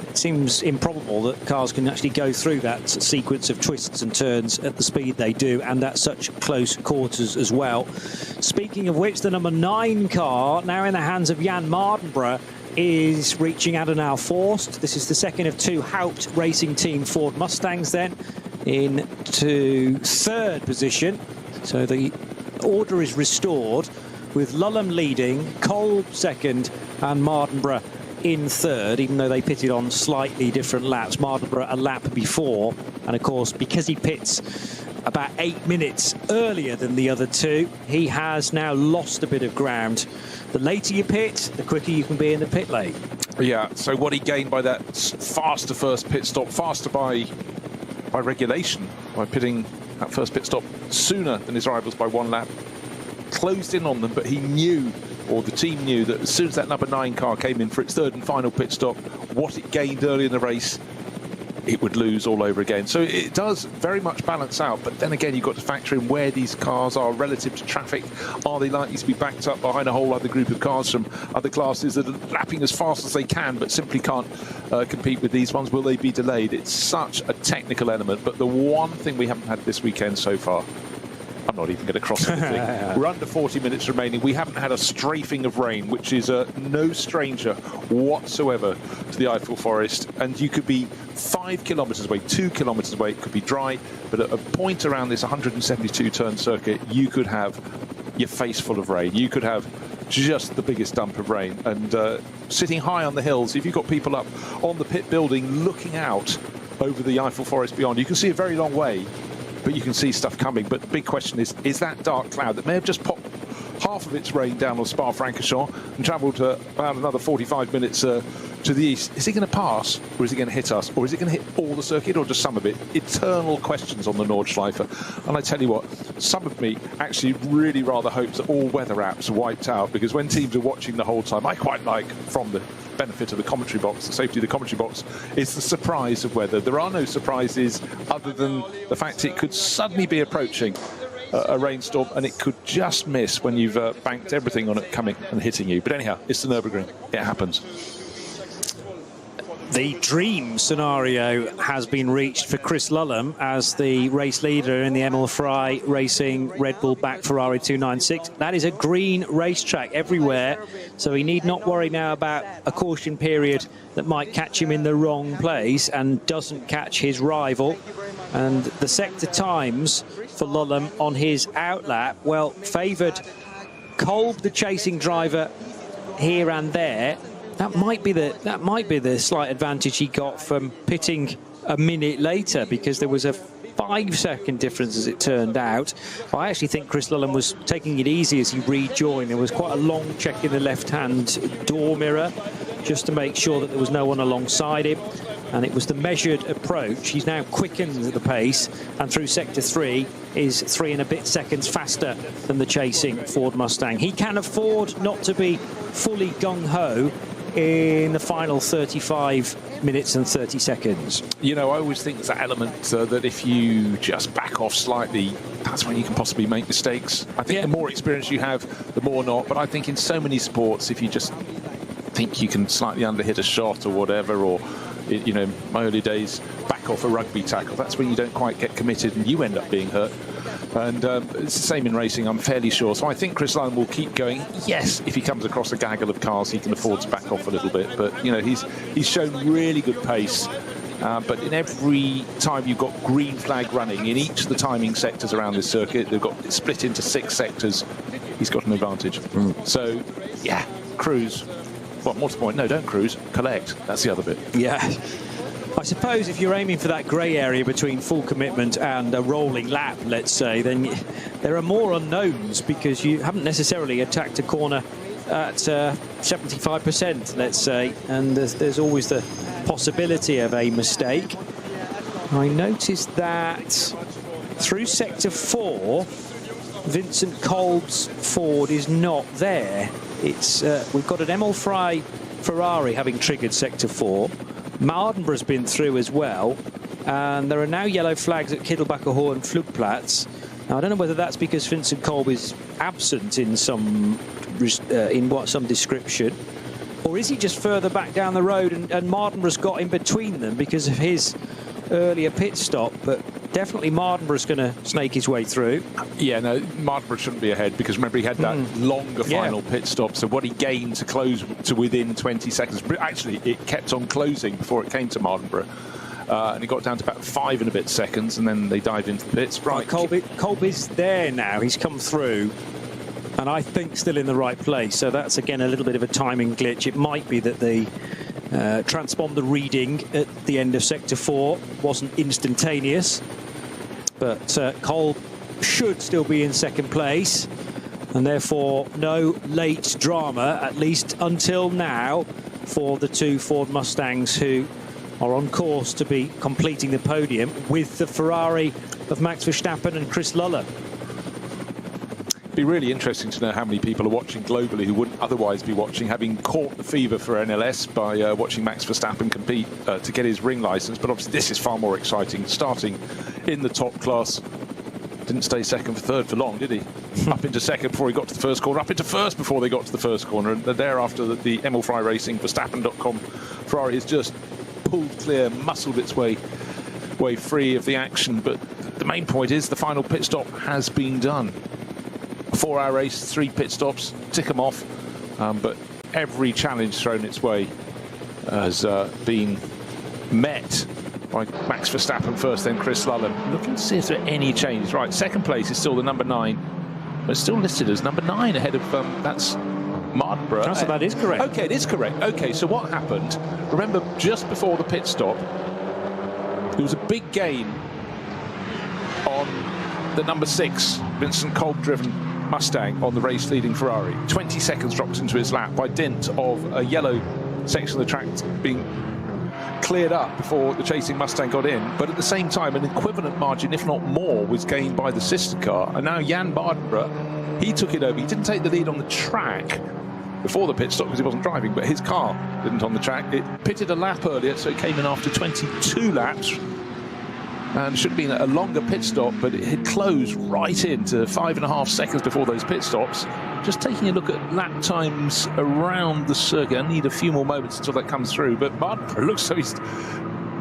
It seems improbable that cars can actually go through that sequence of twists and turns at the speed they do, and at such close quarters as well. Speaking of which, the number 9 car, now in the hands of Jan Mardenborough, is reaching Adenauer Forst. This is the second of 2 Haupt Racing Team Ford Mustangs then into 3rd position. So the order is restored with Lullam leading, Kolb 2nd and Mardenborough in 3rd, even though they pitted on slightly different laps. Mardenborough a lap before, and of course because he pits about 8 minutes earlier than the other 2, he has now lost a bit of ground. The later you pit, the quicker you can be in the pit lane. Yeah, so what he gained by that faster first pit stop, faster by regulation, by pitting that first pit stop sooner than his rivals by 1 lap, closed in on them, but he knew, or the team knew, that as soon as that number 9 car came in for its 3rd and final pit stop, what it gained early in the race, it would lose all over again. So it does very much balance out, but then again, you've got to factor in where these cars are relative to traffic. Are they likely to be backed up behind a whole other group of cars from other classes that are lapping as fast as they can but simply can't compete with these ones? Will they be delayed? It's such a technical element, but the one thing we haven't had this weekend so far, I'm not even going to cross anything. We're under 40 minutes remaining. We haven't had a strafing of rain, which is no stranger whatsoever to the Eifel forest. And you could be 5 kilometres away, 2 kilometres away. It could be dry, but at a point around this 172-turn circuit, you could have your face full of rain. You could have just the biggest dump of rain. And sitting high on the hills, if you've got people up on the pit building looking out over the Eifel forest beyond, you can see a very long way, but you can see stuff coming. But the big question is that dark cloud that may have just popped half of its rain down on Spa-Francorchamps and travelled about another 45 minutes to the east. Is it going to pass, or is it going to hit us, or is it going to hit all the circuit, or just some of it? Eternal questions on the Nordschleife. And I tell you what, some of me actually really rather hopes that all weather apps are wiped out, because when teams are watching the whole time, I quite like, from the benefit of the commentary box, the safety of the commentary box, is the surprise of weather. There are no surprises other than the fact it could suddenly be approaching a rainstorm, and it could just miss when you've banked everything on it coming and hitting you. But anyhow, it's the Nürburgring. It happens. The dream scenario has been reached for Chris Lullam as the race leader in the Emil Frey Racing Red Bull backed Ferrari 296. That is a green racetrack everywhere, so he need not worry now about a caution period that might catch him in the wrong place and doesn't catch his rival. And the sector times for Lullam on his outlap, well, favoured Kolb, the chasing driver, here and there. That might be the slight advantage he got from pitting a minute later, because there was a 5-second difference as it turned out. I actually think Chris Lullam was taking it easy as he rejoined. There was quite a long check in the left-hand door mirror just to make sure that there was no one alongside him. And it was the measured approach. He's now quickened the pace, and through sector 3 is 3 and a bit seconds faster than the chasing Ford Mustang. He can afford not to be fully gung-ho in the final 35 minutes and 30 seconds. You know, I always think there's that element that if you just back off slightly, that's when you can possibly make mistakes. I think the more experience you have, the more not. But I think in so many sports, if you just think you can slightly underhit a shot or whatever, or, you know, my early days, back off a rugby tackle, that's when you don't quite get committed and you end up being hurt. And it's the same in racing, I'm fairly sure. So I think Chris Lullam will keep going. Yes, if he comes across a gaggle of cars, he can afford to back off a little bit. But, you know, he's shown really good pace. But in every time you've got green flag running, in each of the timing sectors around this circuit, they've got split into 6 sectors. He's got an advantage. So, yeah, cruise. Well, more to the point, no, don't cruise, collect. That's the other bit. Yeah. I suppose if you're aiming for that grey area between full commitment and a rolling lap, let's say, then there are more unknowns, because you haven't necessarily attacked a corner at 75%, let's say, and there's always the possibility of a mistake. I noticed that through sector 4, Vincent Kolb's Ford is not there. It's we've got an Emil Frey Ferrari having triggered sector 4. Mardenborough's been through as well, and there are now yellow flags at Kittelbacher Horn Flugplatz. Now, I don't know whether that's because Vincent Kolb is absent in some description, Or is he just further back down the road and Mardenborough's got in between them because of his earlier pit stop? But definitely Mardenborough's going to snake his way through. Yeah, no, Mardenborough shouldn't be ahead because remember he had that longer final pit stop. So what he gained to close to within 20 seconds, actually it kept on closing before it came to Mardenborough. And he got down to about 5 and a bit seconds, and then they dived into the pits. Right, Colby's there now. He's come through, and I think still in the right place. So that's again a little bit of a timing glitch. It might be that the transponder reading at the end of sector 4 wasn't instantaneous, but Kolb should still be in second place, and therefore no late drama, at least until now, for the two Ford Mustangs who are on course to be completing the podium with the Ferrari of Max Verstappen and Chris Lullam. Be really interesting to know how many people are watching globally who wouldn't otherwise be watching, having caught the fever for NLS by watching Max Verstappen compete to get his ring license. But obviously this is far more exciting, starting in the top class. Didn't stay second for third for long, did he? Up into second before he got to the first corner, up into first before they got to the first corner, and thereafter the Emil Frey Racing Verstappen.com Ferrari has just pulled clear, muscled its way free of the action. But the main point is the final pit stop has been done. A 4-hour race, 3 pit stops, tick them off. But every challenge thrown its way has been met by Max Verstappen first, then Chris Lullam. Looking to see if there are any changes. Right, second place is still the number 9, but still listed as number 9 ahead of that's Mardenborough. So that is correct. Okay, it is correct. Okay, so what happened? Remember, just before the pit stop, there was a big gain on the number 6 Vincent Kolb-driven Mustang on the race-leading Ferrari. 20 seconds dropped into his lap by dint of a yellow section of the track being cleared up before the chasing Mustang got in. But at the same time, an equivalent margin, if not more, was gained by the sister car. And now Jan Mardenborough, he took it over. He didn't take the lead on the track before the pit stop because he wasn't driving, but his car didn't on the track. It pitted a lap earlier, so it came in after 22 laps. And it should have been a longer pit stop, but it had closed right into 5.5 seconds before those pit stops. Just taking a look at lap times around the circuit. I need a few more moments until that comes through, but Mardenborough looks so he's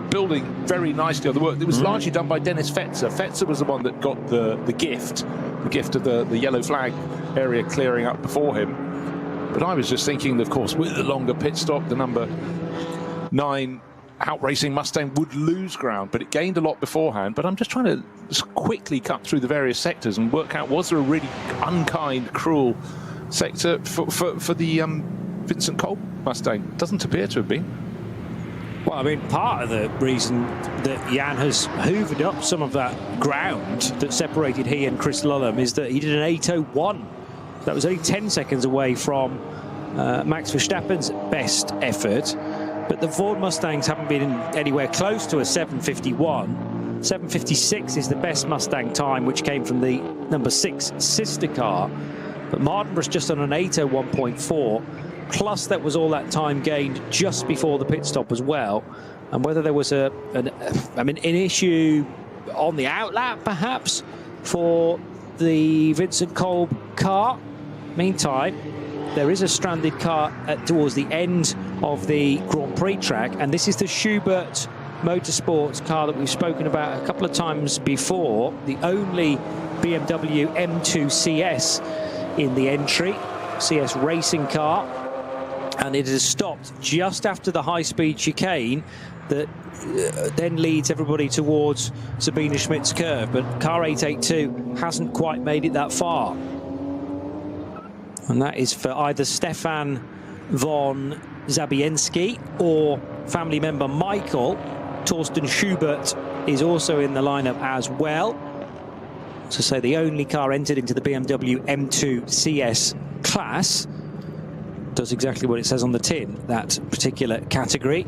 building very nicely on the work. It was largely done by Dennis Fetzer. Fetzer was the one that got the gift of the yellow flag area clearing up before him. But I was just thinking, of course, with the longer pit stop, the number 9 out-racing Mustang would lose ground, but it gained a lot beforehand. But I'm just trying to just quickly cut through the various sectors and work out, was there a really unkind, cruel sector for the Vincent Kolb Mustang? Doesn't appear to have been. Well, I mean, part of the reason that Jan has hoovered up some of that ground that separated he and Chris Lullam is that he did an 8:01. That was only 10 seconds away from Max Verstappen's best effort. But the Ford Mustangs haven't been anywhere close to a 7:51. 7:56 is the best Mustang time, which came from the number 6 sister car. But Mardenborough's just on an 8:01.4. Plus, that was all that time gained just before the pit stop as well. And whether there was an issue on the outlap, perhaps, for the Vincent Kolb car. Meantime, there is a stranded car towards the end of the Grand Prix track, and this is the Schubert Motorsports car that we've spoken about a couple of times before, the only BMW M2 CS in the entry, CS racing car, and it has stopped just after the high-speed chicane that then leads everybody towards Sabine Schmidt's curve, but car 882 hasn't quite made it that far. And that is for either Stefan von Zabienski or family member Michael. Torsten Schubert is also in the lineup as well. So say the only car entered into the BMW M2 CS class. Does exactly what it says on the tin, that particular category.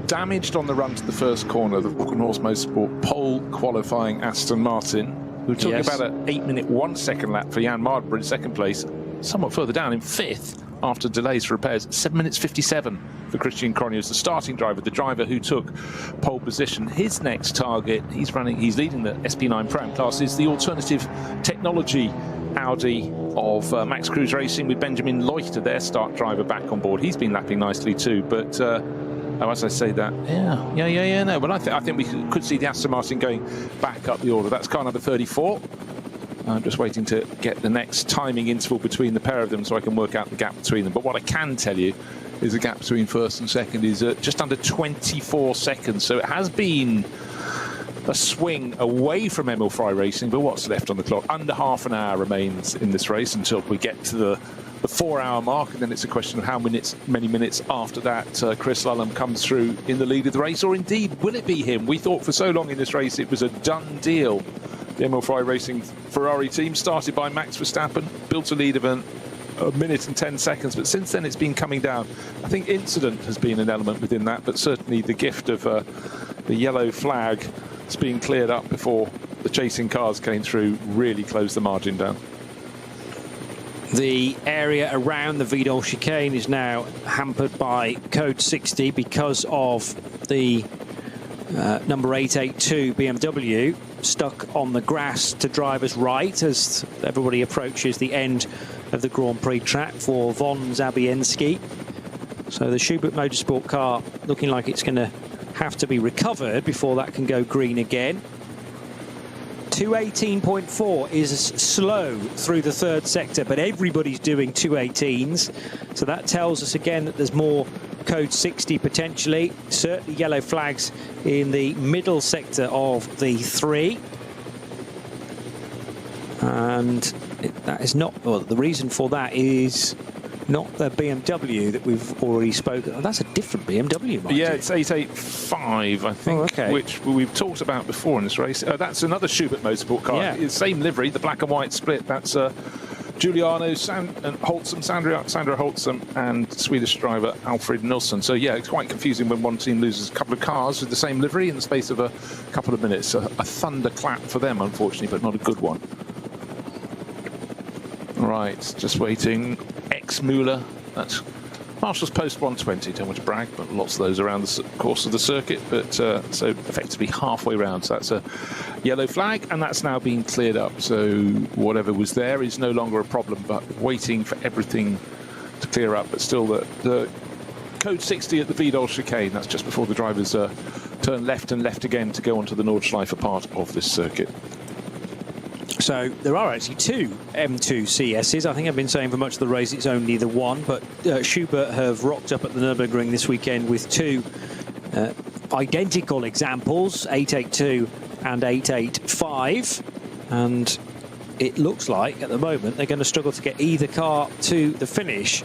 Damaged on the run to the first corner, the Norse Motorsport pole qualifying Aston Martin. We're talking about an 8-minute 1-second lap for Jan Mardenborough in second place. Somewhat further down in 5th after delays for repairs. 7 minutes 57 for Christian Cronje, the starting driver, the driver who took pole position. His next target, he's leading the SP9 Pro class, is the alternative technology Audi of Max Cruz Racing with Benjamin Leuchter, their start driver, back on board. He's been lapping nicely too, but as I say that, no, but I think we could see the Aston Martin going back up the order. That's car number 34. I'm just waiting to get the next timing interval between the pair of them so I can work out the gap between them. But what I can tell you is the gap between first and second is just under 24 seconds. So it has been a swing away from Ferrari Racing, but what's left on the clock? Under half an hour remains in this race until we get to the 4-hour mark, and then it's a question of how many minutes after that Chris Lullam comes through in the lead of the race, or indeed will it be him? We thought for so long in this race it was a done deal. The Ferrari Racing Ferrari team, started by Max Verstappen, built a lead of a minute and 10 seconds, but since then it's been coming down. I think incident has been an element within that, but certainly the gift of the yellow flag has been cleared up before the chasing cars came through, really closed the margin down. The area around the Vidal chicane is now hampered by code 60 because of the number 882 BMW stuck on the grass to driver's right as everybody approaches the end of the Grand Prix track for Von Zabienski. So the Schubert Motorsport car looking like it's going to have to be recovered before that can go green again. 218.4 is slow through the third sector, but everybody's doing 218s. So that tells us again that there's more code 60 potentially. Certainly yellow flags in the middle sector of the 3. And that is not, well, the reason for that is not the BMW that we've already spoken. Oh, that's a different BMW, yeah, it's 885, I think, which we've talked about before in this race. That's another Schubert Motorsport car. Yeah. It's same livery, the black and white split. That's Giuliano Sandra Holtzum and Swedish driver Alfred Nilsson. So yeah, it's quite confusing when one team loses a couple of cars with the same livery in the space of a couple of minutes. A thunderclap for them, unfortunately, but not a good one. Right, just waiting. Muller, that's Marshall's Post 120. Don't want to brag, but lots of those around the course of the circuit. But so effectively halfway round. So that's a yellow flag, and that's now been cleared up. So whatever was there is no longer a problem. But waiting for everything to clear up. But still, the code 60 at the Vidal chicane. That's just before the drivers turn left and left again to go onto the Nordschleife part of this circuit. So there are actually 2 M2 CSs. I think I've been saying for much of the race it's only the one, but Schubert have rocked up at the Nürburgring this weekend with 2 identical examples, 882 and 885. And it looks like at the moment they're going to struggle to get either car to the finish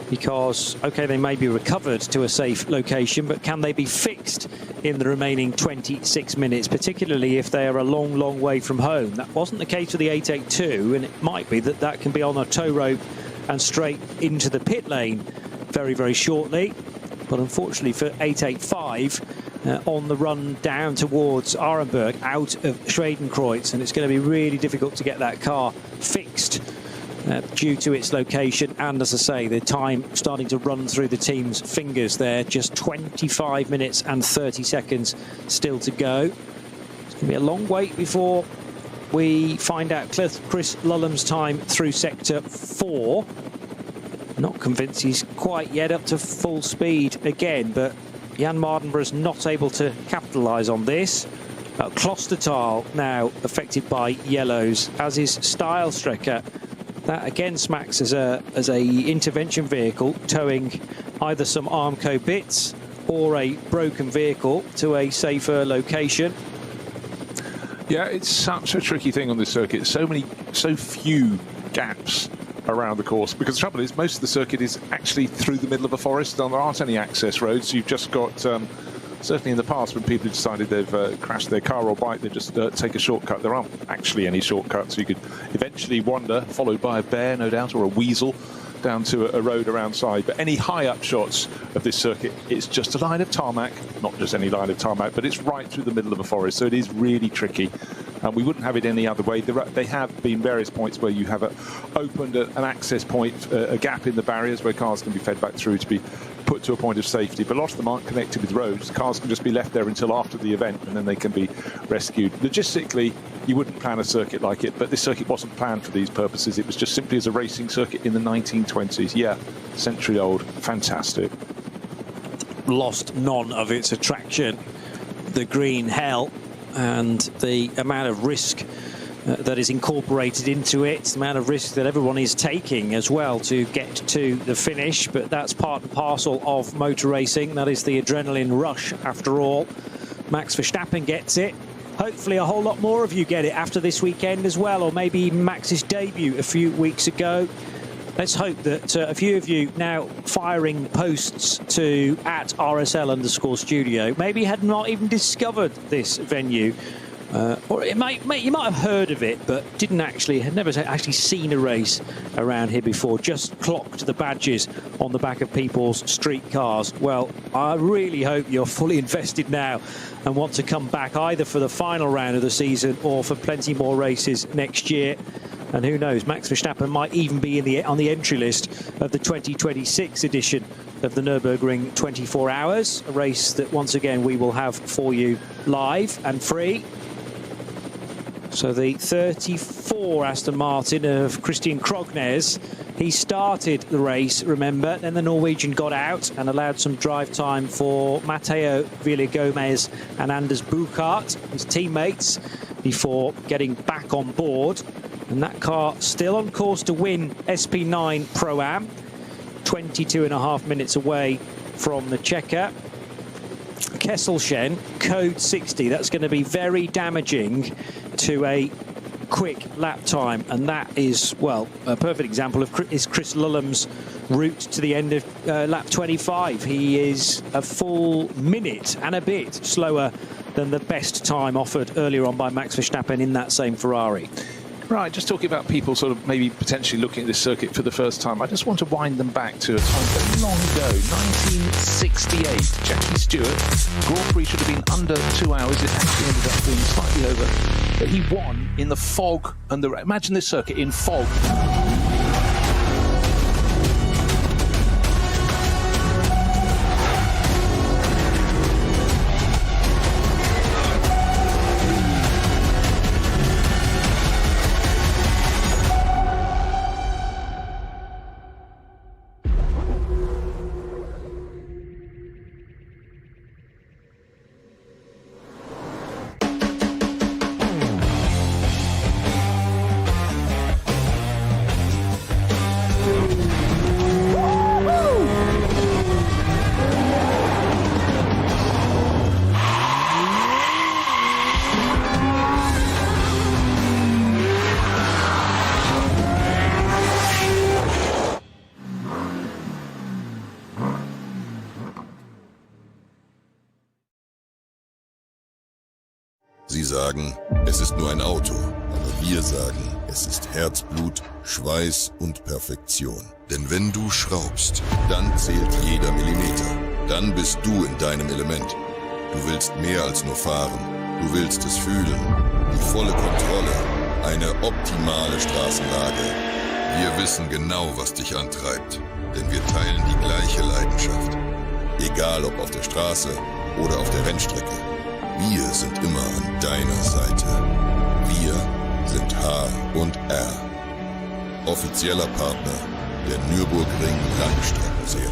because, okay, they may be recovered to a safe location, but can they be fixed in the remaining 26 minutes, particularly if they are a long, long way from home? That wasn't the case for the 882, and it might be that that can be on a tow rope and straight into the pit lane very, very shortly. But unfortunately for 885, on the run down towards Arenberg, out of Schwedenkreuz, and it's going to be really difficult to get that car fixed due to its location, and as I say, the time starting to run through the team's fingers there. Just 25 minutes and 30 seconds still to go. It's going to be a long wait before we find out Chris Lullam's time through sector 4. Not convinced he's quite yet up to full speed again, but Jan Mardenborough's not able to capitalise on this. Klostertal now affected by yellows, as is Stylstrecker. That again smacks as a intervention vehicle towing either some Armco bits or a broken vehicle to a safer location. Yeah, it's such a tricky thing on this circuit. So few gaps around the course, because the trouble is most of the circuit is actually through the middle of a forest, and there aren't any access roads. You've just got certainly in the past, when people have decided they've crashed their car or bike, they just take a shortcut. There aren't actually any shortcuts. You could eventually wander, followed by a bear, no doubt, or a weasel, down to a road around side. But any high-up shots of this circuit, it's just a line of tarmac, not just any line of tarmac, but it's right through the middle of a forest, so it is really tricky. And we wouldn't have it any other way. They have been various points where you have opened an access point, a gap in the barriers where cars can be fed back through to be put to a point of safety, but a lot of them aren't connected with roads. Cars can just be left there until after the event, and then they can be rescued. Logistically, you wouldn't plan a circuit like it, but this circuit wasn't planned for these purposes. It was just simply as a racing circuit in the 1920s. Yeah, century old, fantastic. Lost none of its attraction, the green hell, and the amount of risk that is incorporated into it, the amount of risk that everyone is taking as well to get to the finish. But that's part and parcel of motor racing. That is the adrenaline rush after all. Max Verstappen gets it. Hopefully a whole lot more of you get it after this weekend as well, or maybe even Max's debut a few weeks ago. Let's hope that a few of you now firing posts to @RSL_studio maybe had not even discovered this venue. Or you might have heard of it, but had never actually seen a race around here before, just clocked the badges on the back of people's street cars. Well, I really hope you're fully invested now and want to come back either for the final round of the season or for plenty more races next year. And who knows, Max Verstappen might even be on the entry list of the 2026 edition of the Nürburgring 24 Hours, a race that once again we will have for you live and free. So the 34 Aston Martin of Christian Krognes, he started the race, remember, then the Norwegian got out and allowed some drive time for Matteo Villegomez and Anders Buchart, his teammates, before getting back on board. And that car still on course to win SP9 Pro-Am, 22.5 minutes away from the checker. Kesselchen, code 60, that's going to be very damaging to a quick lap time, and that is, well, a perfect example is Chris Lullam's route to the end of lap 25. He is a full minute and a bit slower than the best time offered earlier on by Max Verstappen in that same Ferrari. Right, just talking about people sort of maybe potentially looking at this circuit for the first time, I just want to wind them back to a time very long ago, 1968. Jackie Stewart, Grand Prix should have been under 2 hours. It actually ended up being slightly over. But he won in the fog and the... Imagine this circuit in fog. Sie sagen, es ist nur ein Auto, aber wir sagen, es ist Herzblut, Schweiß und Perfektion. Denn wenn du schraubst, dann zählt jeder Millimeter. Dann bist du in deinem Element. Du willst mehr als nur fahren. Du willst es fühlen. Die volle Kontrolle. Eine optimale Straßenlage. Wir wissen genau, was dich antreibt. Denn wir teilen die gleiche Leidenschaft. Egal ob auf der Straße oder auf der Rennstrecke. Wir sind immer an deiner Seite. Wir sind H&R. Offizieller Partner der Nürburgring Langstreckenserie.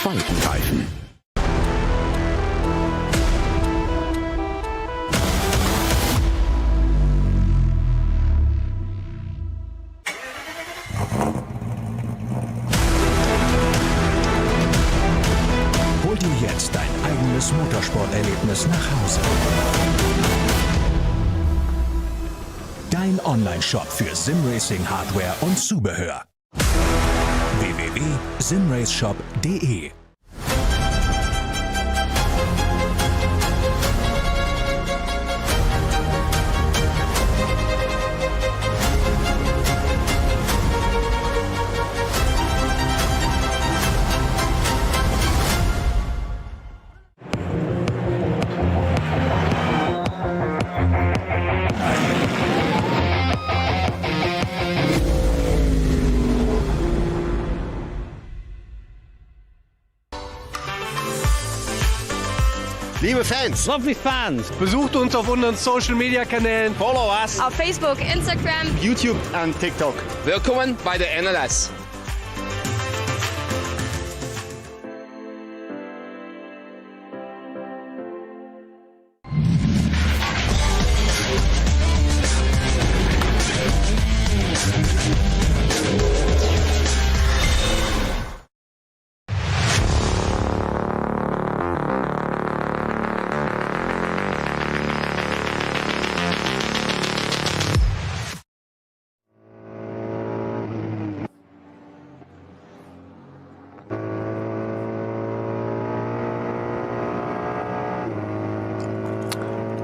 Faltenreifen. Hol dir jetzt dein eigenes Motorsporterlebnis nach Hause. Dein Online-Shop für Simracing-Hardware und Zubehör. www.simraceshop.de Liebe Fans, lovely fans, besucht uns auf unseren Social Media Kanälen. Follow us auf Facebook, Instagram, YouTube und TikTok. Willkommen bei der NLS.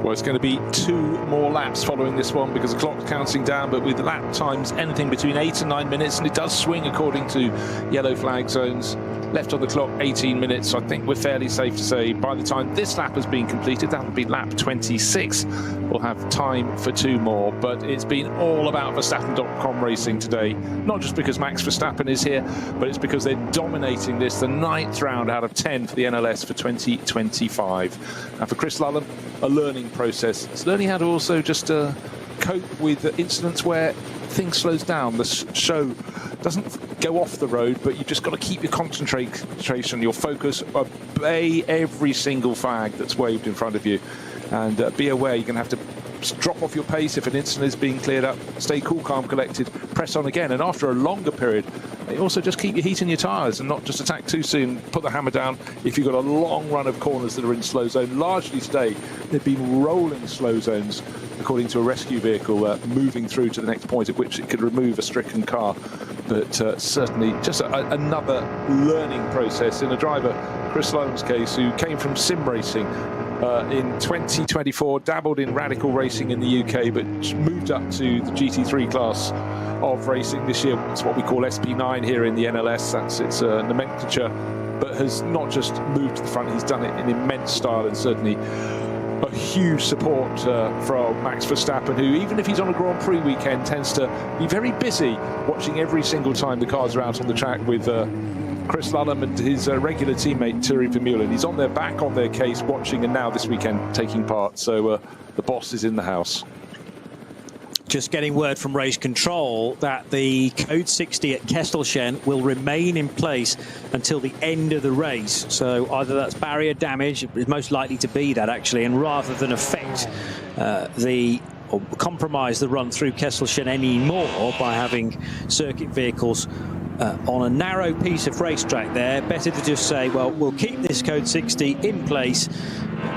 Well, it's going to be 2 more laps following this one because the clock's counting down, but with the lap times anything between 8 and 9 minutes, and it does swing according to yellow flag zones. Left on the clock 18 minutes, so I think we're fairly safe to say by the time this lap has been completed, that will be lap 26, we'll have time for 2 more. But it's been all about Verstappen.com racing today, not just because Max Verstappen is here, but it's because they're dominating this, the 9th round out of 10 for the NLS for 2025. And for Chris Lullam, a learning process. It's learning how to also just cope with incidents where things slows down. The show doesn't go off the road, but you've just got to keep your concentration, your focus, obey every single flag that's waved in front of you, and be aware you're going to have to drop off your pace if an incident is being cleared up. Stay cool, calm, collected, press on again, and after a longer period, also just keep your heat in your tyres and not just attack too soon. Put the hammer down if you've got a long run of corners that are in slow zone. Largely today, they've been rolling slow zones, according to a rescue vehicle moving through to the next point at which it could remove a stricken car. But certainly just another learning process in a driver, Chris Lullam's case, who came from sim racing in 2024, dabbled in radical racing in the UK, but moved up to the GT3 class of racing this year. It's what we call SP9 here in the NLS. That's its nomenclature, but has not just moved to the front, he's done it in immense style, and certainly a huge support from Max Verstappen, who, even if he's on a Grand Prix weekend, tends to be very busy watching every single time the cars are out on the track with Chris Lullam and his regular teammate Thierry Vermeulen. He's on their back, on their case, watching, and now this weekend taking part. So the boss is in the house. Just getting word from race control that the code 60 at Kesselchen will remain in place until the end of the race. So either that's barrier damage, it's most likely to be that actually, and rather than affect or compromise the run through Kesselchen anymore by having circuit vehicles on a narrow piece of racetrack there, better to just say, well, we'll keep this code 60 in place.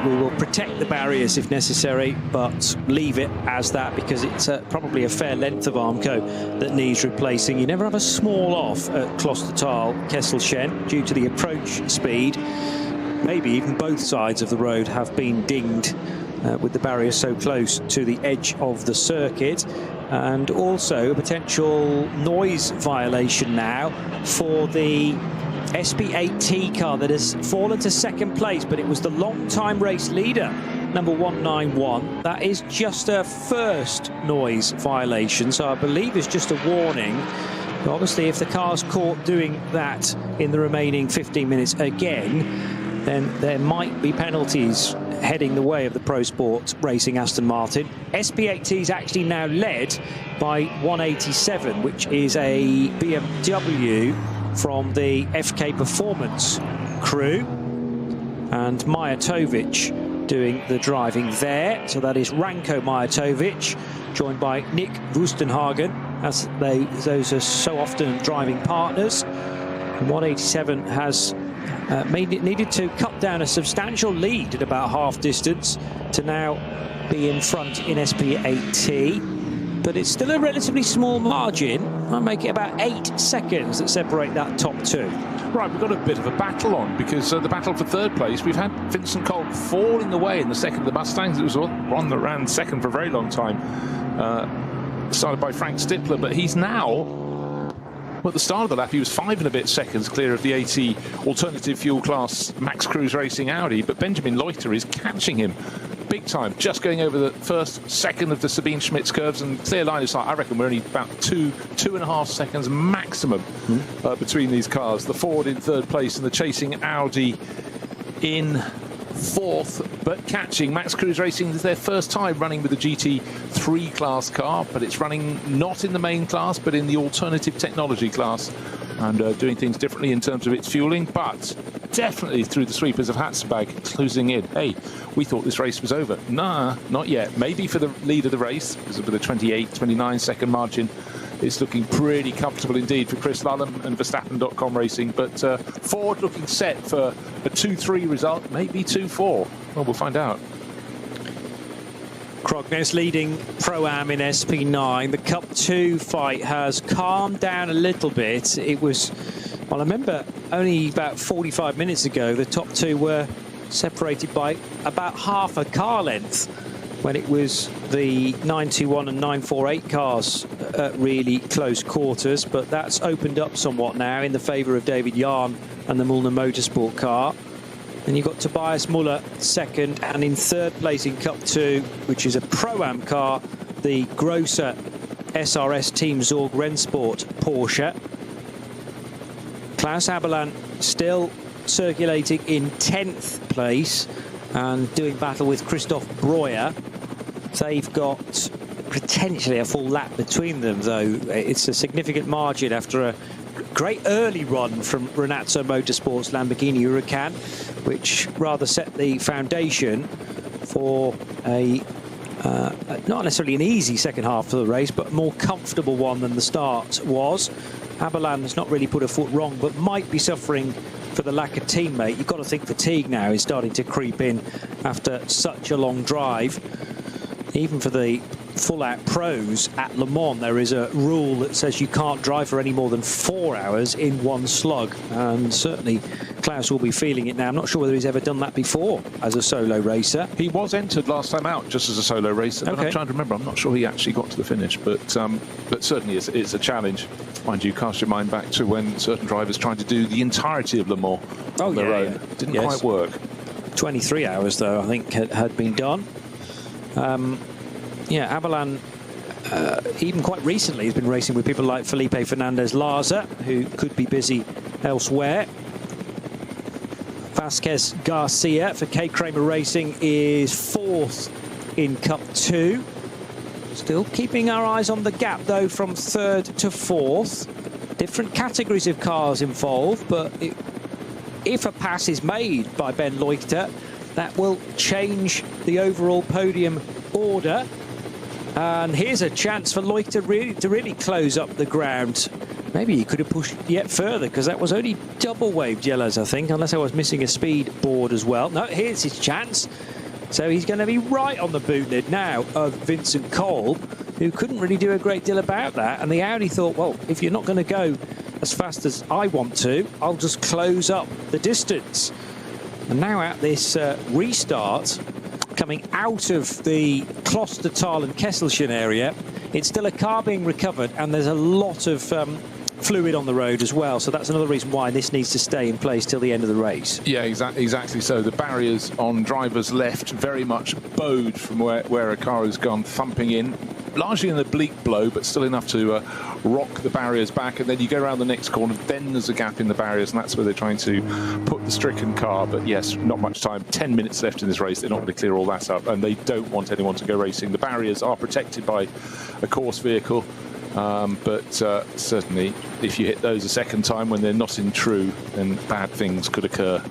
We will protect the barriers if necessary, but leave it as that because it's probably a fair length of Armco that needs replacing. You never have a small off at Klostertal Kesselchen due to the approach speed. Maybe even both sides of the road have been dinged with the barrier so close to the edge of the circuit. And also a potential noise violation now for the SP8T car that has fallen to 2nd place, but it was the long-time race leader, number 191. That is just a first noise violation, so I believe it's just a warning. But obviously, if the car's caught doing that in the remaining 15 minutes again, then there might be penalties heading the way of the Pro Sport Racing Aston Martin. SP8T is actually now led by 187, which is a BMW from the FK Performance crew, and Mijatovic doing the driving there. So that is Ranko Mijatovic, joined by Nick Wustenhagen, as those are so often driving partners. And 187 has needed to cut down a substantial lead at about half distance to now be in front in SP8T. But it's still a relatively small margin. I'll make it about 8 seconds that separate that top 2. Right, we've got a bit of a battle on, because the battle for 3rd place, we've had Vincent Kolb falling away in the second of the Mustangs. It was one that ran second for a very long time, started by Frank Stippler, but he's now, well, at the start of the lap, he was 5 and a bit seconds clear of the AT alternative fuel class Max Cruz Racing Audi, but Benjamin Leuchter is catching him big time, just going over the first second of the Sabine Schmitz curves, and clear line of sight. I reckon we're only about 2.5 seconds maximum between these cars. The Ford in 3rd place and the chasing Audi in 4th, but catching. Max Cruiser Racing is their first time running with a GT3 class car, but it's running not in the main class, but in the alternative technology class, and doing things differently in terms of its fueling, but definitely through the sweepers of Hatzenberg closing in. Hey, we thought this race was over. Nah, not yet. Maybe for the lead of the race, because with a 28-29 second margin, it's looking pretty comfortable indeed for Chris Lullam and Verstappen.com Racing. But Ford looking set for a 2-3 result, maybe 2-4. Well, we'll find out. Krognes leading Pro-Am in SP9. The Cup 2 fight has calmed down a little bit. It was, well, I remember only about 45 minutes ago, the top two were separated by about half a car length, when it was the 921 and 948 cars at really close quarters. But that's opened up somewhat now in the favour of David Jahn and the Mullner Motorsport car. And you've got Tobias Muller second, and in third place in Cup 2, which is a Pro-Am car, the Grosser SRS Team Zorg Rennsport Porsche. Klaus Aberlan still circulating in 10th place and doing battle with Christoph Breuer. They've got potentially a full lap between them, though. It's a significant margin after a great early run from Renazzo Motorsports Lamborghini Huracan, which rather set the foundation for a not necessarily an easy second half of the race, but a more comfortable one than the start was. Aberlan has not really put a foot wrong, but might be suffering for the lack of teammate. You've got to think fatigue now is starting to creep in after such a long drive. Even for the full-out pros at Le Mans, there is a rule that says you can't drive for any more than 4 hours in one slug, and certainly Klaus will be feeling it now. I'm not sure whether he's ever done that before as a solo racer. He was entered last time out just as a solo racer, but I'm trying to remember. I'm not sure he actually got to the finish, but certainly it's a challenge. Mind you, cast your mind back to when certain drivers tried to do the entirety of Le Mans on their own. It didn't quite work. 23 hours, though, I think had been done. Yeah, Aberlan, even quite recently, has been racing with people like Felipe Fernandez-Larza, who could be busy elsewhere. Vasquez Garcia for K. Kramer Racing is 4th in Cup 2. Still keeping our eyes on the gap, though, from 3rd to 4th. Different categories of cars involved, but if a pass is made by Ben Leuchter, that will change the overall podium order. And here's a chance for Leuchter to really close up the ground. Maybe he could have pushed yet further, because that was only double waved yellows, I think, unless I was missing a speed board as well. No, here's his chance. So he's going to be right on the boot lid now of Vincent Kolb, who couldn't really do a great deal about that. And the Audi thought, well, if you're not going to go as fast as I want to, I'll just close up the distance. And now at this restart, coming out of the Klostertal and Kesselchen area, it's still a car being recovered, and there's a lot of fluid on the road as well. So that's another reason why this needs to stay in place till the end of the race. Yeah, exactly so. The barriers on drivers left very much bowed from where a car has gone thumping in, largely in the bleak blow, but still enough to rock the barriers back. And then you go around the next corner, then there's a gap in the barriers, and that's where they're trying to put the stricken car. But yes, not much time, 10 minutes left in this race. They're not going to clear all that up, and they don't want anyone to go racing. The barriers are protected by a course vehicle, but certainly if you hit those a second time when they're not in true, then bad things could occur.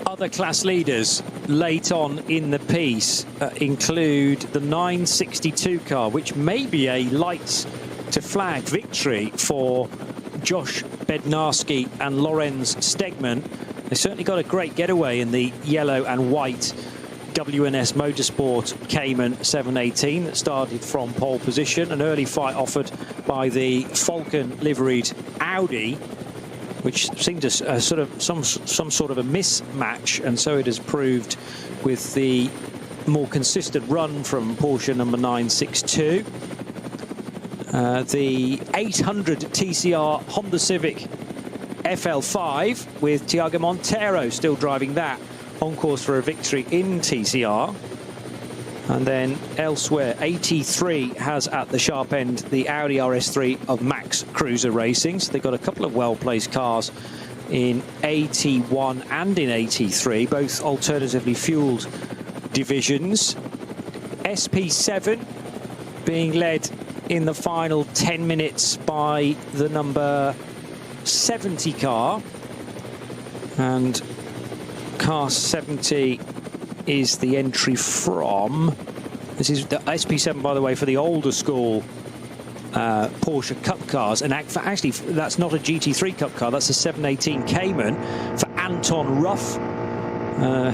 Other class leaders late on in the piece include the 962 car, which may be a light to flag victory for Josh Bednarski and Lorenz Stegman. They certainly got a great getaway in the yellow and white WNS Motorsport Cayman 718 that started from pole position. An early fight offered by the Falcon liveried Audi, which seemed a sort of some sort of a mismatch, and so it has proved with the more consistent run from Porsche number 962. The 800 TCR Honda Civic FL5 with Thiago Monteiro still driving that, on course for a victory in TCR. And then elsewhere, 83 has at the sharp end the Audi RS3 of Max Cruiser Racing. So they've got a couple of well-placed cars in AT1 and in AT3, both alternatively fueled divisions. SP7 being led in the final 10 minutes by the number 70 car, and car 70 is the entry from, this is the SP7, by the way, for the older school Porsche Cup cars, and actually that's not a GT3 Cup car, that's a 718 Cayman for Anton Ruff,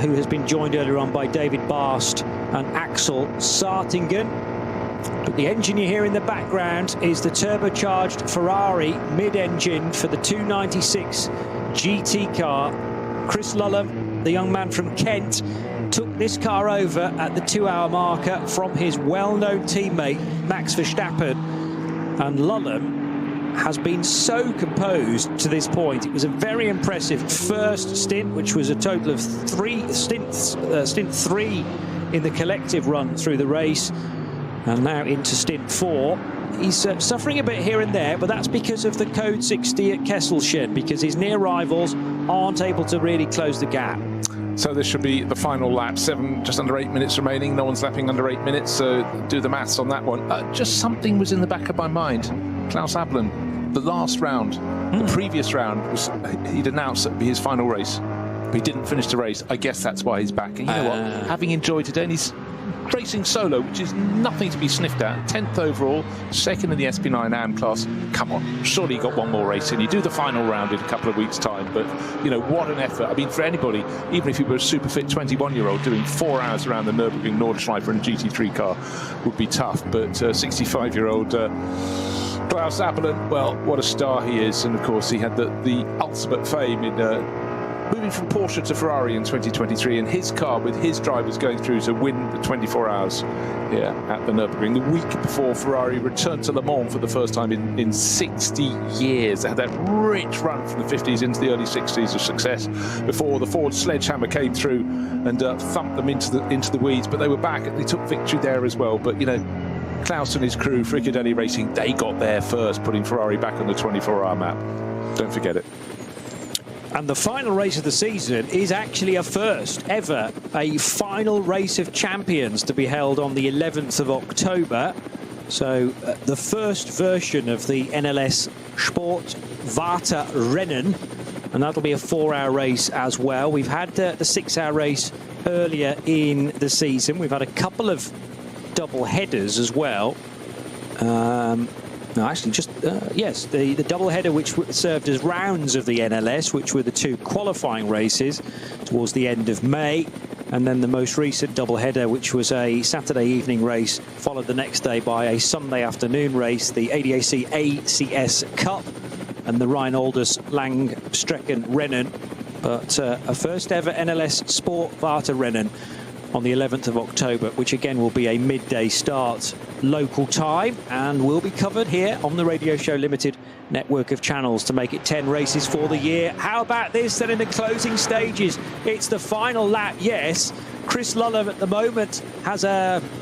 who has been joined earlier on by David Barst and Axel Sartingen. But the engine you hear in the background is the turbocharged Ferrari mid-engine for the 296 GT car. Chris Lullam, the young man from Kent, took this car over at the 2-hour marker from his well-known teammate Max Verstappen, and Lullam has been so composed to this point. It was a very impressive first stint, which was a total of stint 3 in the collective run through the race, and now into stint 4. He's suffering a bit here and there, but that's because of the code 60 at Kesselshed, because his near rivals aren't able to really close the gap. So this should be the final lap. Just under 8 minutes remaining. No one's lapping under 8 minutes, so do the maths on that one. Just something was in the back of my mind. Klaus Abelen, the last round, the previous round, he'd announced that would be his final race. But he didn't finish the race. I guess that's why he's back. And you know what? Having enjoyed today, and he's racing solo, which is nothing to be sniffed at. 10th overall, 2nd in the SP9 AM class. Come on, surely you got one more race in. You do the final round in a couple of weeks' time, but you know, what an effort. I mean, for anybody, even if you were a super fit 21-year-old, doing 4 hours around the Nürburgring Nordschleife in a GT3 car would be tough. But 65-year-old Klaus Abelen, well, what a star he is. And of course, he had the ultimate fame in moving from Porsche to Ferrari in 2023, and his car with his drivers going through to win the 24 hours here at the Nürburgring. The week before Ferrari returned to Le Mans for the first time in 60 years. They had that rich run from the 50s into the early 60s of success before the Ford sledgehammer came through and thumped them into the weeds, but they were back and they took victory there as well. But you know, Klaus and his crew, Fricadelli Racing, they got there first, putting Ferrari back on the 24-hour map. Don't forget it. And the final race of the season is actually a first ever, a final race of champions to be held on the 11th of October. So the first version of the NLS Sportwarte Rennen, and that'll be a 4-hour race as well. We've had the 6-hour race earlier in the season. We've had a couple of double headers as well. No, actually, just, yes, the doubleheader which served as rounds of the NLS, which were the 2 qualifying races towards the end of May. And then the most recent doubleheader, which was a Saturday evening race, followed the next day by a Sunday afternoon race, the ADAC ACS Cup and the Rheinoldes Langstrecken Rennen. But a first ever NLS Sportwarte Rennen on the 11th of October, which again will be a midday start local time, and will be covered here on the Radio Show Limited network of channels to make it 10 races for the year. How about this then in the closing stages? It's the final lap, yes. Chris Lullam at the moment has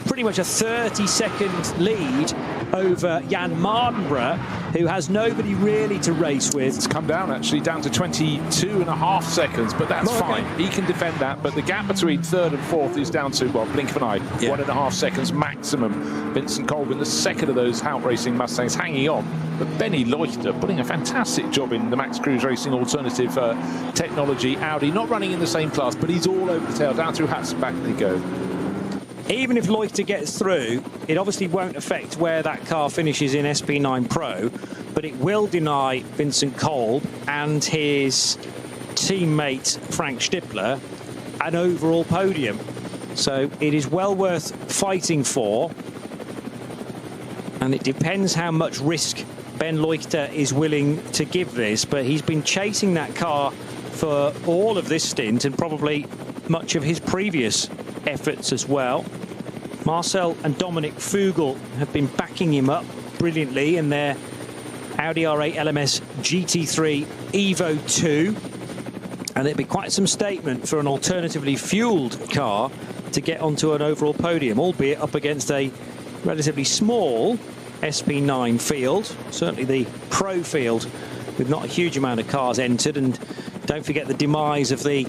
pretty much a 30-second lead over Jan Mardenborough, who has nobody really to race with. It's come down, actually, down to 22.5 seconds, but that's fine. He can defend that, but the gap between 3rd and 4th is down to, well, blink of an eye, 1.5 seconds maximum. Vincent Colvin, the second of those Hout Racing Mustangs, hanging on. But Benny Leuchter putting a fantastic job in the Max Cruz Racing Alternative Technology Audi, not running in the same class, but he's all over the tail, down through Hats and back they go. Even if Leuchter gets through, it obviously won't affect where that car finishes in SP9 Pro, but it will deny Vincent Kolb and his teammate Frank Stippler an overall podium. So it is well worth fighting for, and it depends how much risk Ben Leuchter is willing to give this, but he's been chasing that car for all of this stint and probably much of his previous efforts as well. Marcel and Dominic Fugel have been backing him up brilliantly in their Audi R8 LMS GT3 Evo 2, and it'd be quite some statement for an alternatively fueled car to get onto an overall podium, albeit up against a relatively small SP9 field. Certainly the Pro field with not a huge amount of cars entered. And don't forget the demise of the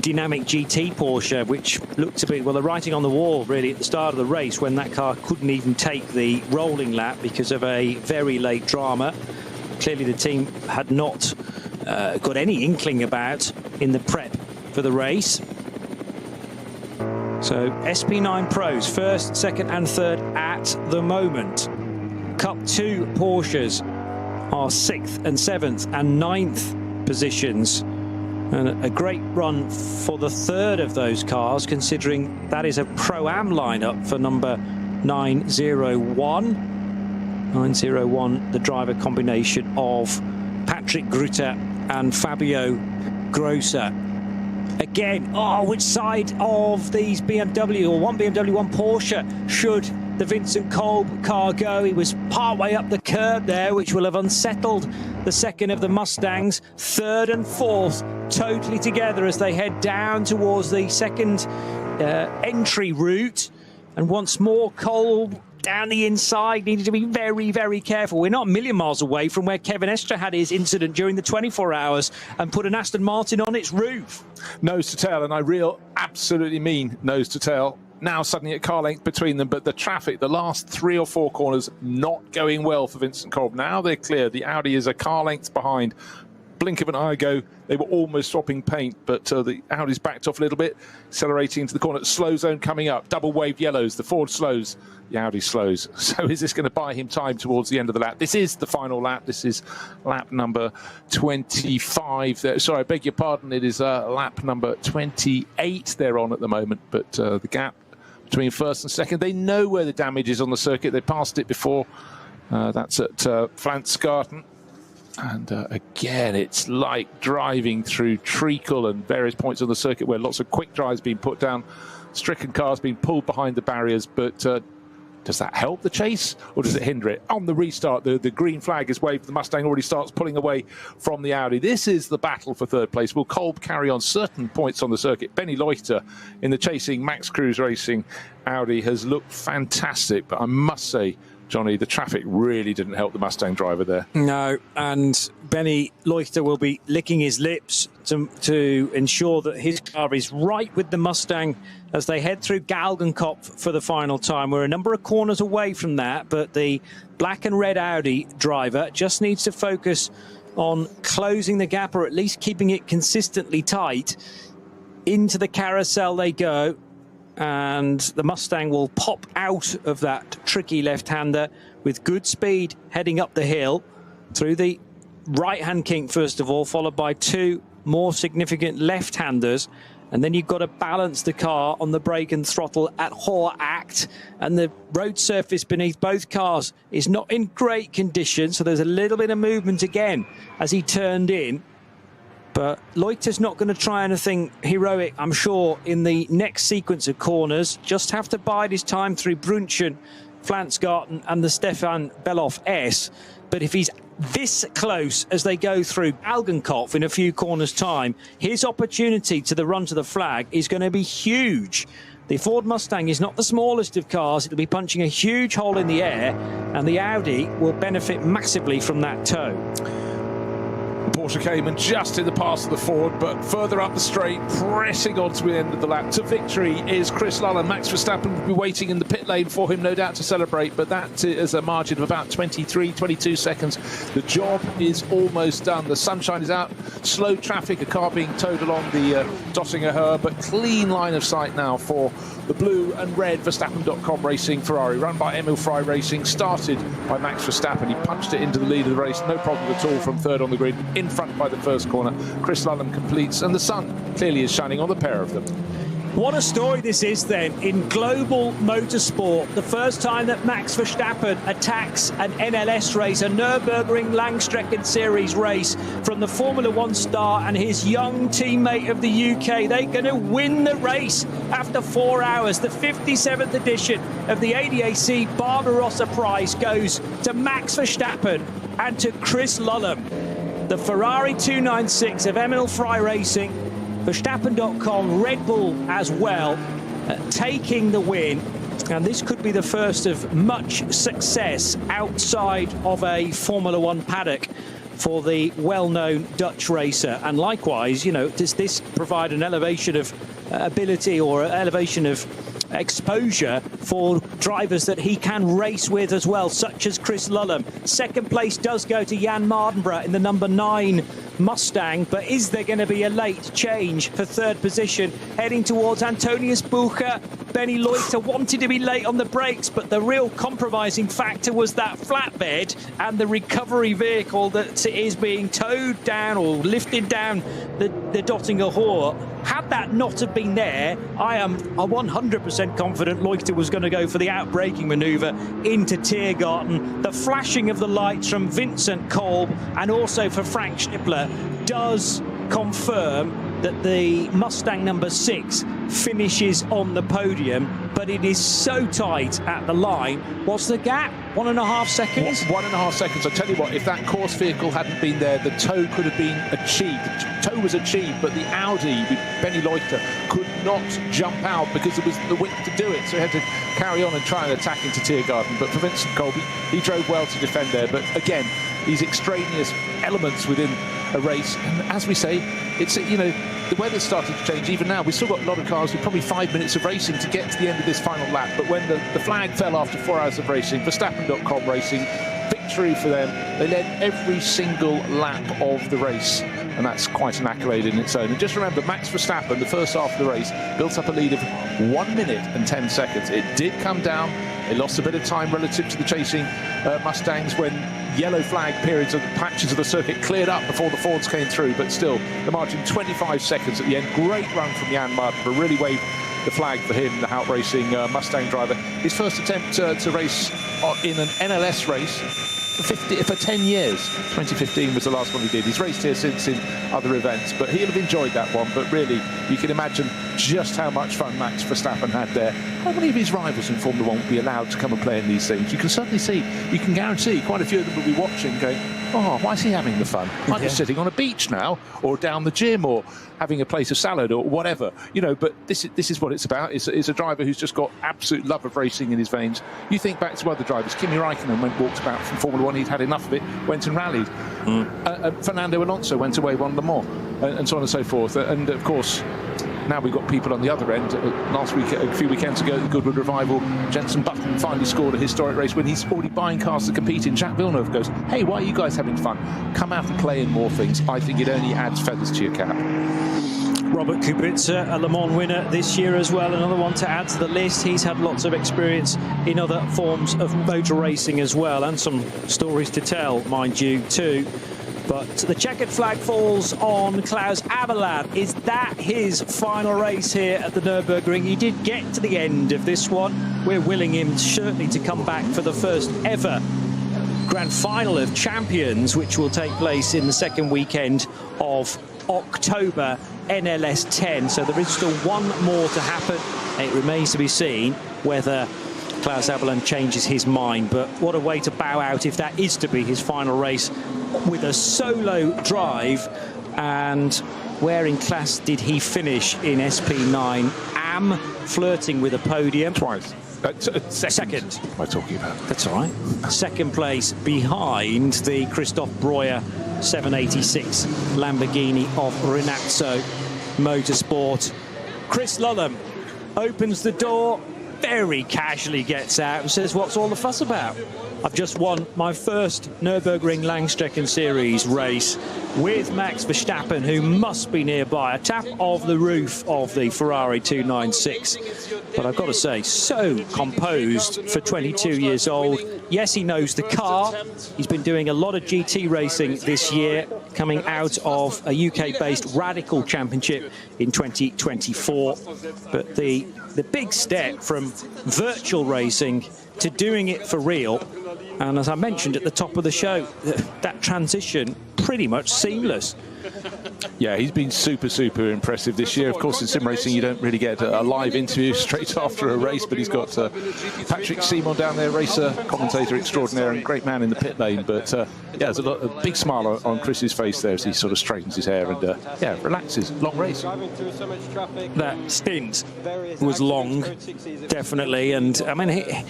dynamic GT Porsche, which looked to be, well, the writing on the wall really at the start of the race, when that car couldn't even take the rolling lap because of a very late drama. Clearly the team had not got any inkling about in the prep for the race. So SP9 Pros, first, second and third at the moment. Cup 2 Porsches are 6th and 7th and 9th positions. And a great run for the third of those cars, considering that is a Pro-Am lineup for number 901. 901, the driver combination of Patrick Grutter and Fabio Grosser. Again, which side of these BMW, or one BMW, one Porsche, should the Vincent Kolb car go? He was partway up the curb there, which will have unsettled the second of the Mustangs. Third and fourth totally together as they head down towards the second entry route. And once more, Kolb down the inside, needed to be very, very careful. We're not a million miles away from where Kevin Estre had his incident during the 24 hours and put an Aston Martin on its roof. Nose to tail, and I absolutely mean nose to tail. Now suddenly at car length between them, but the traffic, the last 3 or 4 corners, not going well for Vincent Kolb. Now they're clear. The Audi is a car length behind. Blink of an eye ago, they were almost swapping paint, but the Audi's backed off a little bit, accelerating into the corner. Slow zone coming up, double wave yellows, the Ford slows, the Audi slows. So is this going to buy him time towards the end of the lap? This is the final lap. This is lap number 25. Sorry, I beg your pardon. It is lap number 28 they're on at the moment, but the gap between first and second, they know where the damage is on the circuit. They passed it before. That's at Flansgarten. And again, it's like driving through treacle and various points on the circuit where lots of quick drives being put down, stricken cars being pulled behind the barriers. But does that help the chase or does it hinder it? On the restart, the green flag is waved. The Mustang already starts pulling away from the Audi. This is the battle for third place. Will Kolb carry on certain points on the circuit? Benny Leuchter in the chasing Max Cruz Racing Audi has looked fantastic, but I must say, Johnny, the traffic really didn't help the Mustang driver there. No, and Benny Leuchter will be licking his lips to ensure that his car is right with the Mustang as they head through Galgenkopf for the final time. We're a number of corners away from that, but the black and red Audi driver just needs to focus on closing the gap, or at least keeping it consistently tight. Into the carousel they go. And the Mustang will pop out of that tricky left-hander with good speed heading up the hill through the right-hand kink first of all, followed by 2 more significant left-handers. And then you've got to balance the car on the brake and throttle at hoher act. And the road surface beneath both cars is not in great condition, so there's a little bit of movement again as he turned in. But Leuchter's not going to try anything heroic, I'm sure, in the next sequence of corners. Just have to bide his time through Brunchen, Flansgarten and the Stefan Beloff S. But if he's this close as they go through Galgenkopf in a few corners' time, his opportunity to the run to the flag is going to be huge. The Ford Mustang is not the smallest of cars. It'll be punching a huge hole in the air, and the Audi will benefit massively from that tow. Porsche came and just in the pass of the Ford, but further up the straight, pressing on to the end of the lap. To victory is Chris Lullam. Max Verstappen will be waiting in the pit lane for him, no doubt, to celebrate, but that is a margin of about 23, 22 seconds. The job is almost done. The sunshine is out. Slow traffic, a car being towed along the Dottinger Höhe, but clean line of sight now for the blue and red Verstappen.com Racing Ferrari, run by Emil Frey Racing, started by Max Verstappen. He punched it into the lead of the race, no problem at all from third on the grid, in front by the first corner. Chris Lullam completes, and the sun clearly is shining on the pair of them. What a story this is then in global motorsport. The first time that Max Verstappen attacks an NLS race, a Nürburgring Langstrecken Series race, from the Formula 1 star and his young teammate of the UK. They're going to win the race after 4 hours. The 57th edition of the ADAC Barbarossapreis goes to Max Verstappen and to Chris Lullam. The Ferrari 296 of Emil Frey Racing, Verstappen.com, Red Bull as well, taking the win. And this could be the first of much success outside of a Formula 1 paddock for the well-known Dutch racer. And likewise, you know, does this provide an elevation of ability or elevation of exposure for drivers that he can race with as well, such as Chris Lullam? Second place does go to Jan Mardenborough in the number 9 Mustang, but is there going to be a late change for third position heading towards Antonius Bucher? Benny Loiter wanted to be late on the brakes, but the real compromising factor was that flatbed and the recovery vehicle that is being towed down or lifted down the Dottinger Hoor. Had that not have been there, I am 100% confident Loiter was going to go for the outbraking manoeuvre into Tiergarten. The flashing of the lights from Vincent Kolb and also for Frank Schnippler does confirm that the Mustang number 6 finishes on the podium, but it is so tight at the line. What's the gap? 1.5 seconds? 1.5 seconds. I tell you what, if that course vehicle hadn't been there, the tow could have been achieved. The tow was achieved, but the Audi with Benny Loiter could not jump out because there was the width to do it, so he had to carry on and try and attack into Tiergarten. But for Vincent Kolb, he drove well to defend there. But again, these extraneous elements within a race, and as we say, it's, you know, the weather's started to change even now. We've still got a lot of cars with probably 5 minutes of racing to get to the end of this final lap, but when the flag fell after 4 hours of racing, Verstappen.com Racing, victory for them. They led every single lap of the race, and that's quite an accolade in its own. And just remember, Max Verstappen, the first half of the race, built up a lead of 1 minute and 10 seconds. It did come down. They lost a bit of time relative to the chasing Mustangs when yellow flag periods of the patches of the circuit cleared up before the Fords came through, but still the margin 25 seconds at the end. Great run from Jan Mardenborough, really waved the flag for him, the Hout Racing Mustang driver. His first attempt to race in an NLS race for 10 years. 2015 was the last one he did. He's raced here since in other events, but he'll have enjoyed that one. But really, you can imagine just how much fun Max Verstappen had there. How many of his rivals in Formula 1 will be allowed to come and play in these things? You can certainly see, you can guarantee quite a few of them will be watching going, oh, why is he having the fun? I'm just sitting on a beach now, or down the gym, or having a plate of salad, or whatever, you know. But this is what it's about. It's a driver who's just got absolute love of racing in his veins. You think back to other drivers. Kimi Räikkönen walked about from Formula 1. He'd had enough of it, went and rallied. Fernando Alonso went away, won Le Mans, and so on and so forth. And of course, now we've got people on the other end. Last week, a few weekends ago, the Goodwood Revival, Jenson Button finally scored a historic race when he's already buying cars to compete in. Jacques Villeneuve goes, hey, why are you guys having fun? Come out and play in more things. I think it only adds feathers to your cap. Robert Kubica, a Le Mans winner this year as well, another one to add to the list. He's had lots of experience in other forms of motor racing as well, and some stories to tell, mind you, too. But the checkered flag falls on Klaus Aberland. Is that his final race here at the Nürburgring? He did get to the end of this one. We're willing him certainly to come back for the first ever Grand Final of Champions, which will take place in the second weekend of October, NLS 10. So there is still one more to happen. It remains to be seen whether Klaus Aberland changes his mind, but what a way to bow out if that is to be his final race with a solo drive. And where in class did he finish in SP9? Flirting with a podium. Twice. Second. What am I talking about? That's all right. Second place behind the Christoph Breuer 786 Lamborghini of Rinazzo Motorsport. Chris Lullam opens the door, very casually gets out and says, what's all the fuss about? I've just won my first Nürburgring Langstrecken Series race with Max Verstappen, who must be nearby. A tap of the roof of the Ferrari 296. But I've got to say, so composed for 22 years old. Yes, he knows the car. He's been doing a lot of GT racing this year, coming out of a UK-based Radical Championship in 2024. But the big step from virtual racing to doing it for real, and as I mentioned at the top of the show, that transition pretty much seamless. Yeah, he's been super impressive this year. Of course, in sim racing, you don't really get a live interview straight after a race, but he's got Patrick Simon down there, racer, commentator extraordinaire, and great man in the pit lane. But yeah, there's a big smile on Chris's face there as he sort of straightens his hair and yeah, relaxes. Long race. That stint was long, definitely, and I mean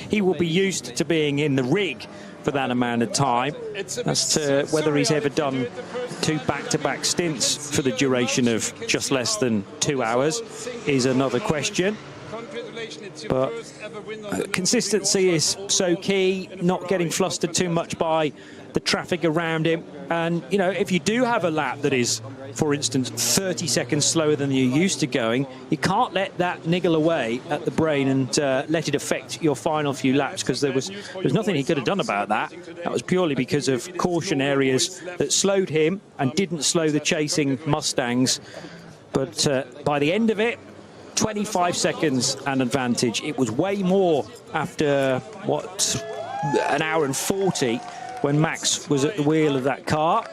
he will be used to being in the rig for that amount of time. As to whether he's ever done 2 back-to-back stints for the duration of just less than 2 hours is another question. But consistency is so key, not getting flustered too much by the traffic around him. And, you know, if you do have a lap that is, for instance, 30 seconds slower than you're used to going, you can't let that niggle away at the brain and let it affect your final few laps, because there's nothing he could have done about that. That was purely because of caution areas that slowed him and didn't slow the chasing Mustangs. But by the end of it, 25 seconds an advantage. It was way more after, what, an hour and 40 when Max was at the wheel of that car.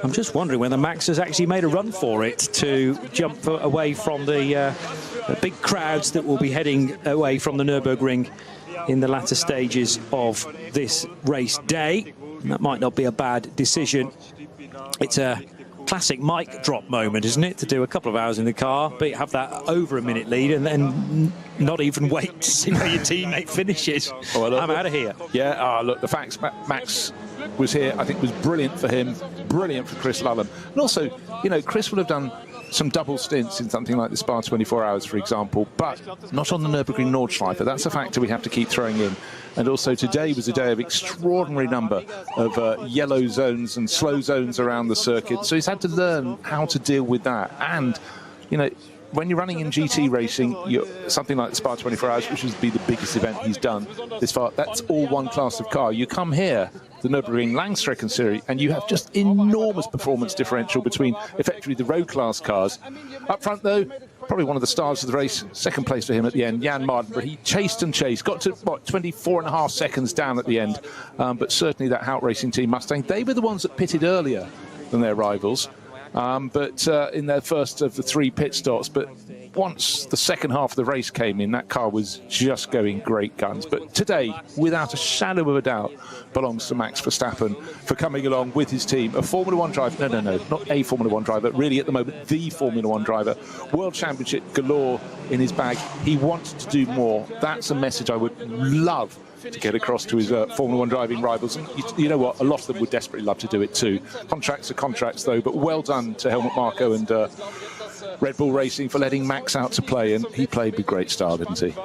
I'm just wondering whether Max has actually made a run for it to jump away from the big crowds that will be heading away from the Nürburgring in the latter stages of this race day. And that might not be a bad decision. It's a classic mic drop moment, isn't it, to do a couple of hours in the car, but have that over a minute lead and then not even wait to see where your teammate finishes. Oh, look, I'm out of here. Yeah, look, the facts, Max was here, I think was brilliant for him, brilliant for Chris Lullam. And also, you know, Chris will have done some double stints in something like the Spa 24 Hours, for example, but not on the Nürburgring Nordschleife. That's a factor we have to keep throwing in. And also today was a day of extraordinary number of yellow zones and slow zones around the circuit. So he's had to learn how to deal with that. And, you know, when you're running in GT racing, something like the Spa 24 Hours, which would be the biggest event he's done this far, that's all one class of car. You come here, the Nürburgring Langstrecken Series, and you have just enormous performance differential between effectively the road class cars. Up front, though, probably one of the stars of the race, second place for him at the end, Jan Mardenborough. He chased and chased, got to, what, 24.5 seconds down at the end. But certainly that Hout Racing Team Mustang, they were the ones that pitted earlier than their rivals. But in their first of the 3 pit stops. But once the second half of the race came in, that car was just going great guns. But today, without a shadow of a doubt, belongs to Max Verstappen for coming along with his team. A Formula 1 driver, no, not a Formula 1 driver, really at the moment, the Formula 1 driver. World Championship galore in his bag. He wants to do more. That's a message I would love to get across to his Formula 1 driving rivals. And you know what? A lot of them would desperately love to do it too. Contracts are contracts, though, but well done to Helmut Marko and Red Bull Racing for letting Max out to play, and he played with great style, didn't he?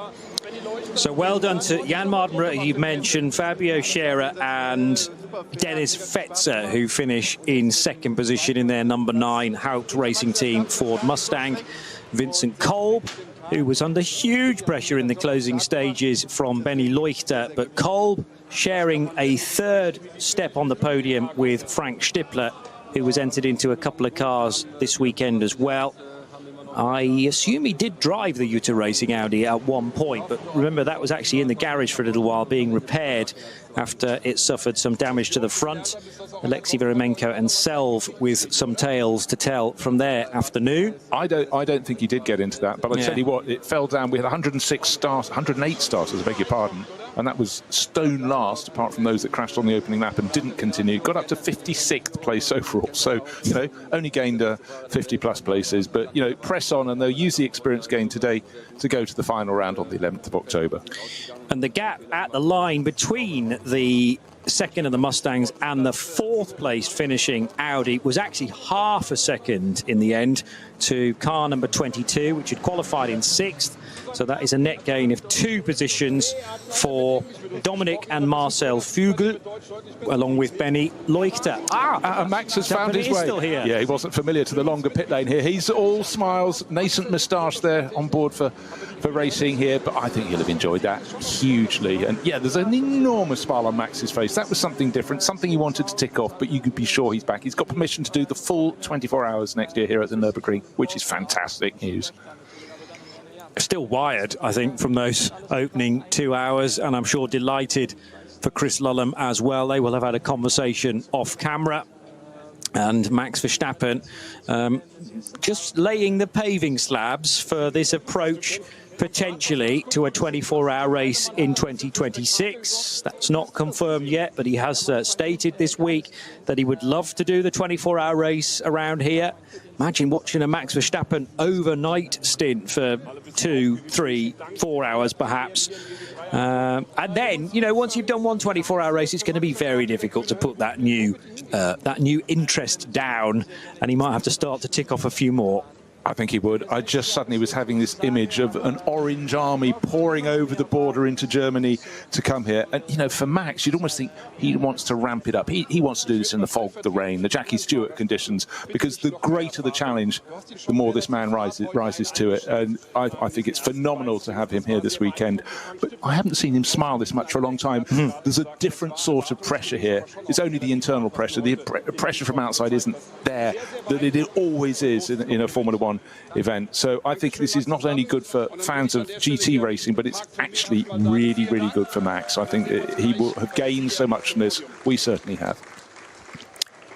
So well done to Jan Mardenborough, you mentioned, Fabio Scherer and Dennis Fetzer, who finish in second position in their number 9 Hout Racing Team Ford Mustang. Vincent Kolb, who was under huge pressure in the closing stages from Benny Leuchter, but Kolb sharing a third step on the podium with Frank Stippler, who was entered into a couple of cars this weekend as well. I assume he did drive the Utah Racing Audi at one point, but remember that was actually in the garage for a little while being repaired after it suffered some damage to the front. Alexei Veremenko and Selv with some tales to tell from their afternoon. I don't think he did get into that, but I tell you what, it fell down. We had 108 starters, I beg your pardon, and that was stone last, apart from those that crashed on the opening lap and didn't continue. Got up to 56th place overall, so, you know, only gained 50-plus places, but, you know, press on, and they'll use the experience gained today to go to the final round on the 11th of October. And the gap at the line between the second of the Mustangs and the 4th place finishing Audi was actually half a second in the end to car number 22, which had qualified in 6th. So that is a net gain of 2 positions for Dominic and Marcel Vögel, along with Benny Leuchter. Max has found his way. Still here. Yeah, he wasn't familiar to the longer pit lane here. He's all smiles, nascent moustache there on board for racing here, but I think he'll have enjoyed that hugely. And yeah, there's an enormous smile on Max's face. That was something different, something he wanted to tick off, but you could be sure he's back. He's got permission to do the full 24 hours next year here at the Nürburgring, which is fantastic news. Still wired, I think, from those opening 2 hours, and I'm sure delighted for Chris Lullam as well. They will have had a conversation off camera. And Max Verstappen just laying the paving slabs for this approach potentially to a 24-hour race in 2026. That's not confirmed yet, but he has stated this week that he would love to do the 24-hour race around here. Imagine watching a Max Verstappen overnight stint for 2, 3, 4 hours perhaps. And then, you know, once you've done one 24-hour race, it's going to be very difficult to put that new interest down, and he might have to start to tick off a few more. I think he would. I just suddenly was having this image of an orange army pouring over the border into Germany to come here. And, you know, for Max, you'd almost think he wants to ramp it up. He wants to do this in the fog, the rain, the Jackie Stewart conditions, because the greater the challenge, the more this man rises to it. And I think it's phenomenal to have him here this weekend. But I haven't seen him smile this much for a long time. There's a different sort of pressure here. It's only the internal pressure. The pressure from outside isn't there, that it always is in a Formula One event. So I think this is not only good for fans of GT racing, but it's actually really, really good for Max. I think he will have gained so much from this. We certainly have.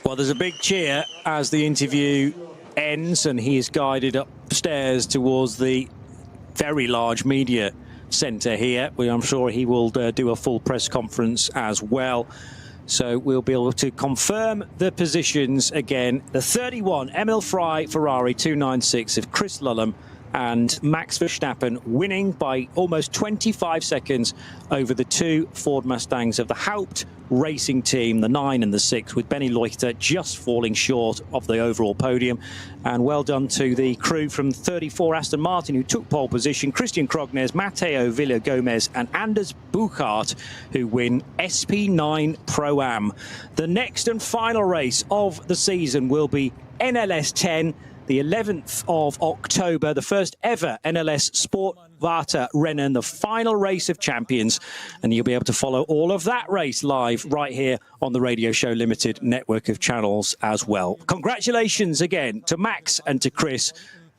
Well, there's a big cheer as the interview ends, and he is guided upstairs towards the very large media centre here, where I'm sure he will do a full press conference as well. So we'll be able to confirm the positions again. The 31 Emil Frey Ferrari 296 of Chris Lullam and Max Verstappen winning by almost 25 seconds over the two Ford Mustangs of the Haupt Racing team, the 9 and the 6, with Benny Leuchter just falling short of the overall podium. And well done to the crew from 34 Aston Martin who took pole position, Christian Krognes, Matteo Villa-Gomez and Anders Buchart, who win SP9 Pro-Am. The next and final race of the season will be NLS10, the 11th of October, the first ever NLS Sportwarte Rennen, the final race of champions. And you'll be able to follow all of that race live right here on the Radio Show Limited network of channels as well. Congratulations again to Max and to Chris.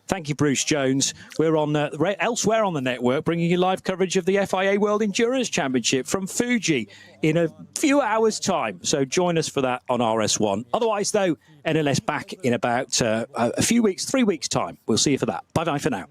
Thank you, Bruce Jones. We're on elsewhere on the network, bringing you live coverage of the FIA World Endurance Championship from Fuji in a few hours' time. So join us for that on RS1. Otherwise, though, NLS back in about a few weeks, 3 weeks' time. We'll see you for that. Bye-bye for now.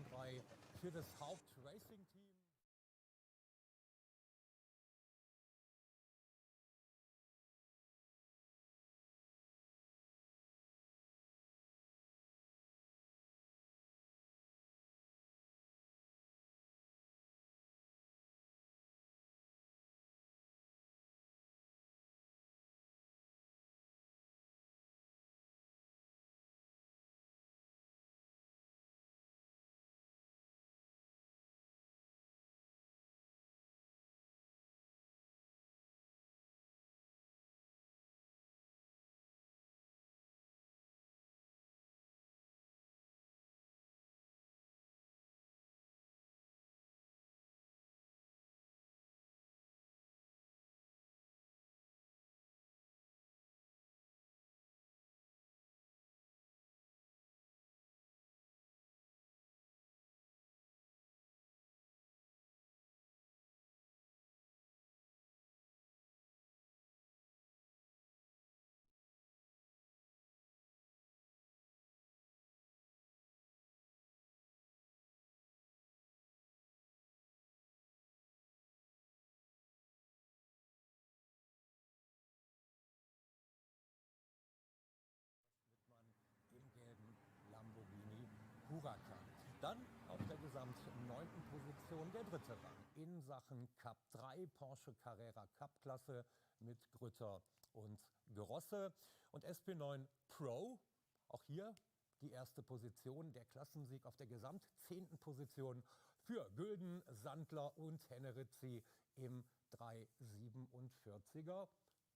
Dann auf der Gesamt 9. Position der dritte Rang in Sachen Cup 3 Porsche Carrera Cup Klasse mit Grütter und Gerosse. Und SP9 Pro, auch hier die erste Position, der Klassensieg auf der Gesamt 10. Position für Gülden, Sandler und Henneritzi im 347er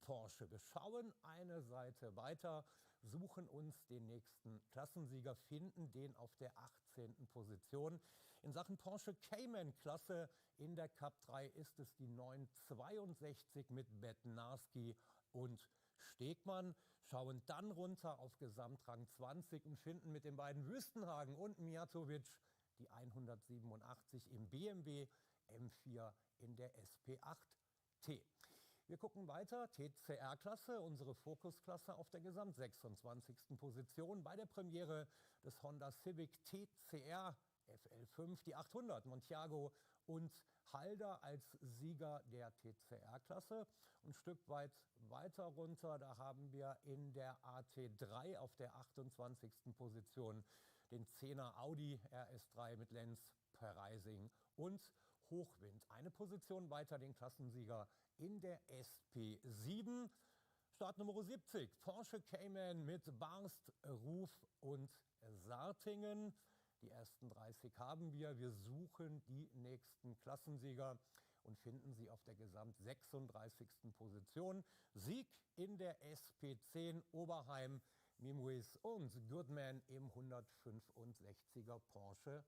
Porsche. Wir schauen eine Seite weiter, suchen uns den nächsten Klassensieger, finden den auf der 18. Position. In Sachen Porsche Cayman-Klasse in der Cup 3 ist es die 962 mit Bednarski und Stegmann. Schauen dann runter auf Gesamtrang 20 und finden mit den beiden Wüstenhagen und Mijatovic die 187 im BMW M4 in der SP8T. Wir gucken weiter, TCR-Klasse, unsere Fokusklasse auf der Gesamt 26. Position bei der Premiere des Honda Civic TCR FL5 die 800, Montiago und Halder als Sieger der TCR-Klasse. Ein Stück weit weiter runter, da haben wir in der AT3 auf der 28. Position den 10er Audi RS3 mit Lenz, Preising und Hochwind. Eine Position weiter den Klassensieger in der SP7. Start Nummer 70, Porsche Cayman mit Barst, Ruf und Sartingen. Die ersten 30 haben wir. Wir suchen die nächsten Klassensieger und finden sie auf der gesamt 36. Position. Sieg in der SP10 Oberheim, Mimwis und Goodman im 165er Porsche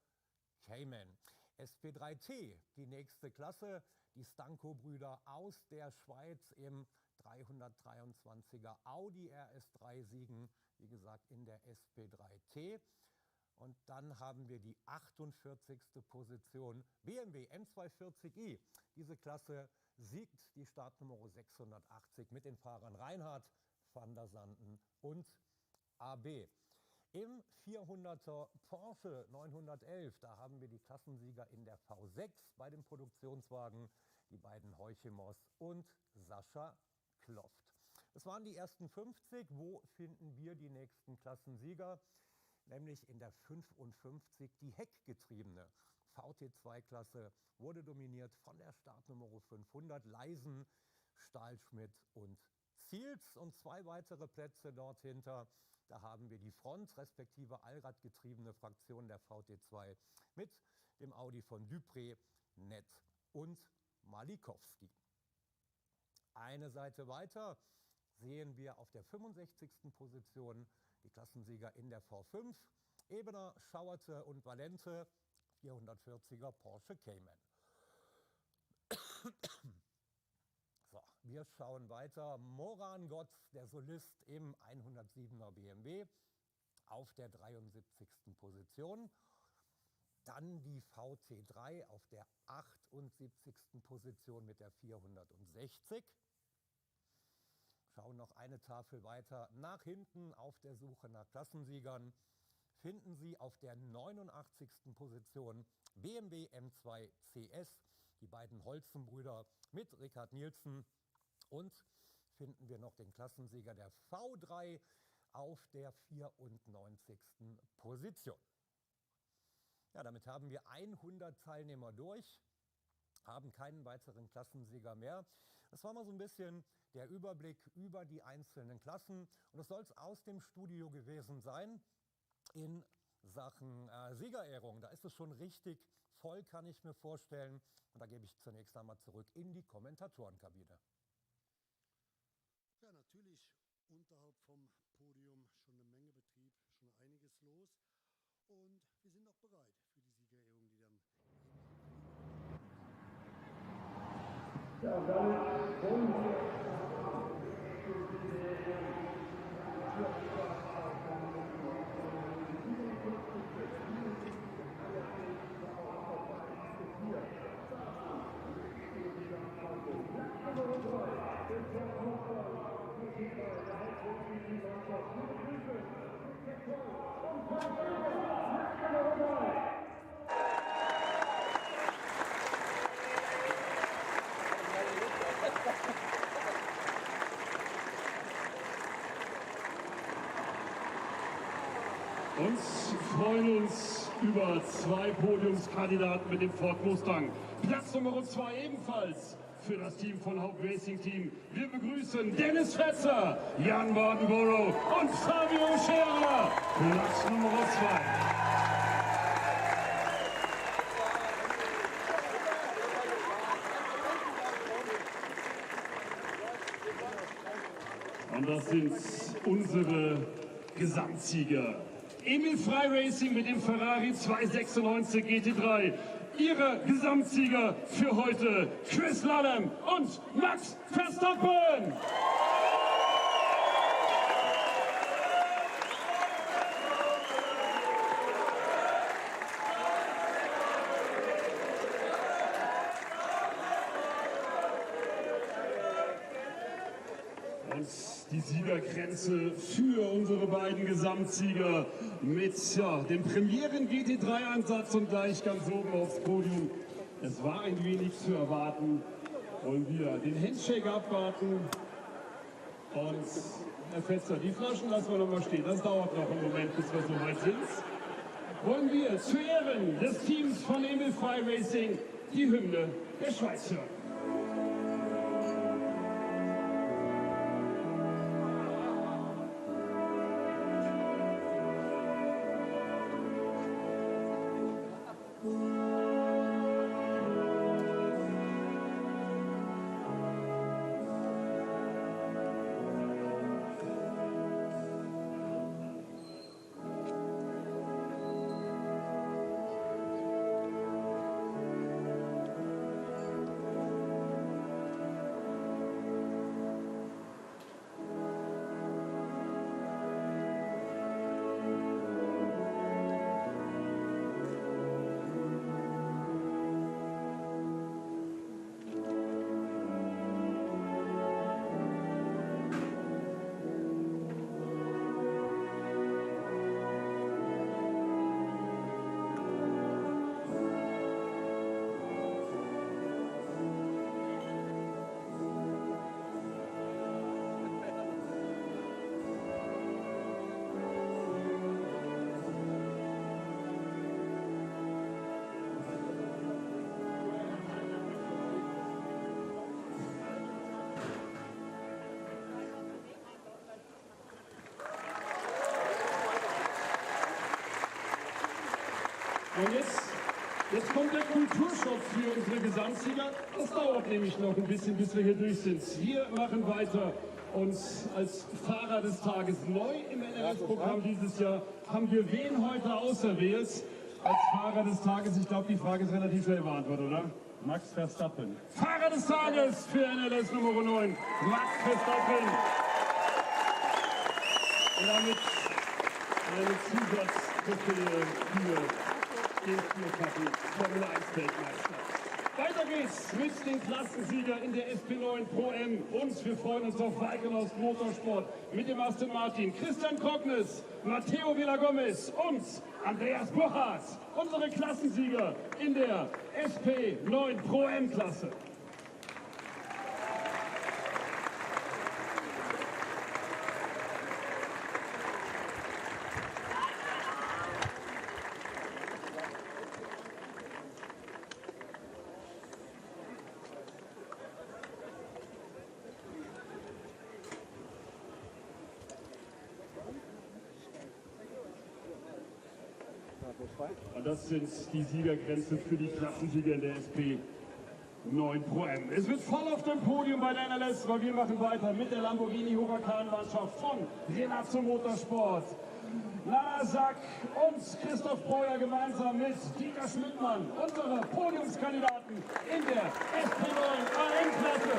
Cayman. SP3T, die nächste Klasse, die Stanko-Brüder aus der Schweiz im 323er Audi RS3 siegen, wie gesagt, in der SP3T. Und dann haben wir die 48. Position BMW M240i. Diese Klasse siegt die Startnummer 680 mit den Fahrern Reinhard, van der Sanden und AB. Im 400er Porsche 911, da haben wir die Klassensieger in der V6 bei dem Produktionswagen, die beiden Heuchemos und Sascha Kloft. Das waren die ersten 50. Wo finden wir die nächsten Klassensieger? Nämlich in der 55, die heckgetriebene VT2-Klasse wurde dominiert von der Startnummer 500, Leisen, Stahlschmidt und Ziels. Und zwei weitere Plätze dort hinter. Da haben wir die Front, respektive allradgetriebene Fraktion der VT2 mit dem Audi von Dupré, Nett und Malikowski. Eine Seite weiter sehen wir auf der 65. Position die Klassensieger in der V5, Ebener, Schauerte und Valente, 440er Porsche Cayman. So, wir schauen weiter. Moran Gott, der Solist im 107er BMW auf der 73. Position. Dann die VT3 auf der 78. Position mit der 460. Schauen noch eine Tafel weiter nach hinten auf der Suche nach Klassensiegern. Finden Sie auf der 89. Position BMW M2 CS, die beiden Holzenbrüder mit Richard Nielsen. Und finden wir noch den Klassensieger der V3 auf der 94. Position. Ja, damit haben wir 100 Teilnehmer durch, haben keinen weiteren Klassensieger mehr. Das war mal so ein bisschen der Überblick über die einzelnen Klassen. Und das soll es aus dem Studio gewesen sein in Sachen Siegerehrung. Da ist es schon richtig voll, kann ich mir vorstellen. Und da gebe ich zunächst einmal zurück in die Kommentatorenkabine. Ja, natürlich unterhalb vom Podium schon eine Menge Betrieb, schon einiges los. Und wir sind auch bereit für die Siegerehrung, die dann... Ja, und damit wollen wir freuen uns über zwei Podiumskandidaten mit dem Ford Mustang. Platz Nummer 2 ebenfalls für das Team von Haupt Racing Team. Wir begrüßen Dennis Fetzer, Jan Bardenborough und Fabio Scherer. Platz Nummer 2. Und das sind unsere Gesamtsieger. Emil Frey Racing mit dem Ferrari 296 GT3. Ihre Gesamtsieger für heute, Chris Lullam und Max Verstappen. Und die Siegergrenze für unsere beiden Gesamtsieger mit dem Premieren-GT3-Einsatz und gleich ganz oben aufs Podium. Es war ein wenig zu erwarten. Wollen wir den Handshake abwarten. Und Herr Fetzer, die Flaschen lassen wir noch mal stehen. Das dauert noch einen Moment, bis wir so weit sind. Wollen wir zu Ehren des Teams von Eifel Racing die Hymne der Schweiz hören. Und jetzt kommt der Kulturshop für unsere Gesamtsieger. Das dauert nämlich noch ein bisschen, bis wir hier durch sind. Wir machen weiter. Und als Fahrer des Tages neu im NLS-Programm dieses Jahr haben wir wen heute auserwählt als Fahrer des Tages? Ich glaube, die Frage ist relativ schnell beantwortet, oder? Max Verstappen. Fahrer des Tages für NLS Nummer 9, Max Verstappen. Und damit eine Zusatztrophäe für den Vierfachen Formel 1 Weltmeister. Weiter geht's mit den Klassensieger in der SP9 Pro M. Und wir freuen uns auf Walkenhorst Motorsport mit dem Aston Martin. Christian Krocknes, Matteo Villagomez und Andreas Burchardt. Unsere Klassensieger in der SP9 Pro M Klasse. Und das sind die Siegergrenze für die Klassensieger in der SP9 Pro M. Es wird voll auf dem Podium bei der NLS, weil wir machen weiter mit der Lamborghini Huracan-Mannschaft von Renato Motorsport. Lana Sack und Christoph Breuer gemeinsam mit Dieter Schmidtmann, unsere Podiumskandidaten in der SP9 AM-Klasse.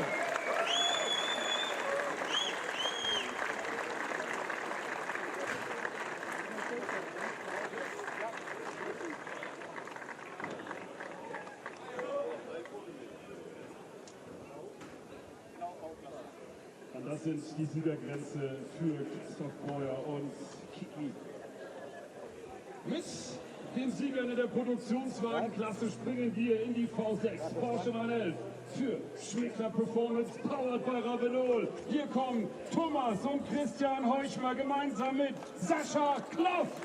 Das sind die Siegergrenze für Christoph Breuer und Kiki. Mit den Siegern in der Produktionswagenklasse springen wir in die V6 Porsche 911 für Schmickler Performance, powered by Ravenol. Hier kommen Thomas und Christian Heuchmer gemeinsam mit Sascha Kloft.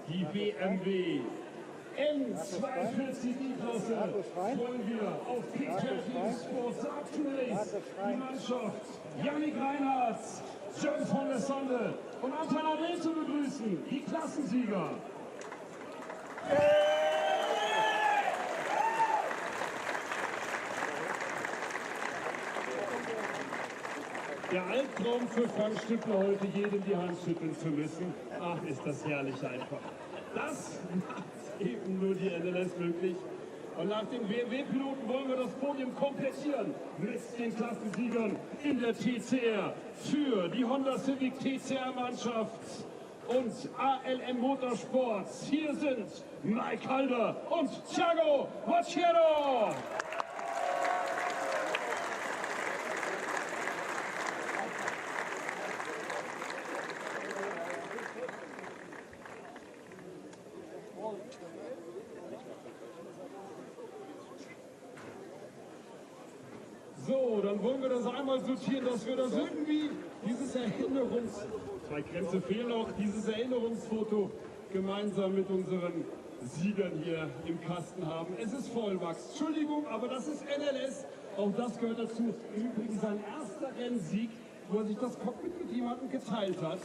Die BMW N42-Klasse wollen wir auf P30 Sports Up to Race die Mannschaft Yannick Reinhardt, John von der Sonne und Anton Adel zu begrüßen, die Klassensieger. Der Albtraum für Frank Stüppler, heute jedem die Hand schütteln zu müssen. Ach, ist das herrlich einfach. Das macht eben nur die NLS möglich. Und nach den BMW-Piloten wollen wir das Podium komplettieren mit den Klassensiegern in der TCR für die Honda Civic TCR-Mannschaft und ALM Motorsports. Hier sind Mike Halder und Thiago Macchiero. So, dann wollen wir das einmal sortieren, dass wir das irgendwie, dieses zwei Grenze fehlen noch, dieses Erinnerungsfoto gemeinsam mit unseren Siegern hier im Kasten haben. Es ist voll, Max. Entschuldigung, aber das ist NLS. Auch das gehört dazu. Übrigens sein erster Rennsieg, wo er sich das Cockpit mit jemandem geteilt hat.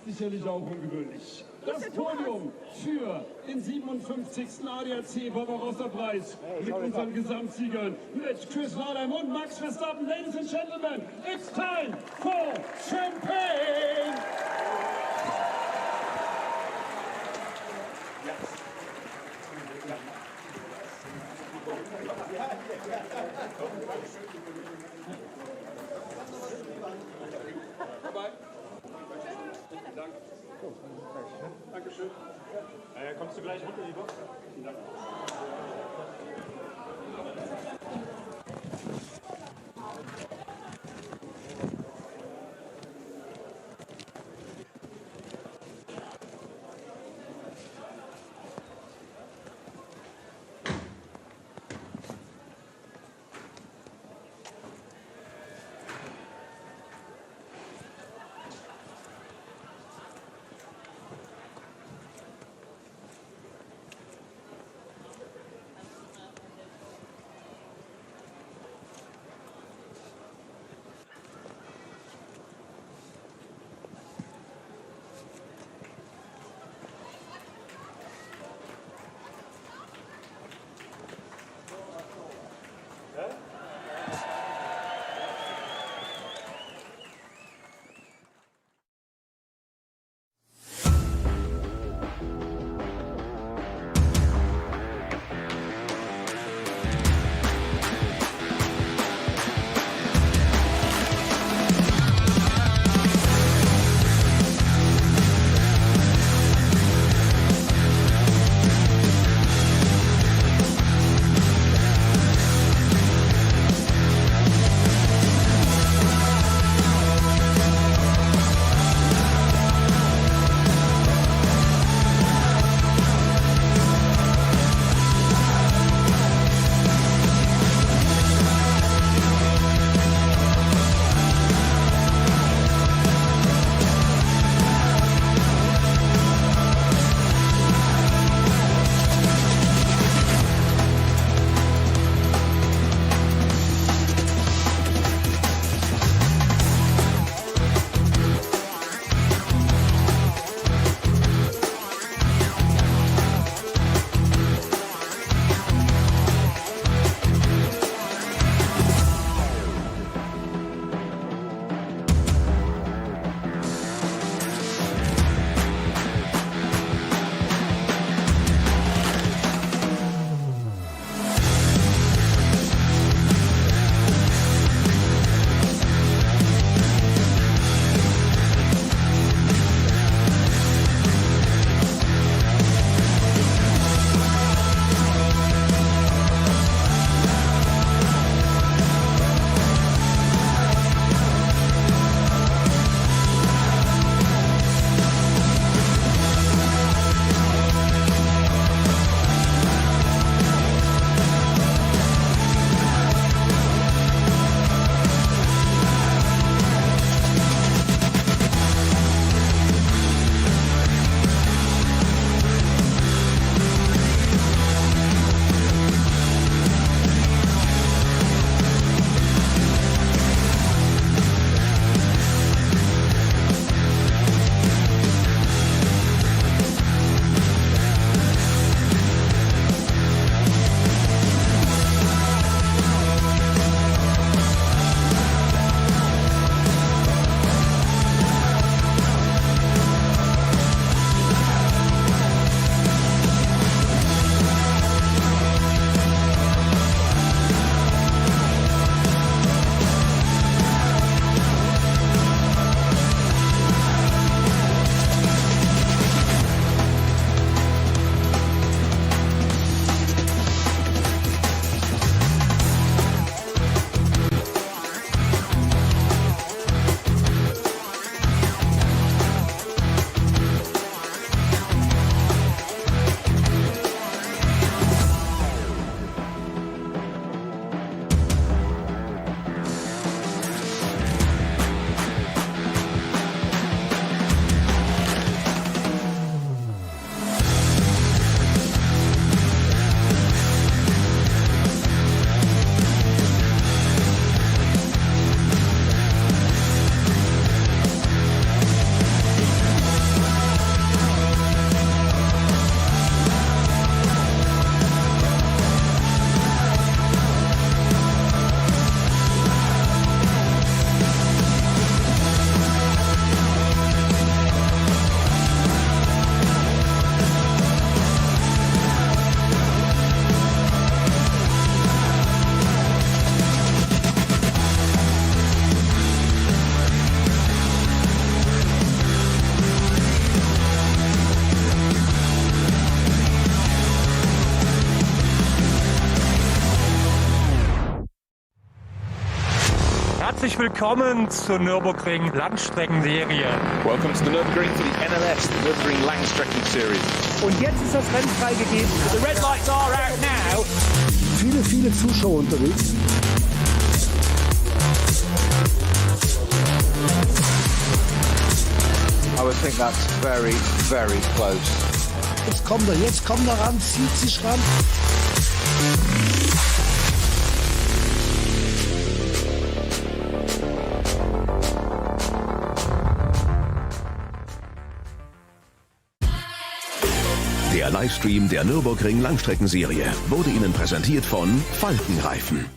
Sicherlich auch ungewöhnlich. Das Podium für den 57. ADAC Barbarossapreis mit unseren Gesamtsiegern, mit Chris Lullam und Max Verstappen. Ladies and gentlemen, it's time for Champagne! Dankeschön. Kommst du gleich runter, lieber? Vielen Dank. Herzlich willkommen zur Nürburgring Langstreckenserie. Welcome to the Nürburgring for the NLS, the Nürburgring Langstrecken Series. Und jetzt ist das Rennen freigegeben. The red lights are out now. Viele Zuschauer unterwegs. I would think that's very, very close. Jetzt kommt er ran, zieht sich ran. Der Livestream der Nürburgring Langstreckenserie wurde Ihnen präsentiert von Falkenreifen.